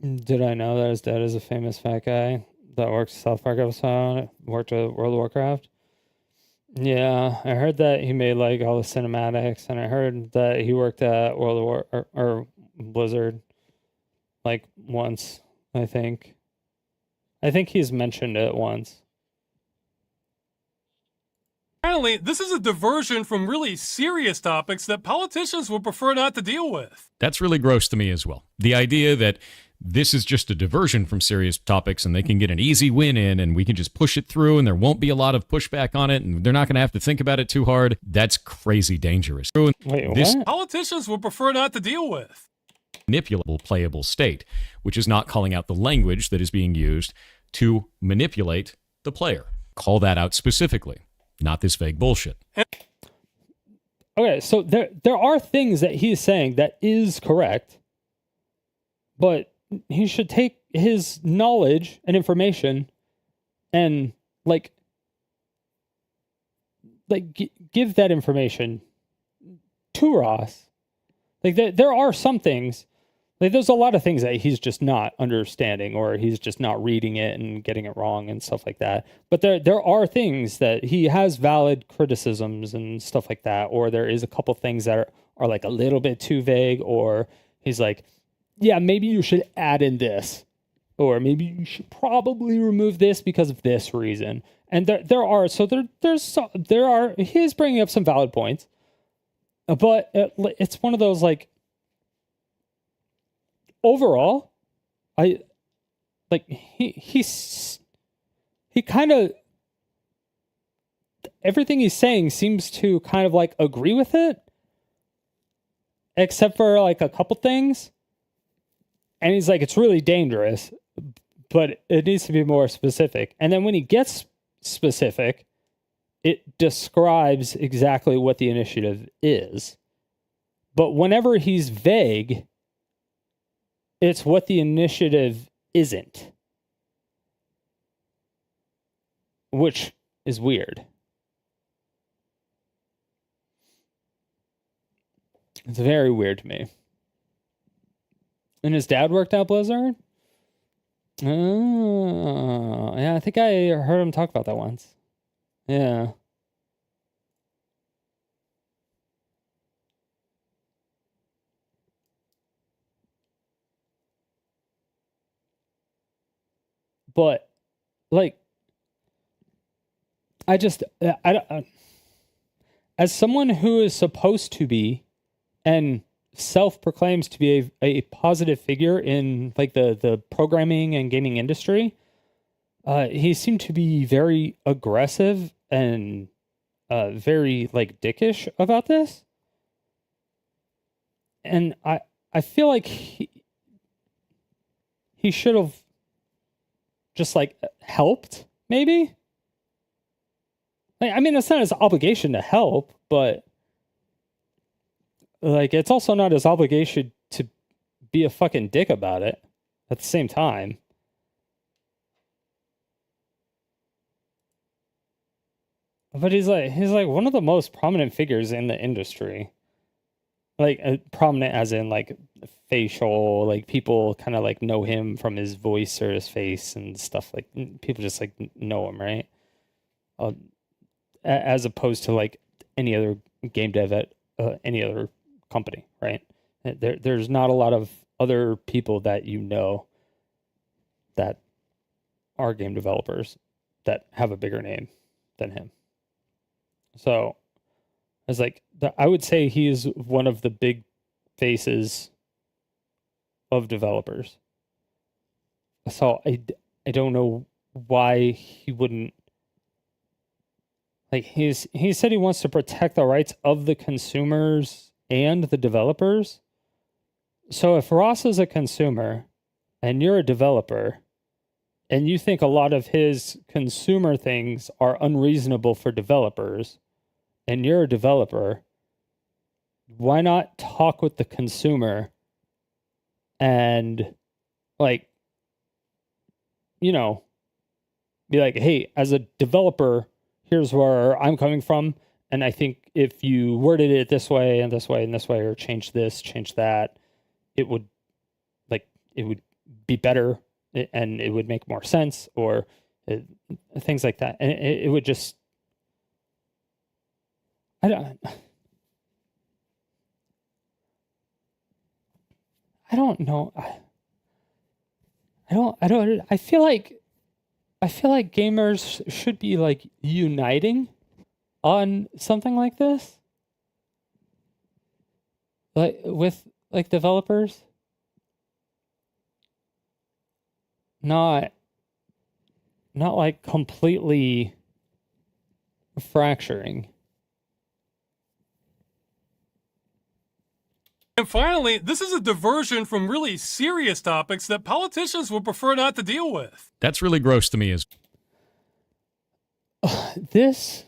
Did I know that his dad is a famous fat guy that works at South Park episode, worked at World of Warcraft? Yeah, I heard that he made like all the cinematics, and I heard that he worked at World of War or Blizzard like once, I think. I think he's mentioned it once. Finally, this is a diversion from really serious topics that politicians would prefer not to deal with. That's really gross to me as well. The idea that this is just a diversion from serious topics and they can get an easy win in and we can just push it through and there won't be a lot of pushback on it and they're not going to have to think about it too hard, that's crazy dangerous. Wait, this what? Politicians would prefer not to deal with. Manipulable playable state, which is not calling out the language that is being used to manipulate the player. Call that out specifically, not this vague bullshit. Okay, so there are things that he's saying that is correct, but he should take his knowledge and information and give that information to Ross. Like there are some things, like there's a lot of things that he's just not understanding or he's just not reading it and getting it wrong and stuff like that. But there are things that he has valid criticisms and stuff like that, or there is a couple things that are like a little bit too vague, or he's like, yeah, maybe you should add in this, or maybe you should probably remove this because of this reason. And he's bringing up some valid points, but it's one of those like, overall, he kind of, everything he's saying seems to kind of like agree with it, except for like a couple things. And he's like, it's really dangerous, but it needs to be more specific. And then when he gets specific, it describes exactly what the initiative is. But whenever he's vague, it's what the initiative isn't, which is weird. It's very weird to me. And his dad worked at Blizzard? Oh, yeah, I think I heard him talk about that once. Yeah. But, like, I as someone who is supposed to be and self-proclaims to be a positive figure in like the programming and gaming industry, he seemed to be very aggressive and very like dickish about this. And I feel like he should have just like helped, maybe. Like, I mean, it's not his obligation to help, but like, it's also not his obligation to be a fucking dick about it at the same time. But he's like one of the most prominent figures in the industry. Like, prominent as in like facial, like people kind of like know him from his voice or his face and stuff. Like, people just like know him, right? As opposed to like any other game dev at any other company, right? There's not a lot of other people that you know that are game developers that have a bigger name than him. So it's like, I would say he is one of the big faces of developers. So I don't know why he wouldn't. Like, he said he wants to protect the rights of the consumers and the developers. So if Ross is a consumer and you're a developer and you think a lot of his consumer things are unreasonable for developers and you're a developer, why not talk with the consumer and, like, you know, be like, hey, as a developer, here's where I'm coming from, and I think if you worded it this way and this way and this way, or change this, change that, it would be better, and it would make more sense, or things like that. And it would just, I don't know. I feel like gamers should be like uniting on something like this, like with like developers. not like completely fracturing. And finally, this is a diversion from really serious topics that politicians would prefer not to deal with. That's really gross to me. This,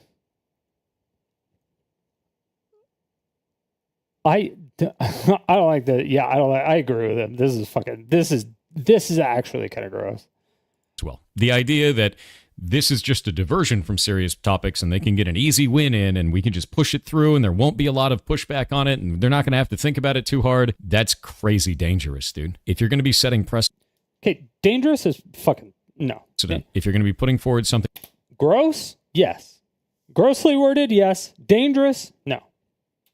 I don't like that. Yeah, I agree with him. This is actually kind of gross. Well, the idea that this is just a diversion from serious topics and they can get an easy win in and we can just push it through and there won't be a lot of pushback on it and they're not going to have to think about it too hard. That's crazy dangerous, dude. If you're going to be setting precedent. Okay, dangerous is fucking no. If you're going to be putting forward something. Gross? Yes. Grossly worded? Yes. Dangerous? No.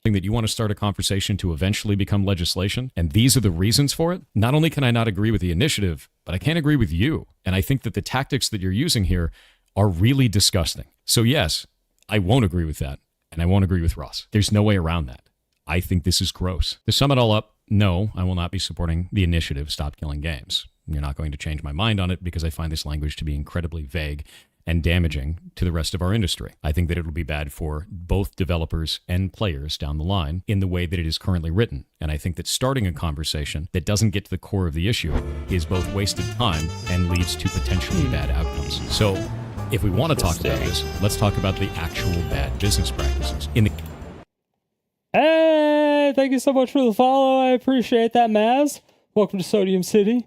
That you want to start a conversation to eventually become legislation, and these are the reasons for it, not only can I not agree with the initiative, but I can't agree with you. And I think that the tactics that you're using here are really disgusting. So yes, I won't agree with that, and I won't agree with Ross. There's no way around that. I think this is gross. To sum it all up, no, I will not be supporting the initiative Stop Killing Games. You're not going to change my mind on it because I find this language to be incredibly vague and damaging to the rest of our industry. I think that it will be bad for both developers and players down the line in the way that it is currently written. And I think that starting a conversation that doesn't get to the core of the issue is both wasted time and leads to potentially bad outcomes. So if we want to talk about this, let's talk about the actual bad business practices. Hey, thank you so much for the follow. I appreciate that, Maz. Welcome to Sodium City.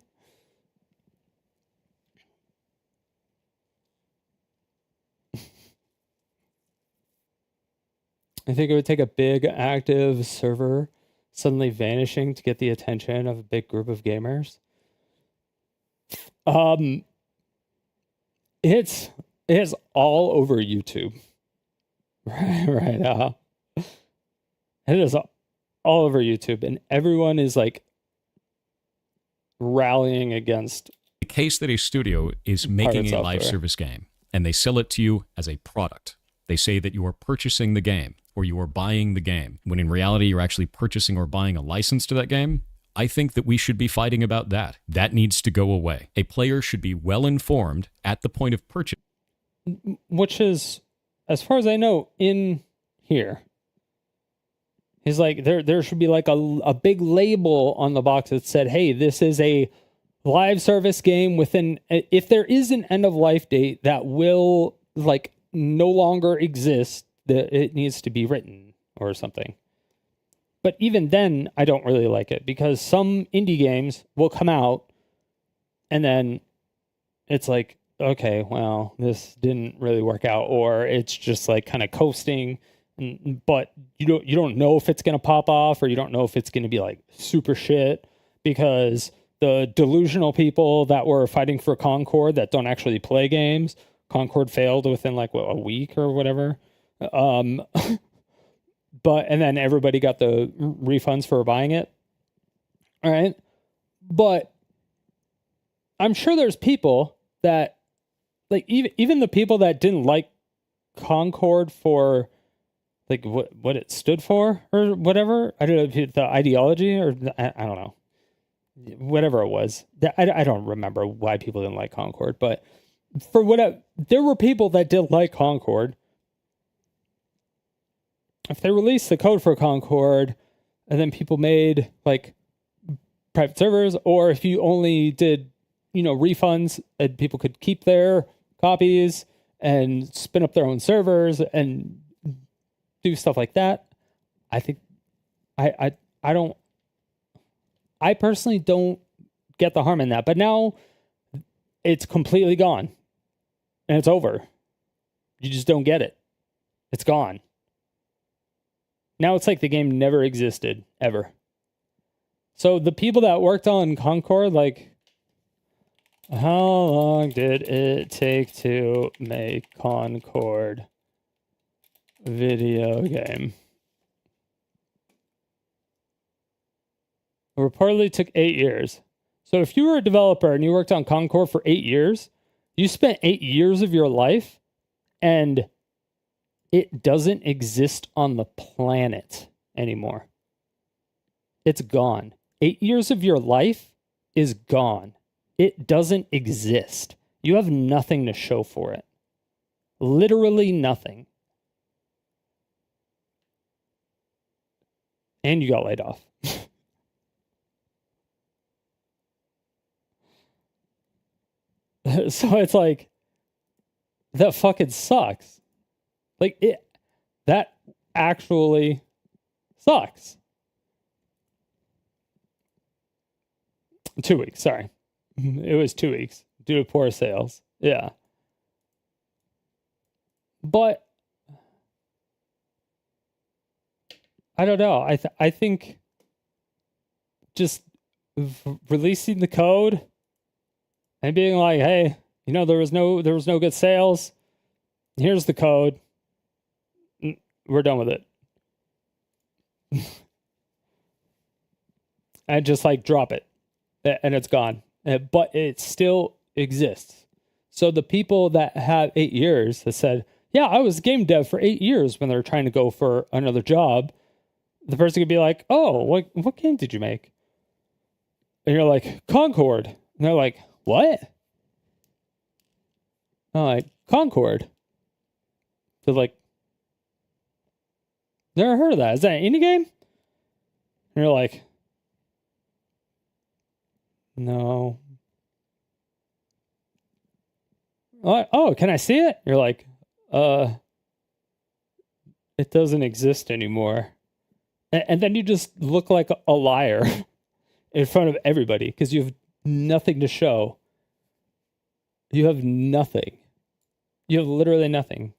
I think it would take a big active server suddenly vanishing to get the attention of a big group of gamers. It's all over YouTube. Right. It is all over YouTube, and everyone is like rallying against the case that a studio is making a live service game and they sell it to you as a product. They say that you are purchasing the game or you are buying the game, when in reality you're actually purchasing or buying a license to that game. I think that we should be fighting about that. That needs to go away. A player should be well informed at the point of purchase. Which is, as far as I know, in here. He's like, there should be like a big label on the box that said, hey, this is a live service game within, if there is an end of life date that will like no longer exist, that it needs to be written or something. But even then, I don't really like it because some indie games will come out and then it's like, okay, well, this didn't really work out, or it's just like kind of coasting, but you don't know if it's going to pop off, or you don't know if it's going to be like super shit because the delusional people that were fighting for Concord that don't actually play games, Concord failed within like a week or whatever. But, and then everybody got the refunds for buying it. All right. But I'm sure there's people that like, even the people that didn't like Concord for like what it stood for or whatever. I don't know, the ideology or I don't know, whatever it was. I don't remember why people didn't like Concord, but for whatever, there were people that did like Concord. If they released the code for Concord and then people made like private servers, or if you only did, refunds and people could keep their copies and spin up their own servers and do stuff like that, I think I personally don't get the harm in that. But now it's completely gone and it's over. You just don't get it. It's gone. Now it's like the game never existed, ever. So the people that worked on Concord, like, how long did it take to make Concord video game? It reportedly took 8 years. So if you were a developer and you worked on Concord for 8 years, you spent 8 years of your life and it doesn't exist on the planet anymore. It's gone. 8 years of your life is gone. It doesn't exist. You have nothing to show for it. Literally nothing. And you got laid off. So it's like, that fucking sucks. Like, that actually sucks. 2 weeks, sorry. It was 2 weeks due to poor sales. Yeah. But I don't know. I think just releasing the code and being like, hey, you know, there was no good sales. Here's the code. We're done with it. And just like drop it. And it's gone. But it still exists. So the people that have 8 years that said, yeah, I was game dev for 8 years when they're trying to go for another job, the person could be like, oh, what game did you make? And you're like, Concord. And they're like, what? I'm like, Concord. They're like, never heard of that. Is that an indie game? And you're like, no. Oh, can I see it? You're like, it doesn't exist anymore. And then you just look like a liar in front of everybody because you have nothing to show. You have nothing. You have literally nothing.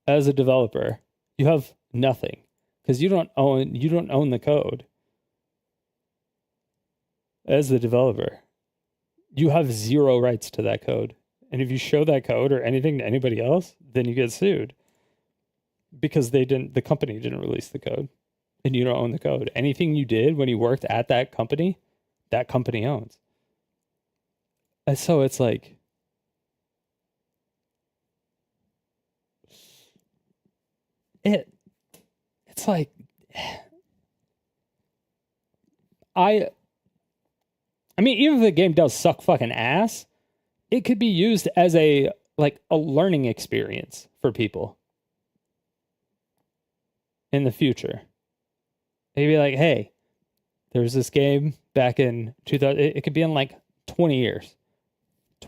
As a developer, you have nothing because you don't own the code. As the developer, you have zero rights to that code. And if you show that code or anything to anybody else, then you get sued. Because the company didn't release the code. And you don't own the code. Anything you did when you worked at that company owns. And so it's like, it's like, I mean, even if the game does suck fucking ass, it could be used as a learning experience for people in the future. They'd be like, hey, there's this game back in 2000. It could be in like 20 years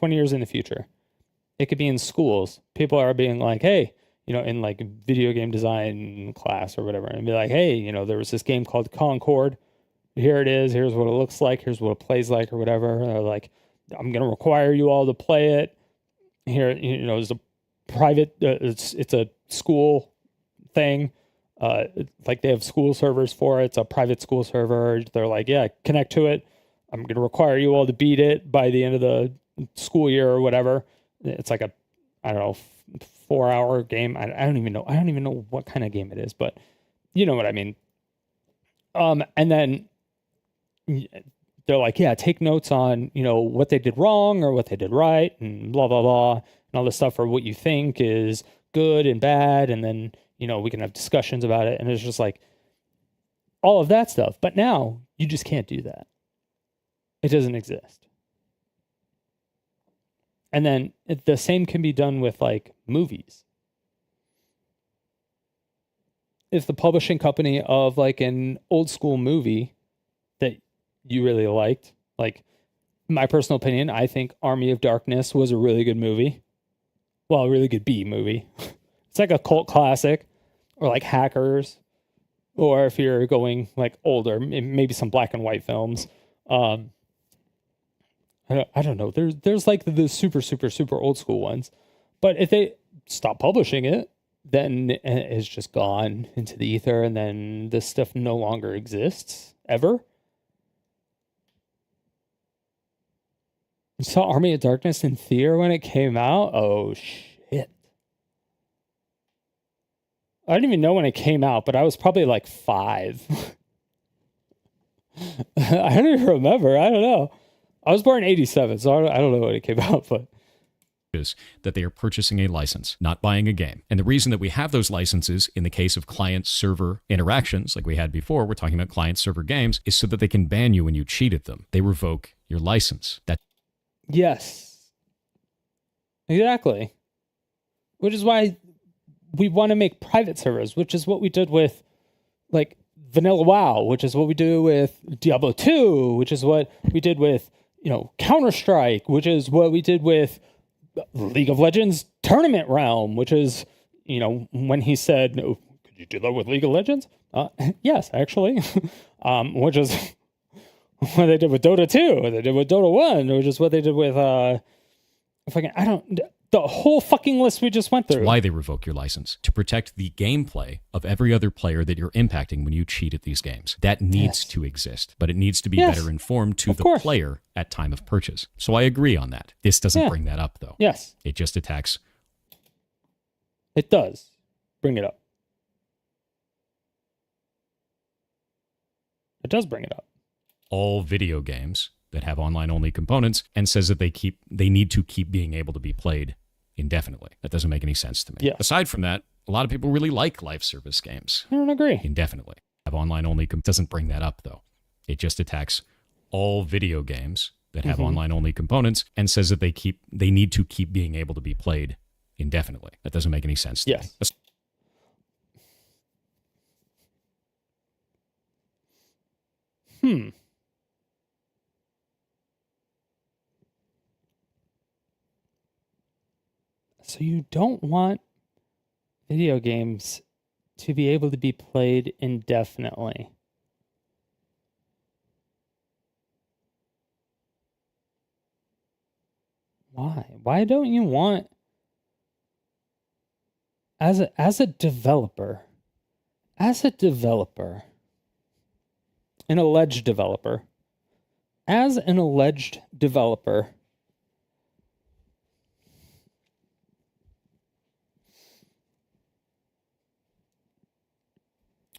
in the future. It could be in schools. People are being like, hey, you know, in like video game design class or whatever, and be like, hey, you know, there was this game called Concord. Here it is. Here's what it looks like. Here's what it plays like, or whatever. Or like, I'm going to require you all to play it. Here, you know, it's a private. It's a school thing. Like they have school servers for it. It's a private school server. They're like, yeah, connect to it. I'm going to require you all to beat it by the end of the school year or whatever. It's like a, I don't know, 4-hour game. I don't even know. I don't even know what kind of game it is, but you know what I mean. And then they're like, yeah, take notes on, you know, what they did wrong or what they did right and blah, blah, blah, and all this stuff, or what you think is good and bad. And then, you know, we can have discussions about it. And it's just like all of that stuff. But now you just can't do that. It doesn't exist. And then the same can be done with like movies. If the publishing company of like an old school movie that you really liked, like my personal opinion, I think Army of Darkness was a really good movie. Well, a really good B movie. It's like a cult classic, or like Hackers, or if you're going like older, maybe some black and white films. I don't know. There's like the super, super, super old school ones. But if they stop publishing it, then it's just gone into the ether, and then this stuff no longer exists ever. You saw Army of Darkness in theater when it came out? Oh, shit. I didn't even know when it came out, but I was probably like 5. I don't even remember. I don't know. I was born in 87, so I don't know when it came out, but is that they are purchasing a license, not buying a game. And the reason that we have those licenses in the case of client-server interactions, like we had before, we're talking about client-server games, is so that they can ban you when you cheat at them. They revoke your license. Yes. Exactly. Which is why we want to make private servers, which is what we did with like Vanilla WoW, which is what we do with Diablo 2, which is what we did with, Counter-Strike, which is what we did with League of Legends Tournament Realm, which is, when he said, no, could you do that with League of Legends? Yes, actually. Which is what they did with Dota 2, what they did with Dota 1, which is what they did with, the whole fucking list we just went through. That's why they revoke your license, to protect the gameplay of every other player that you're impacting when you cheat at these games. That needs to exist, but it needs to be better informed to the player at time of purchase. So I agree on that. This doesn't bring that up, though. Yes. It just attacks. It does bring it up. It does bring it up. All video games that have online-only components and says that they need to keep being able to be played indefinitely. That doesn't make any sense to me. Yeah. Aside from that, a lot of people really like live service games. I don't agree. Indefinitely. Have online-only doesn't bring that up, though. It just attacks all video games that have online-only components and says that they need to keep being able to be played indefinitely. That doesn't make any sense to me. So you don't want video games to be able to be played indefinitely. Why? Why don't you want, as a developer, an alleged developer,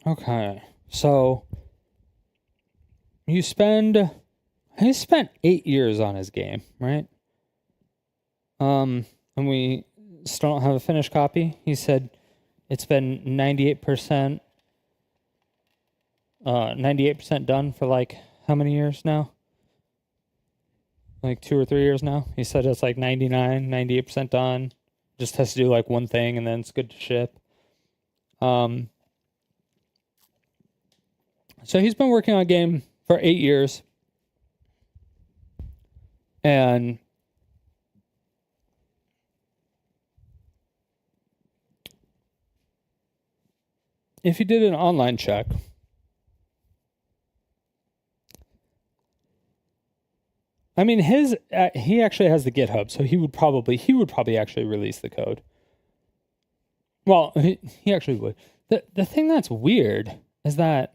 okay, so he spent 8 years on his game, right? And we still don't have a finished copy. He said it's been 98% done for like how many years now? Like 2 or 3 years now. He said it's like 98% done. Just has to do like one thing and then it's good to ship. So he's been working on a game for 8 years. And if you did an online check, I mean, he actually has the GitHub, so he would probably actually release the code. Well, he actually would. The thing that's weird is that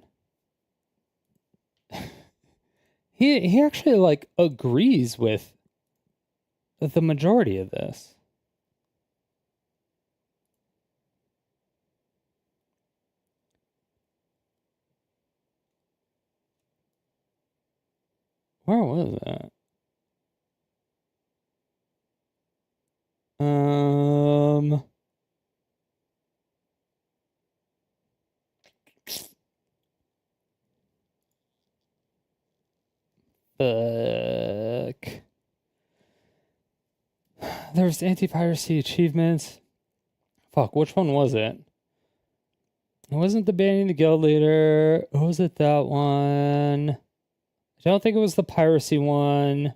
he actually like agrees with the majority of this. Where was that? Fuck. There's anti-piracy achievements. Fuck, which one was it? It wasn't the banning the guild leader. Or was it that one? I don't think it was the piracy one.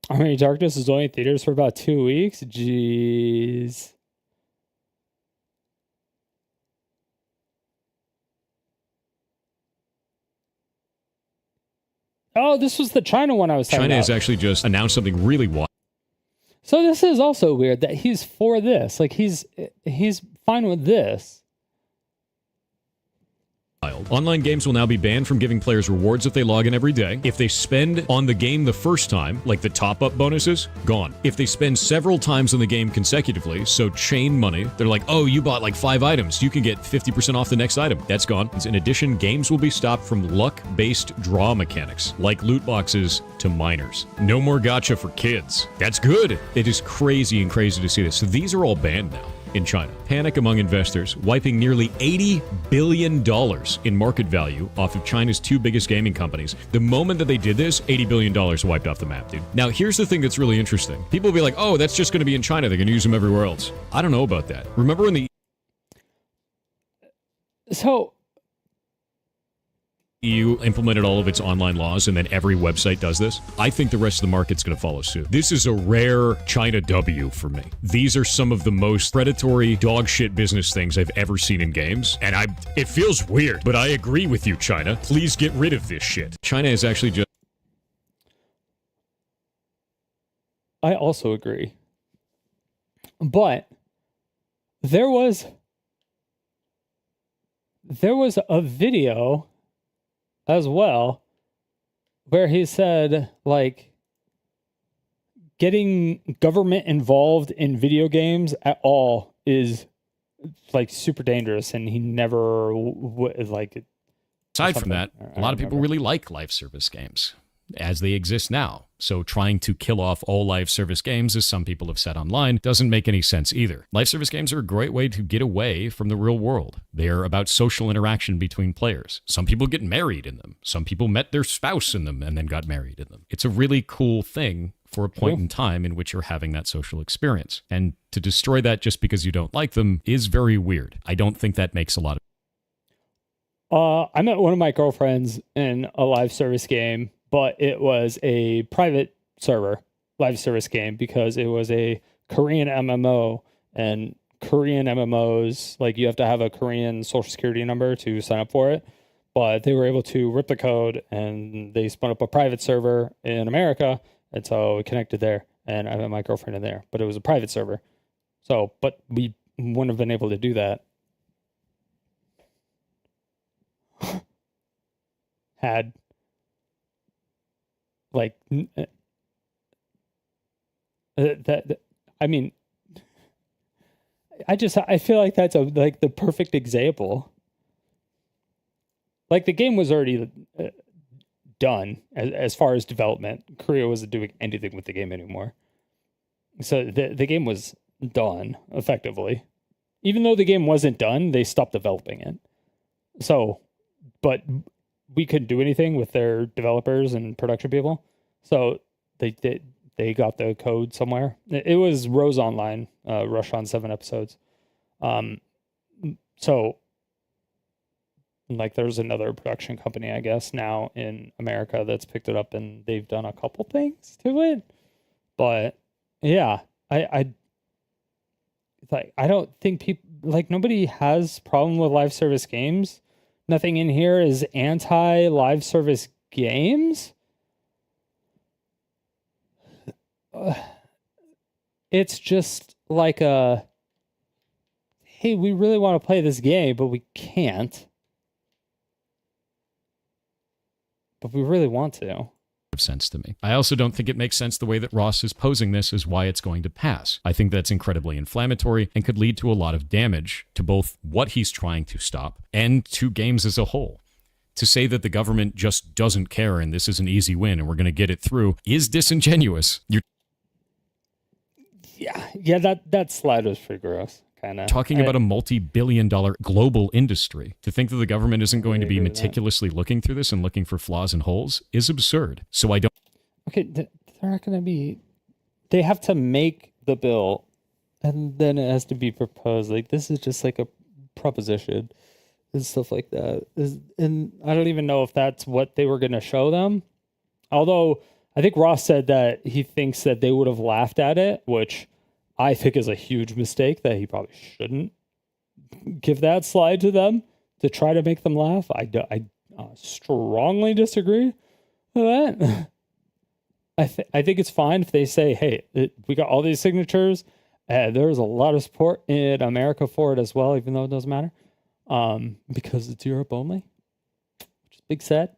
Army of Darkness is only in theaters for about 2 weeks. Jeez. Oh, this was the China one I was talking about. China has actually just announced something really wild. So this is also weird that he's for this. Like he's fine with this. Online games will now be banned from giving players rewards if they log in every day. If they spend on the game the first time, like the top-up bonuses, gone. If they spend several times on the game consecutively, so chain money, they're like, oh, you bought like 5 items, you can get 50% off the next item. That's gone. In addition, games will be stopped from luck-based draw mechanics, like loot boxes to minors. No more gacha for kids. That's good. It is crazy and crazy to see this. So these are all banned now. in China. Panic among investors, wiping nearly $80 billion in market value off of China's two biggest gaming companies. The moment that they did this, $80 billion wiped off the map, dude. Now, here's the thing that's really interesting. People will be like, oh, that's just going to be in China. They're going to use them everywhere else. I don't know about that. Remember when the EU implemented all of its online laws and then every website does this? I think the rest of the market's going to follow suit. This is a rare China W for me. These are some of the most predatory dog shit business things I've ever seen in games. And it feels weird, but I agree with you, China. Please get rid of this shit. China is actually just... I also agree. But there was a video as well where he said, like, getting government involved in video games at all is, like, super dangerous, and he never like. Aside from that, a lot of people really like live service games as they exist now. So trying to kill off all live service games, as some people have said online, doesn't make any sense either. Live service games are a great way to get away from the real world. They are about social interaction between players. Some people get married in them. Some people met their spouse in them and then got married in them. It's a really cool thing for a point in time in which you're having that social experience. And to destroy that just because you don't like them is very weird. I don't think that makes a lot of... I met one of my girlfriends in a live service game, but it was a private server live service game because it was a Korean MMO, and Korean MMOs, like, you have to have a Korean social security number to sign up for it. But they were able to rip the code, and they spun up a private server in America, and so we connected there, and I met my girlfriend in there. But it was a private server, so but we wouldn't have been able to do that had, like, I mean, I feel like that's like the perfect example. Like, the game was already done as far as development. Korea wasn't doing anything with the game anymore. So the game was done effectively. Even though the game wasn't done, they stopped developing it. So, but we couldn't do anything with their developers and production people. So they got the code somewhere. It was Rose Online, Rush on 7 episodes. So, like, there's another production company, I guess, now in America that's picked it up, and they've done a couple things to it. But yeah, I don't think people, like, nobody has problem with live service games. Nothing in here is anti live service games. It's just like hey, we really want to play this game, but we can't. But we really want to. Sense to me. I also don't think it makes sense the way that Ross is posing this is why it's going to pass. I think that's incredibly inflammatory and could lead to a lot of damage to both what he's trying to stop and to games as a whole. To say that the government just doesn't care and this is an easy win and we're going to get it through is disingenuous. Yeah, that slide was pretty gross. Kind of talking about a multi-billion-dollar global industry. To think that the government isn't going to be meticulously looking through this and looking for flaws and holes is absurd. So I don't... Okay, they're not going to be... They have to make the bill, and then it has to be proposed. Like, this is just like a proposition and stuff like that. And I don't even know if that's what they were going to show them. Although, I think Ross said that he thinks that they would have laughed at it, which I think is a huge mistake, that he probably shouldn't give that slide to them to try to make them laugh. I strongly disagree with that. I think it's fine if they say, hey, we got all these signatures, there's a lot of support in America for it as well, even though it doesn't matter, because it's Europe only, which is big sad.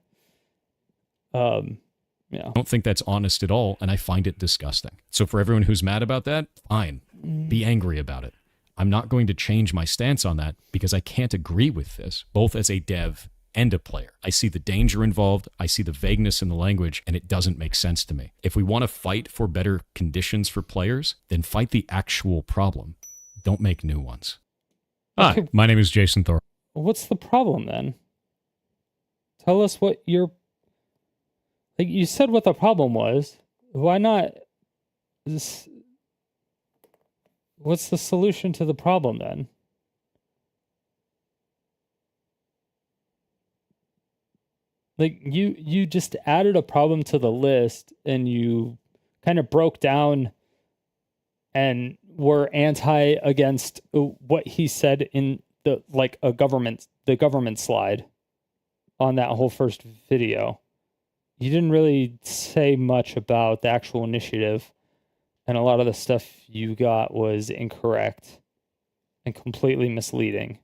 Yeah. I don't think that's honest at all, and I find it disgusting. So for everyone who's mad about that, fine. Be angry about it. I'm not going to change my stance on that because I can't agree with this, both as a dev and a player. I see the danger involved, I see the vagueness in the language, and it doesn't make sense to me. If we want to fight for better conditions for players, then fight the actual problem. don't make new ones. Hi, Okay. my name is Jason Thor. What's the problem then? Tell us what your... Like, you said what the problem was. Why not... What's the solution to the problem then? Like, you just added a problem to the list, and you kind of broke down and were anti against what he said in the government slide on that whole first video. You didn't really say much about the actual initiative, and a lot of the stuff you got was incorrect and completely misleading.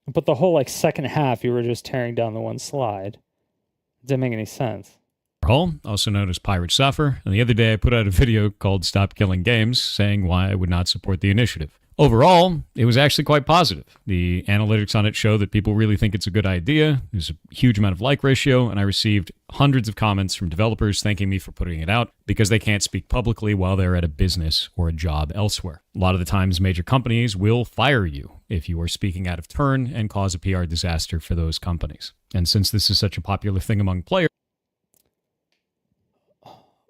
But the whole second half, you were just tearing down the one slide. It didn't make any sense. Hall, also known as Pirate Suffer, and the other day I put out a video called Stop Killing Games, saying why I would not support the initiative. Overall, it was actually quite positive. The analytics on it show that people really think it's a good idea. There's a huge amount of like ratio, and I received hundreds of comments from developers thanking me for putting it out because they can't speak publicly while they're at a business or a job elsewhere. A lot of the times, major companies will fire you if you are speaking out of turn and cause a PR disaster for those companies. And since this is such a popular thing among players,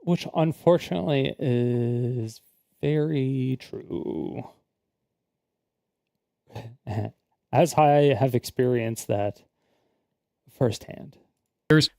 which unfortunately is very true. As I have experienced that firsthand.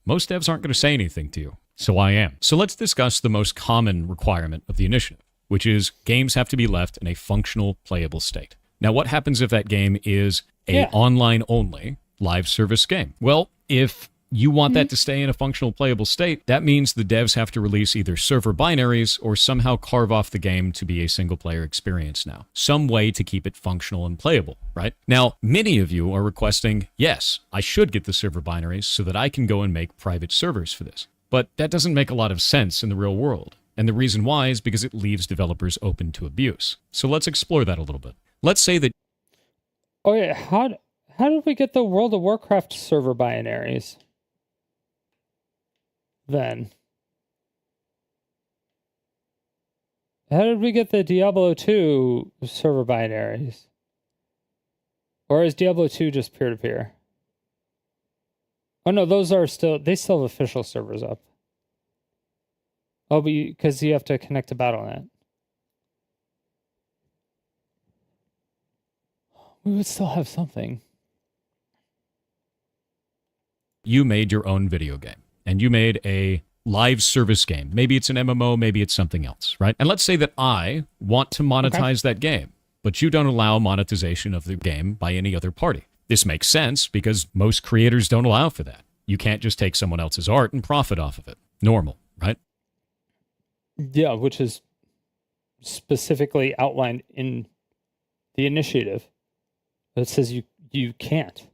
Most devs aren't going to say anything to you, so I am. So let's discuss the most common requirement of the initiative, which is games have to be left in a functional, playable state. Now, what happens if that game is a online-only live service game? Well, if you want that to stay in a functional, playable state, that means the devs have to release either server binaries or somehow carve off the game to be a single-player experience now. Some way to keep it functional and playable, right? Now, many of you are requesting, yes, I should get the server binaries so that I can go and make private servers for this. But that doesn't make a lot of sense in the real world. And the reason why is because it leaves developers open to abuse. So let's explore that a little bit. Let's say that... Oh yeah, how did we get the World of Warcraft server binaries? Then how did we get the Diablo 2 server binaries? Or is Diablo 2 just peer-to-peer? Oh no, they still have official servers up. Oh, because you have to connect to Battle.net. We would still have something. You made your own video game. And you made a live service game. Maybe it's an MMO, maybe it's something else, right? And let's say that I want to monetize that game, but you don't allow monetization of the game by any other party. This makes sense because most creators don't allow for that. You can't just take someone else's art and profit off of it. Normal, right? Yeah, which is specifically outlined in the initiative. It says you can't.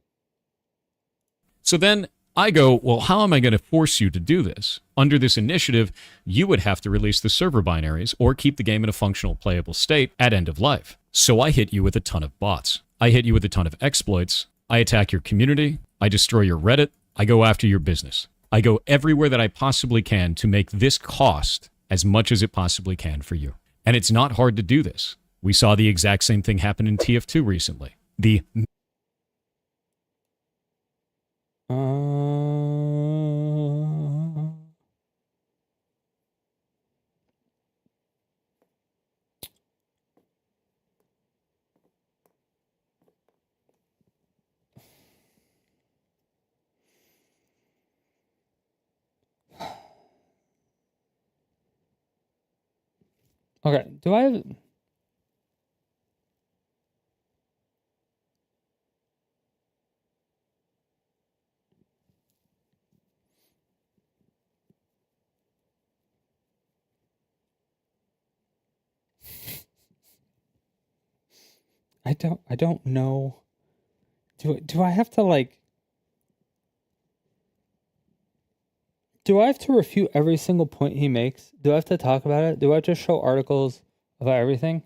So then I go, well, how am I going to force you to do this? Under this initiative, you would have to release the server binaries or keep the game in a functional, playable state at end of life. So I hit you with a ton of bots. I hit you with a ton of exploits. I attack your community. I destroy your Reddit. I go after your business. I go everywhere that I possibly can to make this cost as much as it possibly can for you. And it's not hard to do this. We saw the exact same thing happen in TF2 recently. Okay, do I have... I don't know. Do I have to do I have to refute every single point he makes? Do I have to talk about it? Do I just show articles about everything?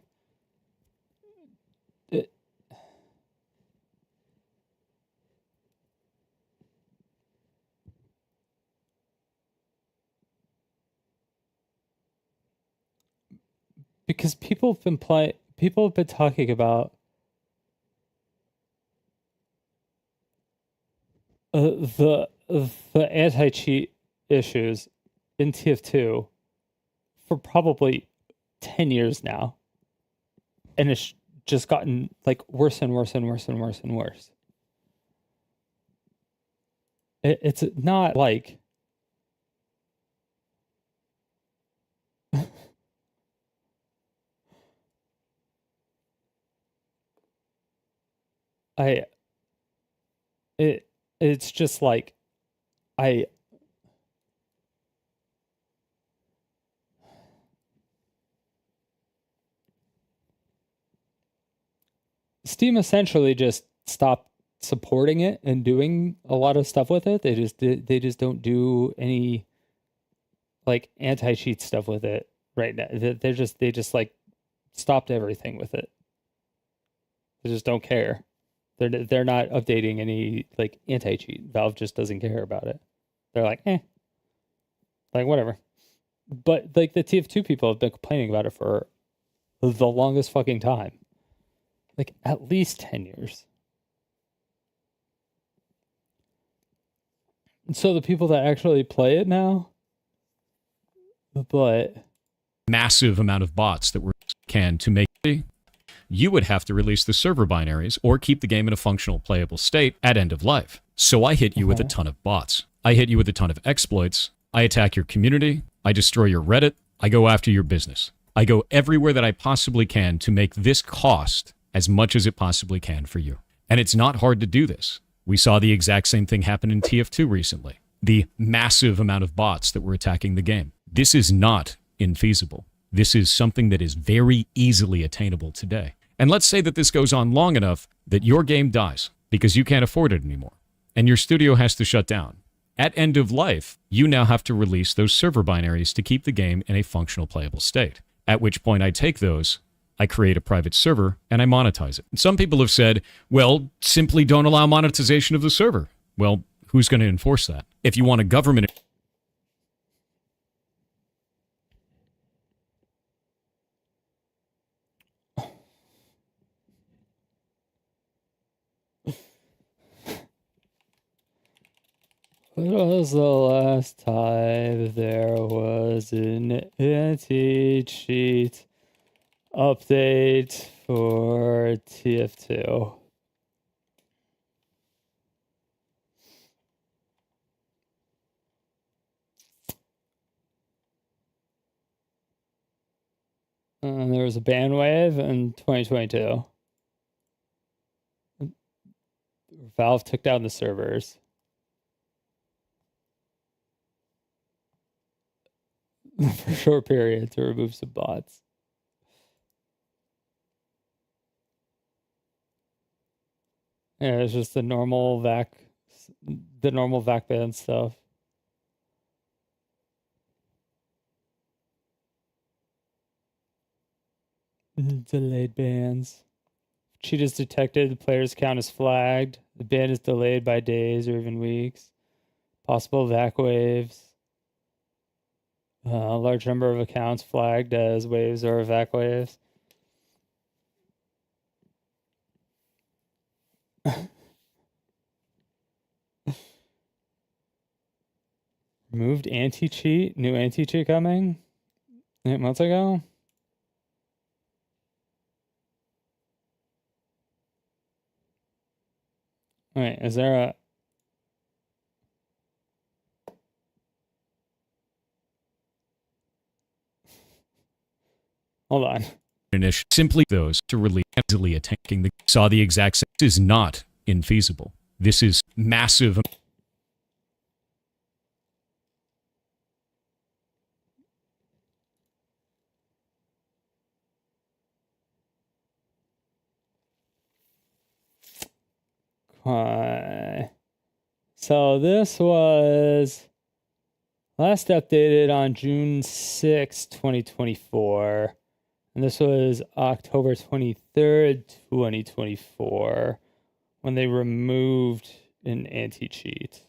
because people have been talking about the anti-cheat issues in TF2 for probably 10 years now, and it's just gotten like worse and worse and worse and worse and worse. It's not like it's just like I Steam essentially just stopped supporting it and doing a lot of stuff with it. They just don't do any like anti-cheat stuff with it right now. They just like stopped everything with it. They just don't care. They're not updating any like anti-cheat. Valve just doesn't care about it. They're like, like whatever. But like the TF2 people have been complaining about it for the longest fucking time. Like at least 10 years. And so the people that actually play it now, but massive amount of bots that were canned to make it, you would have to release the server binaries or keep the game in a functional playable state at end of life. So I hit you with a ton of bots. I hit you with a ton of exploits. I attack your community. I destroy your Reddit. I go after your business. I go everywhere that I possibly can to make this cost as much as it possibly can for you. And it's not hard to do this. We saw the exact same thing happen in TF2 recently. The massive amount of bots that were attacking the game. This is not infeasible. This is something that is very easily attainable today. And let's say that this goes on long enough that your game dies because you can't afford it anymore, and your studio has to shut down. At end of life, you now have to release those server binaries to keep the game in a functional playable state. At which point I take those, I create a private server, and I monetize it. And some people have said, well, simply don't allow monetization of the server. Well, who's going to enforce that? If you want a government... When was the last time there was an anti-cheat update for TF2? And there was a ban wave in 2022. Valve took down the servers. For a short period to remove some bots. Yeah, it's just the normal vac ban stuff. Delayed bans. Cheat is detected, the player's count is flagged. The ban is delayed by days or even weeks. Possible vac waves. A large number of accounts flagged as waves or vac waves. Removed anti-cheat? New anti-cheat coming? 8 months ago? Wait, is there a... Hold on. Simply those to release easily attacking the saw the exact same. This is not infeasible. This is massive. So this was last updated on June 6, 2024. And this was October 23rd, 2024, when they removed an anti-cheat.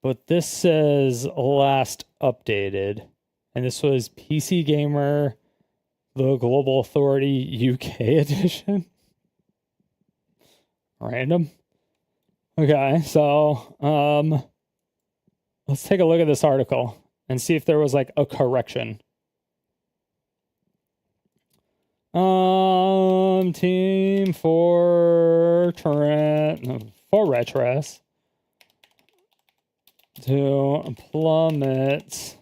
But this says last updated. And this was PC Gamer the Global Authority UK edition. Random. Okay, so let's take a look at this article and see if there was like a correction. Team for Retros to plummet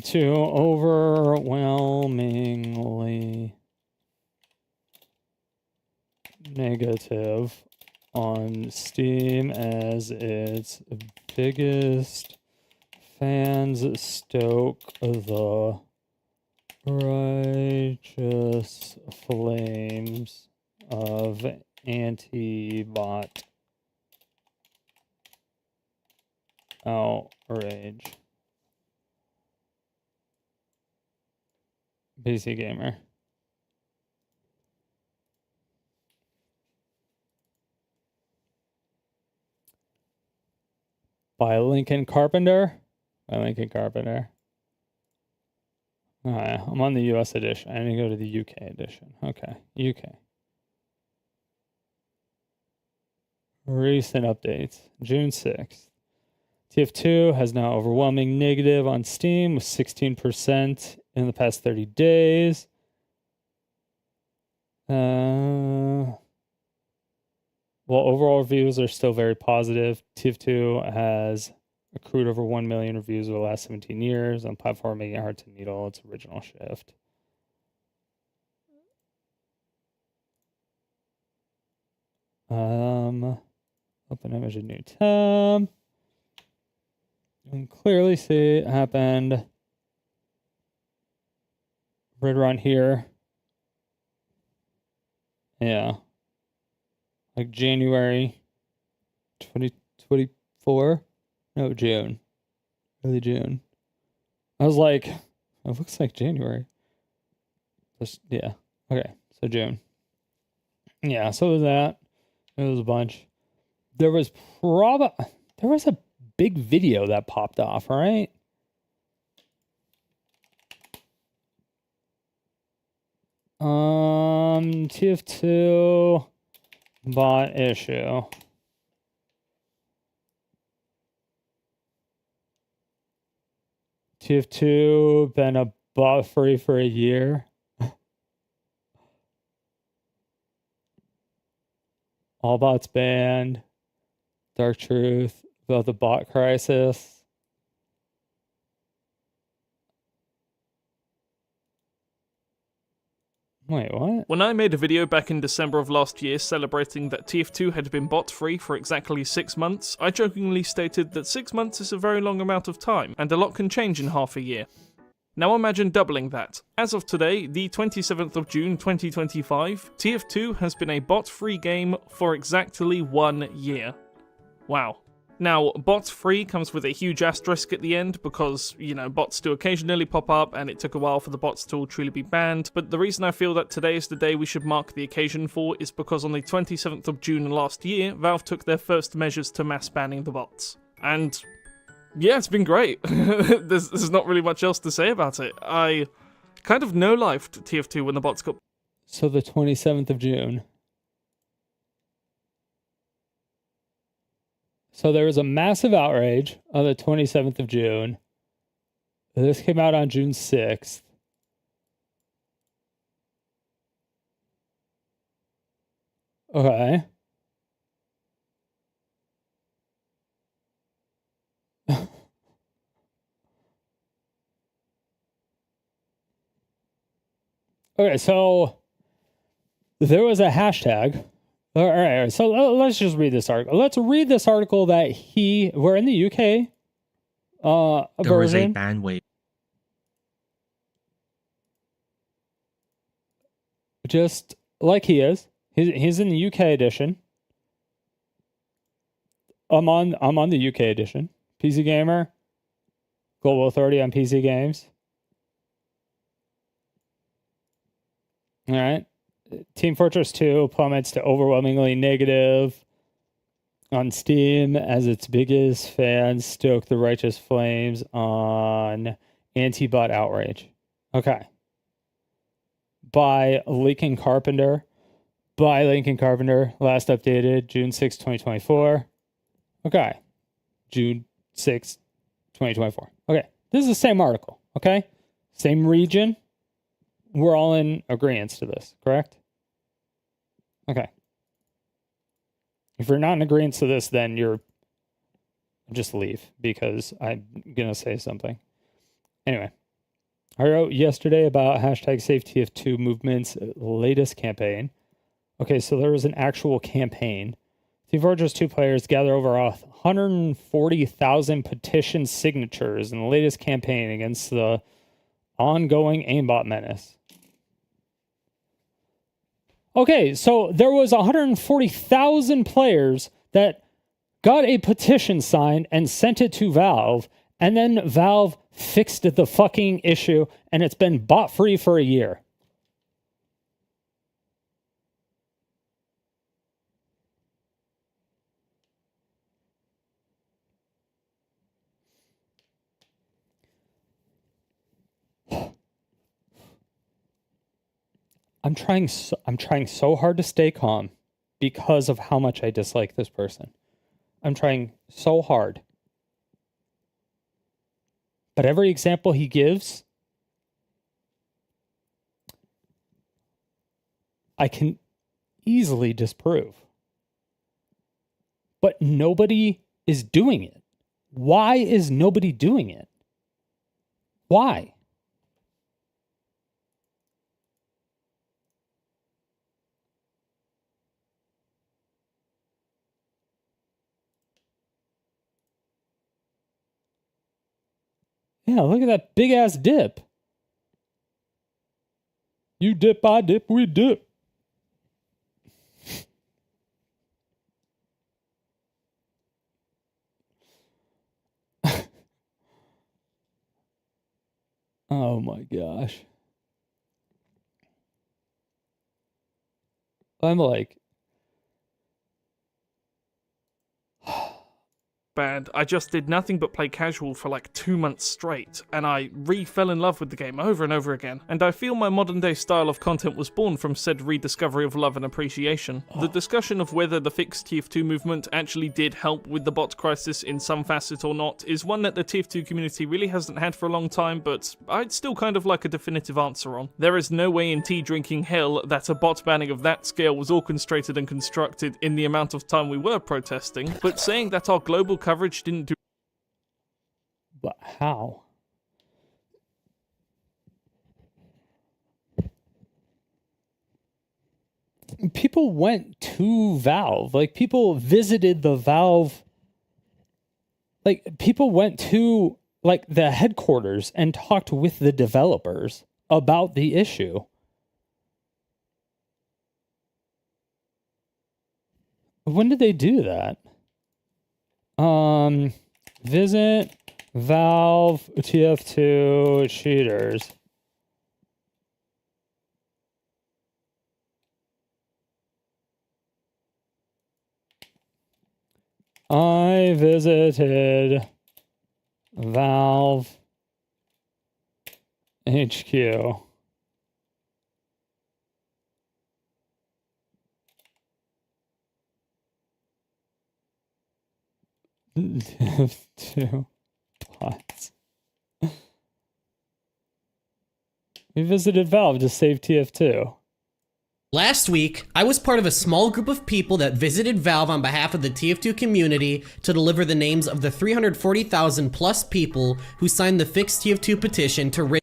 to overwhelmingly negative on Steam as its biggest fans stoke the righteous flames of anti-bot outrage. PC Gamer. By Lincoln Carpenter. Alright, I'm on the US edition. I need to go to the UK edition. Okay, UK. Recent updates. June 6th. TF2 has now overwhelming negative on Steam with 16% in the past 30 days. While overall reviews are still very positive, TF2 has accrued over 1 million reviews over the last 17 years on platform, making it hard to needle its original shift. Open image in new tab. You can clearly see it happened right around here. Yeah. Like January 2024. No, June. Early June. I was like, it looks like January. Just, yeah. Okay, so June. Yeah, so it was that. It was a bunch. There was a big video that popped off, right? TF2 bot issue. TF2 been a bot free for a year. All bots banned. Dark truth about the bot crisis. Wait, what? When I made a video back in December of last year celebrating that TF2 had been bot-free for exactly 6 months, I jokingly stated that 6 months is a very long amount of time, and a lot can change in half a year. Now imagine doubling that. As of today, the 27th of June 2025, TF2 has been a bot-free game for exactly 1 year. Wow. Now, bots free comes with a huge asterisk at the end because, you know, bots do occasionally pop up and it took a while for the bots to all truly be banned, but the reason I feel that today is the day we should mark the occasion for is because on the 27th of June last year, Valve took their first measures to mass banning the bots. And yeah, it's been great. There's not really much else to say about it. I kind of no-lifed TF2 when the bots got... So the 27th of June. So there was a massive outrage on the 27th of June. This came out on June 6th. Okay. Okay, so there was a hashtag. All right, so let's just read this article. Let's read this article that we're in the UK There was a version. ban wave. Just like he is. He's in the UK edition. I'm on the UK edition. PC Gamer. Global Authority on PC Games. All right. Team Fortress 2 plummets to overwhelmingly negative on Steam as its biggest fans stoke the righteous flames on anti-bot outrage. Okay. By Lincoln Carpenter. Last updated June 6, 2024. Okay. June 6, 2024. Okay. This is the same article. Okay. Same region. We're all in agreement to this, correct? Okay. If you're not in agreement to this, then just leave, because I'm going to say something. Anyway, I wrote yesterday about hashtag SaveTF2 movement's latest campaign. Okay, so there was an actual campaign. Team Fortress 2 players gather over 140,000 petition signatures in the latest campaign against the ongoing aimbot menace. Okay, so there was 140,000 players that got a petition signed and sent it to Valve, and then Valve fixed the fucking issue, and it's been bot free for a year. I'm trying so hard to stay calm because of how much I dislike this person. I'm trying so hard. But every example he gives, I can easily disprove. But nobody is doing it. Why is nobody doing it? Why? Yeah, look at that big ass dip. You dip, I dip, we dip. Oh my gosh. I'm like, bad. I just did nothing but play casual for like 2 months straight, and I fell in love with the game over and over again. And I feel my modern day style of content was born from said rediscovery of love and appreciation. The discussion of whether the fixed TF2 movement actually did help with the bot crisis in some facet or not is one that the TF2 community really hasn't had for a long time, but I'd still kind of like a definitive answer on. There is no way in tea drinking hell that a bot banning of that scale was orchestrated and constructed in the amount of time we were protesting, but saying that our global coverage didn't do. but how? People went to Valve. Like, people visited the Valve. Like, people went to, like, the headquarters and talked with the developers about the issue. When did they do that? Visit Valve TF2 cheaters. I visited Valve HQ. TF2 bots. We visited Valve to save TF2. Last week, I was part of a small group of people that visited Valve on behalf of the TF2 community to deliver the names of the 340,000 plus people who signed the fixed TF2 petition to rid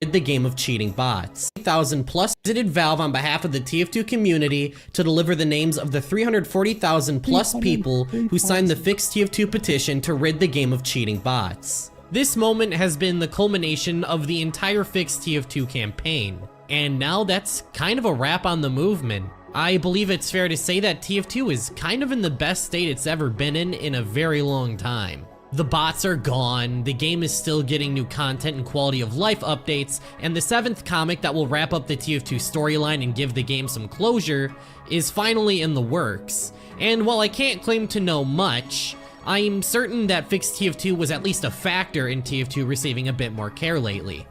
the game of cheating bots. 1,000 plus visited Valve on behalf of the TF2 community to deliver the names of the 340,000 plus people who signed the fixed TF2 petition to rid the game of cheating bots. This moment has been the culmination of the entire fixed TF2 campaign. And now that's kind of a wrap on the movement. I believe it's fair to say that TF2 is kind of in the best state it's ever been in a very long time. The bots are gone, the game is still getting new content and quality of life updates, and the 7th comic that will wrap up the TF2 storyline and give the game some closure is finally in the works. And while I can't claim to know much, I'm certain that fixed TF2 was at least a factor in TF2 receiving a bit more care lately.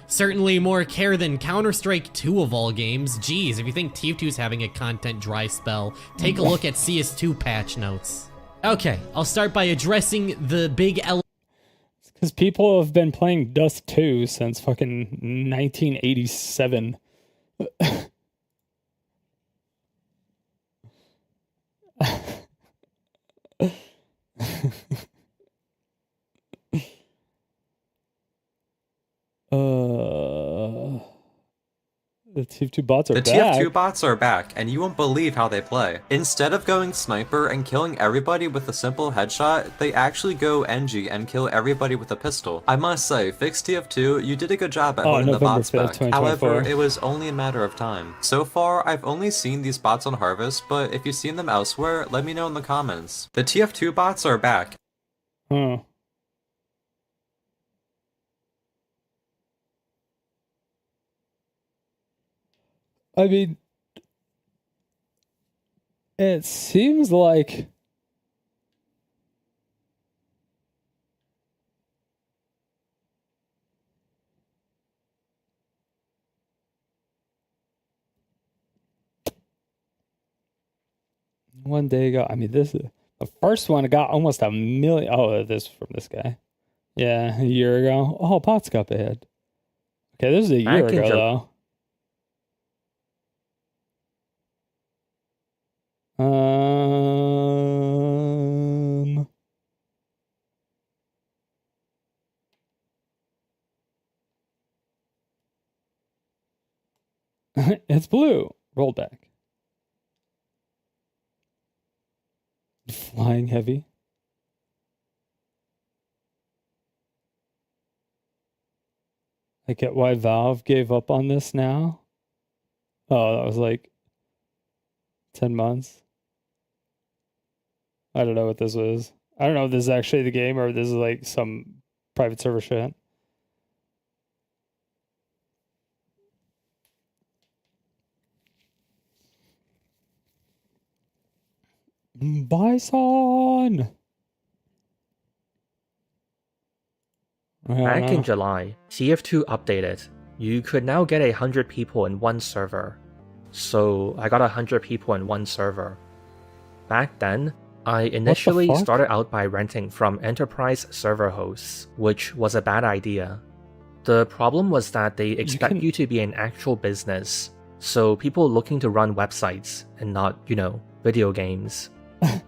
Certainly more care than Counter-Strike 2 of all games. Geez, if you think TF2 is having a content dry spell, take a look at CS2 patch notes. Okay, I'll start by addressing the big Because people have been playing Dust 2 since fucking 1987. The TF2 bots are back. The TF2 bots are back, and you won't believe how they play. Instead of going sniper and killing everybody with a simple headshot, they actually go NG and kill everybody with a pistol. I must say, fixed TF2, you did a good job at holding the bots back. However, it was only a matter of time. So far, I've only seen these bots on Harvest, but if you've seen them elsewhere, let me know in the comments. The TF2 bots are back. Huh. I mean, it seems like one day ago, I mean, this is the first one got almost 1 million. Oh, this from this guy. Yeah, a year ago. Oh, bots got bad. Okay, this is a year ago, though. It's blue. Roll back. Flying heavy. I get why Valve gave up on this now. Oh, that was like 10 months. I don't know what this was. I don't know if this is actually the game or if this is like some private server shit. Bison! Back in July, TF2 updated. You could now get 100 people in one server. So I got 100 people in one server. Back then, I initially started out by renting from enterprise server hosts, which was a bad idea. The problem was that they expect you to be an actual business, so people looking to run websites and not, video games.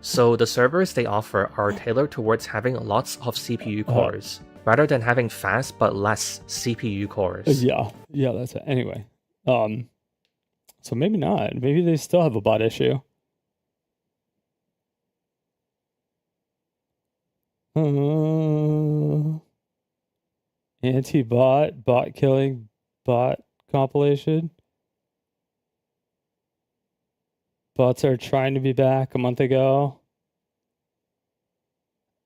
So the servers they offer are tailored towards having lots of CPU cores, rather than having fast but less CPU cores. Yeah, that's it. Anyway, so maybe not. Maybe they still have a bot issue. Anti-bot, bot killing, bot compilation. Bots are trying to be back a month ago.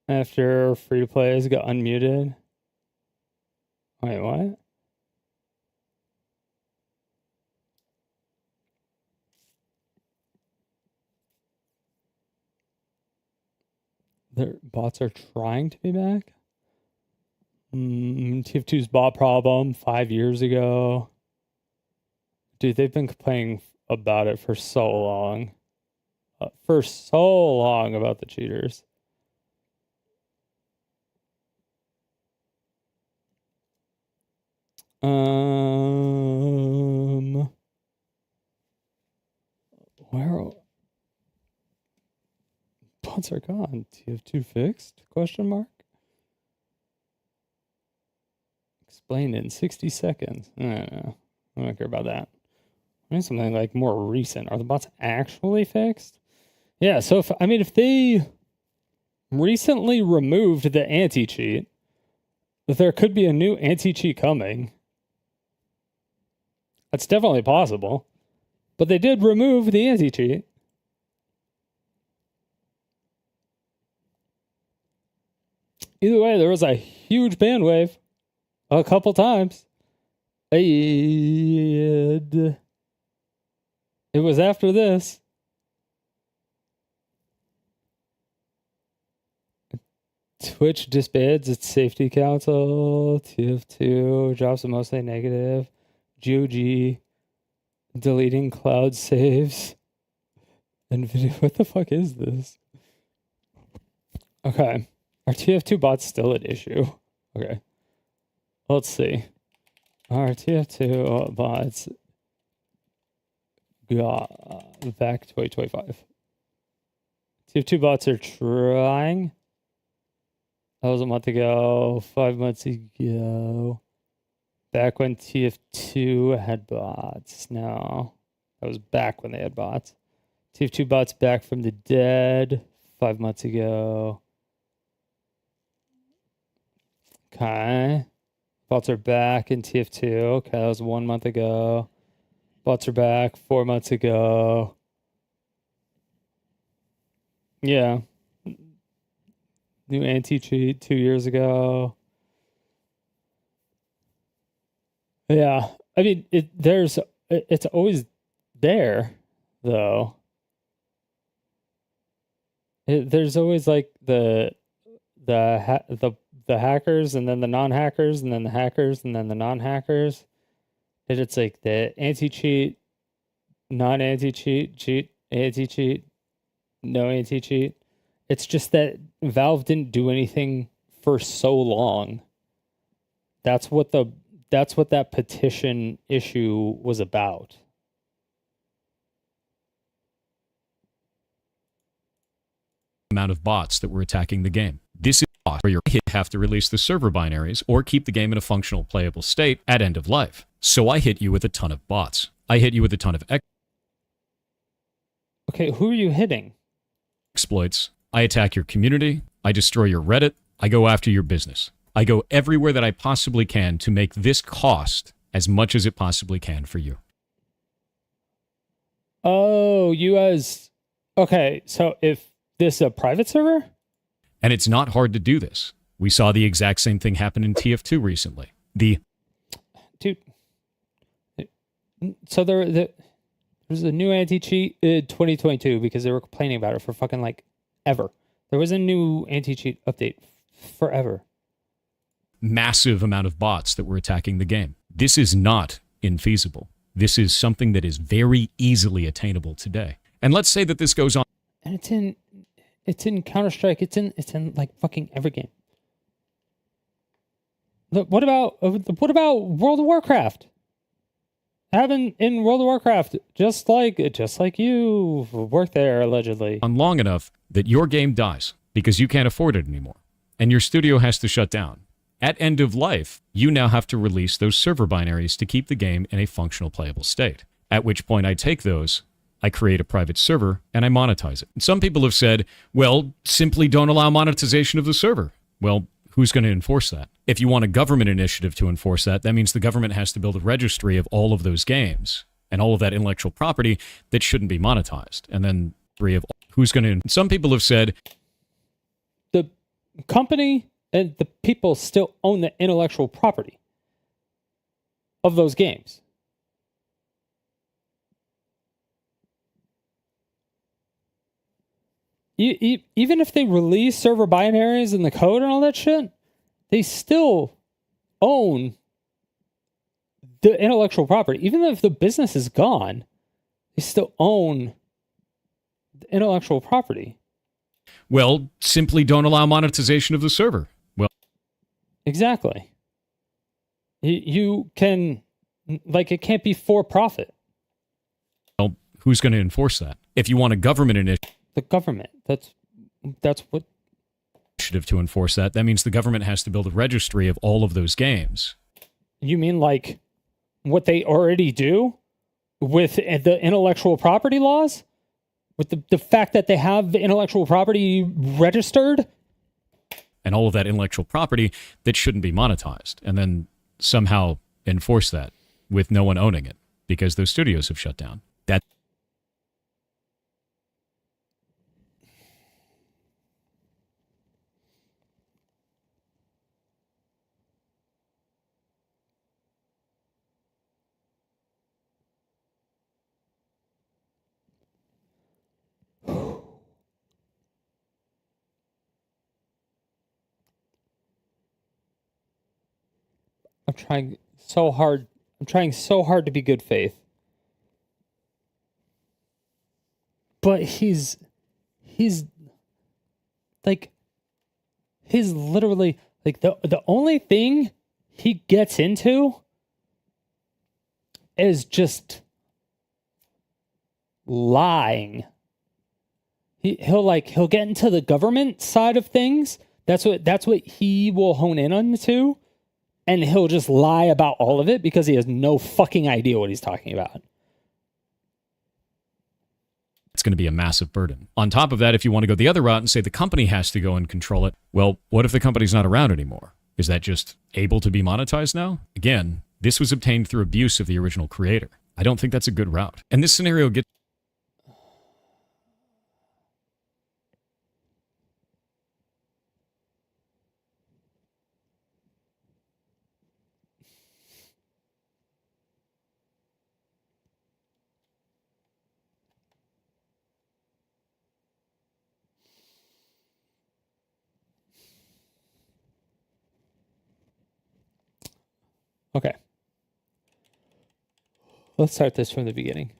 After free-to-plays got unmuted. Wait, what? Their bots are trying to be back? TF2's bot problem 5 years ago. Dude, they've been complaining about it for so long. About the cheaters. Where bots are gone? TF2 fixed? Question mark. Explained in 60 seconds. I don't know. I don't care about that. I need something like more recent. Are the bots actually fixed? Yeah, so if they recently removed the anti-cheat, there could be a new anti-cheat coming. That's definitely possible. But they did remove the anti-cheat. Either way, there was a huge ban wave a couple times. And it was after this. Twitch disbands its safety council. TF2 drops a mostly negative. GOG deleting cloud saves. And video. What the fuck is this? Okay. Are TF2 bots still an issue? Okay. Let's see. Are TF2 bots back 2025? TF2 bots are trying. That was a month ago, 5 months ago. Back when TF2 had bots. No. That was back when they had bots. TF2 bots back from the dead 5 months ago. Okay. Bots are back in TF2. Okay, that was 1 month ago. Bots are back 4 months ago. Yeah. New anti-cheat 2 years ago. Yeah. I mean, it's always there, though. There's always like the hackers and then the non-hackers and then the hackers and then the non-hackers. And it's like the anti-cheat, non-anti-cheat, cheat, anti-cheat, no anti-cheat. It's just that Valve didn't do anything for so long. That's what that petition issue was about. Amount of bots that were attacking the game. This is where you have to release the server binaries or keep the game in a functional playable state at end of life. So I hit you with a ton of bots. I hit you with a ton of Okay, who are you hitting? Exploits. I attack your community. I destroy your Reddit. I go after your business. I go everywhere that I possibly can to make this cost as much as it possibly can for you. Oh, you as... Okay, so if this is a private server? And it's not hard to do this. We saw the exact same thing happen in TF2 recently. Dude. So there's a new anti-cheat in 2022 because they were complaining about it for fucking like ever. There was a new anti-cheat update forever. Massive amount of bots that were attacking the game. This is not infeasible. This is something that is very easily attainable today. And let's say that this goes on. And it's in Counter-Strike. It's in like fucking every game. Look, what about World of Warcraft? Happened in World of Warcraft, just like you worked there allegedly. On long enough that your game dies because you can't afford it anymore, and your studio has to shut down. At end of life, you now have to release those server binaries to keep the game in a functional playable state. At which point I take those, I create a private server, and I monetize it. And some people have said, well, simply don't allow monetization of the server. Well, who's going to enforce that? If you want a government initiative to enforce that, that means the government has to build a registry of all of those games and all of that intellectual property that shouldn't be monetized. And then who's going to... Some people have said... The company and the people still own the intellectual property of those games. Even if they release server binaries and the code and all that shit, they still own the intellectual property. Even if the business is gone, they still own the intellectual property. Well, simply don't allow monetization of the server. Well, exactly. You can, like, it can't be for profit. Well, who's going to enforce that? If you want a government initiative... The government. That's what... Initiative to enforce that. That means the government has to build a registry of all of those games. You mean like what they already do with the intellectual property laws? With the fact that they have the intellectual property registered? And all of that intellectual property that shouldn't be monetized. And then somehow enforce that with no one owning it because those studios have shut down. That... I'm trying so hard. I'm trying so hard to be good faith. But he's like, he's literally like the only thing he gets into is just lying. He'll get into the government side of things. That's what he will hone in on to, and he'll just lie about all of it because he has no fucking idea what he's talking about. It's going to be a massive burden. On top of that, if you want to go the other route and say the company has to go and control it, well, what if the company's not around anymore? Is that just able to be monetized now? Again, this was obtained through abuse of the original creator. I don't think that's a good route. And this scenario gets... Okay. Let's start this from the beginning.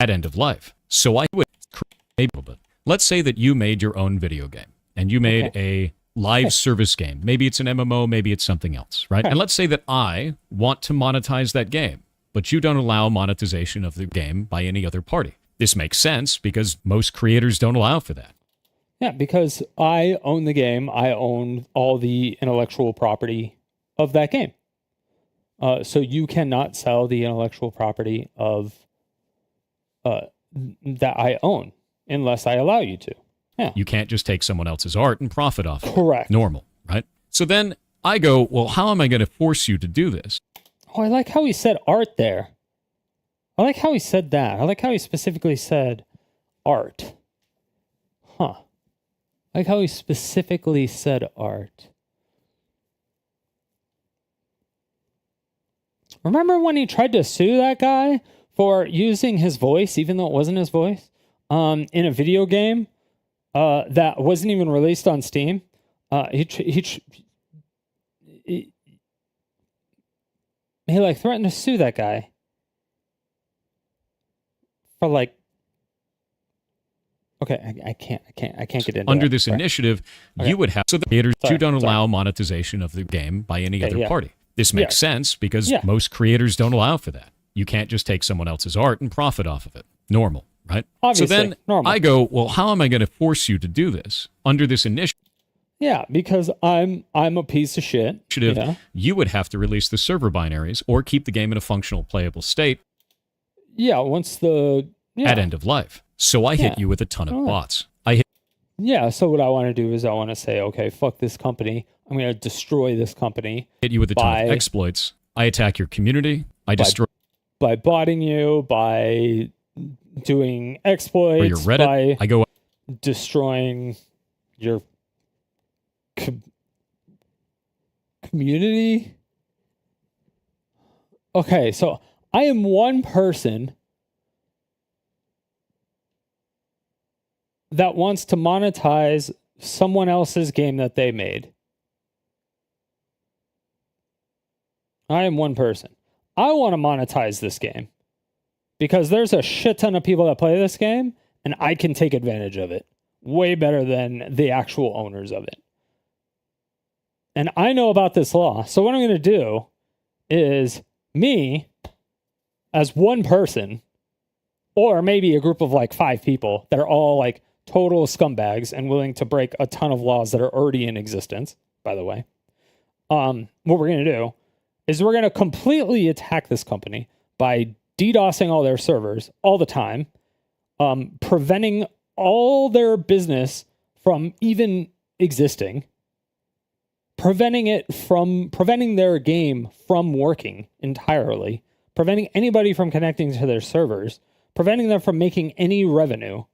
At end of life. So I would create a little bit. Let's say that you made your own video game and you made a live service game. Maybe it's an MMO, maybe it's something else, right? And let's say that I want to monetize that game, but you don't allow monetization of the game by any other party. This makes sense because most creators don't allow for that. Yeah, because I own the game. I own all the intellectual property of that game. So you cannot sell the intellectual property of that I own unless I allow you to. Yeah. You can't just take someone else's art and profit off of it. Correct. Normal, right? So then I go, well, how am I going to force you to do this? Oh, I like how he said art there. I like how he said that. I like how he specifically said art. Huh. I like how he specifically said art. Remember when he tried to sue that guy for using his voice, even though it wasn't his voice, in a video game that wasn't even released on Steam? He like threatened to sue that guy for like. Okay, I can't get into Under that. this Sorry. initiative, Okay. you would have so the creators you don't allow monetization of the game by any other party. This makes sense because most creators don't allow for that. You can't just take someone else's art and profit off of it. Normal, right? Obviously, so then normal. I go, well, how am I going to force you to do this under this initiative? Yeah, because I'm a piece of shit. You would have to release the server binaries or keep the game in a functional, playable state. Yeah, once the at end of life. So I hit you with a ton of bots. Yeah, so what I want to do is I want to say, okay, fuck this company. I'm going to destroy this company. Hit you with a ton of exploits. I attack your community. I destroy... By botting you, by doing exploits, or your Reddit. I go... destroying your community. Okay, so I am one person that wants to monetize someone else's game that they made. I am one person. I want to monetize this game because there's a shit ton of people that play this game and I can take advantage of it way better than the actual owners of it. And I know about this law. So what I'm going to do is me as one person, or maybe a group of like 5 people that are all like total scumbags and willing to break a ton of laws that are already in existence, by the way. What we're going to do is we're going to completely attack this company by DDoSing all their servers all the time, preventing all their business from even existing, preventing their game from working entirely, preventing anybody from connecting to their servers, preventing them from making any revenue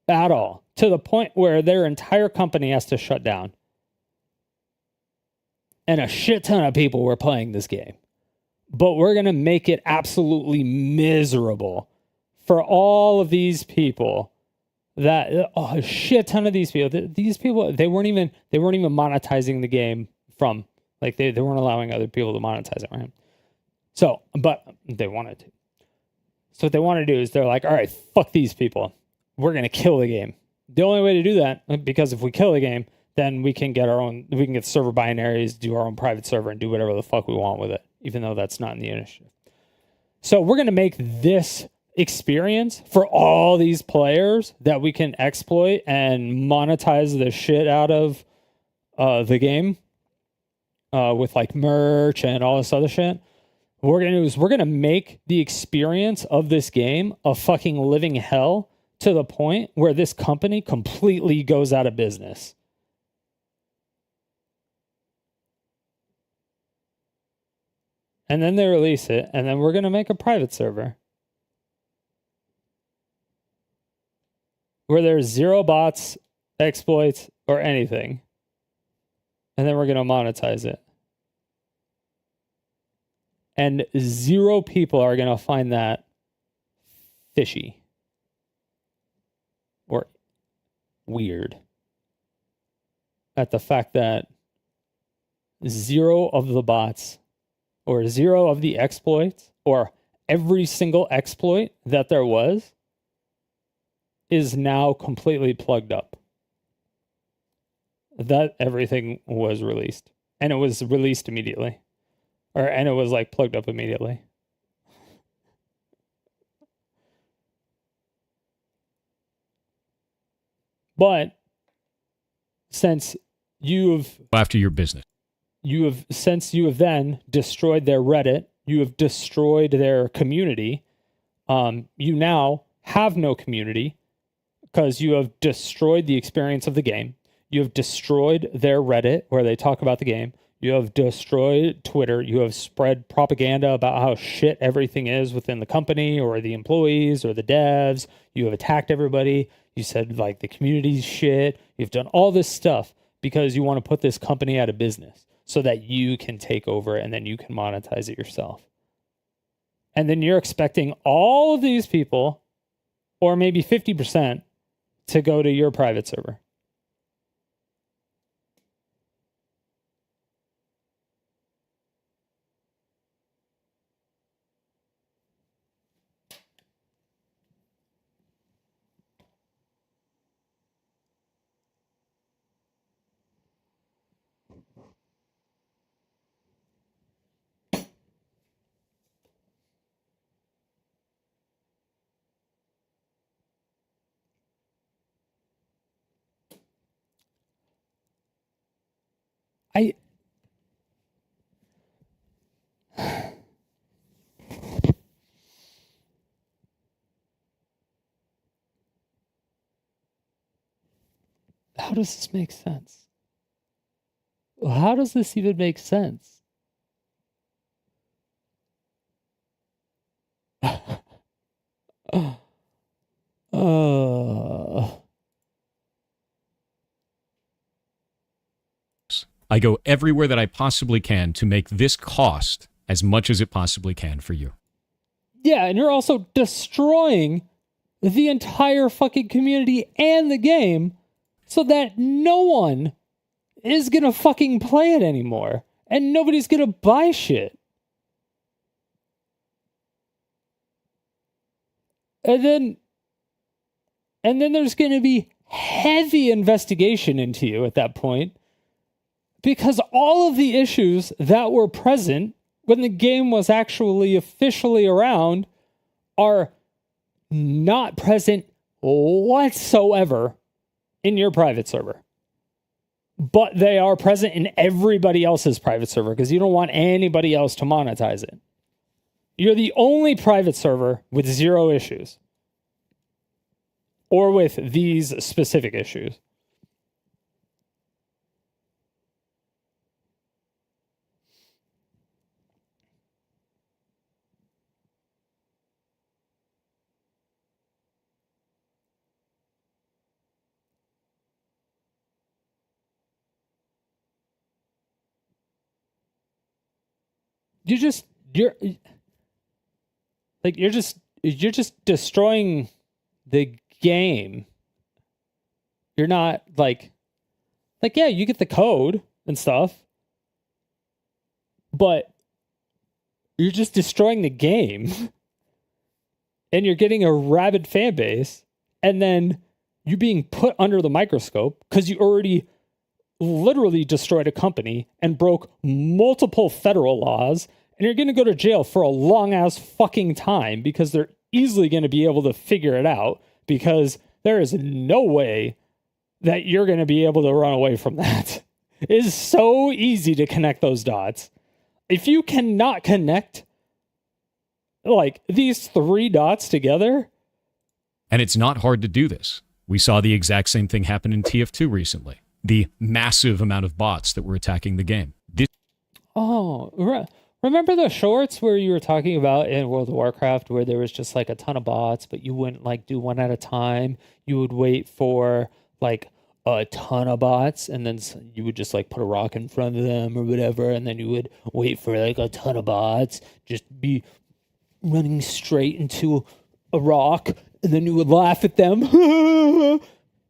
at all, to the point where their entire company has to shut down. And a shit ton of people were playing this game. But we're going to make it absolutely miserable for all of these people that a shit ton of these people, they weren't even monetizing the game from, like, they weren't allowing other people to monetize it, right? So, but they wanted to. So what they want to do is they're like, all right, fuck these people. We're going to kill the game. The only way to do that, because if we kill the game, then we can get server binaries, do our own private server, and do whatever the fuck we want with it, even though that's not in the initiative. So we're going to make this experience for all these players that we can exploit and monetize the shit out of the game with like merch and all this other shit. What we're going to do is we're going to make the experience of this game a fucking living hell to the point where this company completely goes out of business. And then they release it, and then we're going to make a private server where there's zero bots, exploits, or anything. And then we're going to monetize it. And zero people are going to find that fishy or weird at the fact that zero of the bots or zero of the exploits or every single exploit that there was is now completely plugged up. That everything was released. And it was released immediately. And it was like plugged up immediately. But since you've after your business, since you have then destroyed their Reddit, you have destroyed their community. You now have no community because you have destroyed the experience of the game. You have destroyed their Reddit where they talk about the game. You have destroyed Twitter. You have spread propaganda about how shit everything is within the company or the employees or the devs. You have attacked everybody. You said like the community's shit. You've done all this stuff because you want to put this company out of business so that you can take over and then you can monetize it yourself. And then you're expecting all of these people, or maybe 50%, to go to your private server. How does this make sense? How does this even make sense? I go everywhere that I possibly can to make this cost as much as it possibly can for you. Yeah, and you're also destroying the entire fucking community and the game so that no one is gonna fucking play it anymore. And nobody's gonna buy shit. And then there's gonna be heavy investigation into you at that point. Because all of the issues that were present when the game was actually officially around are not present whatsoever in your private server. But they are present in everybody else's private server because you don't want anybody else to monetize it. You're the only private server with zero issues. Or with these specific issues. You're just destroying the game You're not like yeah, you get the code and stuff, but you're just destroying the game and you're getting a rabid fan base, and then you being put under the microscope because you already literally destroyed a company and broke multiple federal laws, and you're going to go to jail for a long ass fucking time because they're easily going to be able to figure it out, because there is no way that you're going to be able to run away from that. It is so easy to connect those dots. If you cannot connect like these 3 dots together. And it's not hard to do this. We saw the exact same thing happen in TF2 recently. The massive amount of bots that were attacking the game. Remember the shorts where you were talking about in World of Warcraft where there was just like a ton of bots, but you wouldn't like do one at a time. You would wait for like a ton of bots, and then you would just like put a rock in front of them or whatever, and then you would wait for like a ton of bots, just be running straight into a rock, and then you would laugh at them.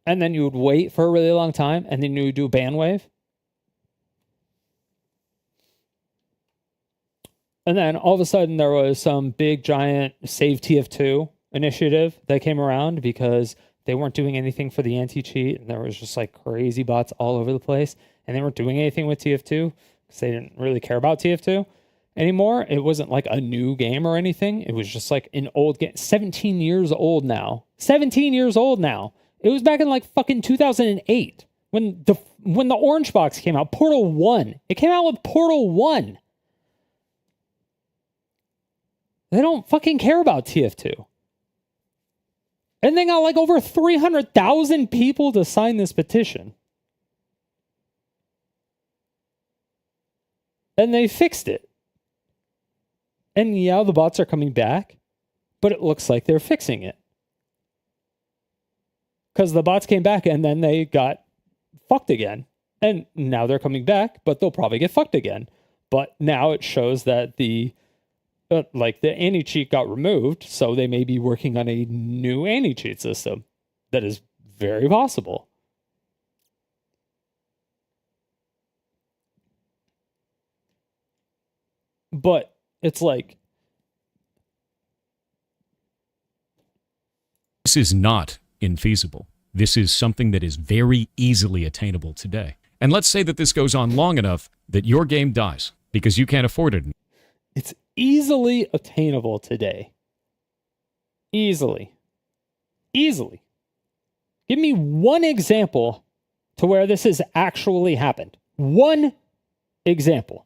And then you would wait for a really long time, and then you would do a ban wave. And then all of a sudden there was some big giant Save TF2 initiative that came around because they weren't doing anything for the anti-cheat, and there was just like crazy bots all over the place, and they weren't doing anything with TF2 because they didn't really care about TF2 anymore. It wasn't like a new game or anything. It was just like an old game. 17 years old now. 17 years old now. It was back in like fucking 2008 when the orange box came out. Portal 1. It came out with Portal 1. They don't fucking care about TF2. And they got like over 300,000 people to sign this petition. And they fixed it. And yeah, the bots are coming back, but it looks like they're fixing it. Because the bots came back and then they got fucked again. And now they're coming back, but they'll probably get fucked again. But now it shows that the anti-cheat got removed, so they may be working on a new anti-cheat system. That is very possible. But it's like, this is not infeasible. This is something that is very easily attainable today. And let's say that this goes on long enough that your game dies because you can't afford it. It's easily attainable today. Easily. Give me one example to where this has actually happened. One example.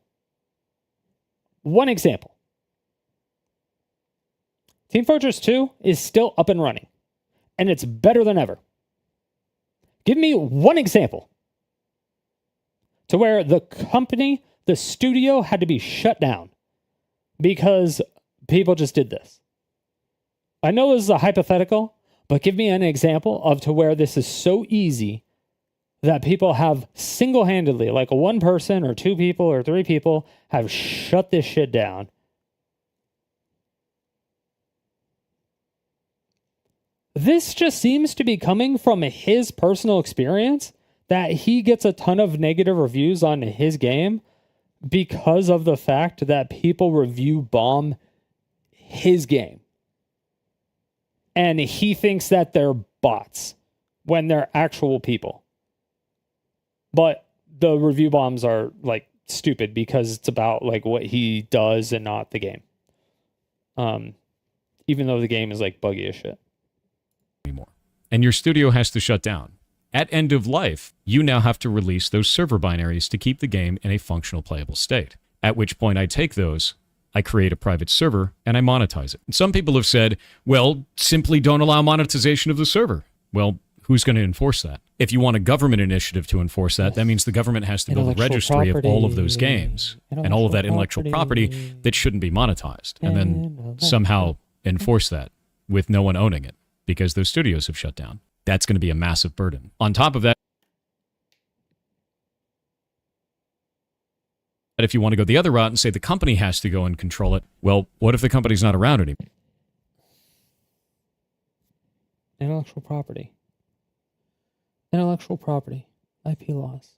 Team Fortress 2 is still up and running, and it's better than ever. Give me one example to where the company, the studio, had to be shut down because people just did this. I know this is a hypothetical, but give me an example of to where this is so easy that people have single-handedly, like a one person or 2 people or 3 people, have shut this shit down. This just seems to be coming from his personal experience, that he gets a ton of negative reviews on his game because of the fact that people review bomb his game. And he thinks that they're bots when they're actual people. But the review bombs are like stupid because it's about like what he does and not the game. Even though the game is like buggy as shit. Anymore. And your studio has to shut down. At end of life, you now have to release those server binaries to keep the game in a functional playable state. At which point I take those, I create a private server, and I monetize it. And some people have said, well, simply don't allow monetization of the server. Well, who's going to enforce that? If you want a government initiative to enforce that, that means the government has to build a registry of all of those games and all of that intellectual property that shouldn't be monetized, and then somehow enforce that with no one owning it because those studios have shut down. That's going to be a massive burden. On top of that, if you want to go the other route and say the company has to go and control it, well, what if the company's not around anymore? Intellectual property. intellectual property, IP laws.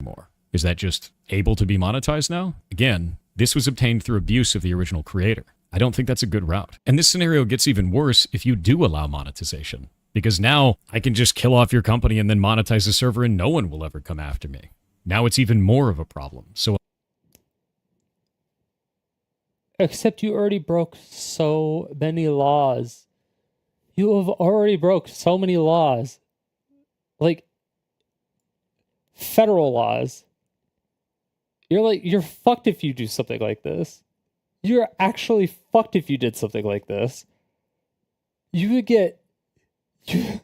More. Is that just able to be monetized now? Again, this was obtained through abuse of the original creator. I don't think that's a good route. And this scenario gets even worse if you do allow monetization. Because now I can just kill off your company and then monetize the server and no one will ever come after me. Now it's even more of a problem. So, except you already broke so many laws. You have already broke so many laws. Like, federal laws. You're fucked if you do something like this. You're actually fucked if you did something like this. You would get... You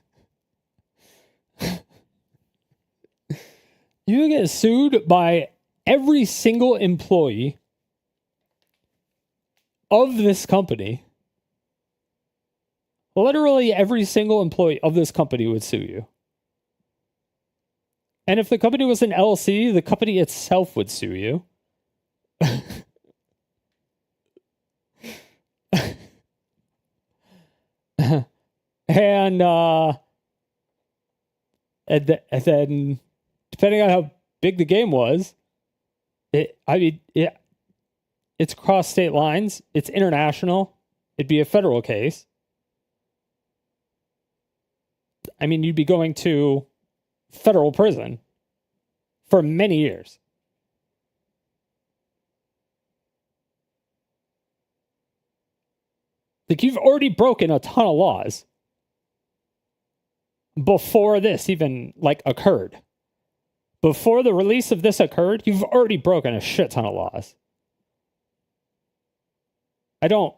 would get sued by every single employee of this company. Literally every single employee of this company would sue you. And if the company was an LLC, the company itself would sue you. And then, depending on how big the game was, it's cross state lines. It's international. It'd be a federal case. I mean, you'd be going to federal prison for many years. Like, you've already broken a ton of laws before this even, like, occurred. Before the release of this occurred, you've already broken a shit ton of laws. I don't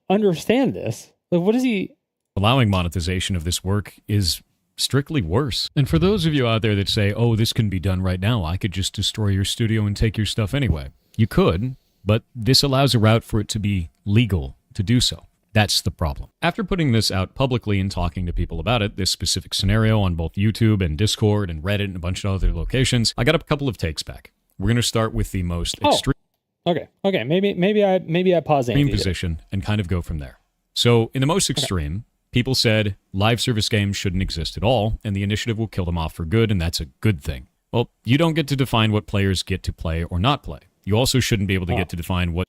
understand this. Like, what is he... Allowing monetization of this work is strictly worse. And for those of you out there that say, oh, this can be done right now, I could just destroy your studio and take your stuff anyway. You could, but this allows a route for it to be legal to do so. That's the problem. After putting this out publicly and talking to people about it, this specific scenario on both YouTube and Discord and Reddit and a bunch of other locations, I got a couple of takes back. We're going to start with the most extreme maybe I pause position and kind of go from there. So in the most extreme, people said live service games shouldn't exist at all, and the initiative will kill them off for good, and that's a good thing. Well, you don't get to define what players get to play or not play. You also shouldn't be able to get to define what...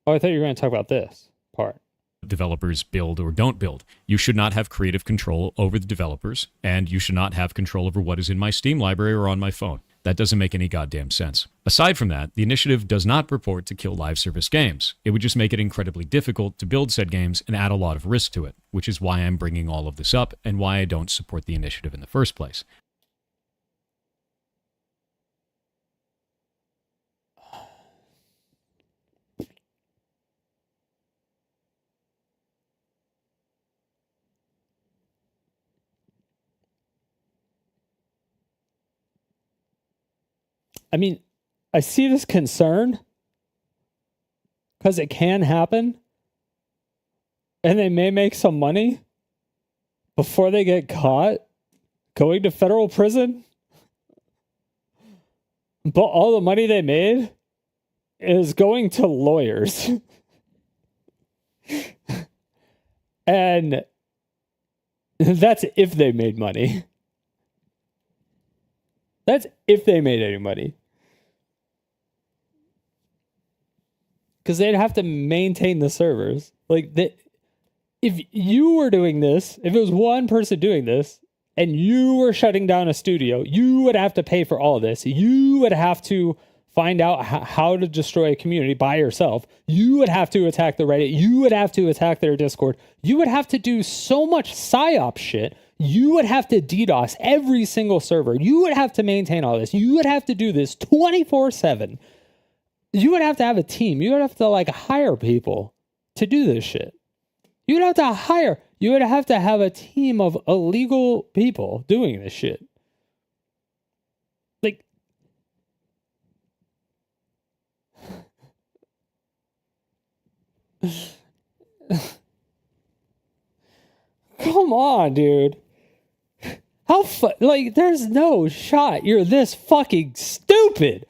Oh, I thought you were going to talk about this part. Developers build or don't build. You should not have creative control over the developers, and you should not have control over what is in my Steam library or on my phone. That doesn't make any goddamn sense. Aside from that, the initiative does not purport to kill live service games. It would just make it incredibly difficult to build said games and add a lot of risk to it, which is why I'm bringing all of this up and why I don't support the initiative in the first place. I mean, I see this concern because it can happen and they may make some money before they get caught going to federal prison. But all the money they made is going to lawyers. And that's if they made money. That's if they made any money. Because they'd have to maintain the servers. Like, if you were doing this, if it was one person doing this, and you were shutting down a studio, you would have to pay for all of this. You would have to find out how to destroy a community by yourself. You would have to attack the Reddit. You would have to attack their Discord. You would have to do so much psyop shit. You would have to DDoS every single server. You would have to maintain all this. You would have to do this 24/7. You would have to have a team. You would have to, like, hire people to do this shit. You would have to have a team of illegal people doing this shit. Like, come on, dude. There's no shot you're this fucking stupid.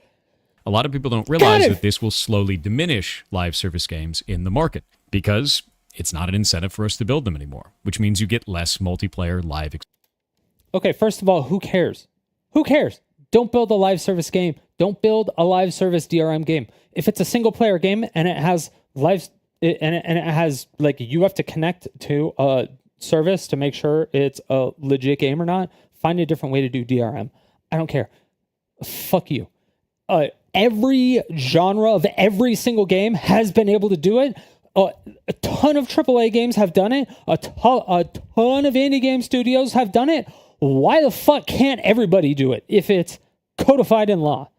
A lot of people don't realize that this will slowly diminish live service games in the market because it's not an incentive for us to build them anymore, which means you get less multiplayer live. Okay, first of all, who cares? Who cares? Don't build a live service game. Don't build a live service DRM game. If it's a single player game and it has it has like you have to connect to a service to make sure it's a legit game or not, find a different way to do DRM. I don't care. Fuck you. Every genre of every single game has been able to do it. A ton of AAA games have done it. A ton of indie game studios have done it. Why the fuck can't everybody do it if it's codified in law?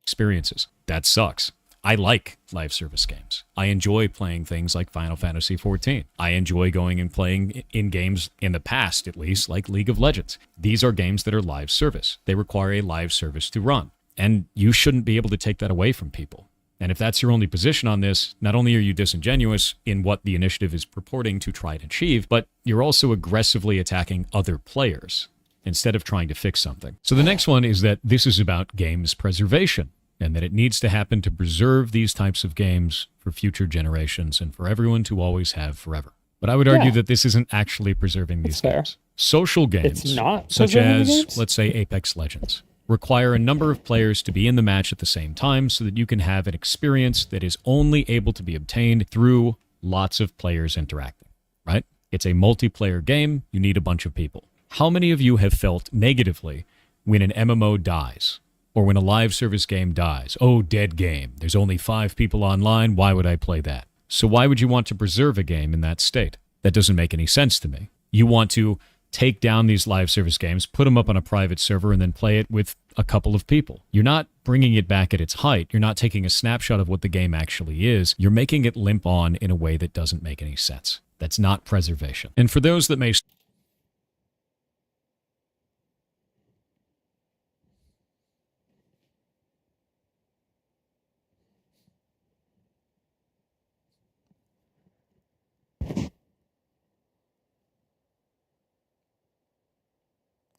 Experiences. That sucks. I like live service games. I enjoy playing things like Final Fantasy XIV. I enjoy going and playing in games in the past, at least, like League of Legends. These are games that are live service. They require a live service to run. And you shouldn't be able to take that away from people. And if that's your only position on this, not only are you disingenuous in what the initiative is purporting to try and achieve, but you're also aggressively attacking other players instead of trying to fix something. So the next one is that this is about games preservation, and that it needs to happen to preserve these types of games for future generations and for everyone to always have forever. But I would argue that this isn't actually preserving these games. Social games, It's not such preserving as, games? let's say, Apex Legends, require a number of players to be in the match at the same time so that you can have an experience that is only able to be obtained through lots of players interacting, right? It's a multiplayer game. You need a bunch of people. How many of you have felt negatively when an MMO dies? Or when a live service game dies? Oh, dead game. There's only 5 people online. Why would I play that? So why would you want to preserve a game in that state? That doesn't make any sense to me. You want to take down these live service games, put them up on a private server, and then play it with a couple of people. You're not bringing it back at its height. You're not taking a snapshot of what the game actually is. You're making it limp on in a way that doesn't make any sense. That's not preservation. And for those that may...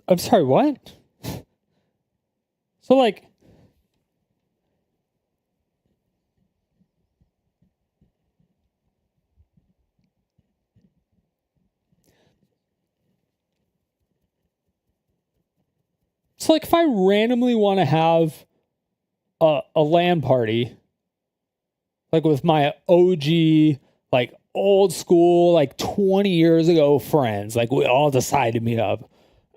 I'm sorry, what? So like if I randomly want to have a LAN party, like with my OG, like old school, like 20 years ago friends, like we all decide to meet up,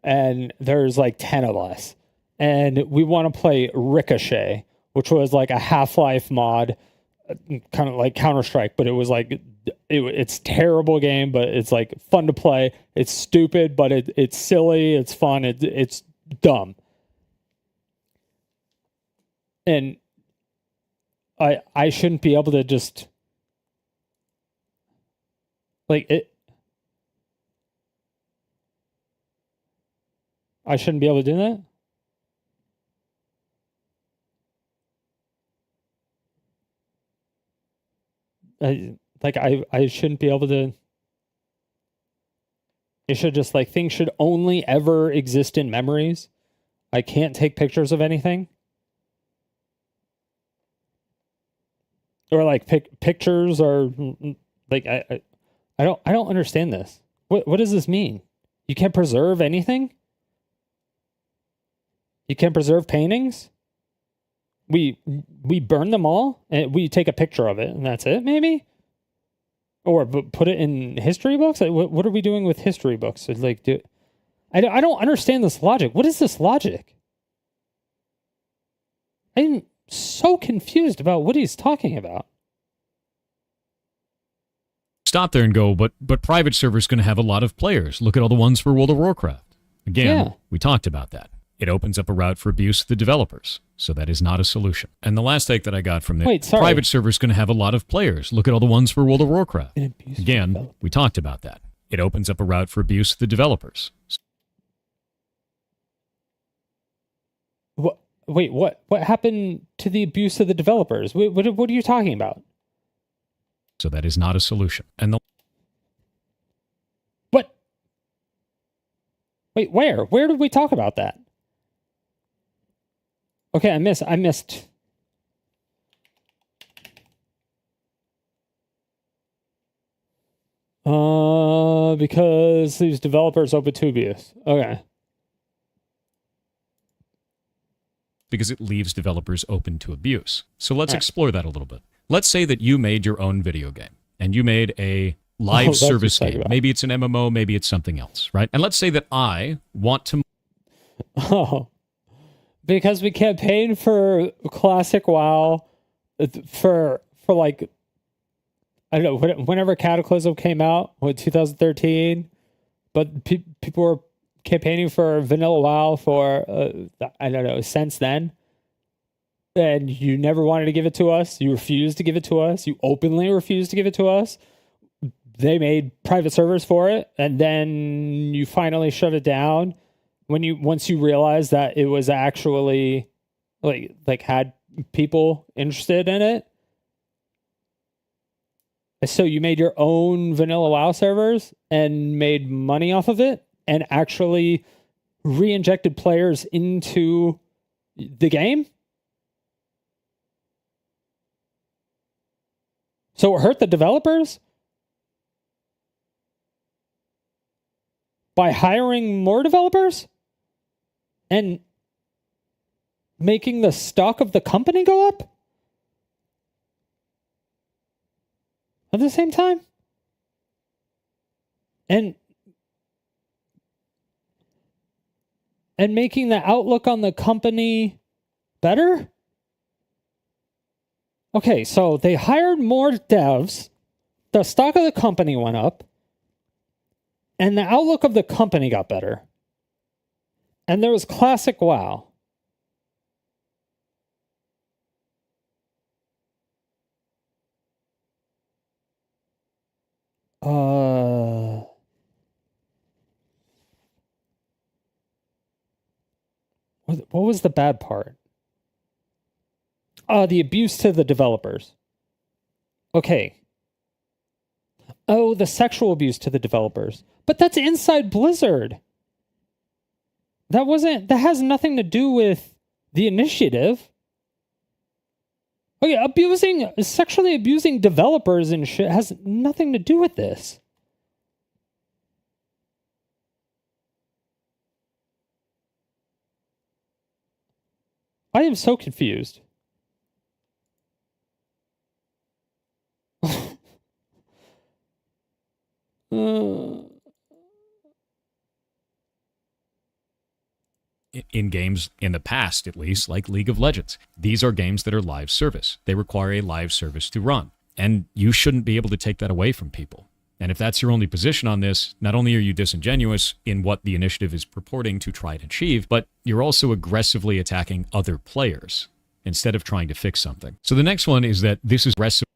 and there's like 10 of us, and we want to play Ricochet, which was like a Half-Life mod, kind of like Counter-Strike, but it was like it's terrible game, but it's like fun to play. It's stupid, but it's silly, it's fun, it's dumb. And I shouldn't be able to just like it. I shouldn't be able to do that. I shouldn't be able to. It should just like things should only ever exist in memories. I can't take pictures of anything. Or like pictures or like I don't understand this. What does this mean? You can't preserve anything? You can't preserve paintings? We burn them all and we take a picture of it and that's it, maybe? Or put it in history books? What are we doing with history books? It's like, I don't understand this logic. What is this logic? I'm so confused about what he's talking about. Stop there and go, but private servers going to have a lot of players. Look at all the ones for World of Warcraft. Again, we talked about that. It opens up a route for abuse of the developers, so that is not a solution. And the last take that I got from this, private servers going to have a lot of players. Look at all the ones for World of Warcraft. Again, we talked about that. It opens up a route for abuse of the developers. Wait, what happened to the abuse of the developers? What are you talking about? So that is not a solution. And the what? Wait, where? Where did we talk about that? Okay, I missed. Because these developers open to abuse. Okay. Because it leaves developers open to abuse. So let's explore that a little bit. Let's say that you made your own video game and you made a live service game. Maybe it's an MMO, maybe it's something else, right? And let's say that I want to... Oh. Because we campaigned for Classic WoW for like, I don't know, whenever Cataclysm came out, 2013, but people were campaigning for Vanilla WoW for, I don't know, since then. And you never wanted to give it to us. You refused to give it to us. You openly refused to give it to us. They made private servers for it, and then you finally shut it down once you realized that it was actually like had people interested in it. So you made your own vanilla WoW servers and made money off of it and actually re-injected players into the game. So it hurt the developers by hiring more developers and making the stock of the company go up at the same time, and making the outlook on the company better. Okay, so they hired more devs, the stock of the company went up, and the outlook of the company got better. And there was Classic WoW. What was the bad part? The abuse to the developers. Okay. Oh, the sexual abuse to the developers. But that's inside Blizzard. That has nothing to do with the initiative. Okay, sexually abusing developers and shit has nothing to do with this. I am so confused. In games in the past, at least, like League of Legends. These are games that are live service. They require a live service to run. And you shouldn't be able to take that away from people. And if that's your only position on this, not only are you disingenuous in what the initiative is purporting to try to achieve, but you're also aggressively attacking other players instead of trying to fix something. So the next one is that this is aggressive.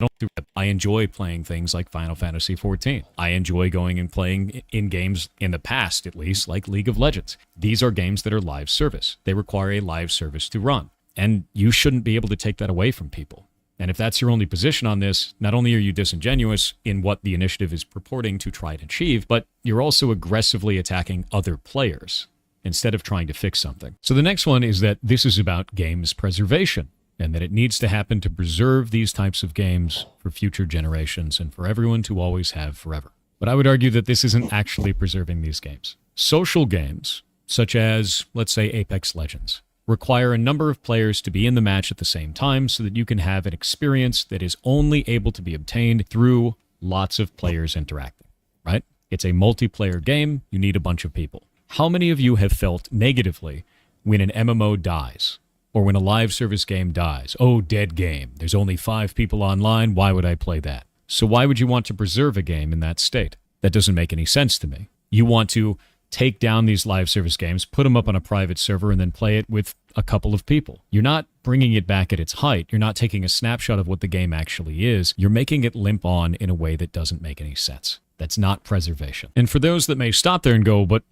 I enjoy playing things like Final Fantasy XIV. I enjoy going and playing in games in the past, at least, like League of Legends. These are games that are live service. They require a live service to run. And you shouldn't be able to take that away from people. And if that's your only position on this, not only are you disingenuous in what the initiative is purporting to try to achieve, but you're also aggressively attacking other players instead of trying to fix something. So the next one is that this is about games preservation, and that it needs to happen to preserve these types of games for future generations and for everyone to always have forever. But I would argue that this isn't actually preserving these games. Social games, such as, let's say, Apex Legends, require a number of players to be in the match at the same time so that you can have an experience that is only able to be obtained through lots of players interacting, right? It's a multiplayer game. You need a bunch of people. How many of you have felt negatively when an MMO dies or when a live service game dies? Oh, dead game. There's only 5 people online. Why would I play that? So why would you want to preserve a game in that state? That doesn't make any sense to me. You want to take down these live service games, put them up on a private server, and then play it with a couple of people. You're not bringing it back at its height. You're not taking a snapshot of what the game actually is. You're making it limp on in a way that doesn't make any sense. That's not preservation. And for those that may stop there and go, but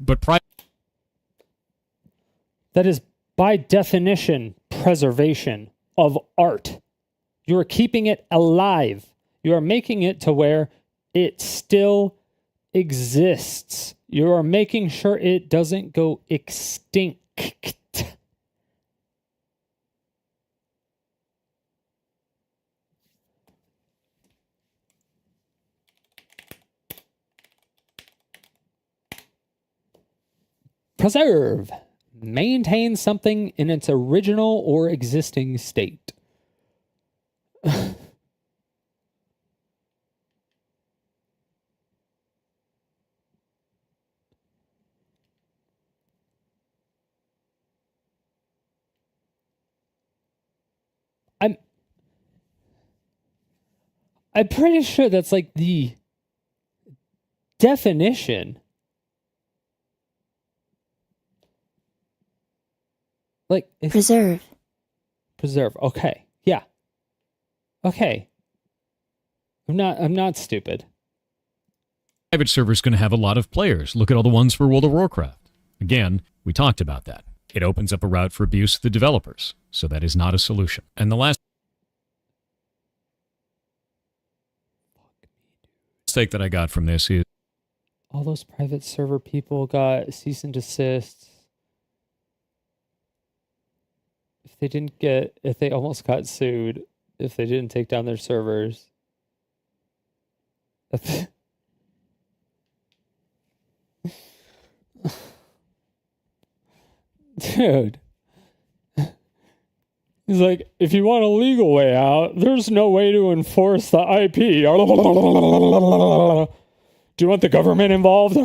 that is by definition preservation of art. You are keeping it alive. You are making it to where it still exists. You are making sure it doesn't go extinct. Preserve. Maintain something in its original or existing state. I'm pretty sure that's like the definition. Like Preserve. Preserve. Okay. Yeah. Okay. I'm not stupid. Private server is going to have a lot of players. Look at all the ones for World of Warcraft. Again, we talked about that. It opens up a route for abuse of the developers. So that is not a solution. And the last mistake that I got from this is All those private server people got cease and desist. If they almost got sued, if they didn't take down their servers. Dude. He's like, if you want a legal way out, there's no way to enforce the IP. Do you want the government involved?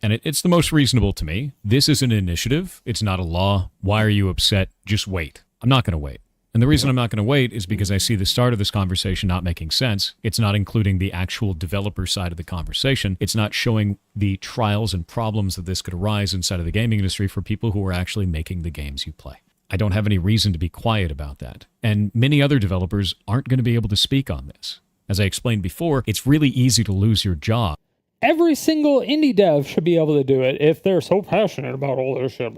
And it's the most reasonable to me. This is an initiative. It's not a law. Why are you upset? Just wait. I'm not going to wait. And the reason I'm not going to wait is because I see the start of this conversation not making sense. It's not including the actual developer side of the conversation. It's not showing the trials and problems that this could arise inside of the gaming industry for people who are actually making the games you play. I don't have any reason to be quiet about that. And many other developers aren't going to be able to speak on this. As I explained before, it's really easy to lose your job. Every single indie dev should be able to do it if they're so passionate about all this shit.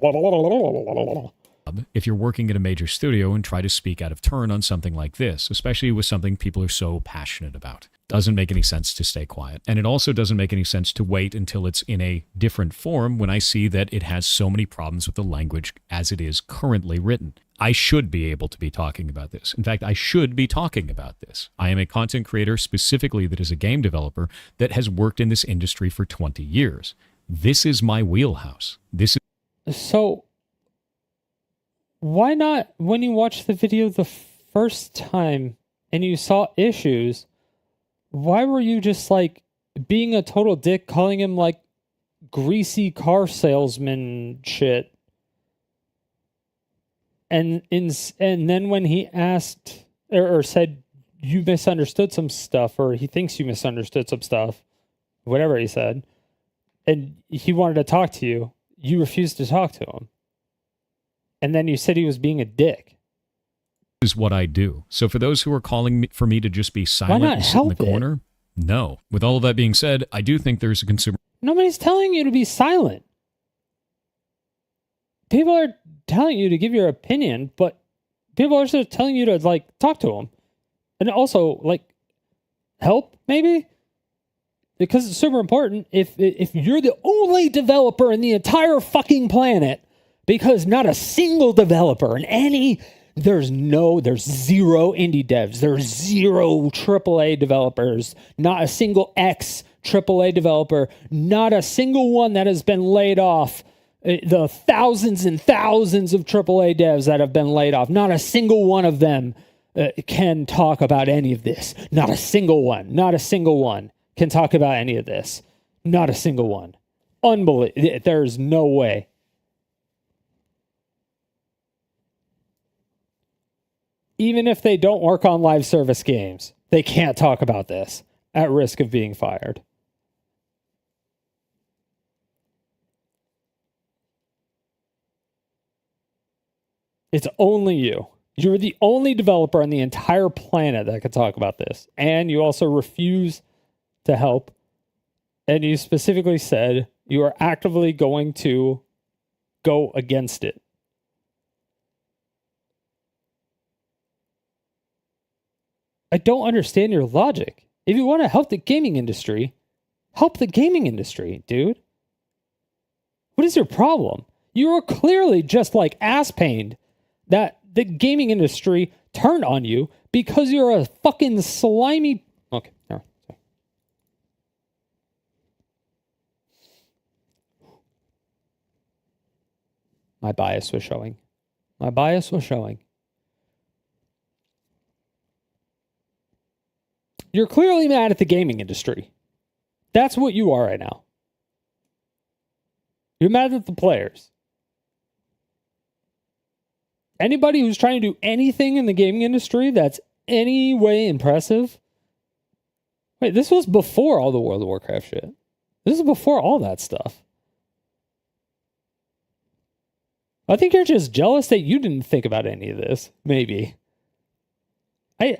If you're working at a major studio and try to speak out of turn on something like this, especially with something people are so passionate about. Doesn't make any sense to stay quiet. And it also doesn't make any sense to wait until it's in a different form when I see that it has so many problems with the language as it is currently written. I should be able to be talking about this. In fact, I should be talking about this. I am a content creator specifically that is a game developer that has worked in this industry for 20 years. This is my wheelhouse. So, why not, when you watched the video the first time and you saw issues, why were you just like being a total dick, calling him like greasy car salesman shit? And then when he asked or said you misunderstood some stuff, or he thinks you misunderstood some stuff, whatever he said, and he wanted to talk to you, you refused to talk to him. And then you said he was being a dick. Is what I do. So for those who are calling for me to just be silent and sit in the corner, no. With all of that being said, I do think there's a consumer. Nobody's telling you to be silent. People are telling you to give your opinion, but people are just telling you to like talk to them. And also like help maybe, because it's super important. If you're the only developer in the entire fucking planet, because not a single developer in any, there's zero indie devs, there's zero AAA developers, not a single AAA developer, not a single one that has been laid off. The thousands and thousands of AAA devs that have been laid off, not a single one of them can talk about any of this. Not a single one can talk about any of this. Not a single one. Unbelievable. There's no way. Even if they don't work on live service games, they can't talk about this at risk of being fired. It's only you. You're the only developer on the entire planet that could talk about this. And you also refuse to help. And you specifically said you are actively going to go against it. I don't understand your logic. If you want to help the gaming industry, help the gaming industry, dude. What is your problem? You are clearly just like ass pained that the gaming industry turned on you because you're a fucking slimy... Okay, all right. Sorry. My bias was showing. My bias was showing. You're clearly mad at the gaming industry. That's what you are right now. You're mad at the players. Anybody who's trying to do anything in the gaming industry that's any way impressive. Wait, this was before all the World of Warcraft shit. This is before all that stuff. I think you're just jealous that you didn't think about any of this. Maybe. I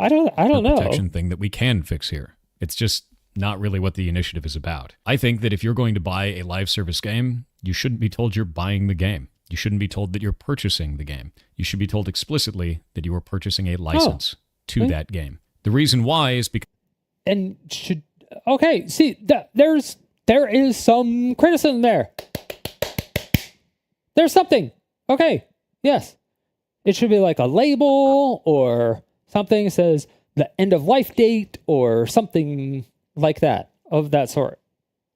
don't know. Protection thing that we can fix here. It's just not really what the initiative is about. I think that if you're going to buy a live service game, you shouldn't be told you're buying the game. You shouldn't be told that you're purchasing the game. You should be told explicitly that you are purchasing a license to that game. The reason why is because... And should... Okay, see, there is some criticism there. There's something. Okay, yes. It should be like a label or something that says the end of life date or something like that, of that sort,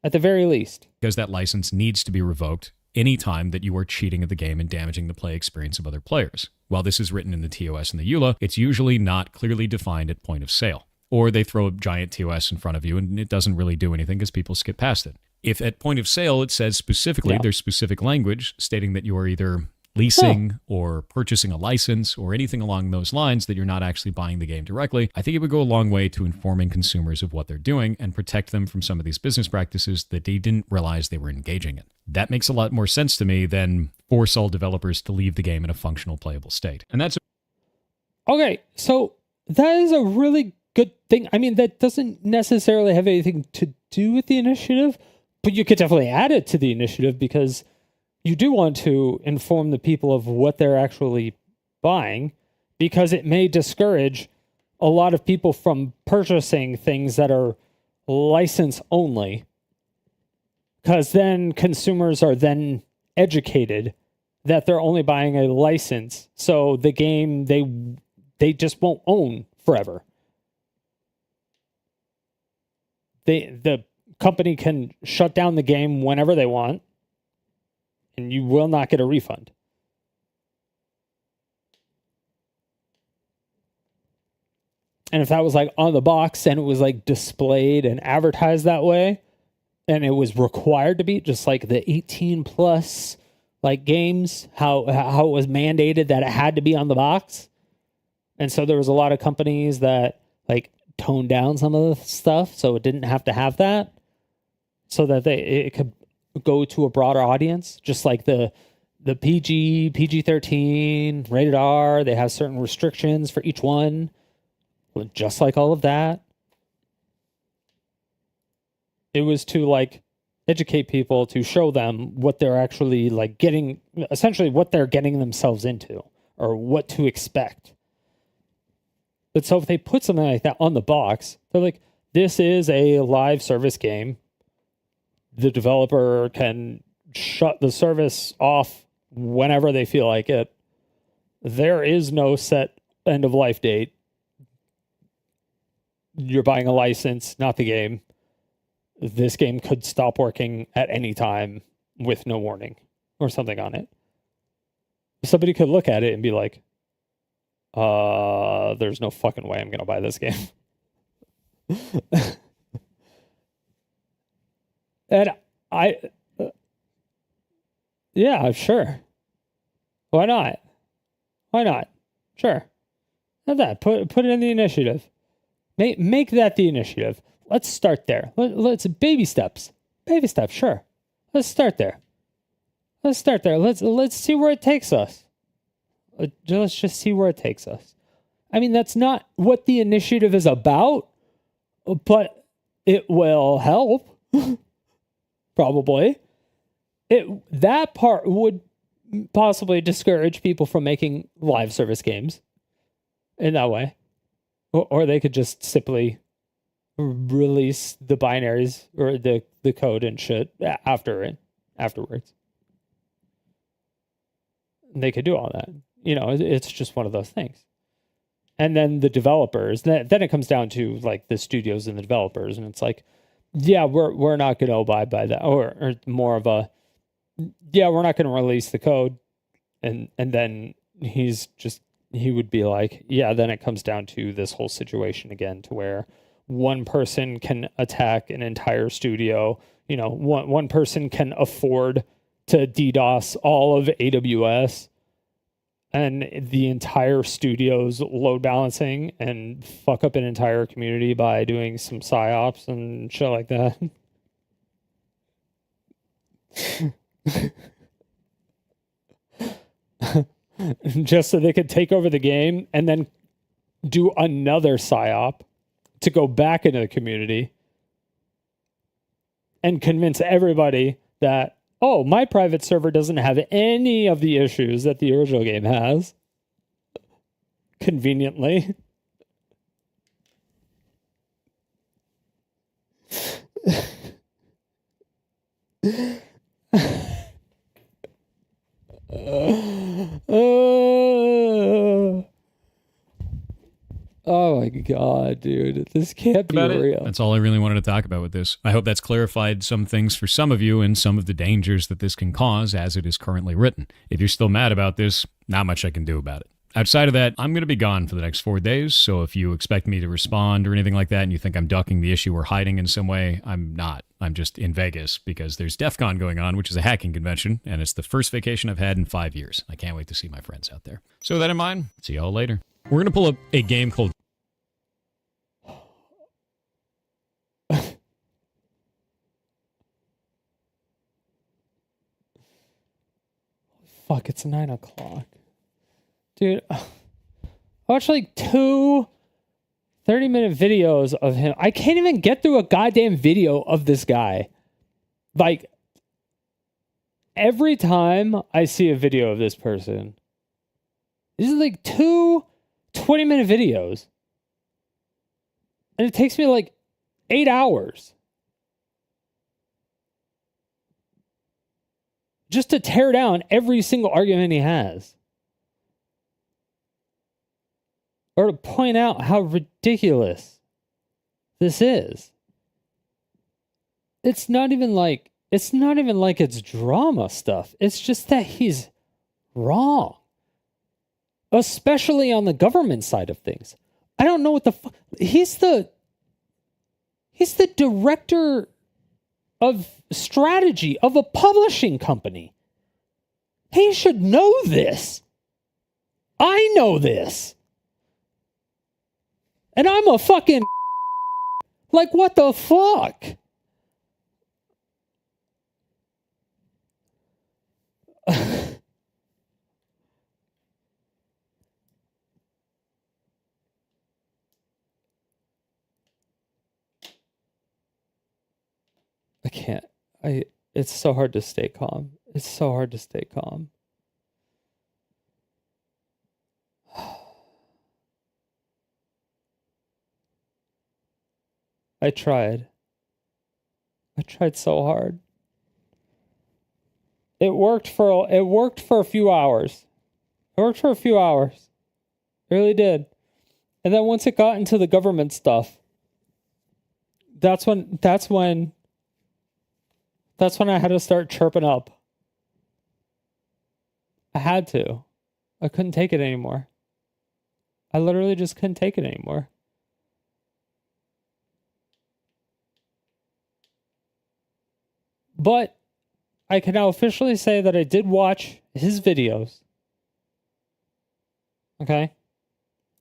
at the very least. Because that license needs to be revoked anytime that you are cheating at the game and damaging the play experience of other players. While this is written in the TOS and the EULA, it's usually not clearly defined at point of sale. Or they throw a giant TOS in front of you and it doesn't really do anything because people skip past it. If at point of sale it says specifically, there's specific language stating that you are either leasing or purchasing a license or anything along those lines, that you're not actually buying the game directly, I think it would go a long way to informing consumers of what they're doing and protect them from some of these business practices that they didn't realize they were engaging in. That makes a lot more sense to me than force all developers to leave the game in a functional, playable state. And that's... Okay, so that is a really good thing. I mean, that doesn't necessarily have anything to do with the initiative, but you could definitely add it to the initiative because you do want to inform the people of what they're actually buying, because it may discourage a lot of people from purchasing things that are license only, because then consumers are then educated that they're only buying a license, so the game they just won't own forever. The company can shut down the game whenever they want, and you will not get a refund. And if that was like on the box and it was like displayed and advertised that way, and it was required to be, just like the 18 plus like games, how it was mandated that it had to be on the box. And so there was a lot of companies that like toned down some of the stuff so it didn't have to have that, so that it could go to a broader audience, just like the PG-13, rated R, they have certain restrictions for each one, just like all of that. It was to like educate people, to show them what they're actually like getting, essentially what they're getting themselves into or what to expect. But so if they put something like that on the box, they're like, this is a live service game. The developer can shut the service off whenever they feel like it. There is no set end of life date. You're buying a license, not the game. This game could stop working at any time with no warning or something on it. Somebody could look at it and be like, there's no fucking way I'm going to buy this game. And yeah, sure. Why not? Why not? Sure. Not that. Put it in the initiative. Make that the initiative. Let's start there. Let's baby steps. Baby steps, sure. Let's start there. Let's see where it takes us. Let's just see where it takes us. I mean, that's not what the initiative is about, but it will help. Probably. That part would possibly discourage people from making live service games in that way. Or they could just simply release the binaries or the code and shit afterwards. They could do all that. You know, it's just one of those things. And then the developers, then it comes down to like the studios and the developers, and it's like, yeah, we're not going to abide by that, or more of a, yeah, we're not going to release the code. And then he would be like, yeah, then it comes down to this whole situation again, to where one person can attack an entire studio. One person can afford to DDoS all of AWS and the entire studio's load balancing and fuck up an entire community by doing some psyops and shit like that. Just so they could take over the game and then do another psyop to go back into the community and convince everybody that, oh, my private server doesn't have any of the issues that the original game has. Conveniently. Oh my god, dude. This can't be real. That's all I really wanted to talk about with this. I hope that's clarified some things for some of you and some of the dangers that this can cause as it is currently written. If you're still mad about this, not much I can do about it. Outside of that, I'm going to be gone for the next 4 days, so if you expect me to respond or anything like that and you think I'm ducking the issue or hiding in some way, I'm not. I'm just in Vegas because there's DEF CON going on, which is a hacking convention, and it's the first vacation I've had in 5 years. I can't wait to see my friends out there. So with that in mind, see y'all later. We're going to pull up a game called Fuck, it's 9 o'clock. Dude, I watched like 2 30-minute videos of him. I can't even get through a goddamn video of this guy. Like, every time I see a video of this person, these are like 2 20-minute videos. And it takes me like 8 hours. Just to tear down every single argument he has. Or to point out how ridiculous this is. It's not even like it's drama stuff. It's just that he's wrong. Especially on the government side of things. I don't know what the fuck. He's the director of strategy of a publishing company. He should know this. I know this. And I'm a fucking like, what the fuck? I can't. It's so hard to stay calm. It's so hard to stay calm. I tried so hard. It worked for a few hours. It worked for a few hours. It really did. And then once it got into the government stuff, that's when I had to start chirping up. I had to. I couldn't take it anymore. I literally just couldn't take it anymore. But I can now officially say that I did watch his videos. Okay?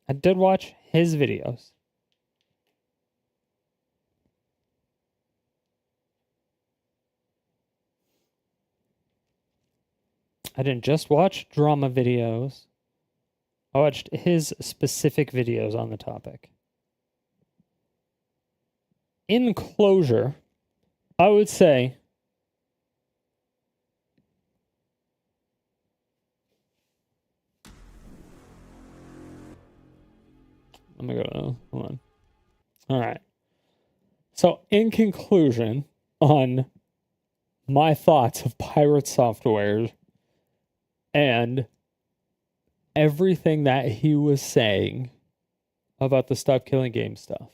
I did watch his videos. I didn't just watch drama videos. I watched his specific videos on the topic. In closure, I would say let me go. Hold on. All right. So, in conclusion, on my thoughts of Pirate Software and everything that he was saying about the Stop Killing Games stuff,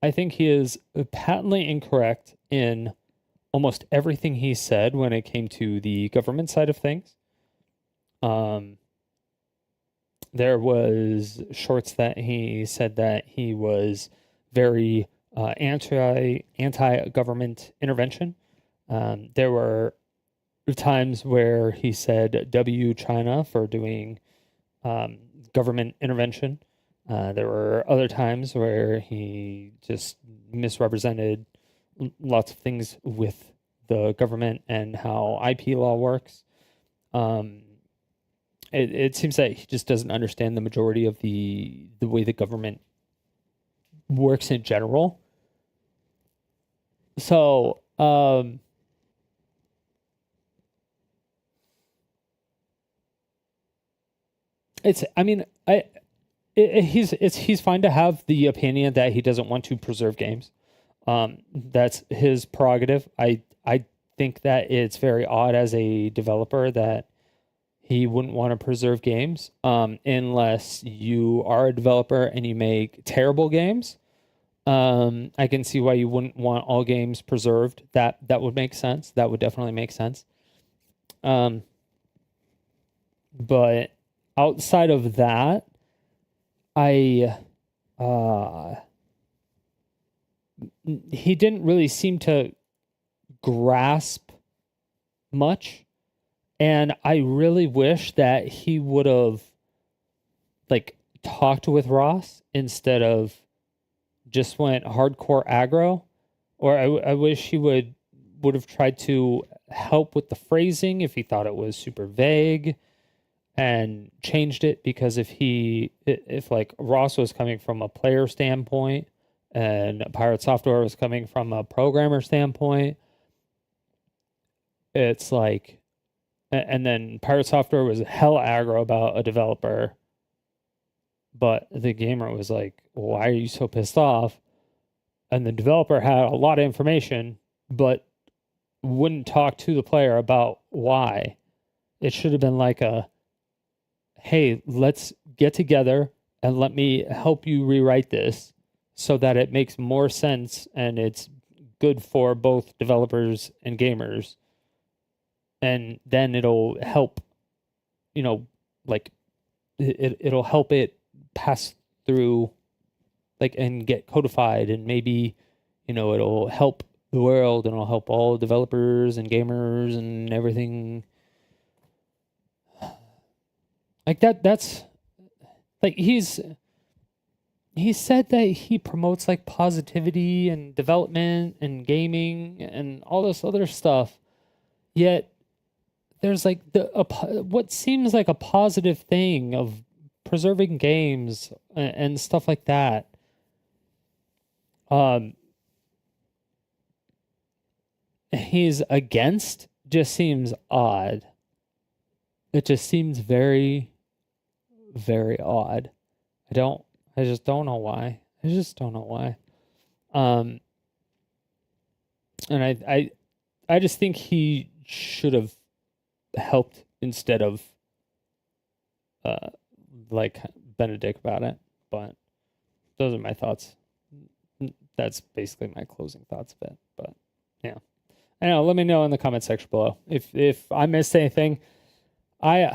I think he is patently incorrect in almost everything he said when it came to the government side of things. There was shorts that he said that he was very anti-government intervention. There were times where he said W China for doing government intervention. There were other times where he just misrepresented lots of things with the government and how IP law works. It seems that he just doesn't understand the majority of the way the government works in general. So, he's fine to have the opinion that he doesn't want to preserve games. That's his prerogative. I think that it's very odd as a developer that he wouldn't want to preserve games, unless you are a developer and you make terrible games. I can see why you wouldn't want all games preserved. That would make sense. That would definitely make sense. But outside of that, he didn't really seem to grasp much. And I really wish that he would have talked with Ross instead of just went hardcore aggro. Or I wish he would have tried to help with the phrasing if he thought it was super vague and changed it, because if Ross was coming from a player standpoint and Pirate Software was coming from a programmer standpoint, it's like, and then Pirate Software was hella aggro about a developer, but the gamer was like, why are you so pissed off? And the developer had a lot of information, but wouldn't talk to the player about why. It should have been like hey, let's get together and let me help you rewrite this so that it makes more sense and it's good for both developers and gamers. And then it'll help, it'll help it pass through, and get codified, and maybe, it'll help the world, and it'll help all developers and gamers and everything. That's he said that he promotes positivity and development and gaming and all this other stuff, yet there's what seems like a positive thing of preserving games and stuff like that. He's against just seems odd. It just seems very, very odd. I just don't know why. And I just think he should have helped instead of been a dick about it. But those are my thoughts. That's basically my closing thoughts of it. But yeah, I know. Let me know in the comment section below if I missed anything. I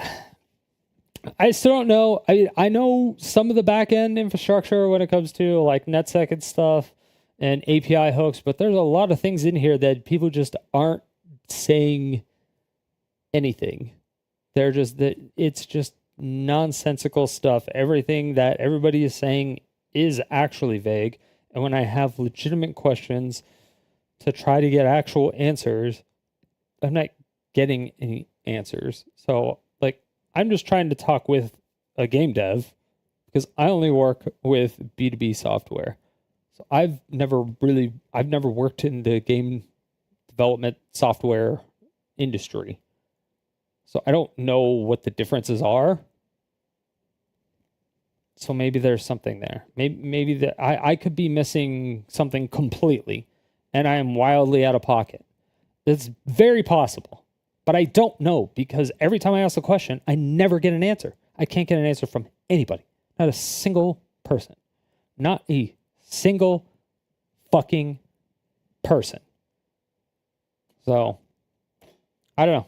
still don't know. I know some of the back end infrastructure when it comes to NetSec and stuff and API hooks, but there's a lot of things in here that people just aren't saying anything. They're just it's just nonsensical stuff. Everything that everybody is saying is actually vague. And when I have legitimate questions to try to get actual answers, I'm not getting any answers. So I'm just trying to talk with a game dev because I only work with B2B software. So I've never worked in the game development software industry. So I don't know what the differences are. So maybe there's something there. Maybe that I could be missing something completely and I am wildly out of pocket. It's very possible. But I don't know, because every time I ask a question, I never get an answer. I can't get an answer from anybody. Not a single person. Not a single fucking person. So I don't know.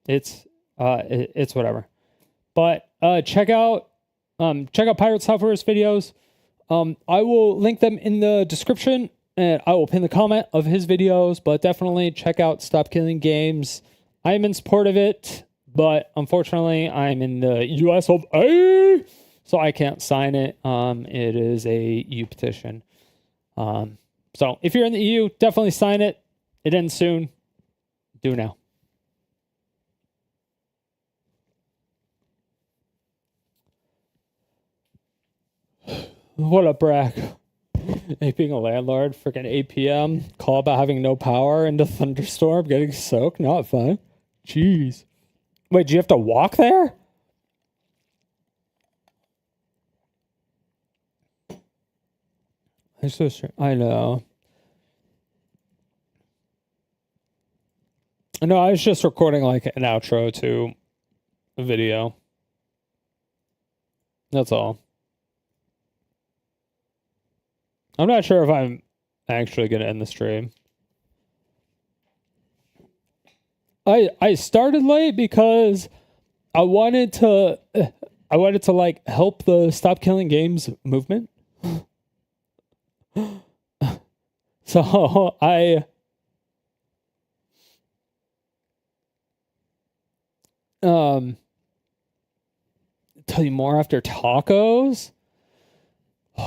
It's whatever. But check out Pirate Software's videos. I will link them in the description, and I will pin the comment of his videos. But definitely check out Stop Killing Games. I'm in support of it, but unfortunately, I'm in the US of A, so I can't sign it. It is a EU petition. So if you're in the EU, definitely sign it. It ends soon. Do now. What up, Brack? Hey, being a landlord, freaking 8 p.m. Call about having no power in the thunderstorm, getting soaked. Not fun. Jeez. Wait, do you have to walk there? I know. No, I was just recording like an outro to a video. That's all. I'm not sure if I'm actually going to end the stream. I started late because I wanted to like help the Stop Killing Games movement. So I tell you more after tacos. I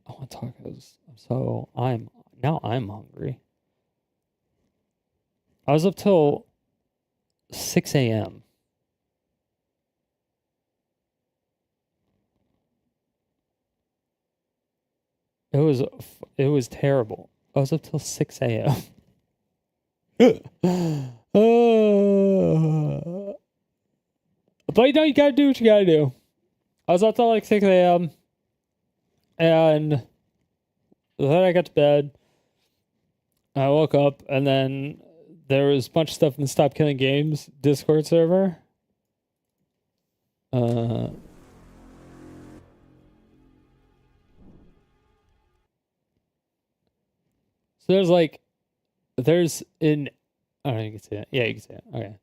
want tacos. So I'm hungry. I was up till 6 a.m. It was terrible. I was up till 6 a.m. But you gotta do what you gotta do. I was up till like 6 a.m. and then I got to bed. I woke up and then there was a bunch of stuff in the Stop Killing Games Discord server. So there's an, I don't know, you can see it. Yeah, you can see it. Okay.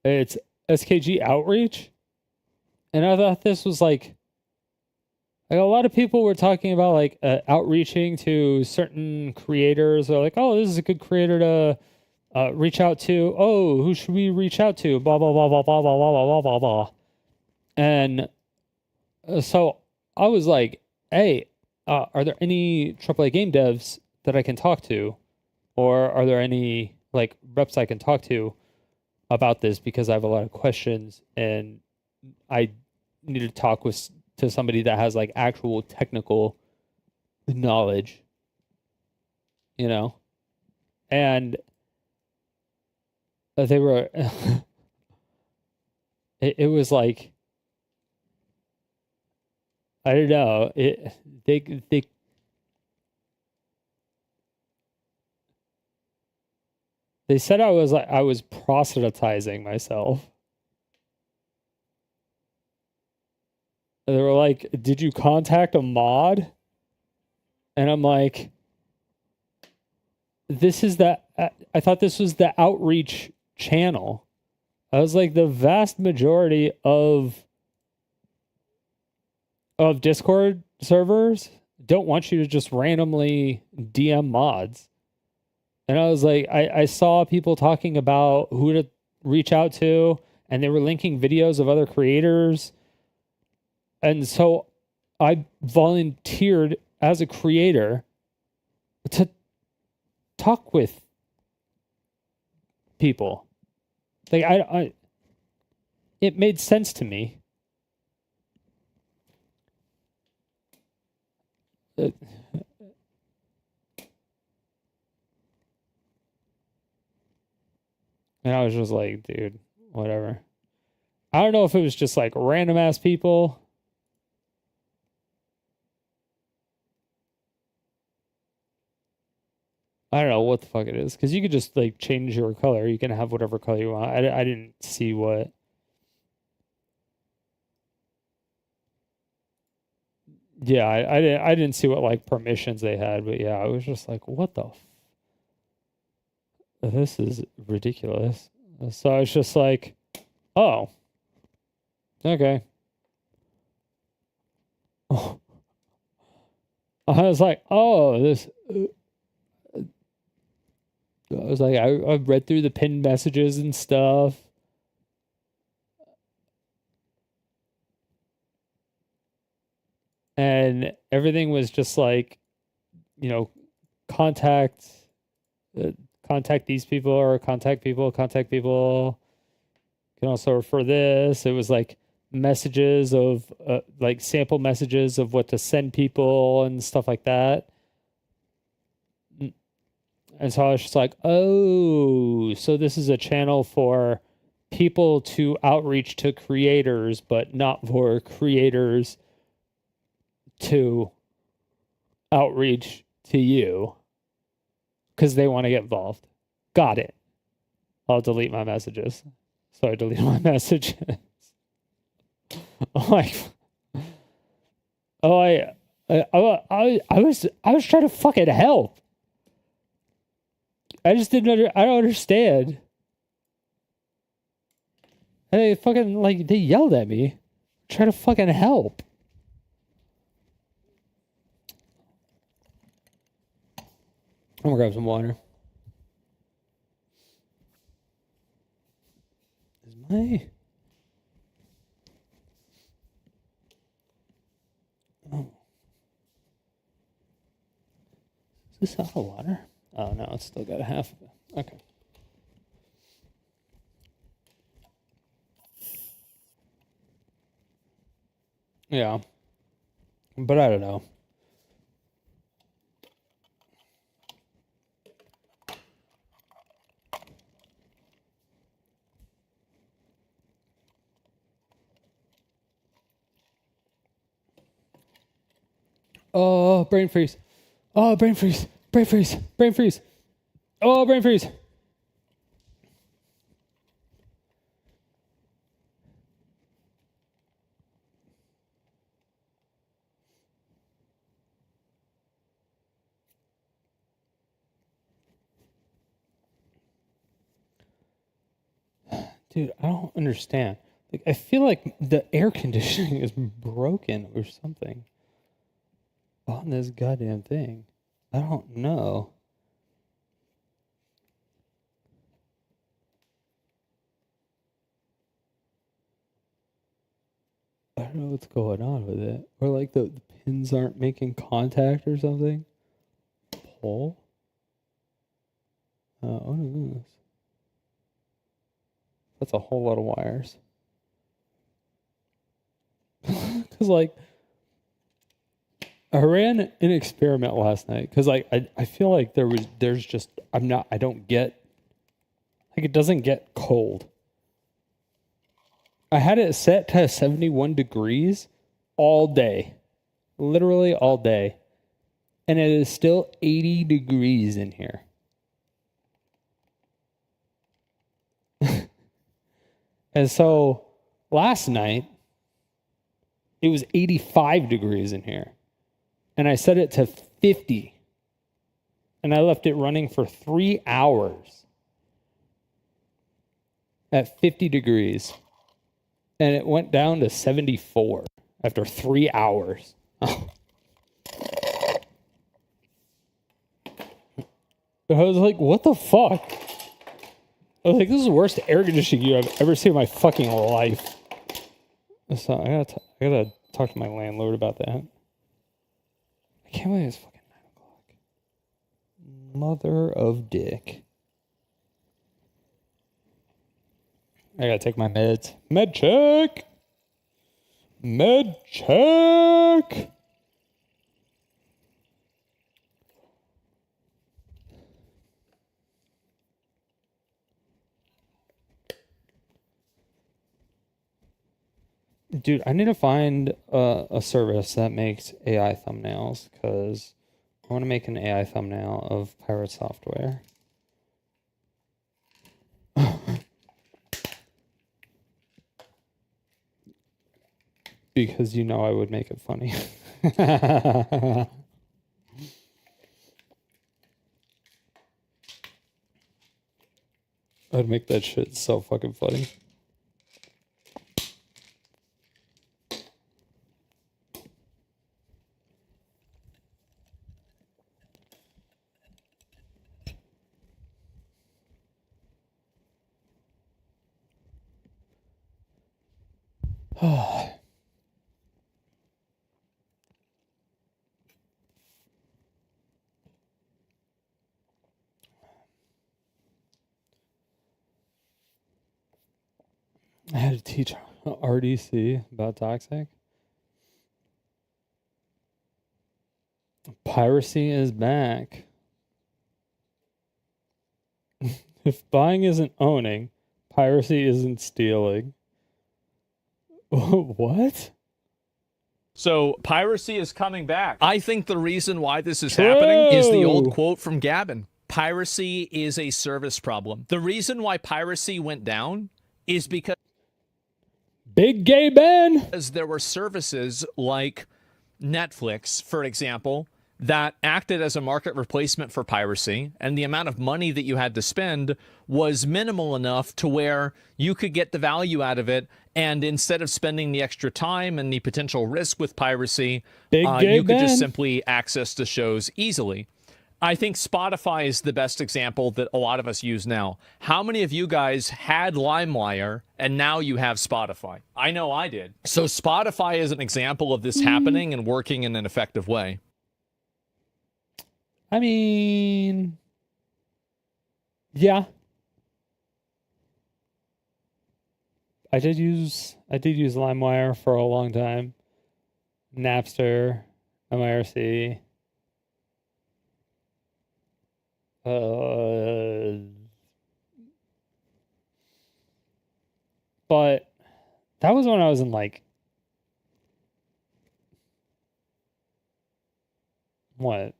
It's SKG Outreach. And I thought this was like a lot of people were talking about like outreaching to certain creators. They're like, oh, this is a good creator to reach out to. Oh, who should we reach out to? Blah, blah, blah, blah, blah, blah, blah, blah, blah, blah. And so I was like, hey, are there any AAA game devs that I can talk to? Or are there any like reps I can talk to about this? Because I have a lot of questions and I need to talk to somebody that has like actual technical knowledge, you know? And they were, it was like, I don't know. They said I was proselytizing myself. They were like, "Did you contact a mod?" And I'm like, "This is I thought this was the outreach channel." I was like, the vast majority of Discord servers don't want you to just randomly DM mods. And I was like, I saw people talking about who to reach out to, and they were linking videos of other creators. And so I volunteered as a creator to talk with people. Like it made sense to me. And I was just like, dude, whatever. I don't know if it was just like random ass people. I don't know what the fuck it is, because you could just like change your color. You can have whatever color you want. I didn't see what. Yeah, I didn't see what like permissions they had, but yeah, I was just like, what the this is ridiculous. So I was just like, oh, okay. Oh. I was like, oh, this. I was like, I read through the pinned messages and stuff. And everything was just like, you know, contact these people or contact people. You can also refer this. It was like messages of like sample messages of what to send people and stuff like that. And so I was just like, oh, so this is a channel for people to outreach to creators, but not for creators to outreach to you because they want to get involved. Got it. I'll delete my messages. So I deleted my messages. I'm like, I was trying to fucking help. I just I don't understand. And they fucking they yelled at me. Try to fucking help. I'm gonna grab some water. Is my... Oh. Is this out of water? Oh no, it's still got a half of it. Okay. Yeah. But I don't know. Oh, brain freeze. Oh, brain freeze. Brain freeze. Brain freeze. Oh, brain freeze. Dude, I don't understand. Like, I feel like the air conditioning is broken or something on this goddamn thing. I don't know. I don't know what's going on with it. Or like the pins aren't making contact or something. Pull? What is this? That's a whole lot of wires. Because like, I ran an experiment last night because like I feel like there's just I don't get, like, it doesn't get cold. I had it set to 71 degrees all day, literally all day, and it is still 80 degrees in here. And so last night it was 85 degrees in here. And I set it to 50. And I left it running for 3 hours at 50 degrees. And it went down to 74 after 3 hours. I was like, what the fuck? I was like, this is the worst air conditioning I've ever seen in my fucking life. So I gotta talk to my landlord about that. I can't believe it's fucking 9 o'clock. Mother of dick. I gotta take my meds. Med check! Med check! Dude, I need to find a service that makes AI thumbnails because I want to make an AI thumbnail of pirate software. Because you know I would make it funny. I'd make that shit so fucking funny. I had to teach RDC about toxic. Piracy is back. If buying isn't owning, piracy isn't stealing. What? So piracy is coming back. I think the reason why this is happening is the old quote from Gavin. Piracy is a service problem. The reason why piracy went down is because Big Gay Ben! there were services like Netflix, for example, that acted as a market replacement for piracy, and the amount of money that you had to spend was minimal enough to where you could get the value out of it, and instead of spending the extra time and the potential risk with piracy, you could just simply access the shows easily. I think Spotify is the best example that a lot of us use now. How many of you guys had LimeWire and now you have Spotify? I know I did. So Spotify is an example of this happening and working in an effective way. I mean, yeah. I did use LimeWire for a long time. Napster, MIRC. But that was when I was in like what?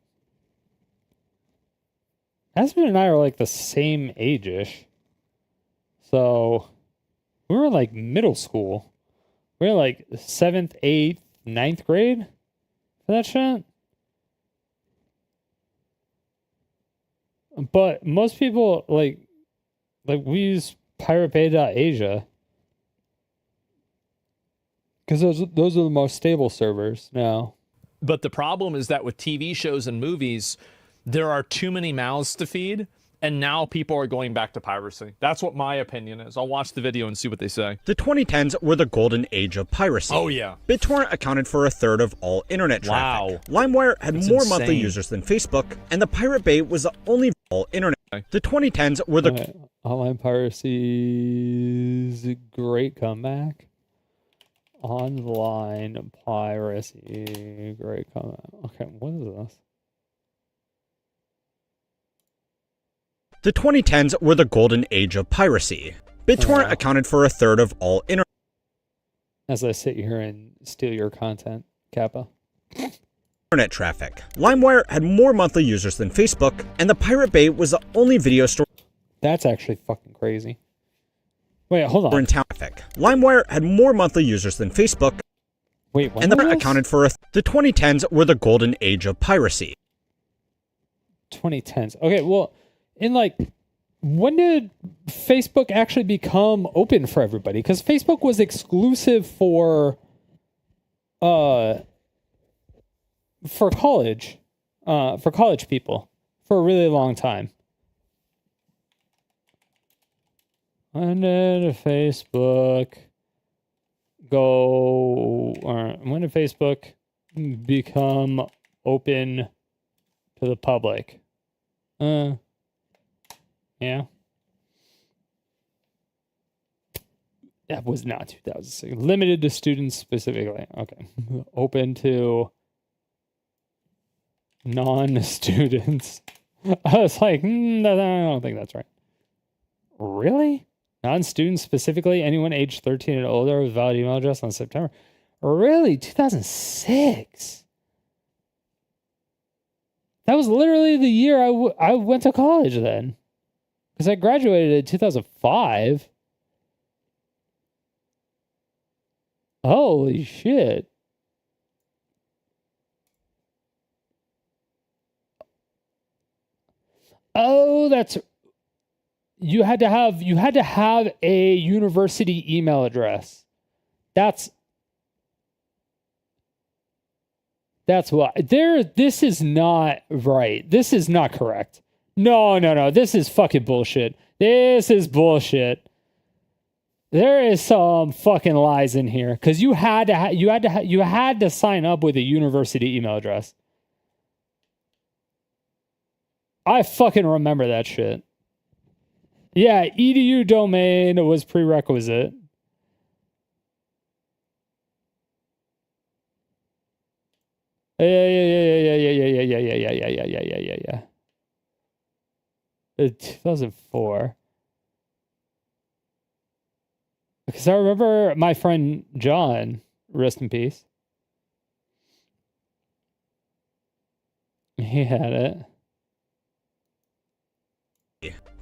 Aspen and I are like the same age-ish. So we were like middle school. We were like 7th, 8th, 9th grade for that shit. But most people like we use piratebay.asia because those are the most stable servers now. But the problem is that with TV shows and movies, there are too many mouths to feed, and now people are going back to piracy. That's what my opinion is. I'll watch the video and see what they say. The 2010s were the golden age of piracy. Oh, yeah. BitTorrent accounted for 1/3 of all internet traffic. Wow. LimeWire had That's more insane. monthly users than Facebook, and the Pirate Bay was the only all internet. The 2010s were the Online piracy's a great comeback. Online piracy, great comeback. Okay, what is this? The 2010s were the golden age of piracy. BitTorrent accounted for 1/3 of all internet. As I sit here and steal your content, Kappa. Internet traffic. LimeWire had more monthly users than Facebook, and the Pirate Bay was the only video store. That's actually fucking crazy. Wait, hold on. In traffic. LimeWire had more monthly users than Facebook. Wait, what? And the accounted for the 2010s were the golden age of piracy. 2010s. Okay, well, in like, when did Facebook actually become open for everybody? Because Facebook was exclusive for college people for a really long time. When did Facebook when did Facebook become open to the public? Yeah. That was not 2006. Limited to students specifically. Okay. Open to non-students. I was like, I don't think that's right. Really? Non-students specifically? Anyone aged 13 and older with valid email address on September? Really? 2006? That was literally the year I went to college then. Because I graduated in 2005. Holy shit. Oh, that's... you had to have a university email address. That's why this is not right. This is not correct. No. This is fucking bullshit. This is bullshit. There is some fucking lies in here because you had to sign up with a university email address. I fucking remember that shit. Yeah, edu domain was prerequisite. Yeah. 2004. Because I remember my friend John, rest in peace. He had it.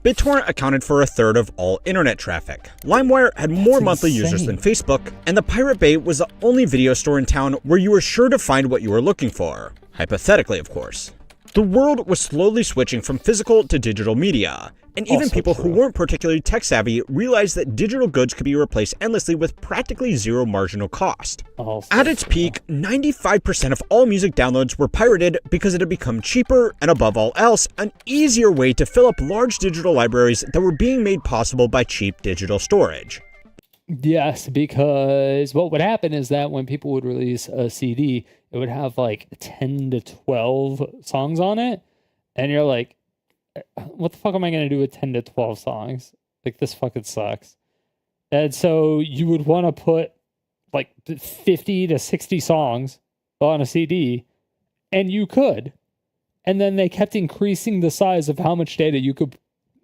BitTorrent accounted for a third of all internet traffic. LimeWire had more monthly users than Facebook, and the Pirate Bay was the only video store in town where you were sure to find what you were looking for. Hypothetically, of course. The world was slowly switching from physical to digital media, and even people who weren't particularly tech-savvy realized that digital goods could be replaced endlessly with practically zero marginal cost. At its peak, 95% of all music downloads were pirated because it had become cheaper and, above all else, an easier way to fill up large digital libraries that were being made possible by cheap digital storage. Yes, because what would happen is that when people would release a CD, it would have like 10 to 12 songs on it, and you're like, what the fuck am I going to do with 10 to 12 songs? Like, this fucking sucks. And so you would want to put like 50 to 60 songs on a CD, and you could. And then they kept increasing the size of how much data you could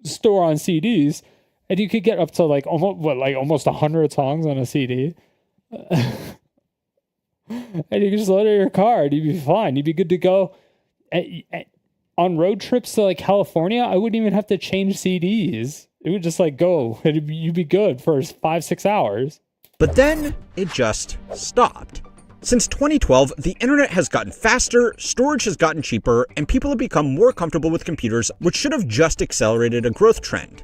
store on CDs, and you could get up to like almost 100 songs on a CD. And you could just load it in your car and you'd be fine. You'd be good to go. On road trips to like California, I wouldn't even have to change CDs. It would just like go, and you'd be good for 5-6 hours. But then it just stopped. Since 2012, the internet has gotten faster, storage has gotten cheaper, and people have become more comfortable with computers, which should have just accelerated a growth trend.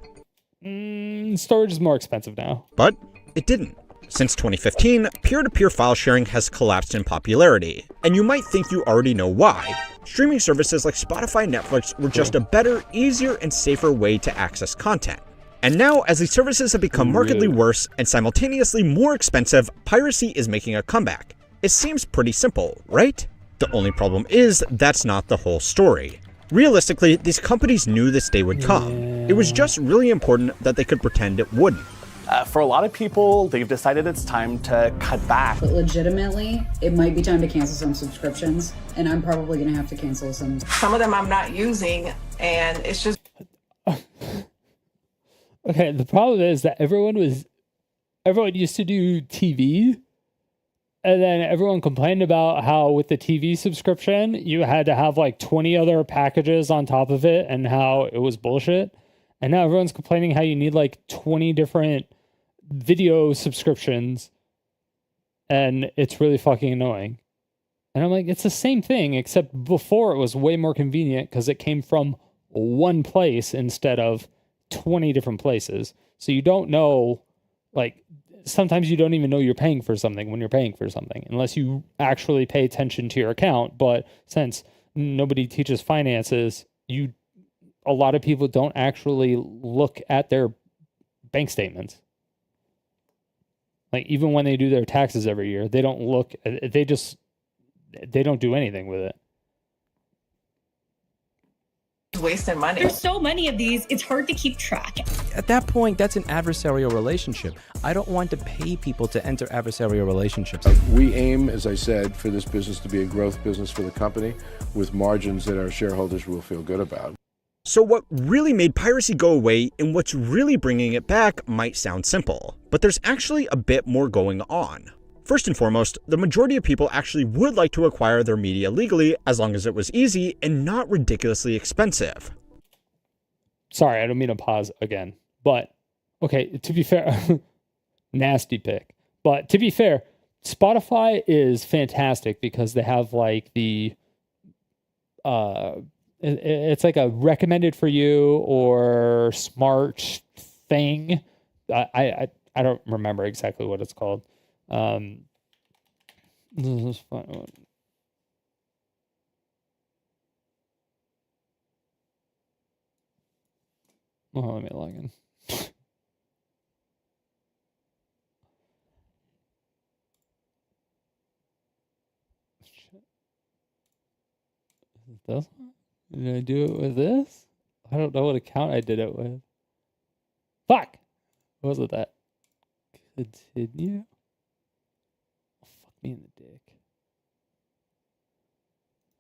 Storage is more expensive now. But it didn't. Since 2015, peer-to-peer file sharing has collapsed in popularity, and you might think you already know why. Streaming services like Spotify and Netflix were just a better, easier, and safer way to access content. And now, as these services have become markedly worse and simultaneously more expensive, piracy is making a comeback. It seems pretty simple, right? The only problem is that's not the whole story. Realistically, these companies knew this day would come. It was just really important that they could pretend it wouldn't. For a lot of people, they've decided it's time to cut back. But legitimately, it might be time to cancel some subscriptions, and I'm probably going to have to cancel some. Some of them I'm not using, and it's just... Okay, the problem is that everyone used to do TV, and then everyone complained about how with the TV subscription, you had to have like 20 other packages on top of it and how it was bullshit. And now everyone's complaining how you need like 20 different video subscriptions, and it's really fucking annoying. And I'm like, it's the same thing, except before it was way more convenient because it came from one place instead of 20 different places. So you don't know, like, sometimes you don't even know you're paying for something when you're paying for something, unless you actually pay attention to your account. But since nobody teaches finances, a lot of people don't actually look at their bank statements. Like, even when they do their taxes every year, they don't look, they don't do anything with it. Wasting money. There's so many of these, it's hard to keep track. At that point, that's an adversarial relationship. I don't want to pay people to enter adversarial relationships. We aim, as I said, for this business to be a growth business for the company with margins that our shareholders will feel good about. So what really made piracy go away and what's really bringing it back might sound simple, but there's actually a bit more going on. First and foremost, the majority of people actually would like to acquire their media legally as long as it was easy and not ridiculously expensive. Sorry, I don't mean to pause again, but okay, to be fair, nasty pick. But to be fair, Spotify is fantastic because they have like the it's like a recommended for you or smart thing. I don't remember exactly what it's called. This is fun. Oh, let me log in. This one? Did I do it with this? I don't know what account I did it with. Fuck! What was that? Continue? Fuck me in the dick.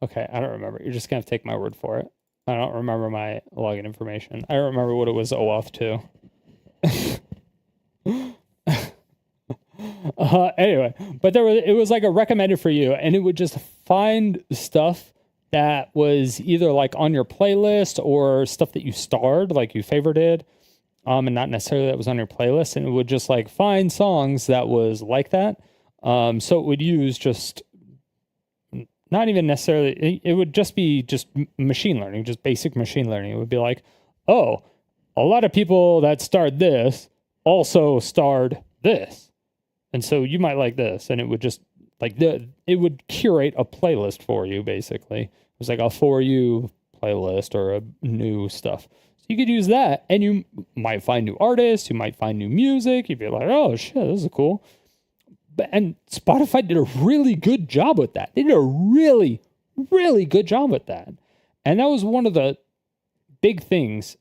Okay, I don't remember. You're just gonna have to take my word for it. I don't remember my login information. I don't remember what it was OAuth to. Anyway, but it was like a recommended for you, and it would just find stuff that was either like on your playlist or stuff that you starred, like you favorited, and not necessarily that was on your playlist, and it would just like find songs that was like that. So it would use just not even necessarily, it would just be just machine learning, just basic machine learning. It would be like, oh, a lot of people that starred this also starred this. And so you might like this. And it would just like it would curate a playlist for you, basically. It was like a for you playlist or a new stuff. So you could use that and you might find new artists, you might find new music. You'd be like, oh shit, this is cool. And Spotify did a really good job with that. They did a really, really good job with that. And that was one of the big things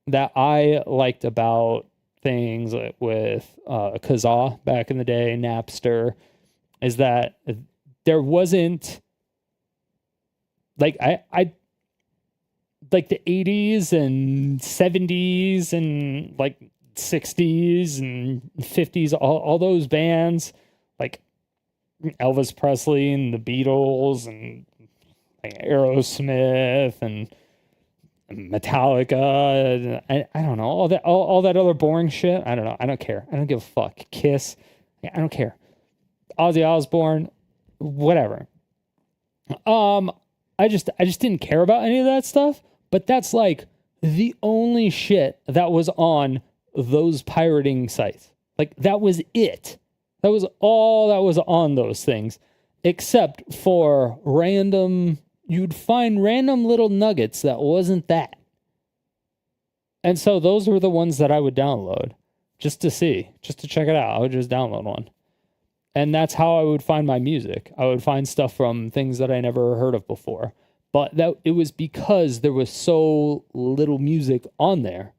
that I liked about things with Kazaa back in the day, Napster, is that there wasn't like I like the 80s and 70s and like 60s and 50s, all those bands like Elvis Presley and the Beatles and like Aerosmith and Metallica. And I don't know, all that other boring shit. I don't know. I don't care. I don't give a fuck. Kiss. I don't care. Ozzy Osbourne, whatever. I just didn't care about any of that stuff. But that's like the only shit that was on those pirating sites. Like that was it. That was all that was on those things, except for you'd find random little nuggets that wasn't that. And so those were the ones that I would download just to check it out. I would just download one. And that's how I would find my music. I would find stuff from things that I never heard of before. But it was because there was so little music on there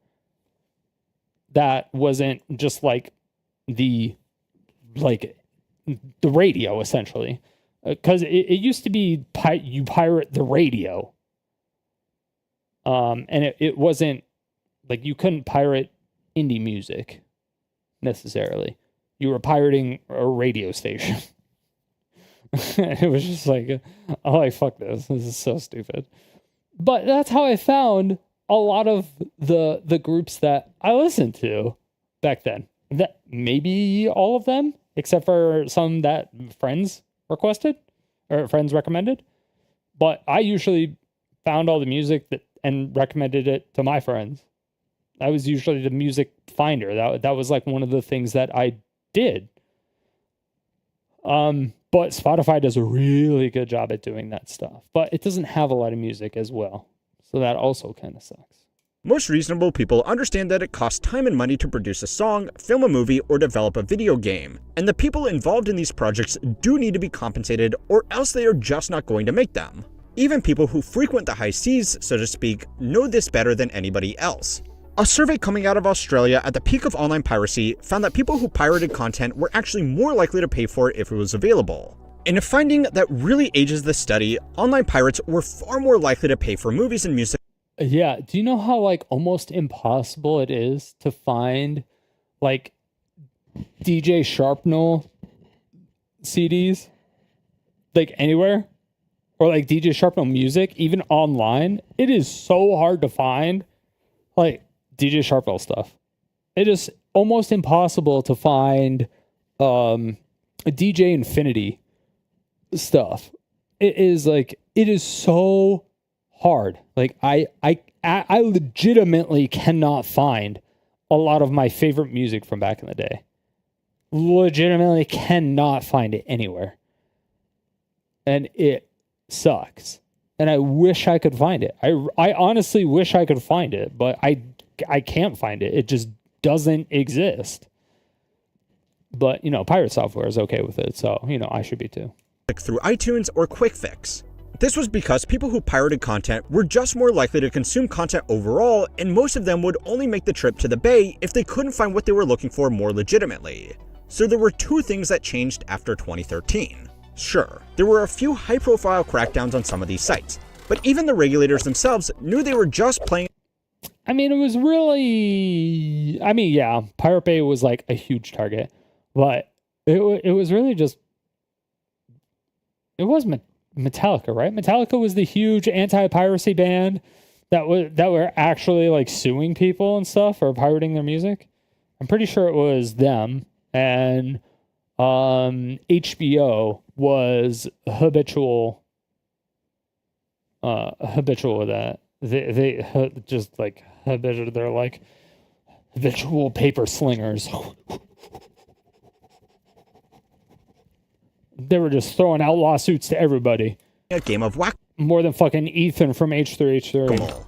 that wasn't just like the radio, essentially. Because it used to be you pirate the radio. And it wasn't like you couldn't pirate indie music necessarily. You were pirating a radio station. It was just like, oh, fuck this. This is so stupid. But that's how I found a lot of the groups that I listened to back then. That maybe all of them, except for some that friends requested or friends recommended. But I usually found all the music and recommended it to my friends. I was usually the music finder. That was like one of the things that I did. But Spotify does a really good job at doing that stuff. But it doesn't have a lot of music as well. So that also kind of sucks. Most reasonable people understand that it costs time and money to produce a song, film a movie, or develop a video game. And the people involved in these projects do need to be compensated, or else they are just not going to make them. Even people who frequent the high seas, so to speak, know this better than anybody else. A survey coming out of Australia at the peak of online piracy found that people who pirated content were actually more likely to pay for it if it was available. In a finding that really ages the study, online pirates were far more likely to pay for movies and music. Yeah, do you know how like almost impossible it is to find like DJ Sharpnel CDs like anywhere? Or like DJ Sharpnel music, even online? It is so hard to find like DJ Sharpnel stuff. It is almost impossible to find DJ Infinity stuff. It is so hard. Like I legitimately cannot find a lot of my favorite music from back in the day. Legitimately cannot find it anywhere. And it sucks. And I wish I could find it. I honestly wish I could find it, but I can't find it. It just doesn't exist. But, you know, Pirate Software is okay with it, so, you know, I should be too. Through iTunes or Quick Fix. This was because people who pirated content were just more likely to consume content overall, and most of them would only make the trip to the Bay if they couldn't find what they were looking for more legitimately. So there were two things that changed after 2013. Sure, there were a few high-profile crackdowns on some of these sites, but even the regulators themselves knew they were just playing. I mean, it was really... I mean, yeah, Pirate Bay was like a huge target, but it was really just... It was Metallica, right? Metallica was the huge anti-piracy band that were actually like suing people and stuff for pirating their music. I'm pretty sure it was them, and HBO was habitual with that. They just like habitual. They're like habitual paper slingers. They were just throwing out lawsuits to everybody. A game of whack. More than fucking Ethan from H3H3.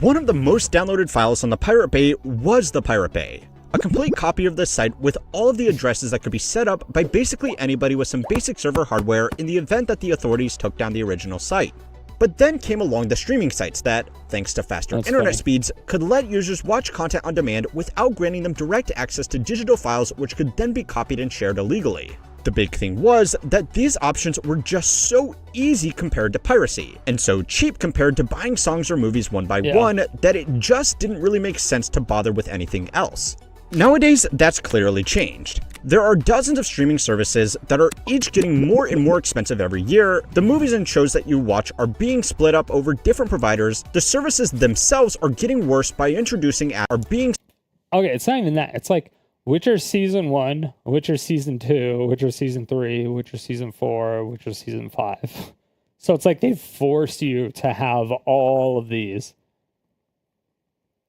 One of the most downloaded files on the Pirate Bay was the Pirate Bay, a complete copy of the site with all of the addresses that could be set up by basically anybody with some basic server hardware in the event that the authorities took down the original site. But then came along the streaming sites that, thanks to faster internet speeds, could let users watch content on demand without granting them direct access to digital files which could then be copied and shared illegally. The big thing was that these options were just so easy compared to piracy, and so cheap compared to buying songs or movies one by one that it just didn't really make sense to bother with anything else. Nowadays, that's clearly changed. There are dozens of streaming services that are each getting more and more expensive every year. The movies and shows that you watch are being split up over different providers. The services themselves are getting worse by introducing ads. Okay, it's not even that. It's like Witcher Season 1, Witcher Season 2, Witcher Season 3, Witcher Season 4, Witcher Season 5. So it's like they forced you to have all of these.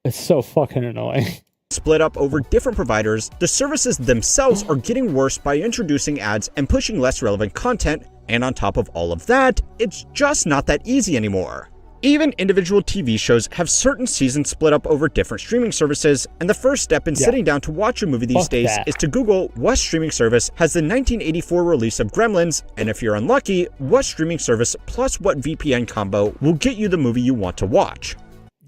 It's so fucking annoying. Split up over different providers, the services themselves are getting worse by introducing ads and pushing less relevant content, and on top of all of that, it's just not that easy anymore. Even individual TV shows have certain seasons split up over different streaming services, and the first step in sitting down to watch a movie these days is to Google what streaming service has the 1984 release of Gremlins, and if you're unlucky, what streaming service plus what VPN combo will get you the movie you want to watch.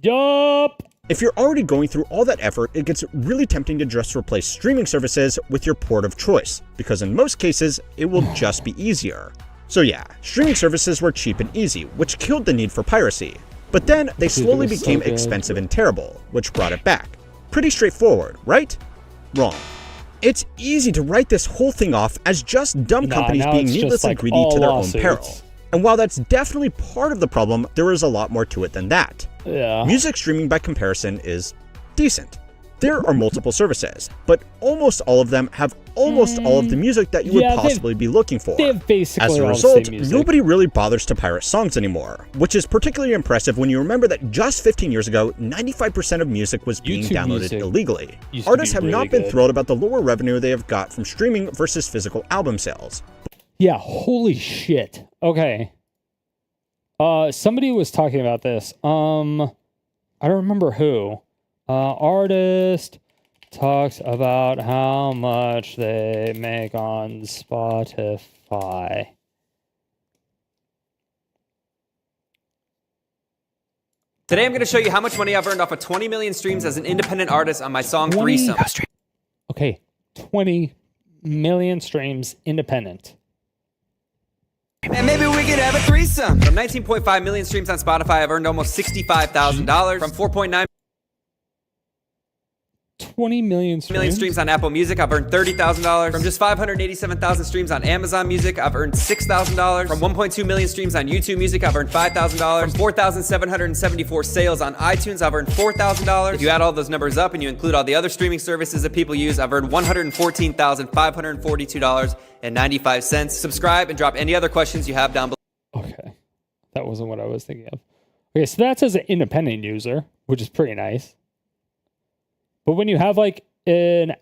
Yup! If you're already going through all that effort, it gets really tempting to just replace streaming services with your port of choice, because in most cases, it will just be easier. So yeah, streaming services were cheap and easy, which killed the need for piracy. But then they slowly became expensive and terrible, which brought it back. Pretty straightforward, right? Wrong. It's easy to write this whole thing off as just dumb companies being needlessly greedy to their own peril. And while that's definitely part of the problem, there is a lot more to it than that. Yeah. Music streaming by comparison is decent. There are multiple services, but almost all of them have almost all of the music that you would possibly be looking for. They have basically As a all result, the same music. nobody really bothers to pirate songs anymore, which is particularly impressive when you remember that just 15 years ago, 95% of music was being downloaded illegally. Artists have not been thrilled about the lower revenue they have got from streaming versus physical album sales. Yeah, holy shit. Okay. Somebody was talking about this. I don't remember who. Artist talks about how much they make on Spotify. Today I'm going to show you how much money I've earned off of 20 million streams as an independent artist on my song Threesome. Okay, 20 million streams independent. And maybe we could have a threesome. From 19.5 million streams on Spotify, I've earned almost $65,000. From 4.9 20 million streams on Apple Music, I've earned $30,000. From just 587,000 streams on Amazon Music, I've earned $6,000. From 1.2 million streams on YouTube Music, I've earned $5,000. From 4,774 sales on iTunes, I've earned $4,000. If you add all those numbers up and you include all the other streaming services that people use, I've earned $114,542.95. Subscribe and drop any other questions you have down below. Okay, that wasn't what I was thinking of. Okay, so that's as an independent user, which is pretty nice. But when you have like an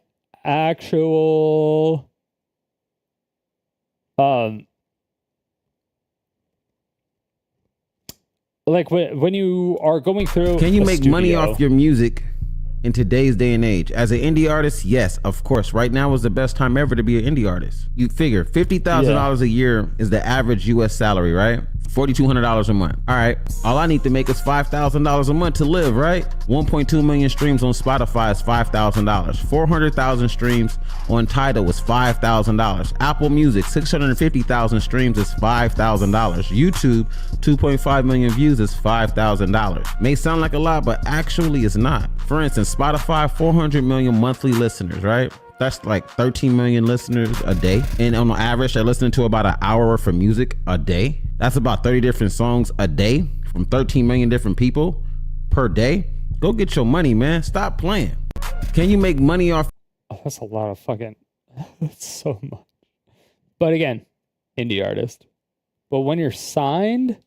actual like when you are going through, can you a make studio, money off your music in today's day and age? As an indie artist, yes, of course. Right now is the best time ever to be an indie artist. You figure $50,000 a year is the average US salary, right? $4,200 a month. All right, all I need to make is $5,000 a month to live, right? 1.2 million streams on Spotify is $5,000. 400,000 streams on Tidal is $5,000. Apple Music, 650,000 streams is $5,000. YouTube, 2.5 million views is $5,000. May sound like a lot, but actually it's not. For instance, Spotify, 400 million monthly listeners, right? That's like 13 million listeners a day. And on average, they're listening to about an hour worth of music a day. That's about 30 different songs a day from 13 million different people per day. Go get your money, man. Stop playing. Can you make money off? Oh, that's a lot of fucking, that's so much. But again, indie artist. But when you're signed,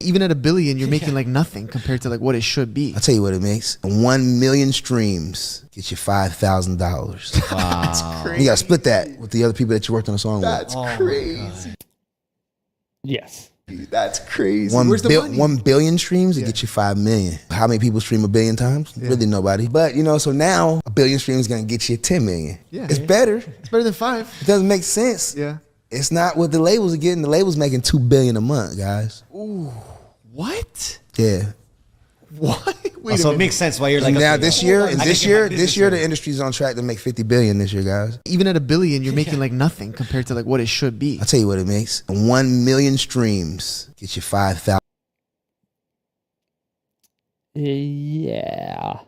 Even at $1 billion, you're making like nothing compared to like what it should be. I'll tell you what it makes. 1 million streams gets you $5,000. Wow. That's crazy. You gotta split that with the other people that you worked on the song That's with. crazy. Yes. That's crazy. 1 billion streams to get you 5 million. How many people stream 1 billion times? Yeah. Really nobody. But you know, so now 1 billion streams is gonna get you 10 million. Yeah. It's better. It's better than 5. It doesn't make sense. Yeah. It's not what the labels are getting. The labels making 2 billion a month, guys. Ooh. What? Yeah. What? Wait So a it minute. makes sense why you're like, now this year, the industry's on track to make 50 billion this year, guys. Even at $1 billion, you're making like nothing compared to like what it should be. I'll tell you what it makes. 1 million streams gets you 5,000. Yeah.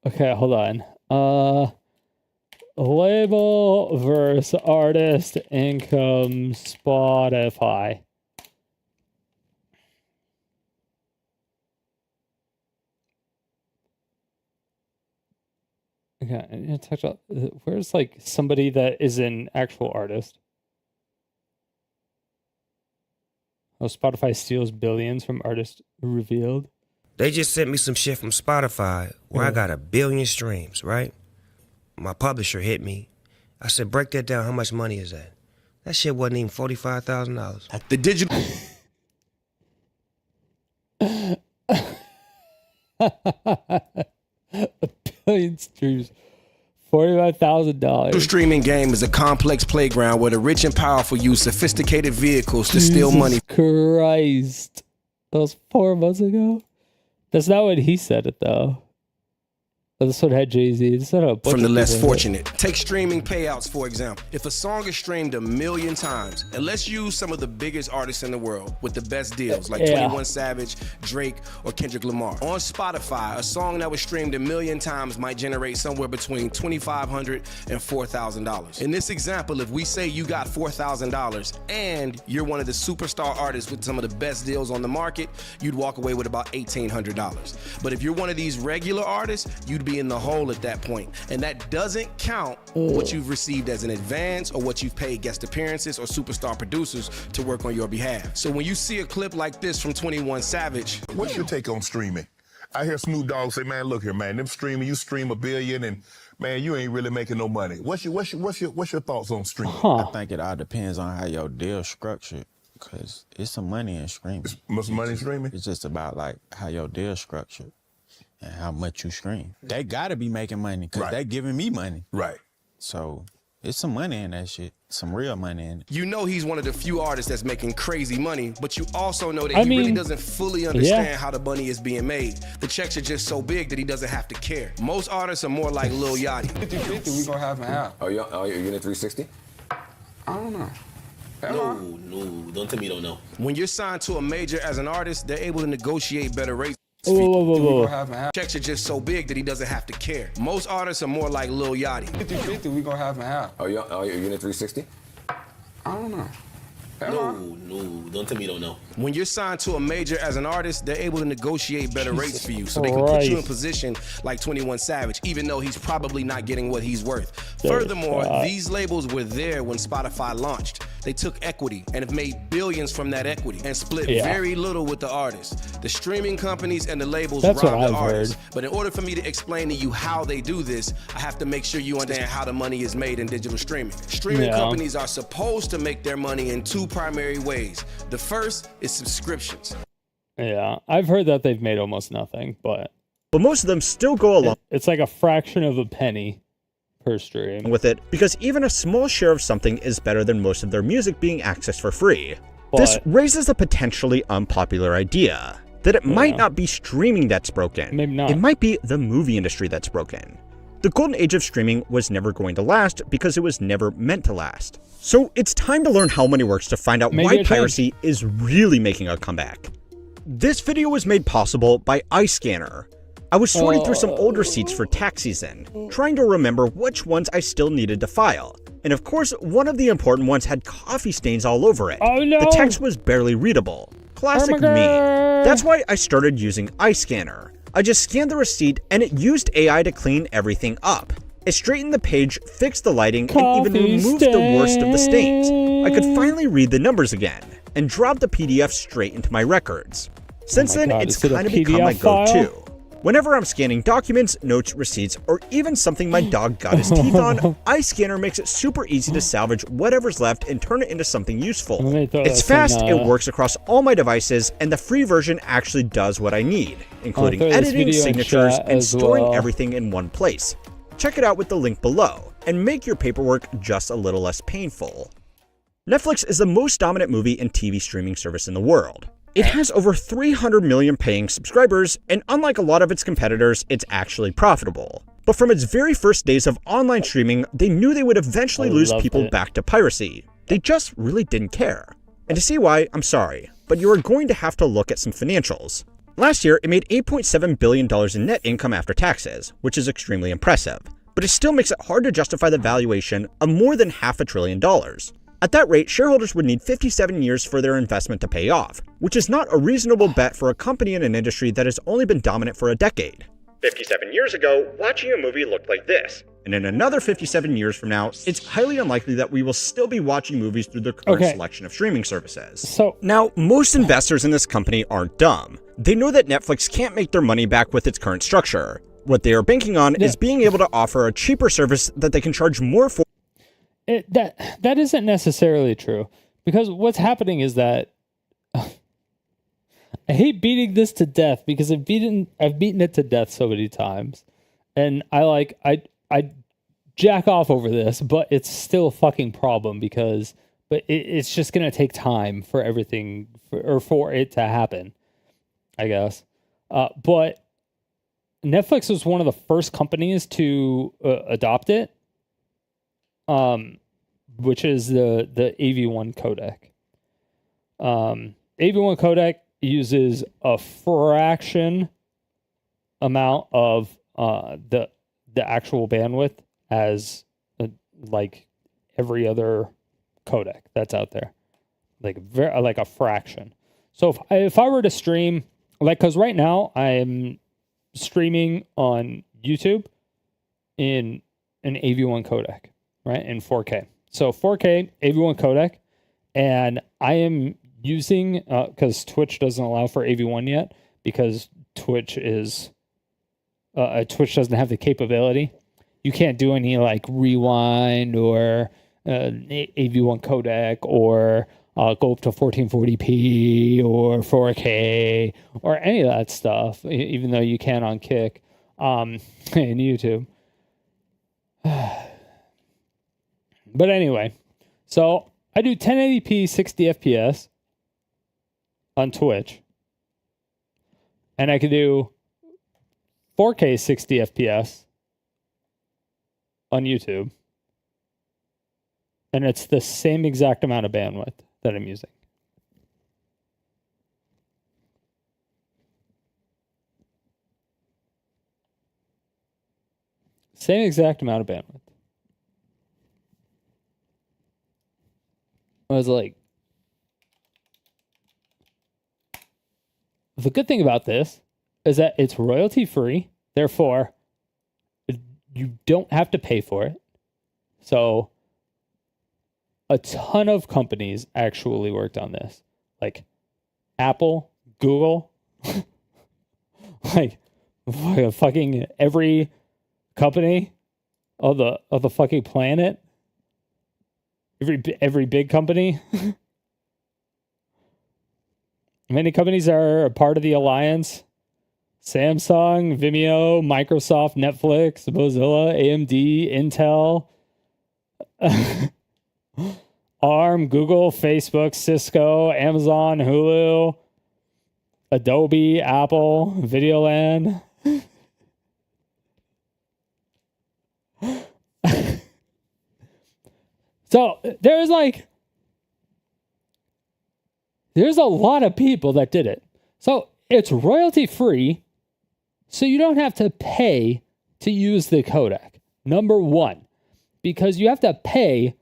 Okay, hold on. Label versus artist income Spotify. Okay, I need to touch on where's like somebody that is an actual artist. Oh, Spotify steals billions from artists revealed. They just sent me some shit from Spotify where I got 1 billion streams, right? My publisher hit me. I said, break that down. How much money is that? That shit wasn't even $45,000. The digital. $1 billion streams, $45,000. The streaming game is a complex playground where the rich and powerful use sophisticated vehicles to steal money. Christ. That was 4 months ago? That's not what he said it, though. This one had Jay-Z. This one had a bunch From the of less people. fortunate. Take streaming payouts, for example. If a song is streamed 1 million times, and let's use some of the biggest artists in the world with the best deals, like 21 Savage, Drake, or Kendrick Lamar. On Spotify, a song that was streamed 1 million times might generate somewhere between $2,500 and $4,000. In this example, if we say you got $4,000 and you're one of the superstar artists with some of the best deals on the market, you'd walk away with about $1,800. But if you're one of these regular artists, you'd be in the hole at that point. And that doesn't count what you've received as an advance or what you've paid guest appearances or superstar producers to work on your behalf. So when you see a clip like this from 21 Savage, what's your take on streaming? I hear Snoop Dogg say, man, look here, man, them streaming, you stream 1 billion and man, you ain't really making no money. What's your thoughts on streaming? I think it all depends on how your deal structured. Cause it's some money in streaming. It's money in streaming? It's just about like how your deal structured. And how much you stream. They gotta be making money because they giving me money. Right. So it's some money in that shit. Some real money in it. you know he's one of the few artists that's making crazy money, but you also know that he really doesn't fully understand how the money is being made. The checks are just so big that he doesn't have to care. Most artists are more like Lil Yachty. 50-50, we gonna have and have. Oh, you're in 360? I don't know. No, don't tell me you don't know. When you're signed to a major as an artist, they're able to negotiate better rates. Whoa. Checks are just so big that he doesn't have to care. Most artists are more like Lil Yachty. 50-50, we gonna have and have. Oh, you're in 360? I don't know. No, don't tell me you don't know. When you're signed to a major as an artist, they're able to negotiate better rates for you, so they can put you in position like 21 Savage, even though he's probably not getting what he's worth. Furthermore, these labels were there when Spotify launched. They took equity and have made billions from that equity and split very little with the artists. The streaming companies and the labels rob the artists. But in order for me to explain to you how they do this, I have to make sure you understand how the money is made in digital streaming. Streaming companies are supposed to make their money in two primary ways. The first is subscriptions. Yeah, I've heard that they've made almost nothing, but most of them still go along. It's like a fraction of a penny per stream with it, because even a small share of something is better than most of their music being accessed for free. This raises a potentially unpopular idea, that it might not be streaming that's broken. Maybe not. It might be the movie industry that's broken. The golden age of streaming was never going to last because it was never meant to last. So it's time to learn how money works to find out why piracy is really making a comeback. This video was made possible by iScanner. I was sorting through some old receipts for tax season, trying to remember which ones I still needed to file. And of course, one of the important ones had coffee stains all over it. Oh no! The text was barely readable. Classic me. That's why I started using iScanner. I just scanned the receipt and it used AI to clean everything up. It straightened the page, fixed the lighting, and even removed the worst of the stains. I could finally read the numbers again, and drop the PDF straight into my records. Since then, it's kind of become my go-to. Whenever I'm scanning documents, notes, receipts, or even something my dog got his teeth on, iScanner makes it super easy to salvage whatever's left and turn it into something useful. It's fast, it works across all my devices, and the free version actually does what I need, including editing, signatures, and storing everything in one place. Check it out with the link below, and make your paperwork just a little less painful. Netflix is the most dominant movie and TV streaming service in the world. It has over 300 million paying subscribers, and unlike a lot of its competitors, it's actually profitable. But from its very first days of online streaming, they knew they would eventually lose people back to piracy. They just really didn't care. And to see why, I'm sorry, but you are going to have to look at some financials. Last year, it made $8.7 billion in net income after taxes, which is extremely impressive. But it still makes it hard to justify the valuation of more than $500 billion. At that rate, shareholders would need 57 years for their investment to pay off, which is not a reasonable bet for a company in an industry that has only been dominant for a decade. 57 years ago, watching a movie looked like this. And in another 57 years from now, it's highly unlikely that we will still be watching movies through the current selection of streaming services. Now, most investors in this company aren't dumb. They know that Netflix can't make their money back with its current structure. What they are banking on is being able to offer a cheaper service that they can charge more for. That isn't necessarily true, because what's happening is that I hate beating this to death because I've beaten it to death so many times, and I jack off over this, but it's still a fucking problem because it's just gonna take time for everything for it to happen, I guess. But Netflix was one of the first companies to adopt it. Which is the AV1 codec. AV1 codec uses a fraction amount of the actual bandwidth as like every other codec that's out there, like a fraction. So if I were to stream, because right now I'm streaming on YouTube in an AV1 codec. Right, in 4K. So 4K AV1 codec, and I am using because Twitch doesn't allow for AV1 yet because Twitch doesn't have the capability. You can't do any like rewind or AV1 codec or go up to 1440p or 4K or any of that stuff. Even though you can on Kick and YouTube. But anyway, so I do 1080p 60 FPS on Twitch. And I could do 4K 60 FPS on YouTube. And it's the same exact amount of bandwidth that I'm using. Same exact amount of bandwidth. I was like, the good thing about this is that it's royalty free. Therefore, you don't have to pay for it. So a ton of companies actually worked on this, like Apple, Google, like fucking every company of the fucking planet, every big company. Many companies are a part of the alliance. Samsung, Vimeo, Microsoft, Netflix, Mozilla, AMD, Intel, ARM, Google, Facebook, Cisco, Amazon, Hulu, Adobe, Apple, Videoland. So there's a lot of people that did it. So it's royalty free. So you don't have to pay to use the codec. Number one, because you have to pay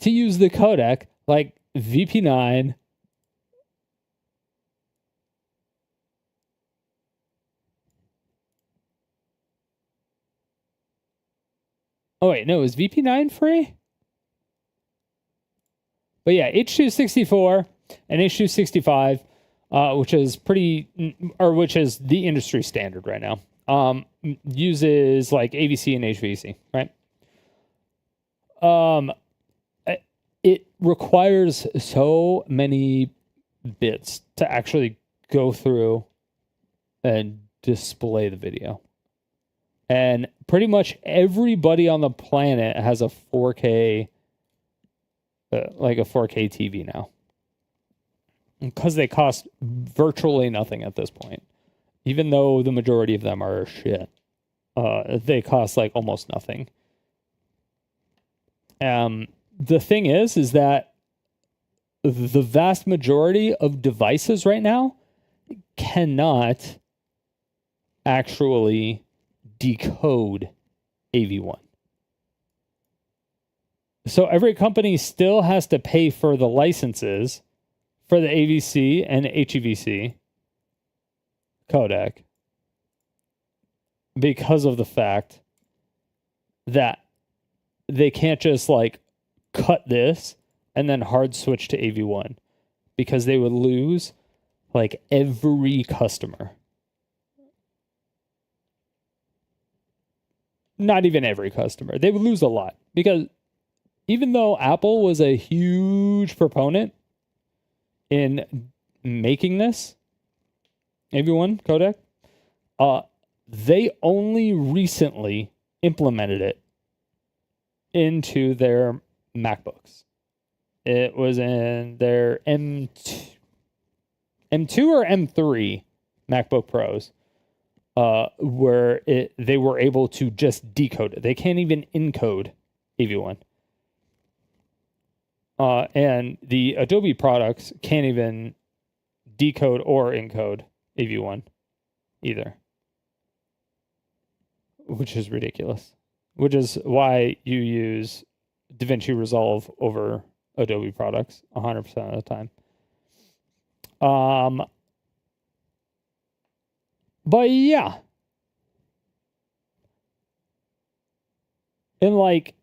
to use the codec like VP9. Oh wait, no, is VP9 free? But yeah, H.264 and H.265, which is which is the industry standard right now, uses like AVC and HVAC, right? It requires so many bits to actually go through and display the video. And pretty much everybody on the planet has a 4K, like a 4K TV now. Because they cost virtually nothing at this point. Even though the majority of them are shit. They cost like almost nothing. The thing is that the vast majority of devices right now cannot actually decode AV1. So every company still has to pay for the licenses for the AVC and HEVC codec because of the fact that they can't just like cut this and then hard switch to AV1 because they would lose like every customer. Not even every customer. They would lose a lot because even though Apple was a huge proponent in making this AV1 codec, they only recently implemented it into their MacBooks. It was in their M2 or M3 MacBook Pros, where they were able to just decode it. They can't even encode AV1. And the Adobe products can't even decode or encode AV1 either, which is ridiculous. Which is why you use DaVinci Resolve over Adobe products 100% of the time. But yeah. And like,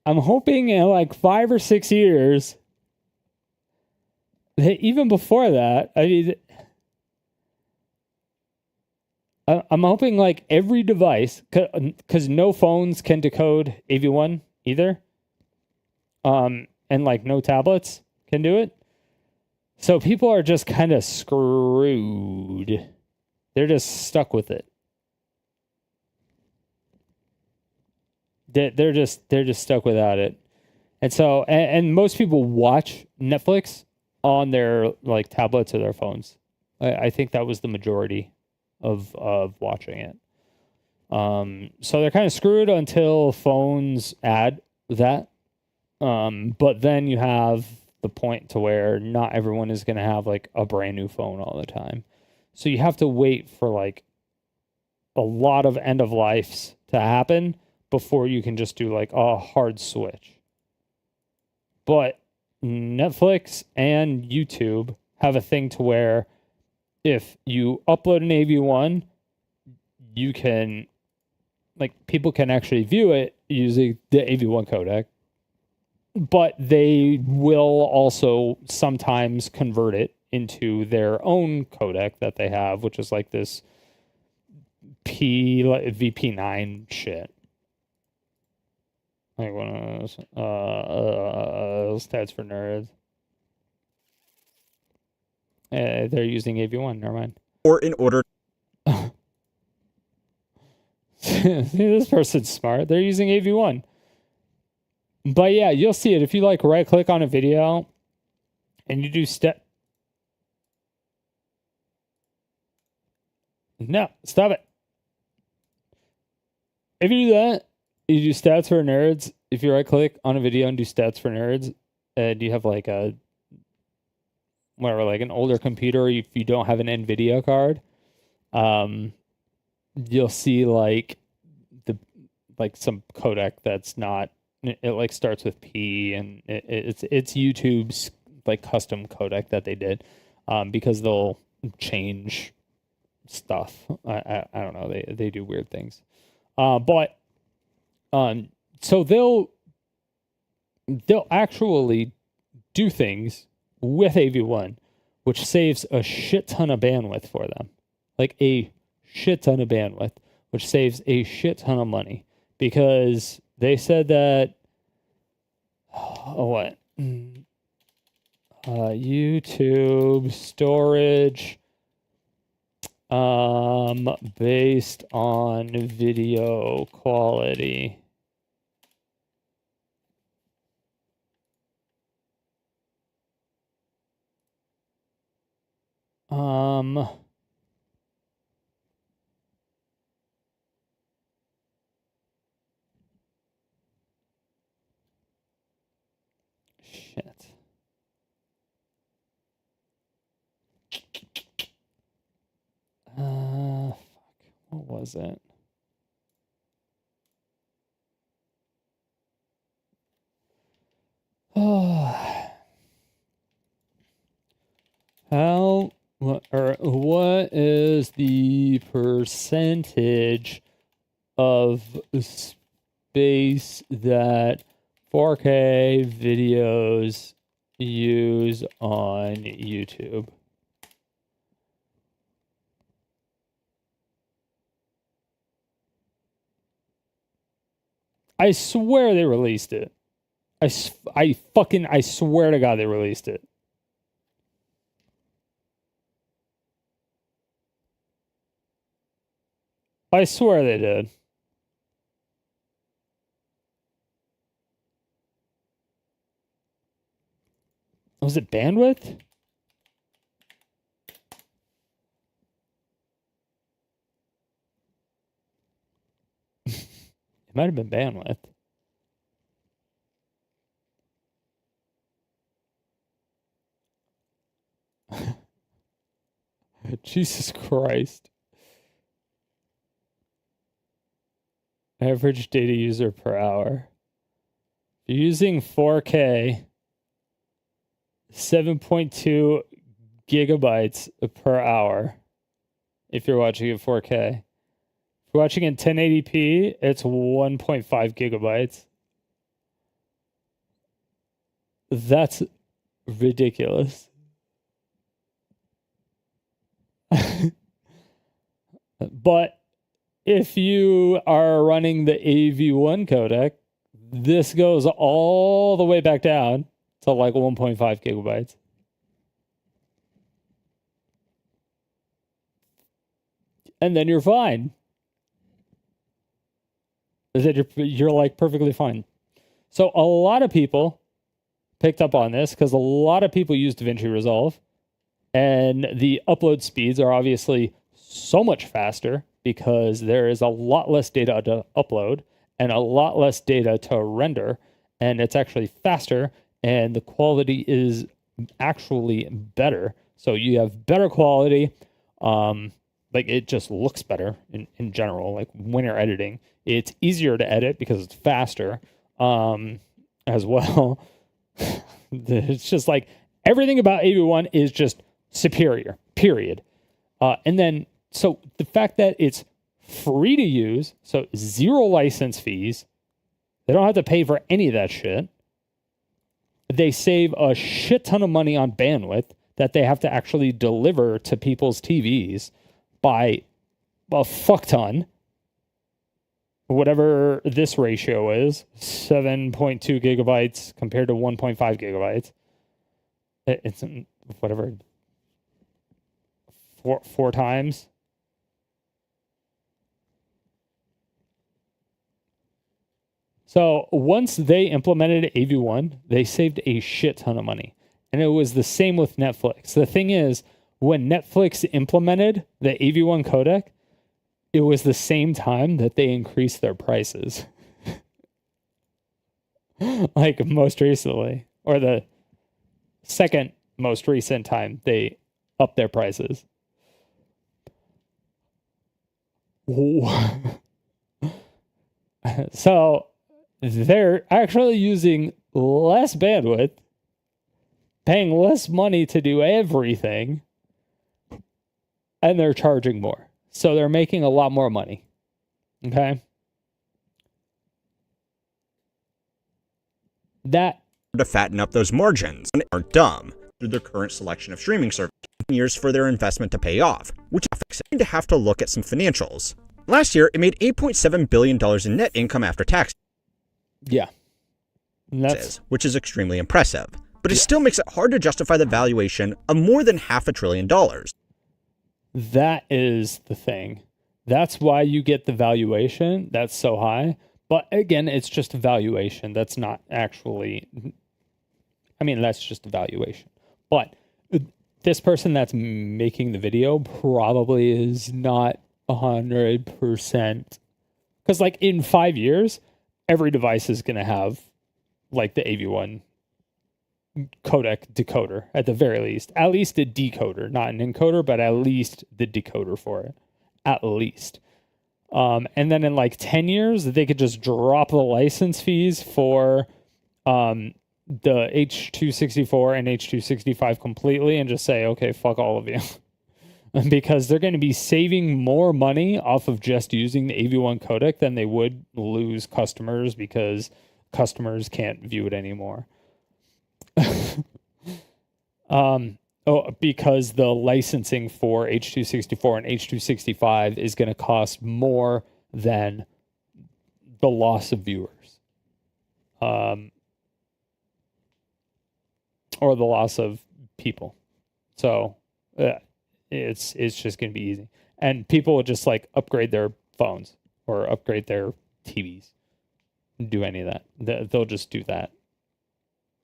I'm hoping in like 5 or 6 years, that even before that, I mean, I'm hoping like every device, because no phones can decode AV1 either, and like no tablets can do it. So people are just kind of screwed. They're just stuck with it. They're just stuck without it. And so, and most people watch Netflix on their like tablets or their phones. I think that was the majority of watching it. So they're kind of screwed until phones add that. But then you have the point to where not everyone is going to have like a brand new phone all the time. So you have to wait for like a lot of end of lives to happen before you can just do like a hard switch. But Netflix and YouTube have a thing to where if you upload an AV1, you can, like, people can actually view it using the AV1 codec, but they will also sometimes convert it into their own codec that they have, which is like this VP9 shit. Like one of those stats for nerds. They're using AV1. Never mind. Or in order. See, this person's smart. They're using AV1. But yeah, you'll see it if you like right click on a video and you do No, stop it. If you do that, you do stats for nerds. If you right click on a video and do stats for nerds, and you have like a whatever, like an older computer, if you don't have an NVIDIA card, you'll see like some codec that's not, it like starts with P, and it's YouTube's like custom codec that they did, because they'll change stuff. I don't know. They do weird things. So they'll actually do things with AV1, which saves a shit ton of bandwidth for them. Like a shit ton of bandwidth, which saves a shit ton of money, because they said that YouTube storage based on video quality. Shit. Fuck. What was it? What is the percentage of space that 4K videos use on YouTube? I swear they released it. I swear to God they released it. I swear they did. Was it bandwidth? It might have been bandwidth. Jesus Christ. Average data user per hour. If you're using 4K, 7.2 gigabytes per hour. If you're watching in 4K. If you're watching in 1080p, it's 1.5 gigabytes. That's ridiculous. But if you are running the AV1 codec, this goes all the way back down to like 1.5 gigabytes. And then you're fine. You're like perfectly fine. So a lot of people picked up on this because a lot of people use DaVinci Resolve, and the upload speeds are obviously so much faster because there is a lot less data to upload and a lot less data to render, and it's actually faster, and the quality is actually better. So you have better quality. Like it just looks better in general. Like when you're editing, it's easier to edit because it's faster as well. It's just like everything about AV1 is just superior, period. And then, so the fact that it's free to use, so 0 license fees, they don't have to pay for any of that shit. They save a shit ton of money on bandwidth that they have to actually deliver to people's TVs by a fuck ton. Whatever this ratio is, 7.2 gigabytes compared to 1.5 gigabytes. It's whatever, four times. So once they implemented AV1, they saved a shit ton of money. And it was the same with Netflix. The thing is, when Netflix implemented the AV1 codec, it was the same time that they increased their prices. Like most recently, or the second most recent time they upped their prices. So they're actually using less bandwidth, paying less money to do everything, and they're charging more. So they're making a lot more money. Okay? That to fatten up those margins are dumb through their current selection of streaming services years for their investment to pay off, which seem to have to look at some financials. Last year, it made $8.7 billion in net income after tax. Yeah. Which is extremely impressive, but it still makes it hard to justify the valuation of more than $500 billion. That is the thing. That's why you get the valuation that's so high. But again, it's just a valuation. That's not actually, I mean, that's just a valuation. But this person that's making the video probably is not 100%. Because like in 5 years, every device is going to have like the AV1 codec decoder at the very least. At least a decoder, not an encoder, but at least the decoder for it. At least. And then in like 10 years, they could just drop the license fees for the H.264 and H.265 completely and just say, okay, fuck all of you. Because they're going to be saving more money off of just using the AV1 codec than they would lose customers because customers can't view it anymore. Because the licensing for H.264 and H.265 is going to cost more than the loss of viewers. Or the loss of people. So it's just going to be easy. And people will just like upgrade their phones or upgrade their TVs. Do any of that. They'll just do that.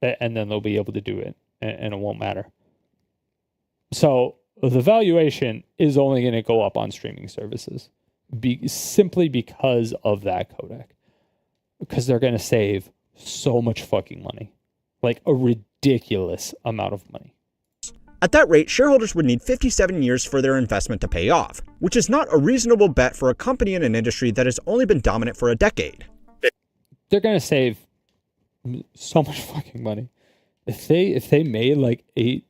And then they'll be able to do it. And it won't matter. So the valuation is only going to go up on streaming services simply because of that codec. Because they're going to save so much fucking money. Like a ridiculous amount of money. At that rate, shareholders would need 57 years for their investment to pay off, which is not a reasonable bet for a company in an industry that has only been dominant for a decade. They're going to save so much fucking money. If they made like $8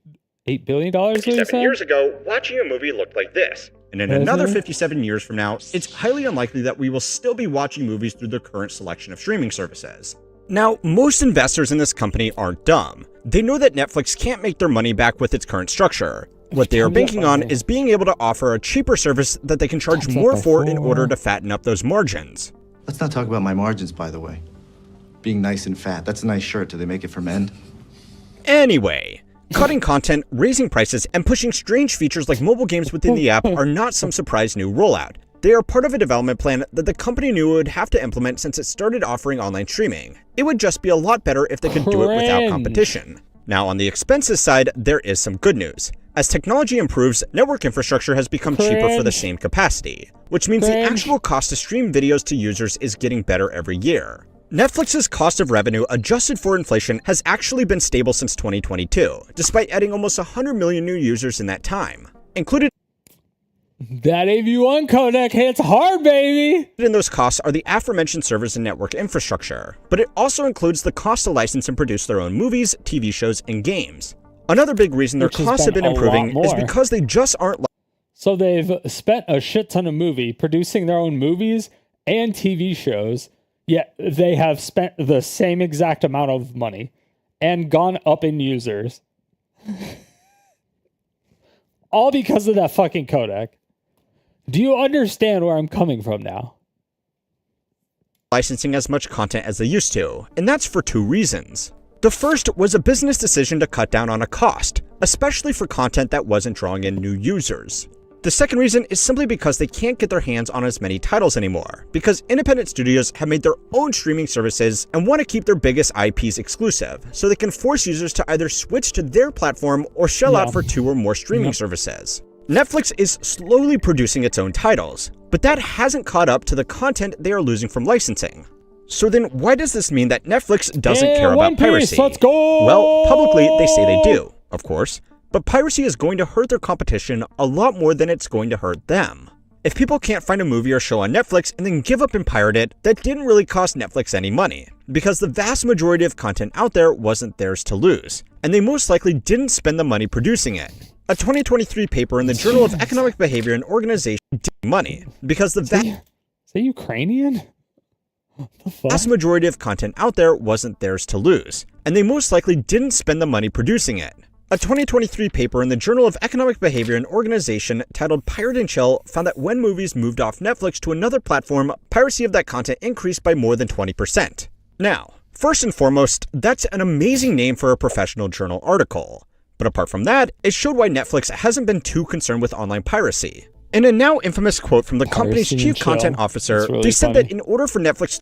billion 57 years ago, watching a movie looked like this. And in another 57 years from now, it's highly unlikely that we will still be watching movies through their current selection of streaming services. Now, most investors in this company aren't dumb. They know that Netflix can't make their money back with its current structure. What they are banking on is being able to offer a cheaper service that they can charge more for in order to fatten up those margins. Let's not talk about my margins, by the way. Being nice and fat, that's a nice shirt. Do they make it for men? Anyway, cutting content, raising prices, and pushing strange features like mobile games within the app are not some surprise new rollout. They are part of a development plan that the company knew it would have to implement since it started offering online streaming. It would just be a lot better if they could do it without competition. Now, on the expenses side, there is some good news. As technology improves, network infrastructure has become cheaper for the same capacity, which means the actual cost to stream videos to users is getting better every year. Netflix's cost of revenue adjusted for inflation has actually been stable since 2022, despite adding almost 100 million new users in that time. Included that AV1 codec hits hard, baby! In those costs are the aforementioned servers and network infrastructure, but it also includes the cost to license and produce their own movies, TV shows, and games. Another big reason their Which has costs have been been a lot improving is more. because they just aren't. So they've spent a shit ton of movie producing their own movies and TV shows, yet they have spent the same exact amount of money and gone up in users. All because of that fucking codec. Do you understand where I'm coming from now? Licensing as much content as they used to, and that's for two reasons. The first was a business decision to cut down on a cost, especially for content that wasn't drawing in new users. The second reason is simply because they can't get their hands on as many titles anymore, because independent studios have made their own streaming services and want to keep their biggest IPs exclusive, so they can force users to either switch to their platform or shell out for 2 or more streaming services. Netflix is slowly producing its own titles, but that hasn't caught up to the content they are losing from licensing. So then why does this mean that Netflix doesn't care about piracy? Let's go! Well, publicly they say they do, of course, but piracy is going to hurt their competition a lot more than it's going to hurt them. If people can't find a movie or show on Netflix and then give up and pirate it, that didn't really cost Netflix any money, because the vast majority of content out there wasn't theirs to lose, and they most likely didn't spend the money producing it. A 2023 paper in the Journal of Economic Behavior and Organization did money, because the Is that Ukrainian? vast majority of content out there wasn't theirs to lose, and they most likely didn't spend the money producing it. A 2023 paper in the Journal of Economic Behavior and Organization titled Pirate and Chill found that when movies moved off Netflix to another platform, piracy of that content increased by more than 20%. Now, first and foremost, that's an amazing name for a professional journal article. But apart from that, it showed why Netflix hasn't been too concerned with online piracy. In a now infamous quote from the company's chief content officer, they said that in order for Netflix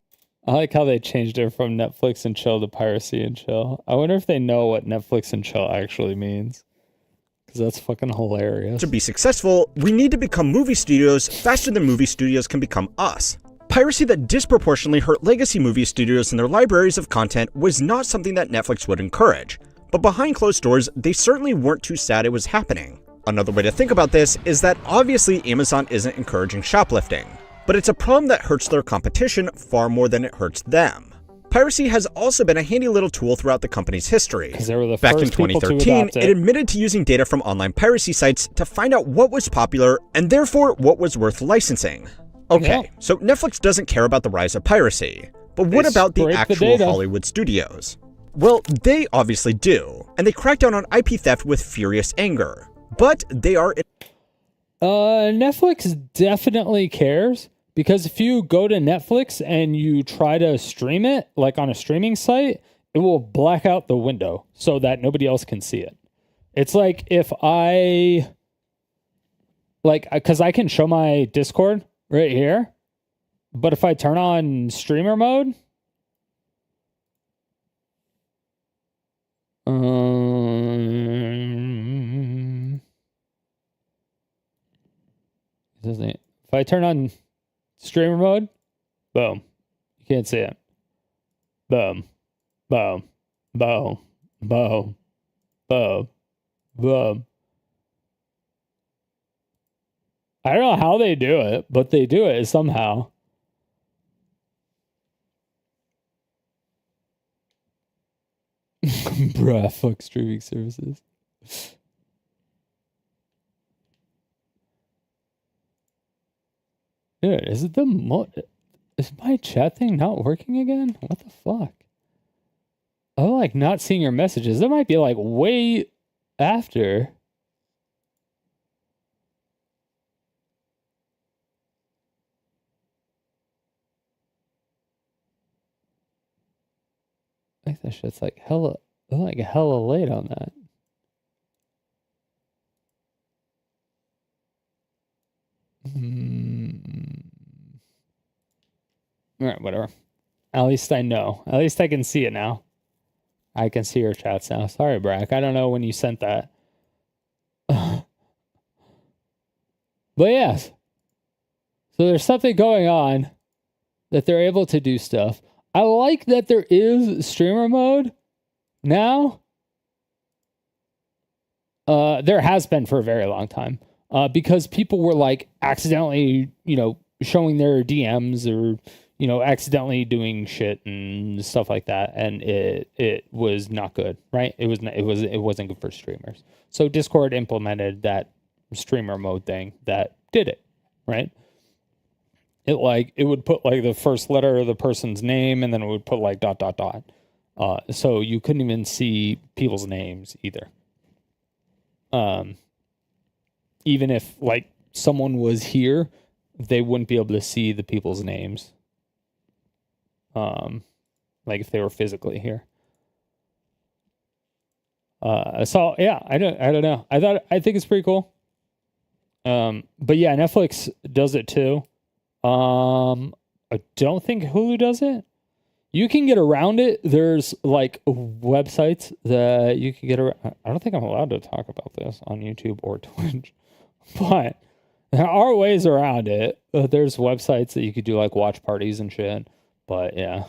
I like how they changed it from Netflix and chill to piracy and chill. I wonder if they know what Netflix and chill actually means. Because that's fucking hilarious. to be successful, we need to become movie studios faster than movie studios can become us. Piracy that disproportionately hurt legacy movie studios and their libraries of content was not something that Netflix would encourage. But behind closed doors, they certainly weren't too sad it was happening. Another way to think about this is that obviously Amazon isn't encouraging shoplifting, but it's a problem that hurts their competition far more than it hurts them. Piracy has also been a handy little tool throughout the company's history. They were the Back in first people to 2013, adopt it. it admitted to using data from online piracy sites to find out what was popular and therefore what was worth licensing. Okay, so Netflix doesn't care about the rise of piracy, but what about the scrape the actual data. Hollywood studios? Well, they obviously do, and they crack down on IP theft with furious anger, but they are... Netflix definitely cares, because if you go to Netflix and you try to stream it, like on a streaming site, it will black out the window so that nobody else can see it. It's like if I... because I can show my Discord right here, but if I turn on streamer mode... If I turn on streamer mode, boom. You can't see it. Boom. Boom. Boom. Boom. Boom. Boom. I don't know how they do it, but they do it somehow. Bruh, fuck streaming services. Dude, is it is my chat thing not working again? What the fuck? I'm like not seeing your messages. That might be like way after. Like that shit's like hella late on that. All right, whatever. At least I know. At least I can see it now. I can see your chats now. Sorry, Brack. I don't know when you sent that. But yes. So there's something going on that they're able to do stuff. I like that there is streamer mode now. There has been for a very long time. Because people were like accidentally, showing their DMs or, accidentally doing shit and stuff like that, and it was not good, right? It wasn't good for streamers. So Discord implemented that streamer mode thing that did it, right? It would put like the first letter of the person's name, and then it would put like ... So you couldn't even see people's names either. Even if like someone was here, they wouldn't be able to see the people's names. Like if they were physically here. So yeah, I don't know. I think it's pretty cool. But yeah, Netflix does it too. I don't think Hulu does it. You can get around it. There's like websites that you can get around. I don't think I'm allowed to talk about this on YouTube or Twitch, but there are ways around it. There's websites that you could do like watch parties and shit. But yeah.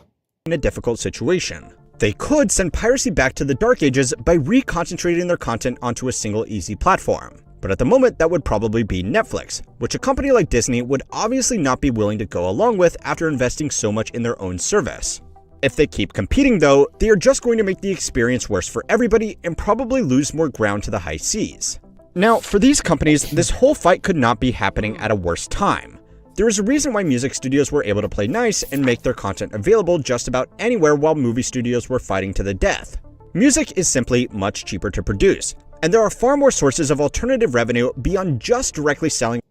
In a difficult situation. They could send piracy back to the dark ages by reconcentrating their content onto a single easy platform. But at the moment, that would probably be Netflix, which a company like Disney would obviously not be willing to go along with after investing so much in their own service. If they keep competing though, they are just going to make the experience worse for everybody and probably lose more ground to the high seas. Now, for these companies, this whole fight could not be happening at a worse time. There is a reason why music studios were able to play nice and make their content available just about anywhere while movie studios were fighting to the death. Music is simply much cheaper to produce, and there are far more sources of alternative revenue beyond just directly selling.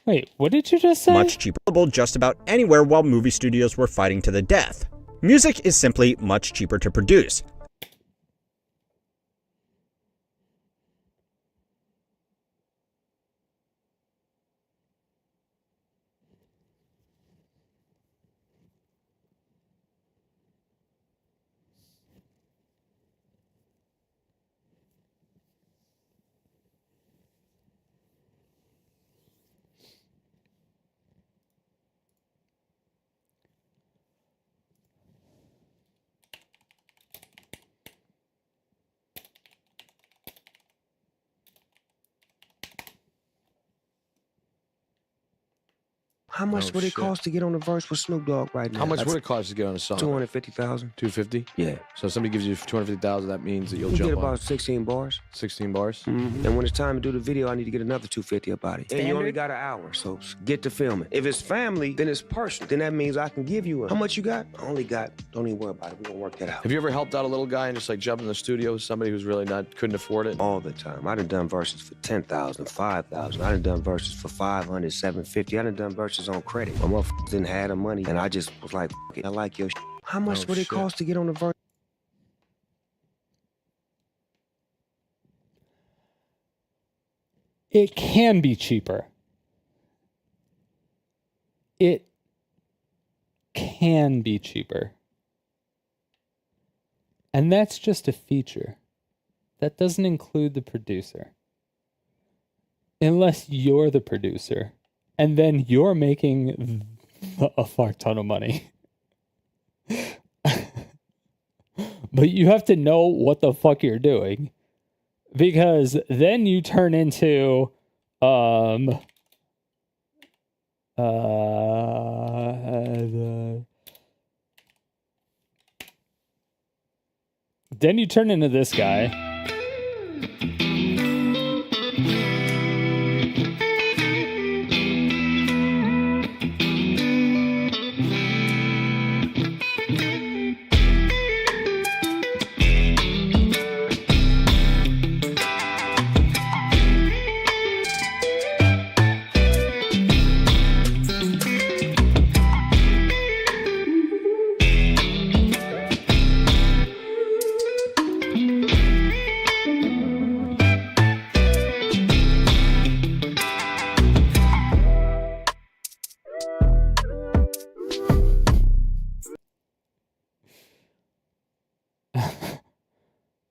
Wait, what did you just say? Much cheaper just about anywhere while movie studios were fighting to the death. Music is simply much cheaper to produce. How much would it cost to get on the verse with Snoop Dogg right now? How much would it cost to get on a song? 250,000. 250? Yeah. So if somebody gives you 250,000, that means that you'll You jump get on. about 16 bars. 16 bars? Mm-hmm. And when it's time to do the video, I need to get another 250 about it. And you only got an hour, so get to filming. If it's family, then it's personal. Then that means I can give you how much you got? I only got, don't even worry about it. We're gonna work that out. Have you ever helped out a little guy and just like jump in the studio with somebody who's really couldn't afford it? All the time. I done verses for 10,000, 5,000. I done verses for 500, 750. I done verses on credit. My motherfuckers didn't have the money, and I just was like, I like your shit. How much would it cost to get on the verse? It can be cheaper. It can be cheaper. And that's just a feature. That doesn't include the producer. Unless you're the producer. And then you're making a fuck ton of money. But you have to know what the fuck you're doing. Because then you turn into then you turn into this guy.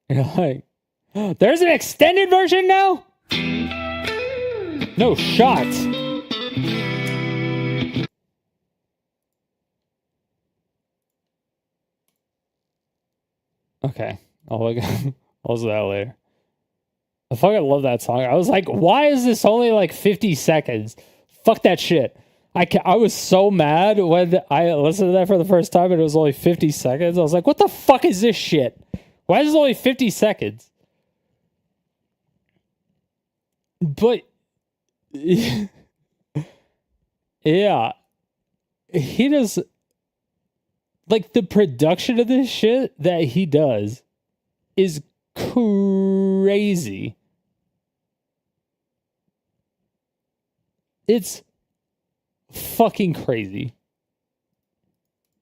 You're like, there's an extended version now? No shot. Okay. I'll look at that later. I fucking love that song. I was like, why is this only like 50 seconds? Fuck that shit. I was so mad when I listened to that for the first time and it was only 50 seconds. I was like, what the fuck is this shit? Why is it only 50 seconds? But yeah, he does, like, the production of this shit that he does is crazy. It's fucking crazy.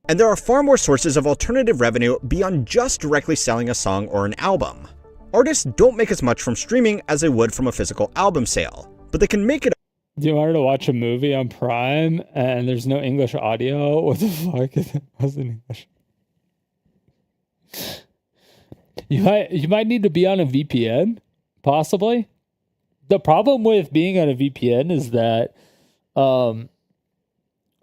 And there are far more sources of alternative revenue beyond just directly selling a song or an album. Artists don't make as much from streaming as they would from a physical album sale, but they can make it. Do you want to watch a movie on Prime and there's no English audio? What the fuck? It wasn't English. You might need to be on a VPN, possibly. The problem with being on a VPN is that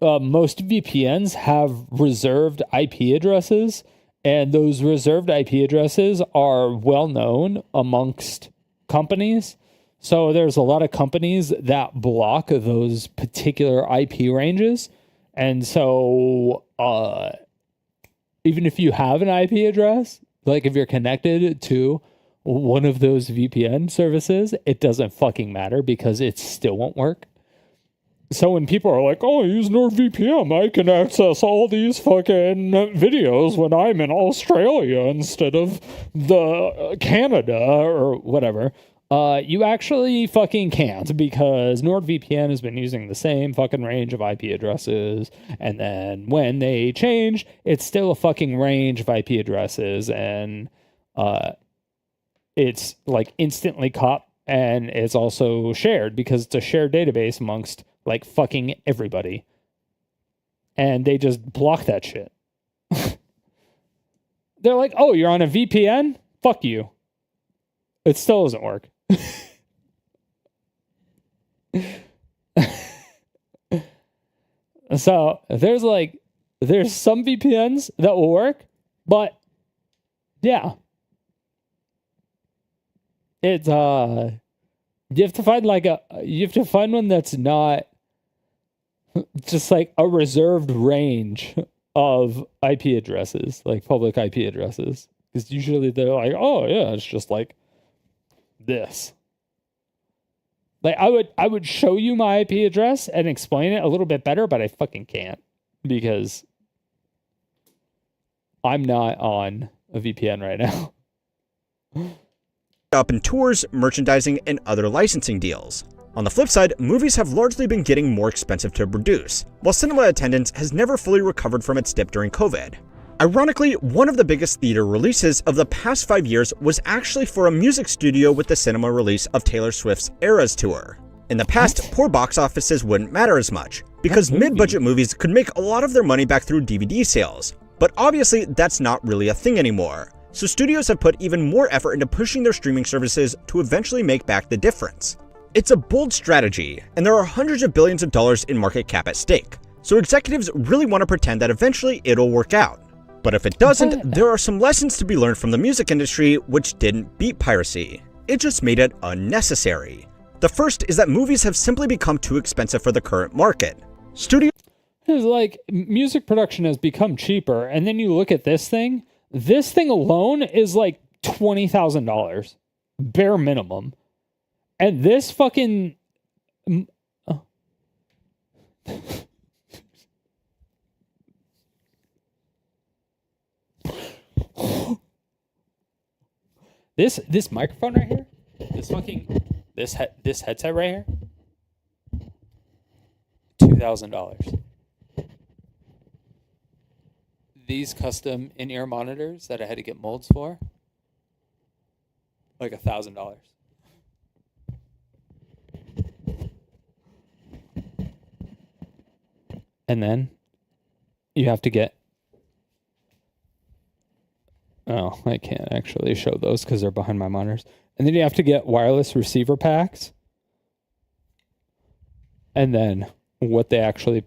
most VPNs have reserved IP addresses, and those reserved IP addresses are well known amongst companies. So there's a lot of companies that block those particular IP ranges. And so even if you have an IP address, like if you're connected to one of those VPN services, it doesn't fucking matter because it still won't work. So when people are like, oh, I use NordVPN, I can access all these fucking videos when I'm in Australia instead of the Canada or whatever. You actually fucking can't, because NordVPN has been using the same fucking range of IP addresses, and then when they change, it's still a fucking range of IP addresses, and it's like instantly caught, and it's also shared because it's a shared database amongst like fucking everybody, and they just block that shit. They're like, oh, you're on a VPN? Fuck you. It still doesn't work. So there's some VPNs that will work, but yeah, it's you have to find one that's not just like a reserved range of IP addresses, like public IP addresses, because usually they're like, oh yeah, it's just like this. Like I would show you my IP address and explain it a little bit better, but I fucking can't because I'm not on a VPN right now. Up in tours, merchandising, and other licensing deals. On the flip side, movies have largely been getting more expensive to produce, while cinema attendance has never fully recovered from its dip during COVID. Ironically, one of the biggest theater releases of the past 5 years was actually for a music studio with the cinema release of Taylor Swift's Eras Tour. In the past, poor box offices wouldn't matter as much, because mid-budget movies could make a lot of their money back through DVD sales. But obviously, that's not really a thing anymore. So studios have put even more effort into pushing their streaming services to eventually make back the difference. It's a bold strategy, and there are hundreds of billions of dollars in market cap at stake. So executives really want to pretend that eventually it'll work out. But if it doesn't, there are some lessons to be learned from the music industry which didn't beat piracy. It just made it unnecessary. The first is that movies have simply become too expensive for the current market. Studios is like music production has become cheaper, and then you look at this thing. This thing alone is like $20,000 bare minimum, and this fucking this microphone right here, this headset right here, $2,000. These custom in-ear monitors that I had to get molds for, like $1,000. And then you have to get, oh, I can't actually show those because they're behind my monitors. And then you have to get wireless receiver packs. And then what they actually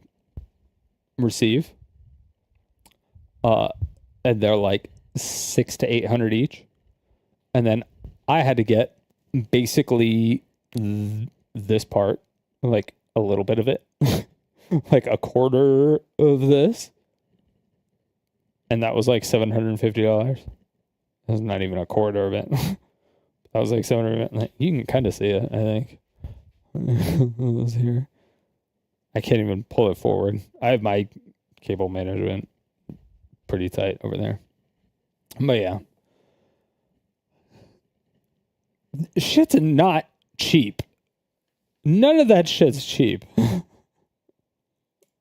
receive. And they're like $600 to $800 each. And then I had to get basically this part, like a little bit of it. like a quarter of this. And that was like $750. That's not even a quarter of it. That was like $700. Like, you can kind of see it, I think. It was here. I can't even pull it forward. I have my cable management pretty tight over there. But yeah. Shit's not cheap. None of that shit's cheap.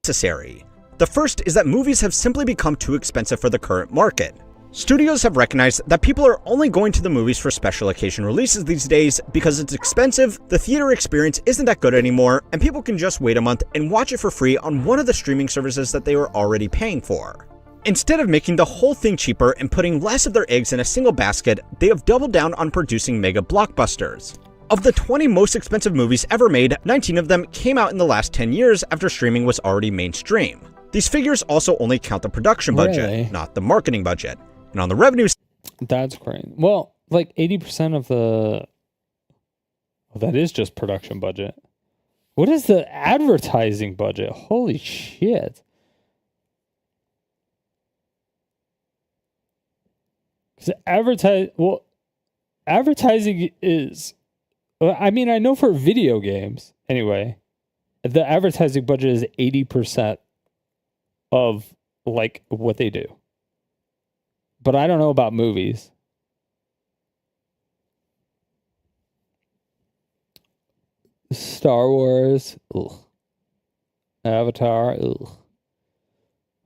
Necessary. The first is that movies have simply become too expensive for the current market. Studios have recognized that people are only going to the movies for special occasion releases these days because it's expensive, the theater experience isn't that good anymore, and people can just wait a month and watch it for free on one of the streaming services that they were already paying for. Instead of making the whole thing cheaper and putting less of their eggs in a single basket, they have doubled down on producing mega blockbusters. Of the 20 most expensive movies ever made, 19 of them came out in the last 10 years after streaming was already mainstream. These figures also only count the production budget, not the marketing budget. And on the revenue... That's crazy. Well, like 80% of the... Well, that is just production budget. What is the advertising budget? Holy shit. Because advertising is... I mean, I know for video games, anyway, the advertising budget is 80% of like what they do. But I don't know about movies. Star Wars, ugh. Avatar, ugh.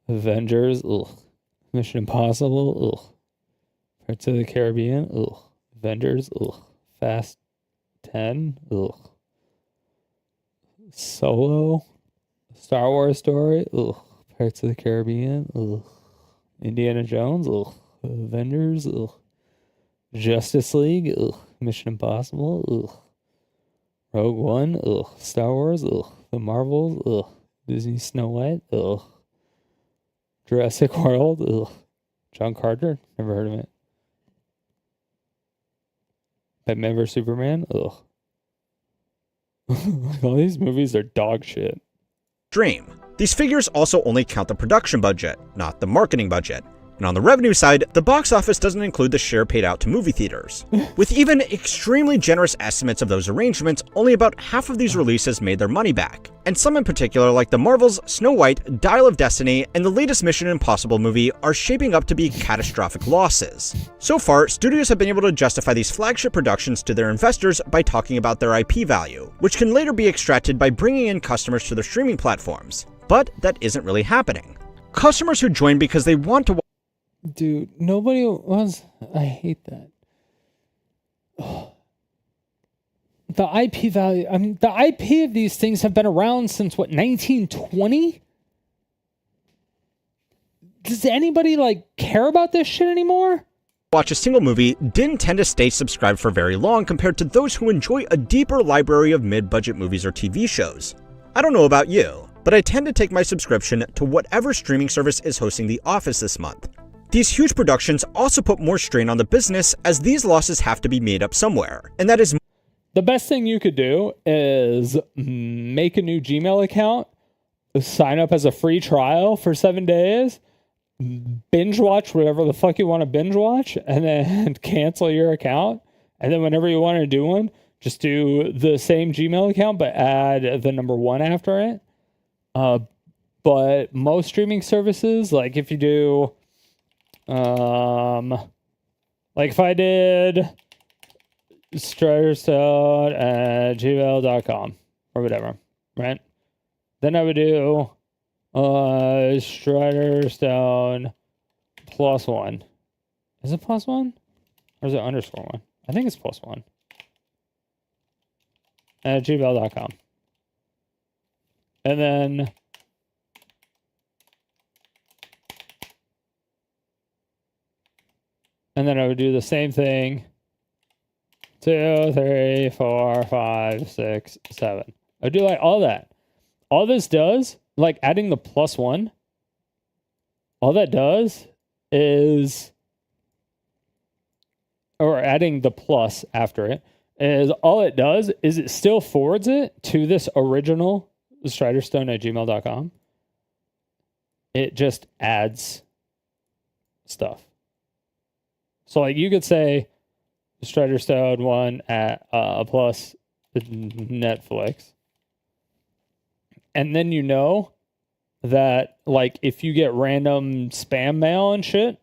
Avengers, ugh. Mission Impossible, ugh. Pirates of the Caribbean, ugh. Avengers, ugh. Fast 10, ugh. Solo, Star Wars story, ugh. Pirates of the Caribbean, ugh. Indiana Jones, ugh. Avengers, ugh. Justice League, ugh. Mission Impossible, ugh. Rogue One, ugh. Star Wars, ugh. The Marvels, ugh. Disney Snow White, ugh. Jurassic World, ugh. John Carter, never heard of it. Batman vs Superman, ugh. Like all these movies are dog shit. Dream. These figures also only count the production budget, not the marketing budget. And on the revenue side, the box office doesn't include the share paid out to movie theaters. With even extremely generous estimates of those arrangements, only about half of these releases made their money back. And some in particular, like the Marvels, Snow White, Dial of Destiny, and the latest Mission Impossible movie, are shaping up to be catastrophic losses. So far, studios have been able to justify these flagship productions to their investors by talking about their IP value, which can later be extracted by bringing in customers to their streaming platforms. But that isn't really happening. Customers who join because they want to... Dude, nobody wants... I hate that. The IP value... I mean, the IP of these things have been around since, what, 1920? Does anybody, like, care about this shit anymore? Watch a single movie didn't tend to stay subscribed for very long compared to those who enjoy a deeper library of mid-budget movies or TV shows. I don't know about you, but I tend to take my subscription to whatever streaming service is hosting The Office this month. These huge productions also put more strain on the business as these losses have to be made up somewhere, and that is... The best thing you could do is make a new Gmail account, sign up as a free trial for 7 days, binge watch whatever the fuck you want to binge watch, and then cancel your account. And then whenever you want to do one, just do the same Gmail account, but add the number 1 after it. But most streaming services, like if you do, like if I did striderstone@gmail.com or whatever, right? Then I would do striderstone +1. Is it +1? Or is it _1? I think it's +1. At gmail.com. And then I would do the same thing. 2, 3, 4, 5, 6, 7. I would do like all that. All this does, like adding the +1, all that does is, or adding the plus after it, is all it does is it still forwards it to this original striderstone@gmail.com, it just adds stuff. So like you could say striderstone1 at plus Netflix. And then you know that like if you get random spam mail and shit,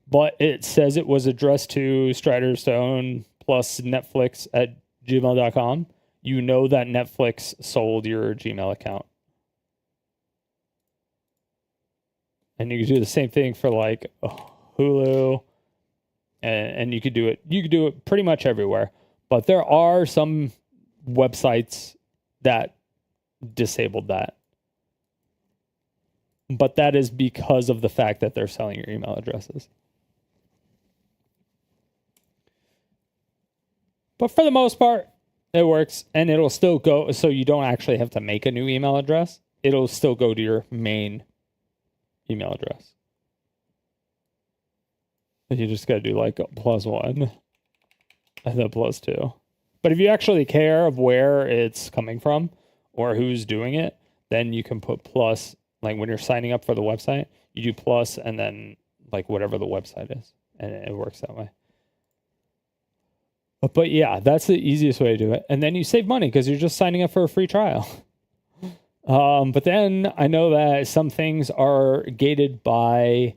but it says it was addressed to striderstone plus Netflix at gmail.com, you know that Netflix sold your Gmail account. And you can do the same thing for like Hulu, and you could do it pretty much everywhere. But there are some websites that disabled that. But that is because of the fact that they're selling your email addresses. But for the most part, it works, and it'll still go, so you don't actually have to make a new email address. It'll still go to your main email address. You just got to do like +1 and then +2. But if you actually care of where it's coming from or who's doing it, then you can put plus, like when you're signing up for the website, you do plus and then like whatever the website is, and it works that way. But yeah, that's the easiest way to do it. And then you save money because you're just signing up for a free trial. But then I know that some things are gated by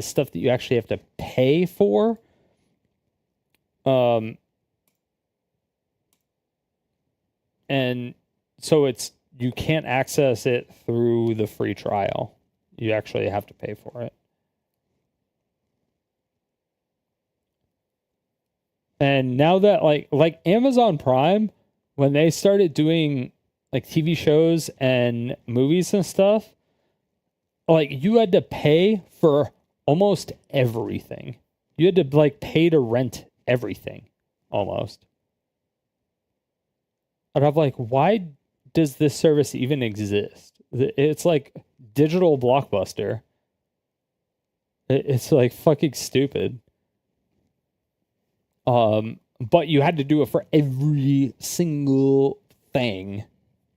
stuff that you actually have to pay for. And so you can't access it through the free trial. You actually have to pay for it. And now that like Amazon Prime, when they started doing like TV shows and movies and stuff, like you had to pay for almost everything. You had to like pay to rent everything almost. And I'm like, why does this service even exist? It's like digital Blockbuster. It's like fucking stupid. But you had to do it for every single thing.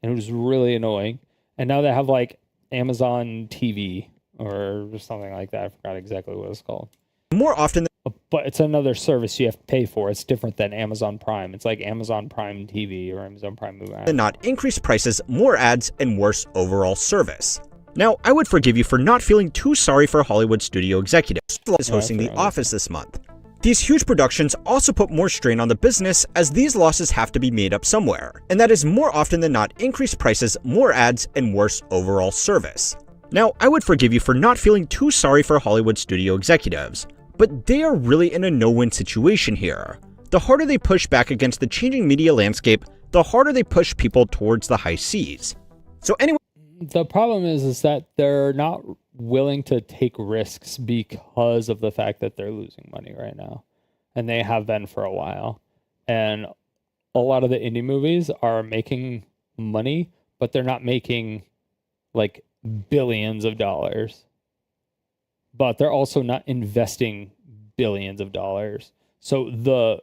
And it was really annoying. And now they have like Amazon TV or something like that. I forgot exactly what it's called. More often but it's another service you have to pay for. It's different than Amazon Prime. It's like Amazon Prime TV or Amazon Prime Movie. than not, increased prices, more ads, and worse overall service. Now, I would forgive you for not feeling too sorry for Hollywood studio executives hosting The Office this month. These huge productions also put more strain on the business as these losses have to be made up somewhere, and that is more often than not increased prices, more ads, and worse overall service. Now, I would forgive you for not feeling too sorry for Hollywood studio executives, but they are really in a no-win situation here. The harder they push back against the changing media landscape, the harder they push people towards the high seas. So anyway, the problem is that they're not willing to take risks because of the fact that they're losing money right now. And they have been for a while. And a lot of the indie movies are making money, but they're not making like billions of dollars. But they're also not investing billions of dollars. So the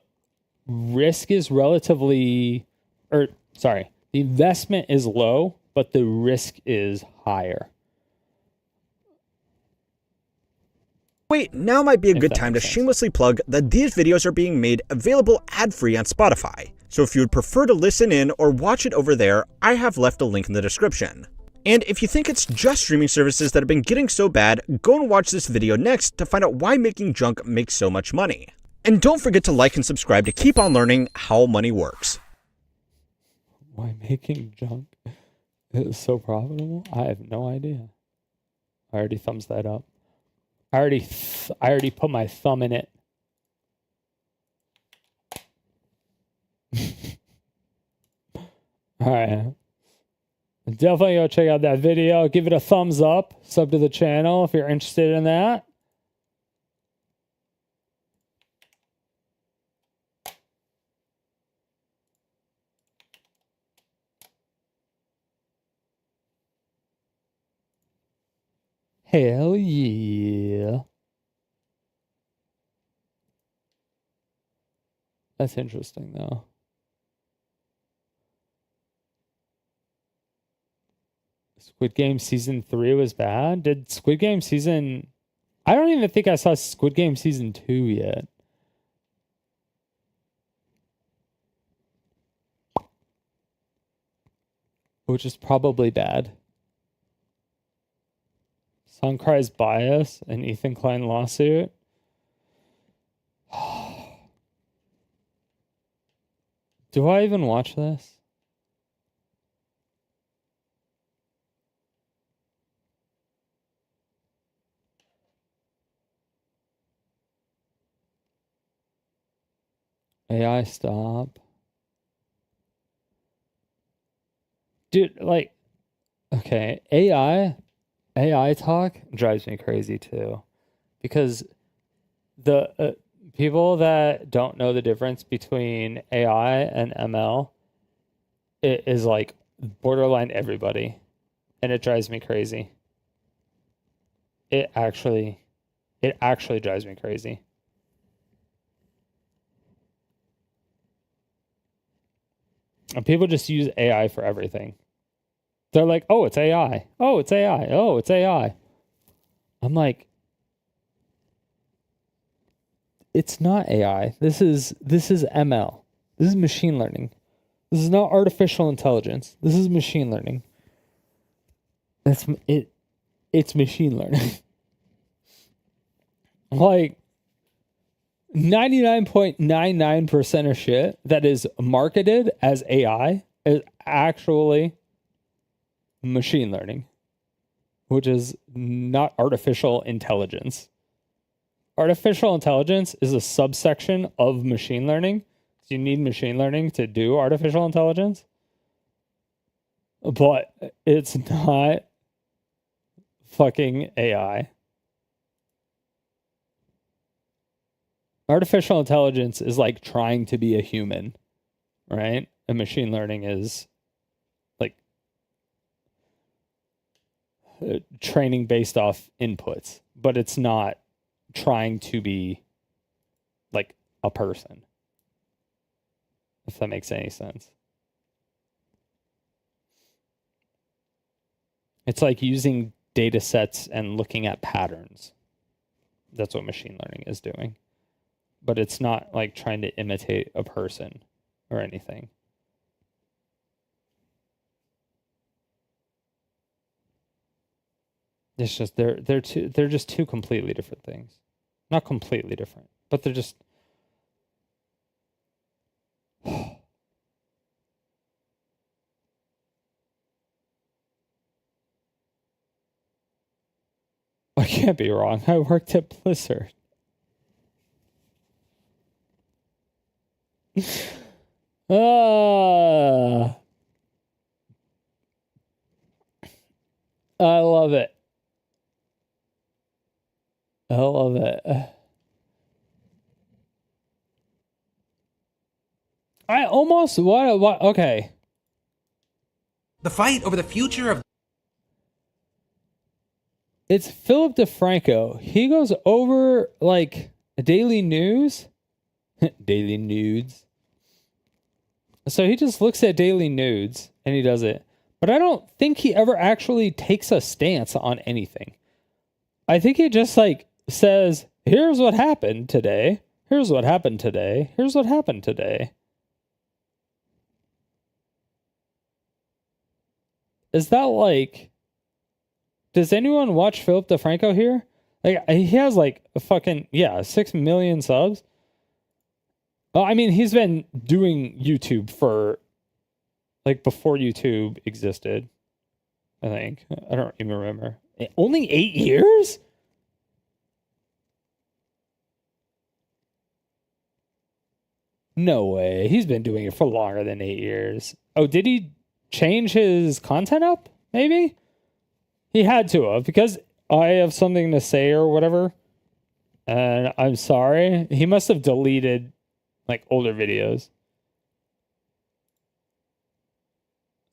risk is the investment is low, but the risk is higher. Wait, now might be a good time to shamelessly plug that these videos are being made available ad-free on Spotify. So if you would prefer to listen in or watch it over there, I have left a link in the description. And if you think it's just streaming services that have been getting so bad, go and watch this video next to find out why making junk makes so much money. And don't forget to like and subscribe to keep on learning how money works. Why making junk is so profitable? I have no idea. I already thumbs that up. I already put my thumb in it. All right. Definitely go check out that video. Give it a thumbs up. Sub to the channel if you're interested in that. Hell yeah. That's interesting though. Squid Game season 3 was bad. Did Squid Game season... I don't even think I saw Squid Game season 2 yet. Which is probably bad. Suncry's bias and Ethan Klein lawsuit. Do I even watch this? AI stop. Dude, like, okay, AI talk drives me crazy too. Because the people that don't know the difference between AI and ML, it is like borderline everybody. And it drives me crazy. It actually drives me crazy. And people just use AI for everything. They're like, oh, it's AI. Oh, it's AI. Oh, it's AI. I'm like, it's not AI. This is ML. This is machine learning. This is not artificial intelligence. This is machine learning. It's machine learning. Like 99.99% of shit that is marketed as AI is actually machine learning, which is not artificial intelligence. Artificial intelligence is a subsection of machine learning. So you need machine learning to do artificial intelligence. But it's not fucking AI. Artificial intelligence is like trying to be a human, right? And machine learning is like training based off inputs, but it's not trying to be like a person. If that makes any sense. It's like using data sets and looking at patterns. That's what machine learning is doing. But it's not like trying to imitate a person or anything. It's just they're just two completely different things. Not completely different, but they're just I can't be wrong. I worked at Blizzard. I love it. I love it. I almost what okay. The fight over the future of It's Philip DeFranco. He goes over like daily news. Daily nudes. So he just looks at daily nudes and he does it. But I don't think he ever actually takes a stance on anything. I think he just like says, here's what happened today. Here's what happened today. Here's what happened today. Is that like... Does anyone watch Philip DeFranco here? Like, he has like a fucking, 6 million subs. Well, I mean, he's been doing YouTube for like before YouTube existed. I think. I don't even remember. Only 8 years? No way. He's been doing it for longer than 8 years. Oh, did he change his content up? Maybe? He had to have, because I have something to say or whatever. And I'm sorry. He must have deleted like older videos.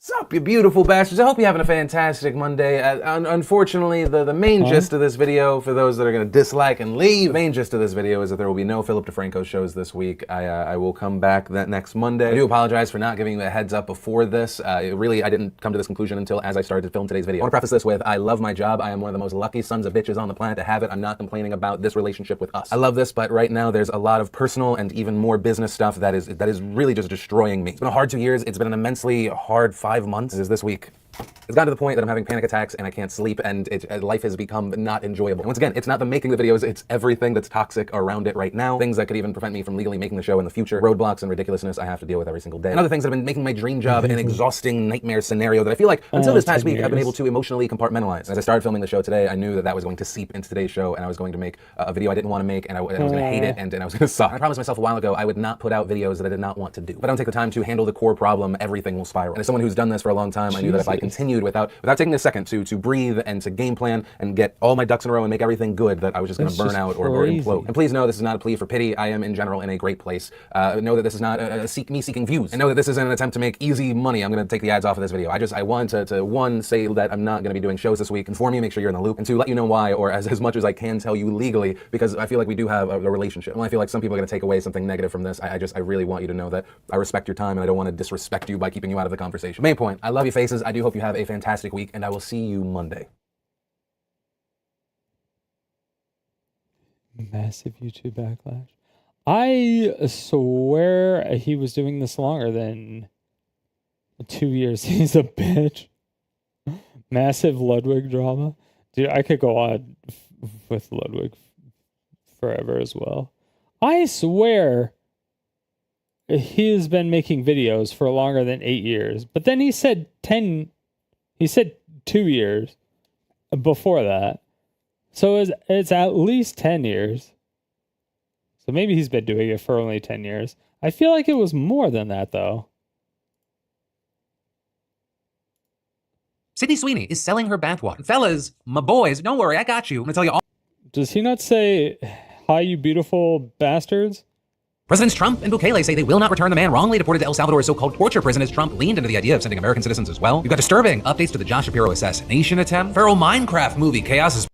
Sup, you beautiful bastards. I hope you're having a fantastic Monday. Unfortunately, the main gist of this video, for those that are going to dislike and leave, the main gist of this video is that there will be no Philip DeFranco shows this week. I will come back that next Monday. I do apologize for not giving you a heads up before this. I didn't come to this conclusion until as I started to film today's video. I want to preface this with, I love my job. I am one of the most lucky sons of bitches on the planet to have it. I'm not complaining about this relationship with us. I love this, but right now there's a lot of personal and even more business stuff that is really just destroying me. It's been a hard 2 years. It's been an immensely hard 5 months. It is this week. It's gotten to the point that I'm having panic attacks and I can't sleep, and life has become not enjoyable. And once again, it's not the making the videos, it's everything that's toxic around it right now. Things that could even prevent me from legally making the show in the future. Roadblocks and ridiculousness I have to deal with every single day. And other things that have been making my dream job an exhausting nightmare scenario that I feel like until this past week I've been able to emotionally compartmentalize. As I started filming the show today, I knew that that was going to seep into today's show, and I was going to make a video I didn't want to make, and I was going to hate it, and I was going to suck. I promised myself a while ago I would not put out videos that I did not want to do. If I don't take the time to handle the core problem, everything will spiral. And as someone who's done this for a long time, I knew that if I continued without taking a second to breathe and to game plan and get all my ducks in a row and make everything good, that I was just going to burn out or implode. And please know this is not a plea for pity. I am in general in a great place. Know that this is not me seeking views. And know that this isn't an attempt to make easy money. I'm going to take the ads off of this video. I want to one, say that I'm not going to be doing shows this week, inform you, make sure you're in the loop, and to let you know why, or as much as I can tell you legally, because I feel like we do have a relationship. And I feel like some people are going to take away something negative from this. I really want you to know that I respect your time and I don't want to disrespect you by keeping you out of the conversation. Main point, I love you faces. I do hope you have a fantastic week, and I will see you Monday. Massive YouTube backlash. I swear he was doing this longer than 2 years. He's a bitch. Massive Ludwig drama. Dude, I could go on with Ludwig forever as well. I swear he's been making videos for longer than 8 years. But then he said 2 years before that. So it's at least 10 years. So maybe he's been doing it for only 10 years. I feel like it was more than that, though. Sydney Sweeney is selling her bathwater. Fellas, my boys, don't worry, I got you. I'm gonna tell you all. Does he not say, "Hi, you beautiful bastards"? Presidents Trump and Bukele say they will not return the man wrongly deported to El Salvador's so-called torture prison, as Trump leaned into the idea of sending American citizens as well. We've got disturbing updates to the Josh Shapiro assassination attempt. Feral Minecraft movie chaos is...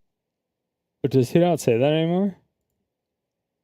But does he not say that anymore?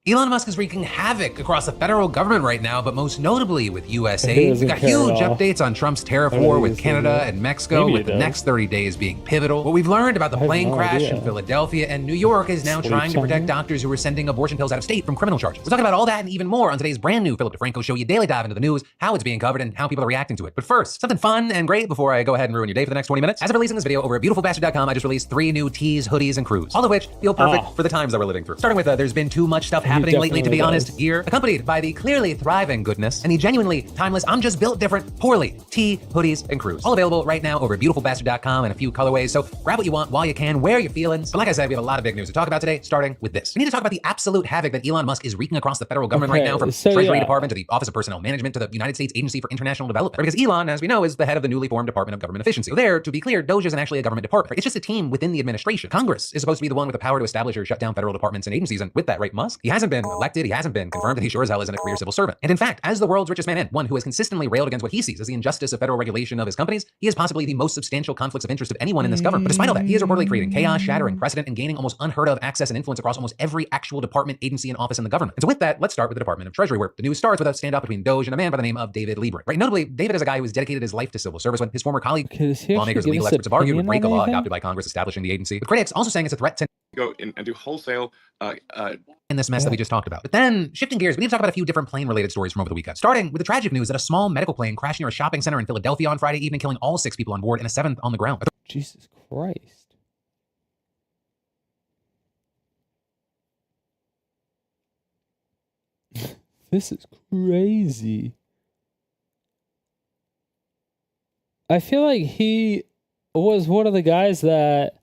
Elon Musk is wreaking havoc across the federal government right now, but most notably with USAID. We've got huge updates on Trump's tariff war with Canada and Mexico, with the next 30 days being pivotal. What we've learned about the plane crash in Philadelphia, and New York is now trying to protect doctors who are sending abortion pills out of state from criminal charges. We're talking about all that and even more on today's brand new Philip DeFranco show. You daily dive into the news, how it's being covered, and how people are reacting to it. But first, something fun and great before I go ahead and ruin your day for the next 20 minutes. As of releasing this video over at beautifulbastard.com, I just released 3 new tees, hoodies, and crews, all of which feel perfect for the times that we're living through. Starting with there's been too much stuff happening lately, to be honest. Gear, accompanied by the clearly thriving goodness and the genuinely timeless I'm just built different poorly tee, hoodies, and crews. All available right now over at beautifulbastard.com in a few colorways, so grab what you want while you can, wear your feelings. But like I said, we have a lot of big news to talk about today, starting with this. We need to talk about the absolute havoc that Elon Musk is wreaking across the federal government right now, from Treasury Department to the Office of Personnel Management to the United States Agency for International Development. Because Elon, as we know, is the head of the newly formed Department of Government Efficiency. So there, to be clear, DOGE isn't actually a government department. It's just a team within the administration. Congress is supposed to be the one with the power to establish or shut down federal departments and agencies, and with that, right, Musk? He hasn't been elected, he hasn't been confirmed, and he sure as hell isn't a career civil servant. And in fact, as the world's richest man and one who has consistently railed against what he sees as the injustice of federal regulation of his companies, he is possibly the most substantial conflicts of interest of anyone in this government. But despite all that, he is reportedly creating chaos, shattering precedent, and gaining almost unheard of access and influence across almost every actual department, agency, and office in the government. And so with that, let's start with the Department of Treasury, where the news starts with a standoff between DOGE and a man by the name of David Libre. Right, notably, David is a guy who has dedicated his life to civil service when his former colleague, lawmakers and legal experts have argued would break a law adopted by Congress establishing the agency, with critics also saying it's a threat to go and do wholesale in this mess that we just talked about. But then, shifting gears, we need to talk about a few different plane-related stories from over the weekend. Starting with the tragic news that a small medical plane crashed near a shopping center in Philadelphia on Friday evening, killing all 6 people on board and a 7th on the ground. Jesus Christ. This is crazy. I feel like he was one of the guys that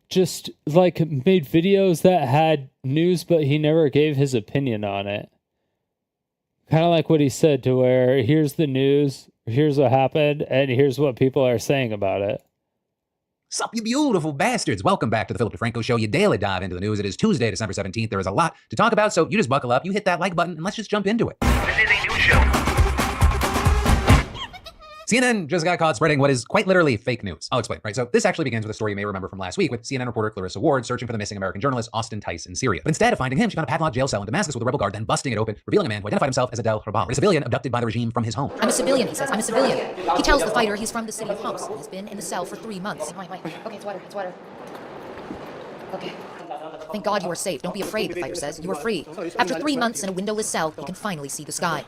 just like made videos that had news, but he never gave his opinion on it. Kind of like what he said, to where here's the news, here's what happened, and here's what people are saying about it. Sup, you beautiful bastards. Welcome back to the Philip DeFranco Show. You daily dive into the news. It is Tuesday, December 17th. There is a lot to talk about, so you just buckle up, you hit that like button, and let's just jump into it. This is a news show. CNN just got caught spreading what is quite literally fake news. I'll explain, right? So this actually begins with a story you may remember from last week with CNN reporter Clarissa Ward searching for the missing American journalist Austin Tice in Syria. But instead of finding him, she found a padlocked jail cell in Damascus with a rebel guard, then busting it open, revealing a man who identified himself as Adel Rabal, a civilian abducted by the regime from his home. I'm a civilian, he says. I'm a civilian. He tells the fighter he's from the city of Homs. He's been in the cell for 3 months. Wait. Okay, it's water. It's water. Okay. Thank God you are safe. Don't be afraid, the fighter says. You are free. After 3 months in a windowless cell, you can finally see the sky.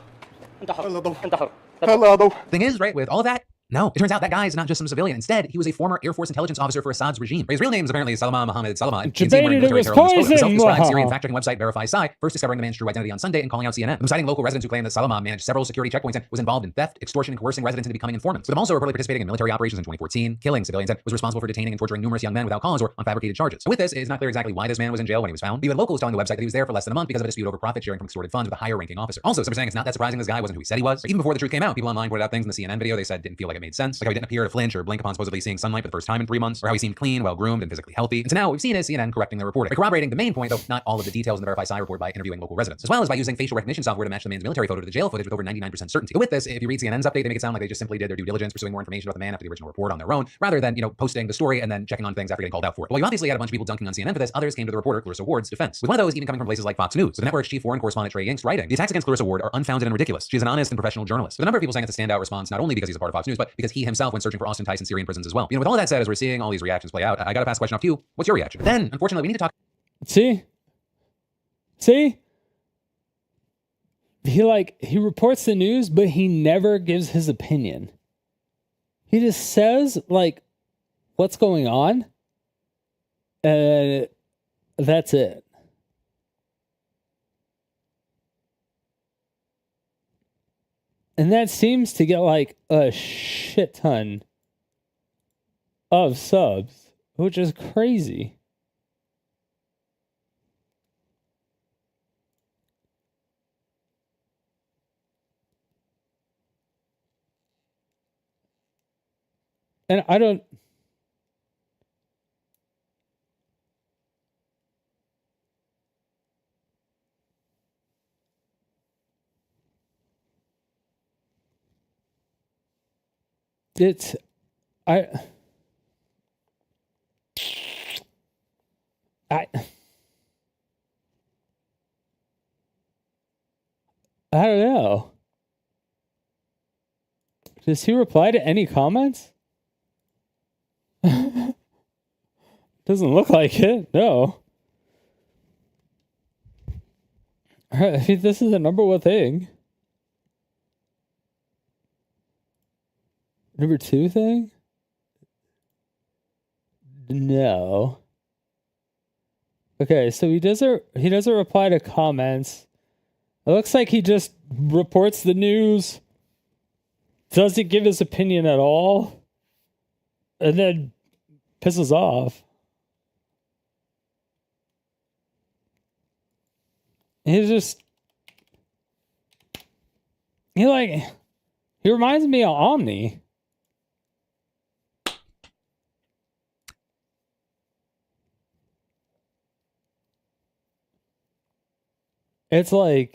Thing is, right, with all of that, no, it turns out that guy is not just some civilian. Instead, he was a former Air Force intelligence officer for Assad's regime. His real name is apparently Salama Mohammed Salama. And Debated it was poison. The self-described Syrian fact-checking website Verify Psy first discovering the man's true identity on Sunday and calling out CNN. I'm citing local residents who claim that Salama managed several security checkpoints and was involved in theft, extortion, and coercing residents into becoming informants. With him also reportedly participating in military operations in 2014, killing civilians, and was responsible for detaining and torturing numerous young men without cause or on fabricated charges. So with this, it is not clear exactly why this man was in jail when he was found. But even locals telling the website that he was there for less than a month because of a dispute over profit sharing from extorted funds with a higher-ranking officer. Also, some are saying it's not that surprising this guy wasn't who he said he was. Like, even before the truth came out, people online pointed out things in the CNN video they said didn't feel like it made sense, like how he didn't appear to flinch or blink upon supposedly seeing sunlight for the first time in 3 months, or how he seemed clean, well-groomed, and physically healthy. And so now what we've seen is CNN correcting their reporting, by corroborating the main point, though not all of the details in the Verify Psy report, by interviewing local residents, as well as by using facial recognition software to match the man's military photo to the jail footage with over 99% certainty. But with this, if you read CNN's update, they make it sound like they just simply did their due diligence, pursuing more information about the man after the original report on their own, rather than, posting the story and then checking on things after getting called out for it. While you obviously had a bunch of people dunking on CNN for this, others came to the reporter Clarissa Ward's defense, with one of those even coming from places like Fox News. So the network's chief foreign correspondent Trey Yingst writing, the attacks against Clarissa Ward are unfounded and ridiculous. She is an honest and professional journalist. With a number of people saying it's a standout response, not only because he's a part of Fox News, but because he himself went searching for Austin Tice in Syrian prisons as well. With all that said, as we're seeing all these reactions play out, I gotta pass the question off to you. What's your reaction? But then, unfortunately, we need to talk. See? He reports the news, but he never gives his opinion. He just says, what's going on? That's it. And that seems to get a shit ton of subs, which is crazy. And I don't... I don't know. Does he reply to any comments? Doesn't look like it. No. I think this is the number one thing. Number two thing? No. Okay, so he doesn't reply to comments. It looks like he just reports the news, doesn't give his opinion at all, and then pisses off. He's just... He reminds me of Omni. It's to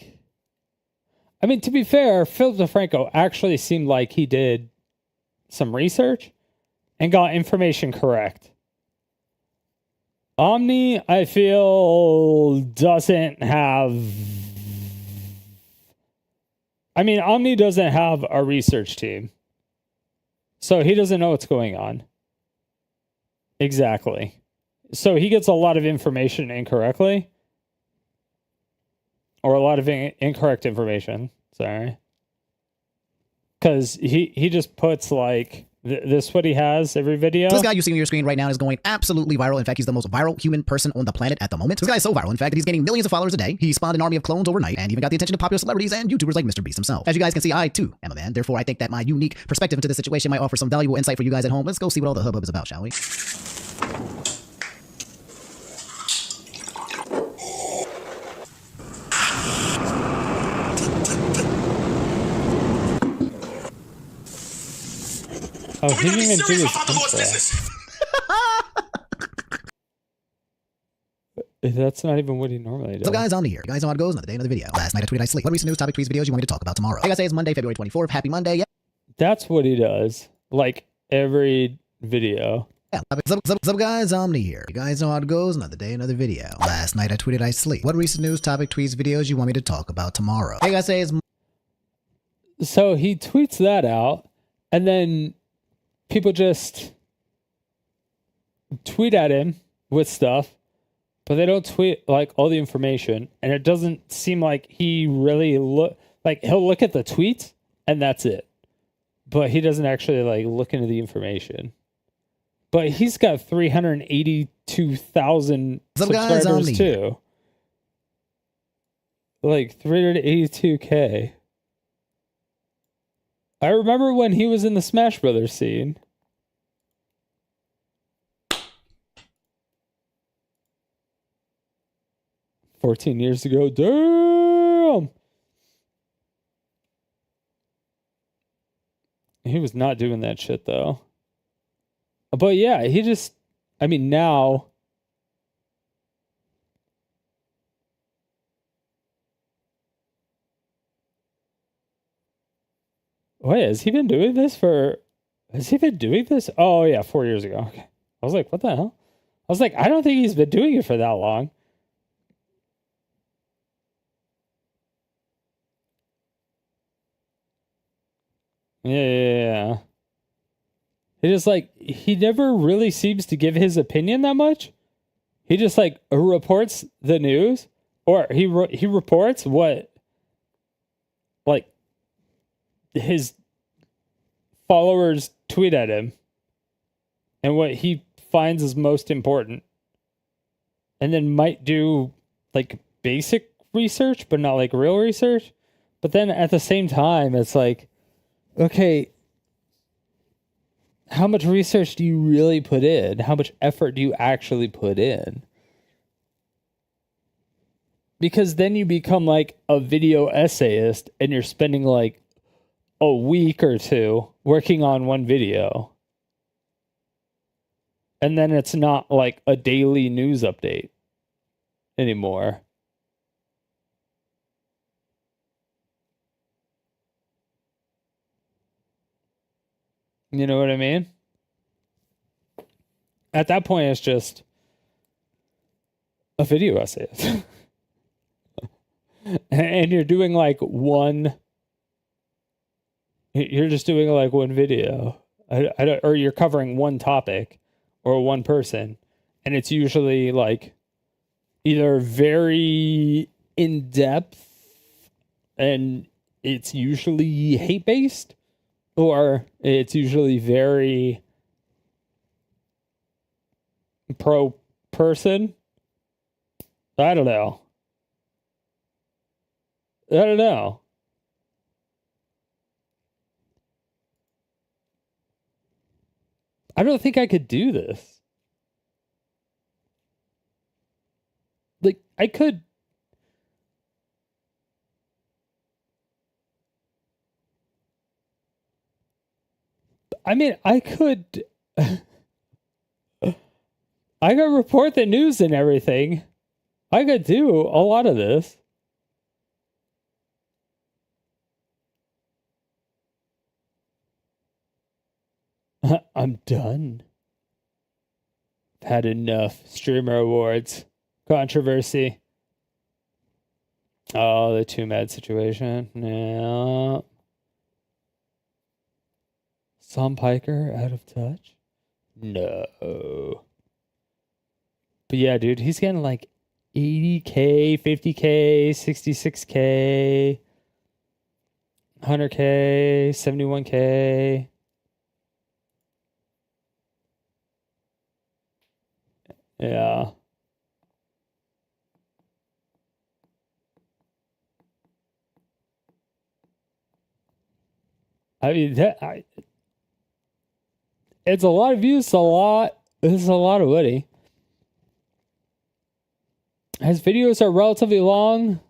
be fair, Philip DeFranco actually seemed like he did some research and got information correct. Omni, I feel, doesn't have... Omni doesn't have a research team. So he doesn't know what's going on. Exactly. So he gets a lot of information incorrectly. Or a lot of incorrect information. Sorry. Because he just puts this what he has every video. So this guy you see on your screen right now is going absolutely viral. In fact, he's the most viral human person on the planet at the moment. This guy is so viral, in fact, that he's getting millions of followers a day. He spawned an army of clones overnight and even got the attention of popular celebrities and YouTubers like Mr. Beast himself. As you guys can see, I too am a man. Therefore, I think that my unique perspective into this situation might offer some valuable insight for you guys at home. Let's go see what all the hubbub is about, shall we? Oh, he didn't even do his intro. That's not even what he normally does. So guys, on the year. You guys know how it goes. Another day, another video. Last night I tweeted I sleep. What recent news topic, tweets, videos you want me to talk about tomorrow? Like I say, it's Monday, February 24th. Happy Monday. Yeah. That's what he does. Like every video. Yeah, what's up, guys? Omni here. You guys know how it goes. Another day, another video. Last night I tweeted I sleep. What recent news, topic, tweets, videos you want me to talk about tomorrow? Hey guys, say it's... So he tweets that out, and then people just tweet at him with stuff, but they don't tweet like all the information, and it doesn't seem like he really he'll look at the tweets and that's it, but he doesn't actually like look into the information. But he's got 382,000 subscribers too. Like 382K. I remember when he was in the Smash Brothers scene. $14 years ago. Damn! He was not doing that shit though. But yeah, he just, I mean, now. Wait, has he been doing this for, has he been doing this? Oh yeah, 4 years ago. Okay. I was like, what the hell? I was like, I don't think he's been doing it for that long. Yeah. He just like, he never really seems to give his opinion that much. He just like reports the news, or he reports what like his followers tweet at him and what he finds is most important. And then might do like basic research, but not like real research. But then at the same time, it's like, okay, how much research do you really put in? How much effort do you actually put in? Because then you become like a video essayist and you're spending like a week or two working on one video. And then it's not like a daily news update anymore. You know what I mean? At that point, it's just a video essay. And you're doing like one... You're just doing like one video. Or you're covering one topic or one person. And it's usually like either very in-depth and it's usually hate-based, or it's usually very pro-person. I don't know. I don't think I could do this. Like, I could... I mean, I could report the news and everything. I could do a lot of this. I'm done. I've had enough. Streamer awards. Controversy. Oh, the too mad situation. Yeah. Sam Piker out of touch? No. But yeah, dude, he's getting like 80K, 50K, 66K, 100K, 71K. Yeah. I mean, it's a lot of views. It's a lot of money. His videos are relatively long.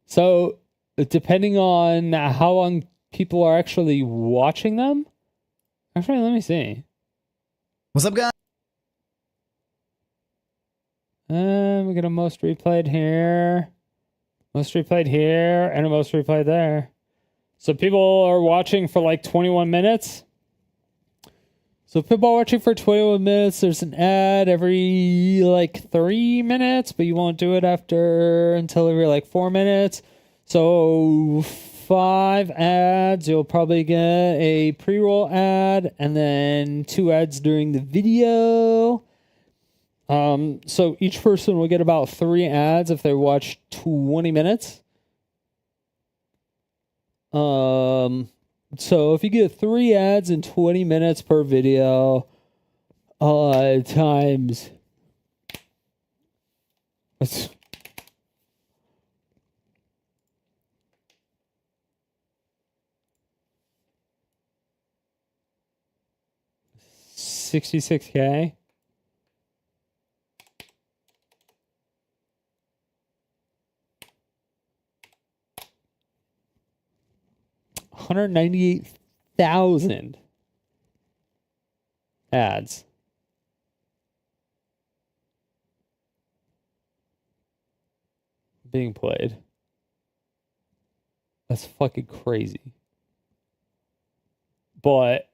So, depending on how long people are actually watching them. Actually, let me see. What's up, guys? We got a most replayed here. Most replayed here and a most replayed there. So people are watching for like 21 minutes. So if people are watching for 21 minutes, there's an ad every like 3 minutes, but you won't do it until every like 4 minutes. So 5 ads, you'll probably get a pre-roll ad and then 2 ads during the video. So each person will get about 3 ads if they watch 20 minutes. So if you get 3 ads in 20 minutes per video, times $66K. $198,000 ads. Being played. That's fucking crazy. But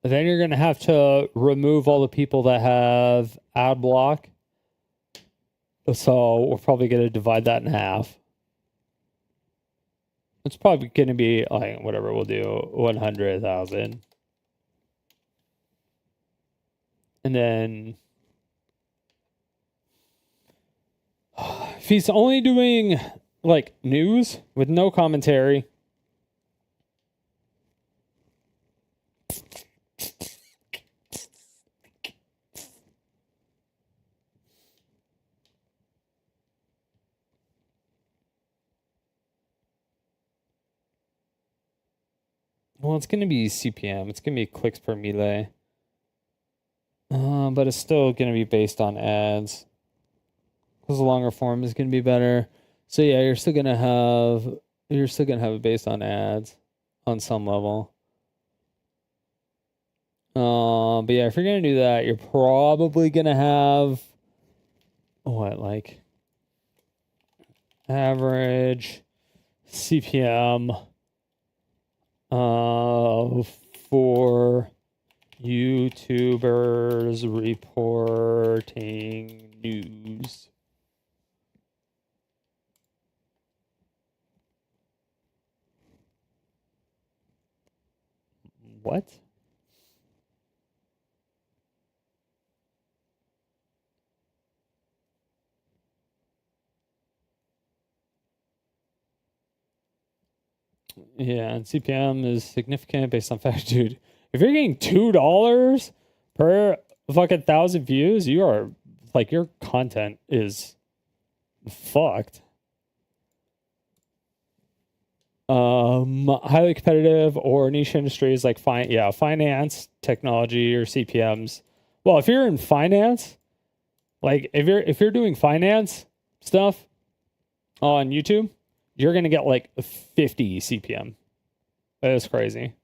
then you're going to have to remove all the people that have ad block. So we're probably going to divide that in half. It's probably going to be like whatever we'll do, 100,000. And then if he's only doing like news with no commentary, well, it's going to be CPM. It's going to be clicks per melee. But it's still going to be based on ads. Because the longer form is going to be better. So yeah, you're still going to have it based on ads on some level. But yeah, if you're going to do that, you're probably going to have what, like average CPM for YouTubers reporting news. What? Yeah, and CPM is significant based on fact, dude. If you're getting $2 per fucking 1,000 views, you are like, your content is fucked. Highly competitive or niche industries like finance, technology, or CPMs. Well, if you're in finance, like if you're doing finance stuff on YouTube, you're gonna get like 50 CPM. That is crazy.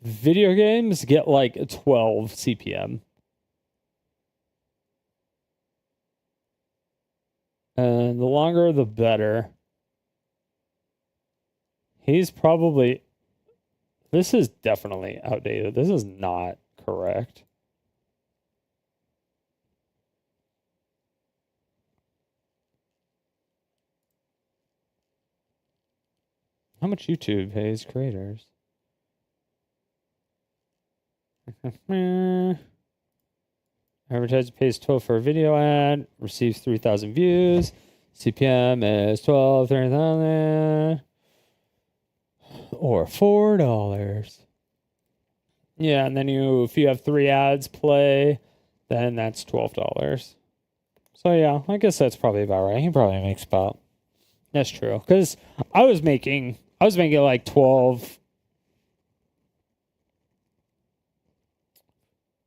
Video games get like 12 CPM. And the longer, the better. He's probably... This is definitely outdated. This is not correct. How much YouTube pays creators? Advertiser pays 12 for a video ad, receives 3,000 views. CPM is 12, 30,000. Or $4. Yeah, and then if you have 3 ads play, then that's $12. So yeah, I guess that's probably about right. He probably makes about... That's true. Because I was making like 12...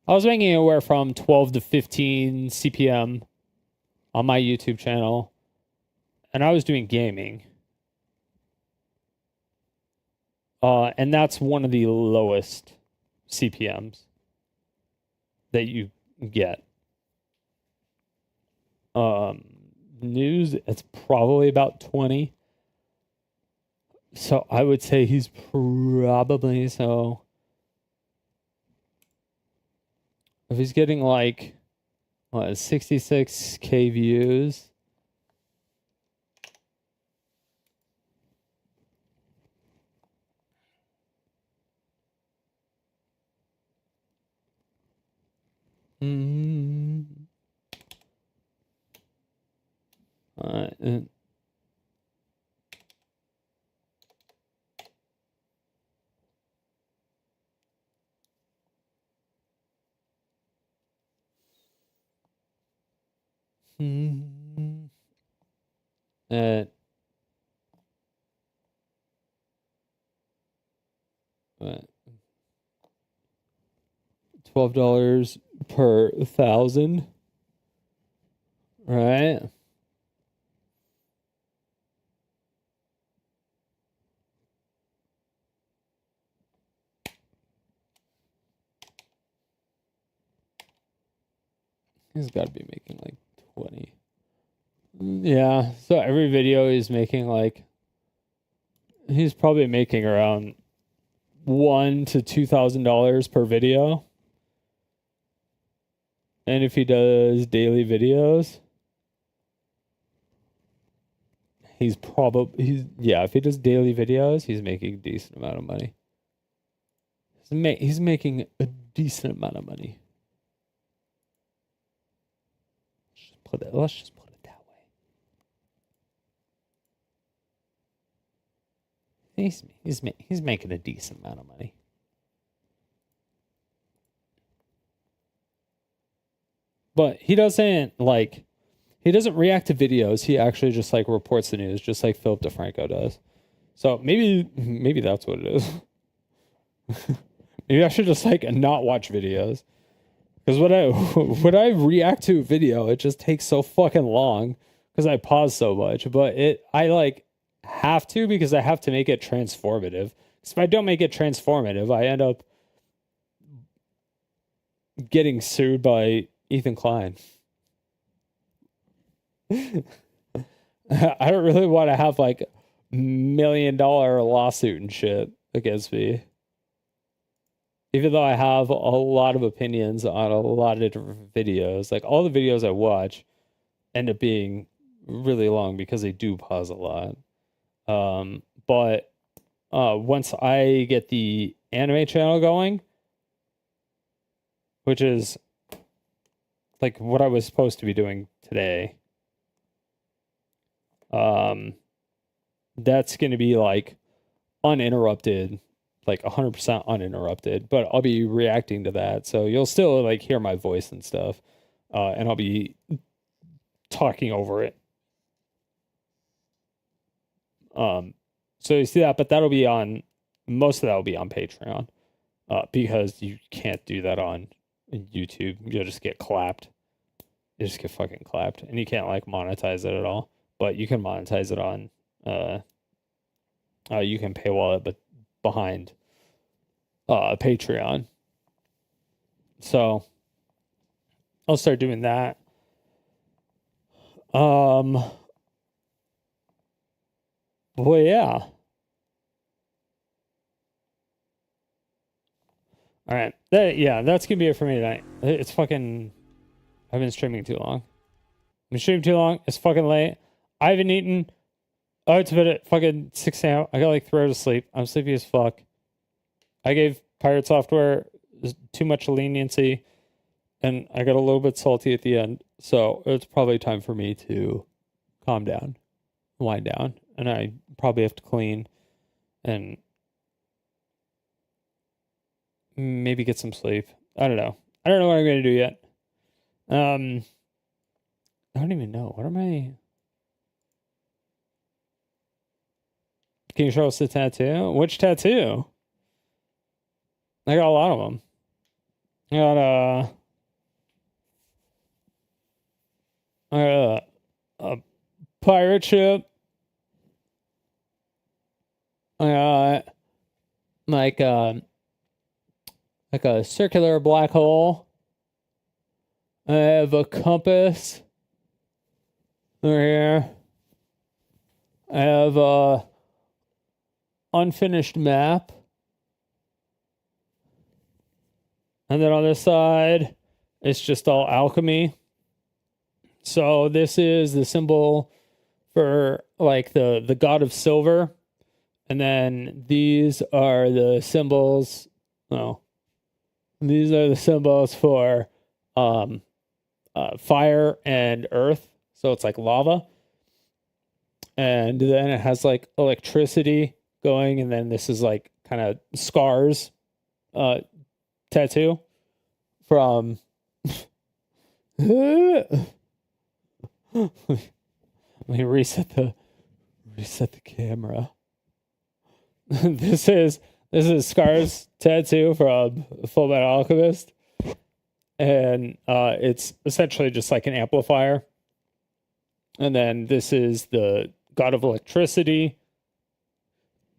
I was making anywhere from 12 to 15 CPM on my YouTube channel. And I was doing gaming. And that's one of the lowest CPMs that you get. News, it's probably about 20. So I would say he's probably, so if he's getting like, what, 66K views. And what, $12 per 1,000, right? He's got to be making like 20. Yeah, so every video he's making like, he's probably making around $1,000 to $2,000 per video. And if he does daily videos, if he does daily videos, he's making a decent amount of money. He's making a decent amount of money. Let's just put it that way. He's making a decent amount of money. But he doesn't react to videos. He actually just like reports the news, just like Philip DeFranco does. So maybe that's what it is. Maybe I should just like not watch videos. Because when I react to a video, it just takes so fucking long because I pause so much. But I like have to, because I have to make it transformative. Because if I don't make it transformative, I end up getting sued by Ethan Klein. I don't really want to have like $1 million lawsuit and shit against me. Even though I have a lot of opinions on a lot of different videos, like all the videos I watch end up being really long because they do pause a lot. But once I get the anime channel going, which is like what I was supposed to be doing today, that's going to be like uninterrupted, like 100% uninterrupted, but I'll be reacting to that. So you'll still like hear my voice and stuff. And I'll be talking over it. So you see that, but most of that will be on Patreon, because you can't do that on YouTube. You'll just get clapped. You just get fucking clapped, and you can't like monetize it at all, but you can monetize it on, you can paywall it, but behind Patreon. So I'll start doing that. Well, yeah. All right. That's gonna be it for me tonight. It's fucking, I've been streaming too long. It's fucking late. I haven't eaten. Oh, it's been at fucking 6 a.m. I got like 3 hours of sleep. I'm sleepy as fuck. I gave Pirate Software too much leniency, and I got a little bit salty at the end. So it's probably time for me to calm down, wind down, and I probably have to clean and maybe get some sleep. I don't know. I don't know what I'm going to do yet. I don't even know. What am I... Can you show us the tattoo? Which tattoo? I got a lot of them. I got a pirate ship. I got like a circular black hole. I have a compass. Over here, I have a unfinished map. And then on this side, it's just all alchemy. So this is the symbol for like the god of silver. And then these are the symbols. Oh, these are the symbols for fire and earth. So it's like lava. And then it has like electricity going. And then this is like kind of scars tattoo from let me reset the camera. This is Scar's tattoo from Full Metal Alchemist, and it's essentially just like an amplifier. And then this is the god of electricity,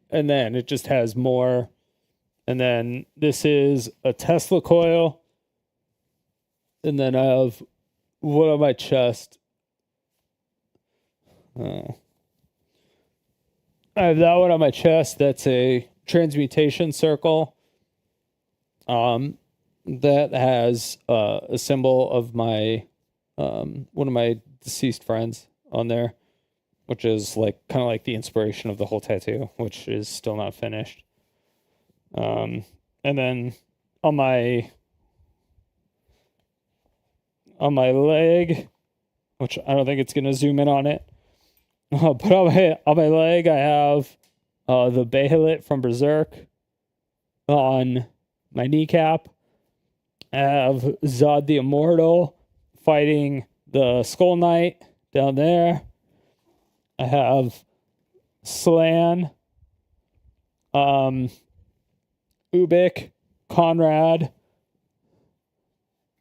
and then it just has more. And then this is a Tesla coil, and then I have one on my chest. I have that one on my chest. That's a transmutation circle. That has a symbol of my one of my deceased friends on there, which is like kind of like the inspiration of the whole tattoo, which is still not finished. And then on my leg, which I don't think it's gonna zoom in on it. But on my leg, I have the Bahamut from Berserk. On my kneecap, I have Zod the Immortal fighting the Skull Knight down there. I have Slan, Ubik, Conrad,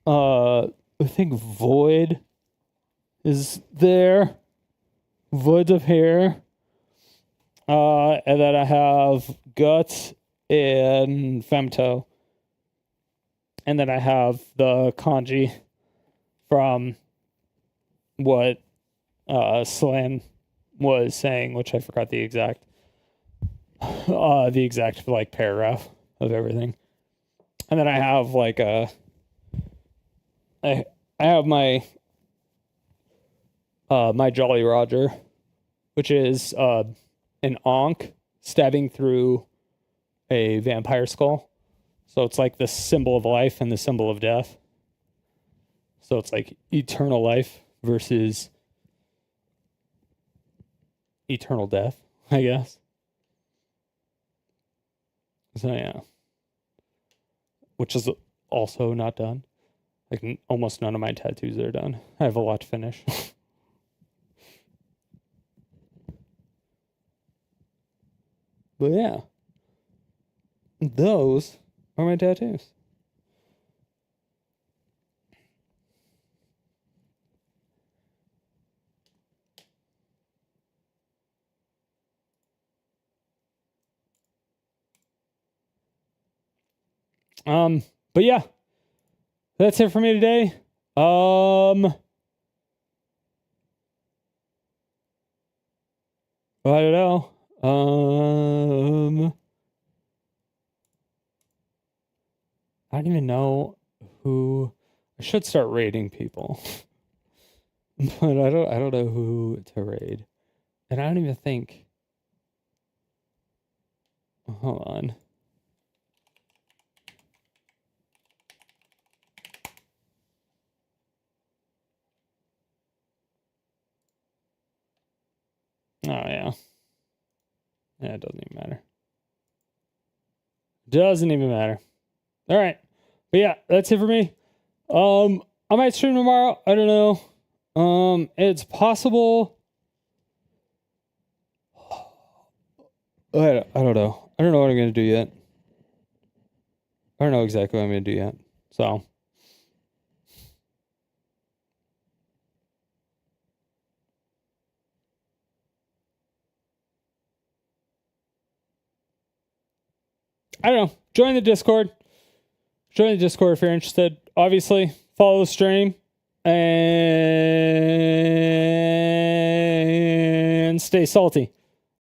I think Void is there. Void's up here. And then I have Guts and Femto. And then I have the kanji from what Slan was saying, which I forgot the exact like paragraph of everything. And then I have like I have my my Jolly Roger, which is an Ankh stabbing through a vampire skull. So it's like the symbol of life and the symbol of death. So it's like eternal life versus eternal death, I guess. So yeah. Which is also not done. Like almost none of my tattoos are done. I have a lot to finish. But yeah. Those are my tattoos. But yeah, that's it for me today. I don't know. I don't even know who. I should start raiding people, but I don't know who to raid, and I don't even think. Hold on. Oh, yeah. Yeah, it doesn't even matter. Doesn't even matter. All right. But yeah, that's it for me. I might stream tomorrow. I don't know. It's possible. I don't know. I don't know what I'm going to do yet. I don't know exactly what I'm going to do yet. So. I don't know. Join the Discord. Join the Discord if you're interested. Obviously, follow the stream. And and stay salty.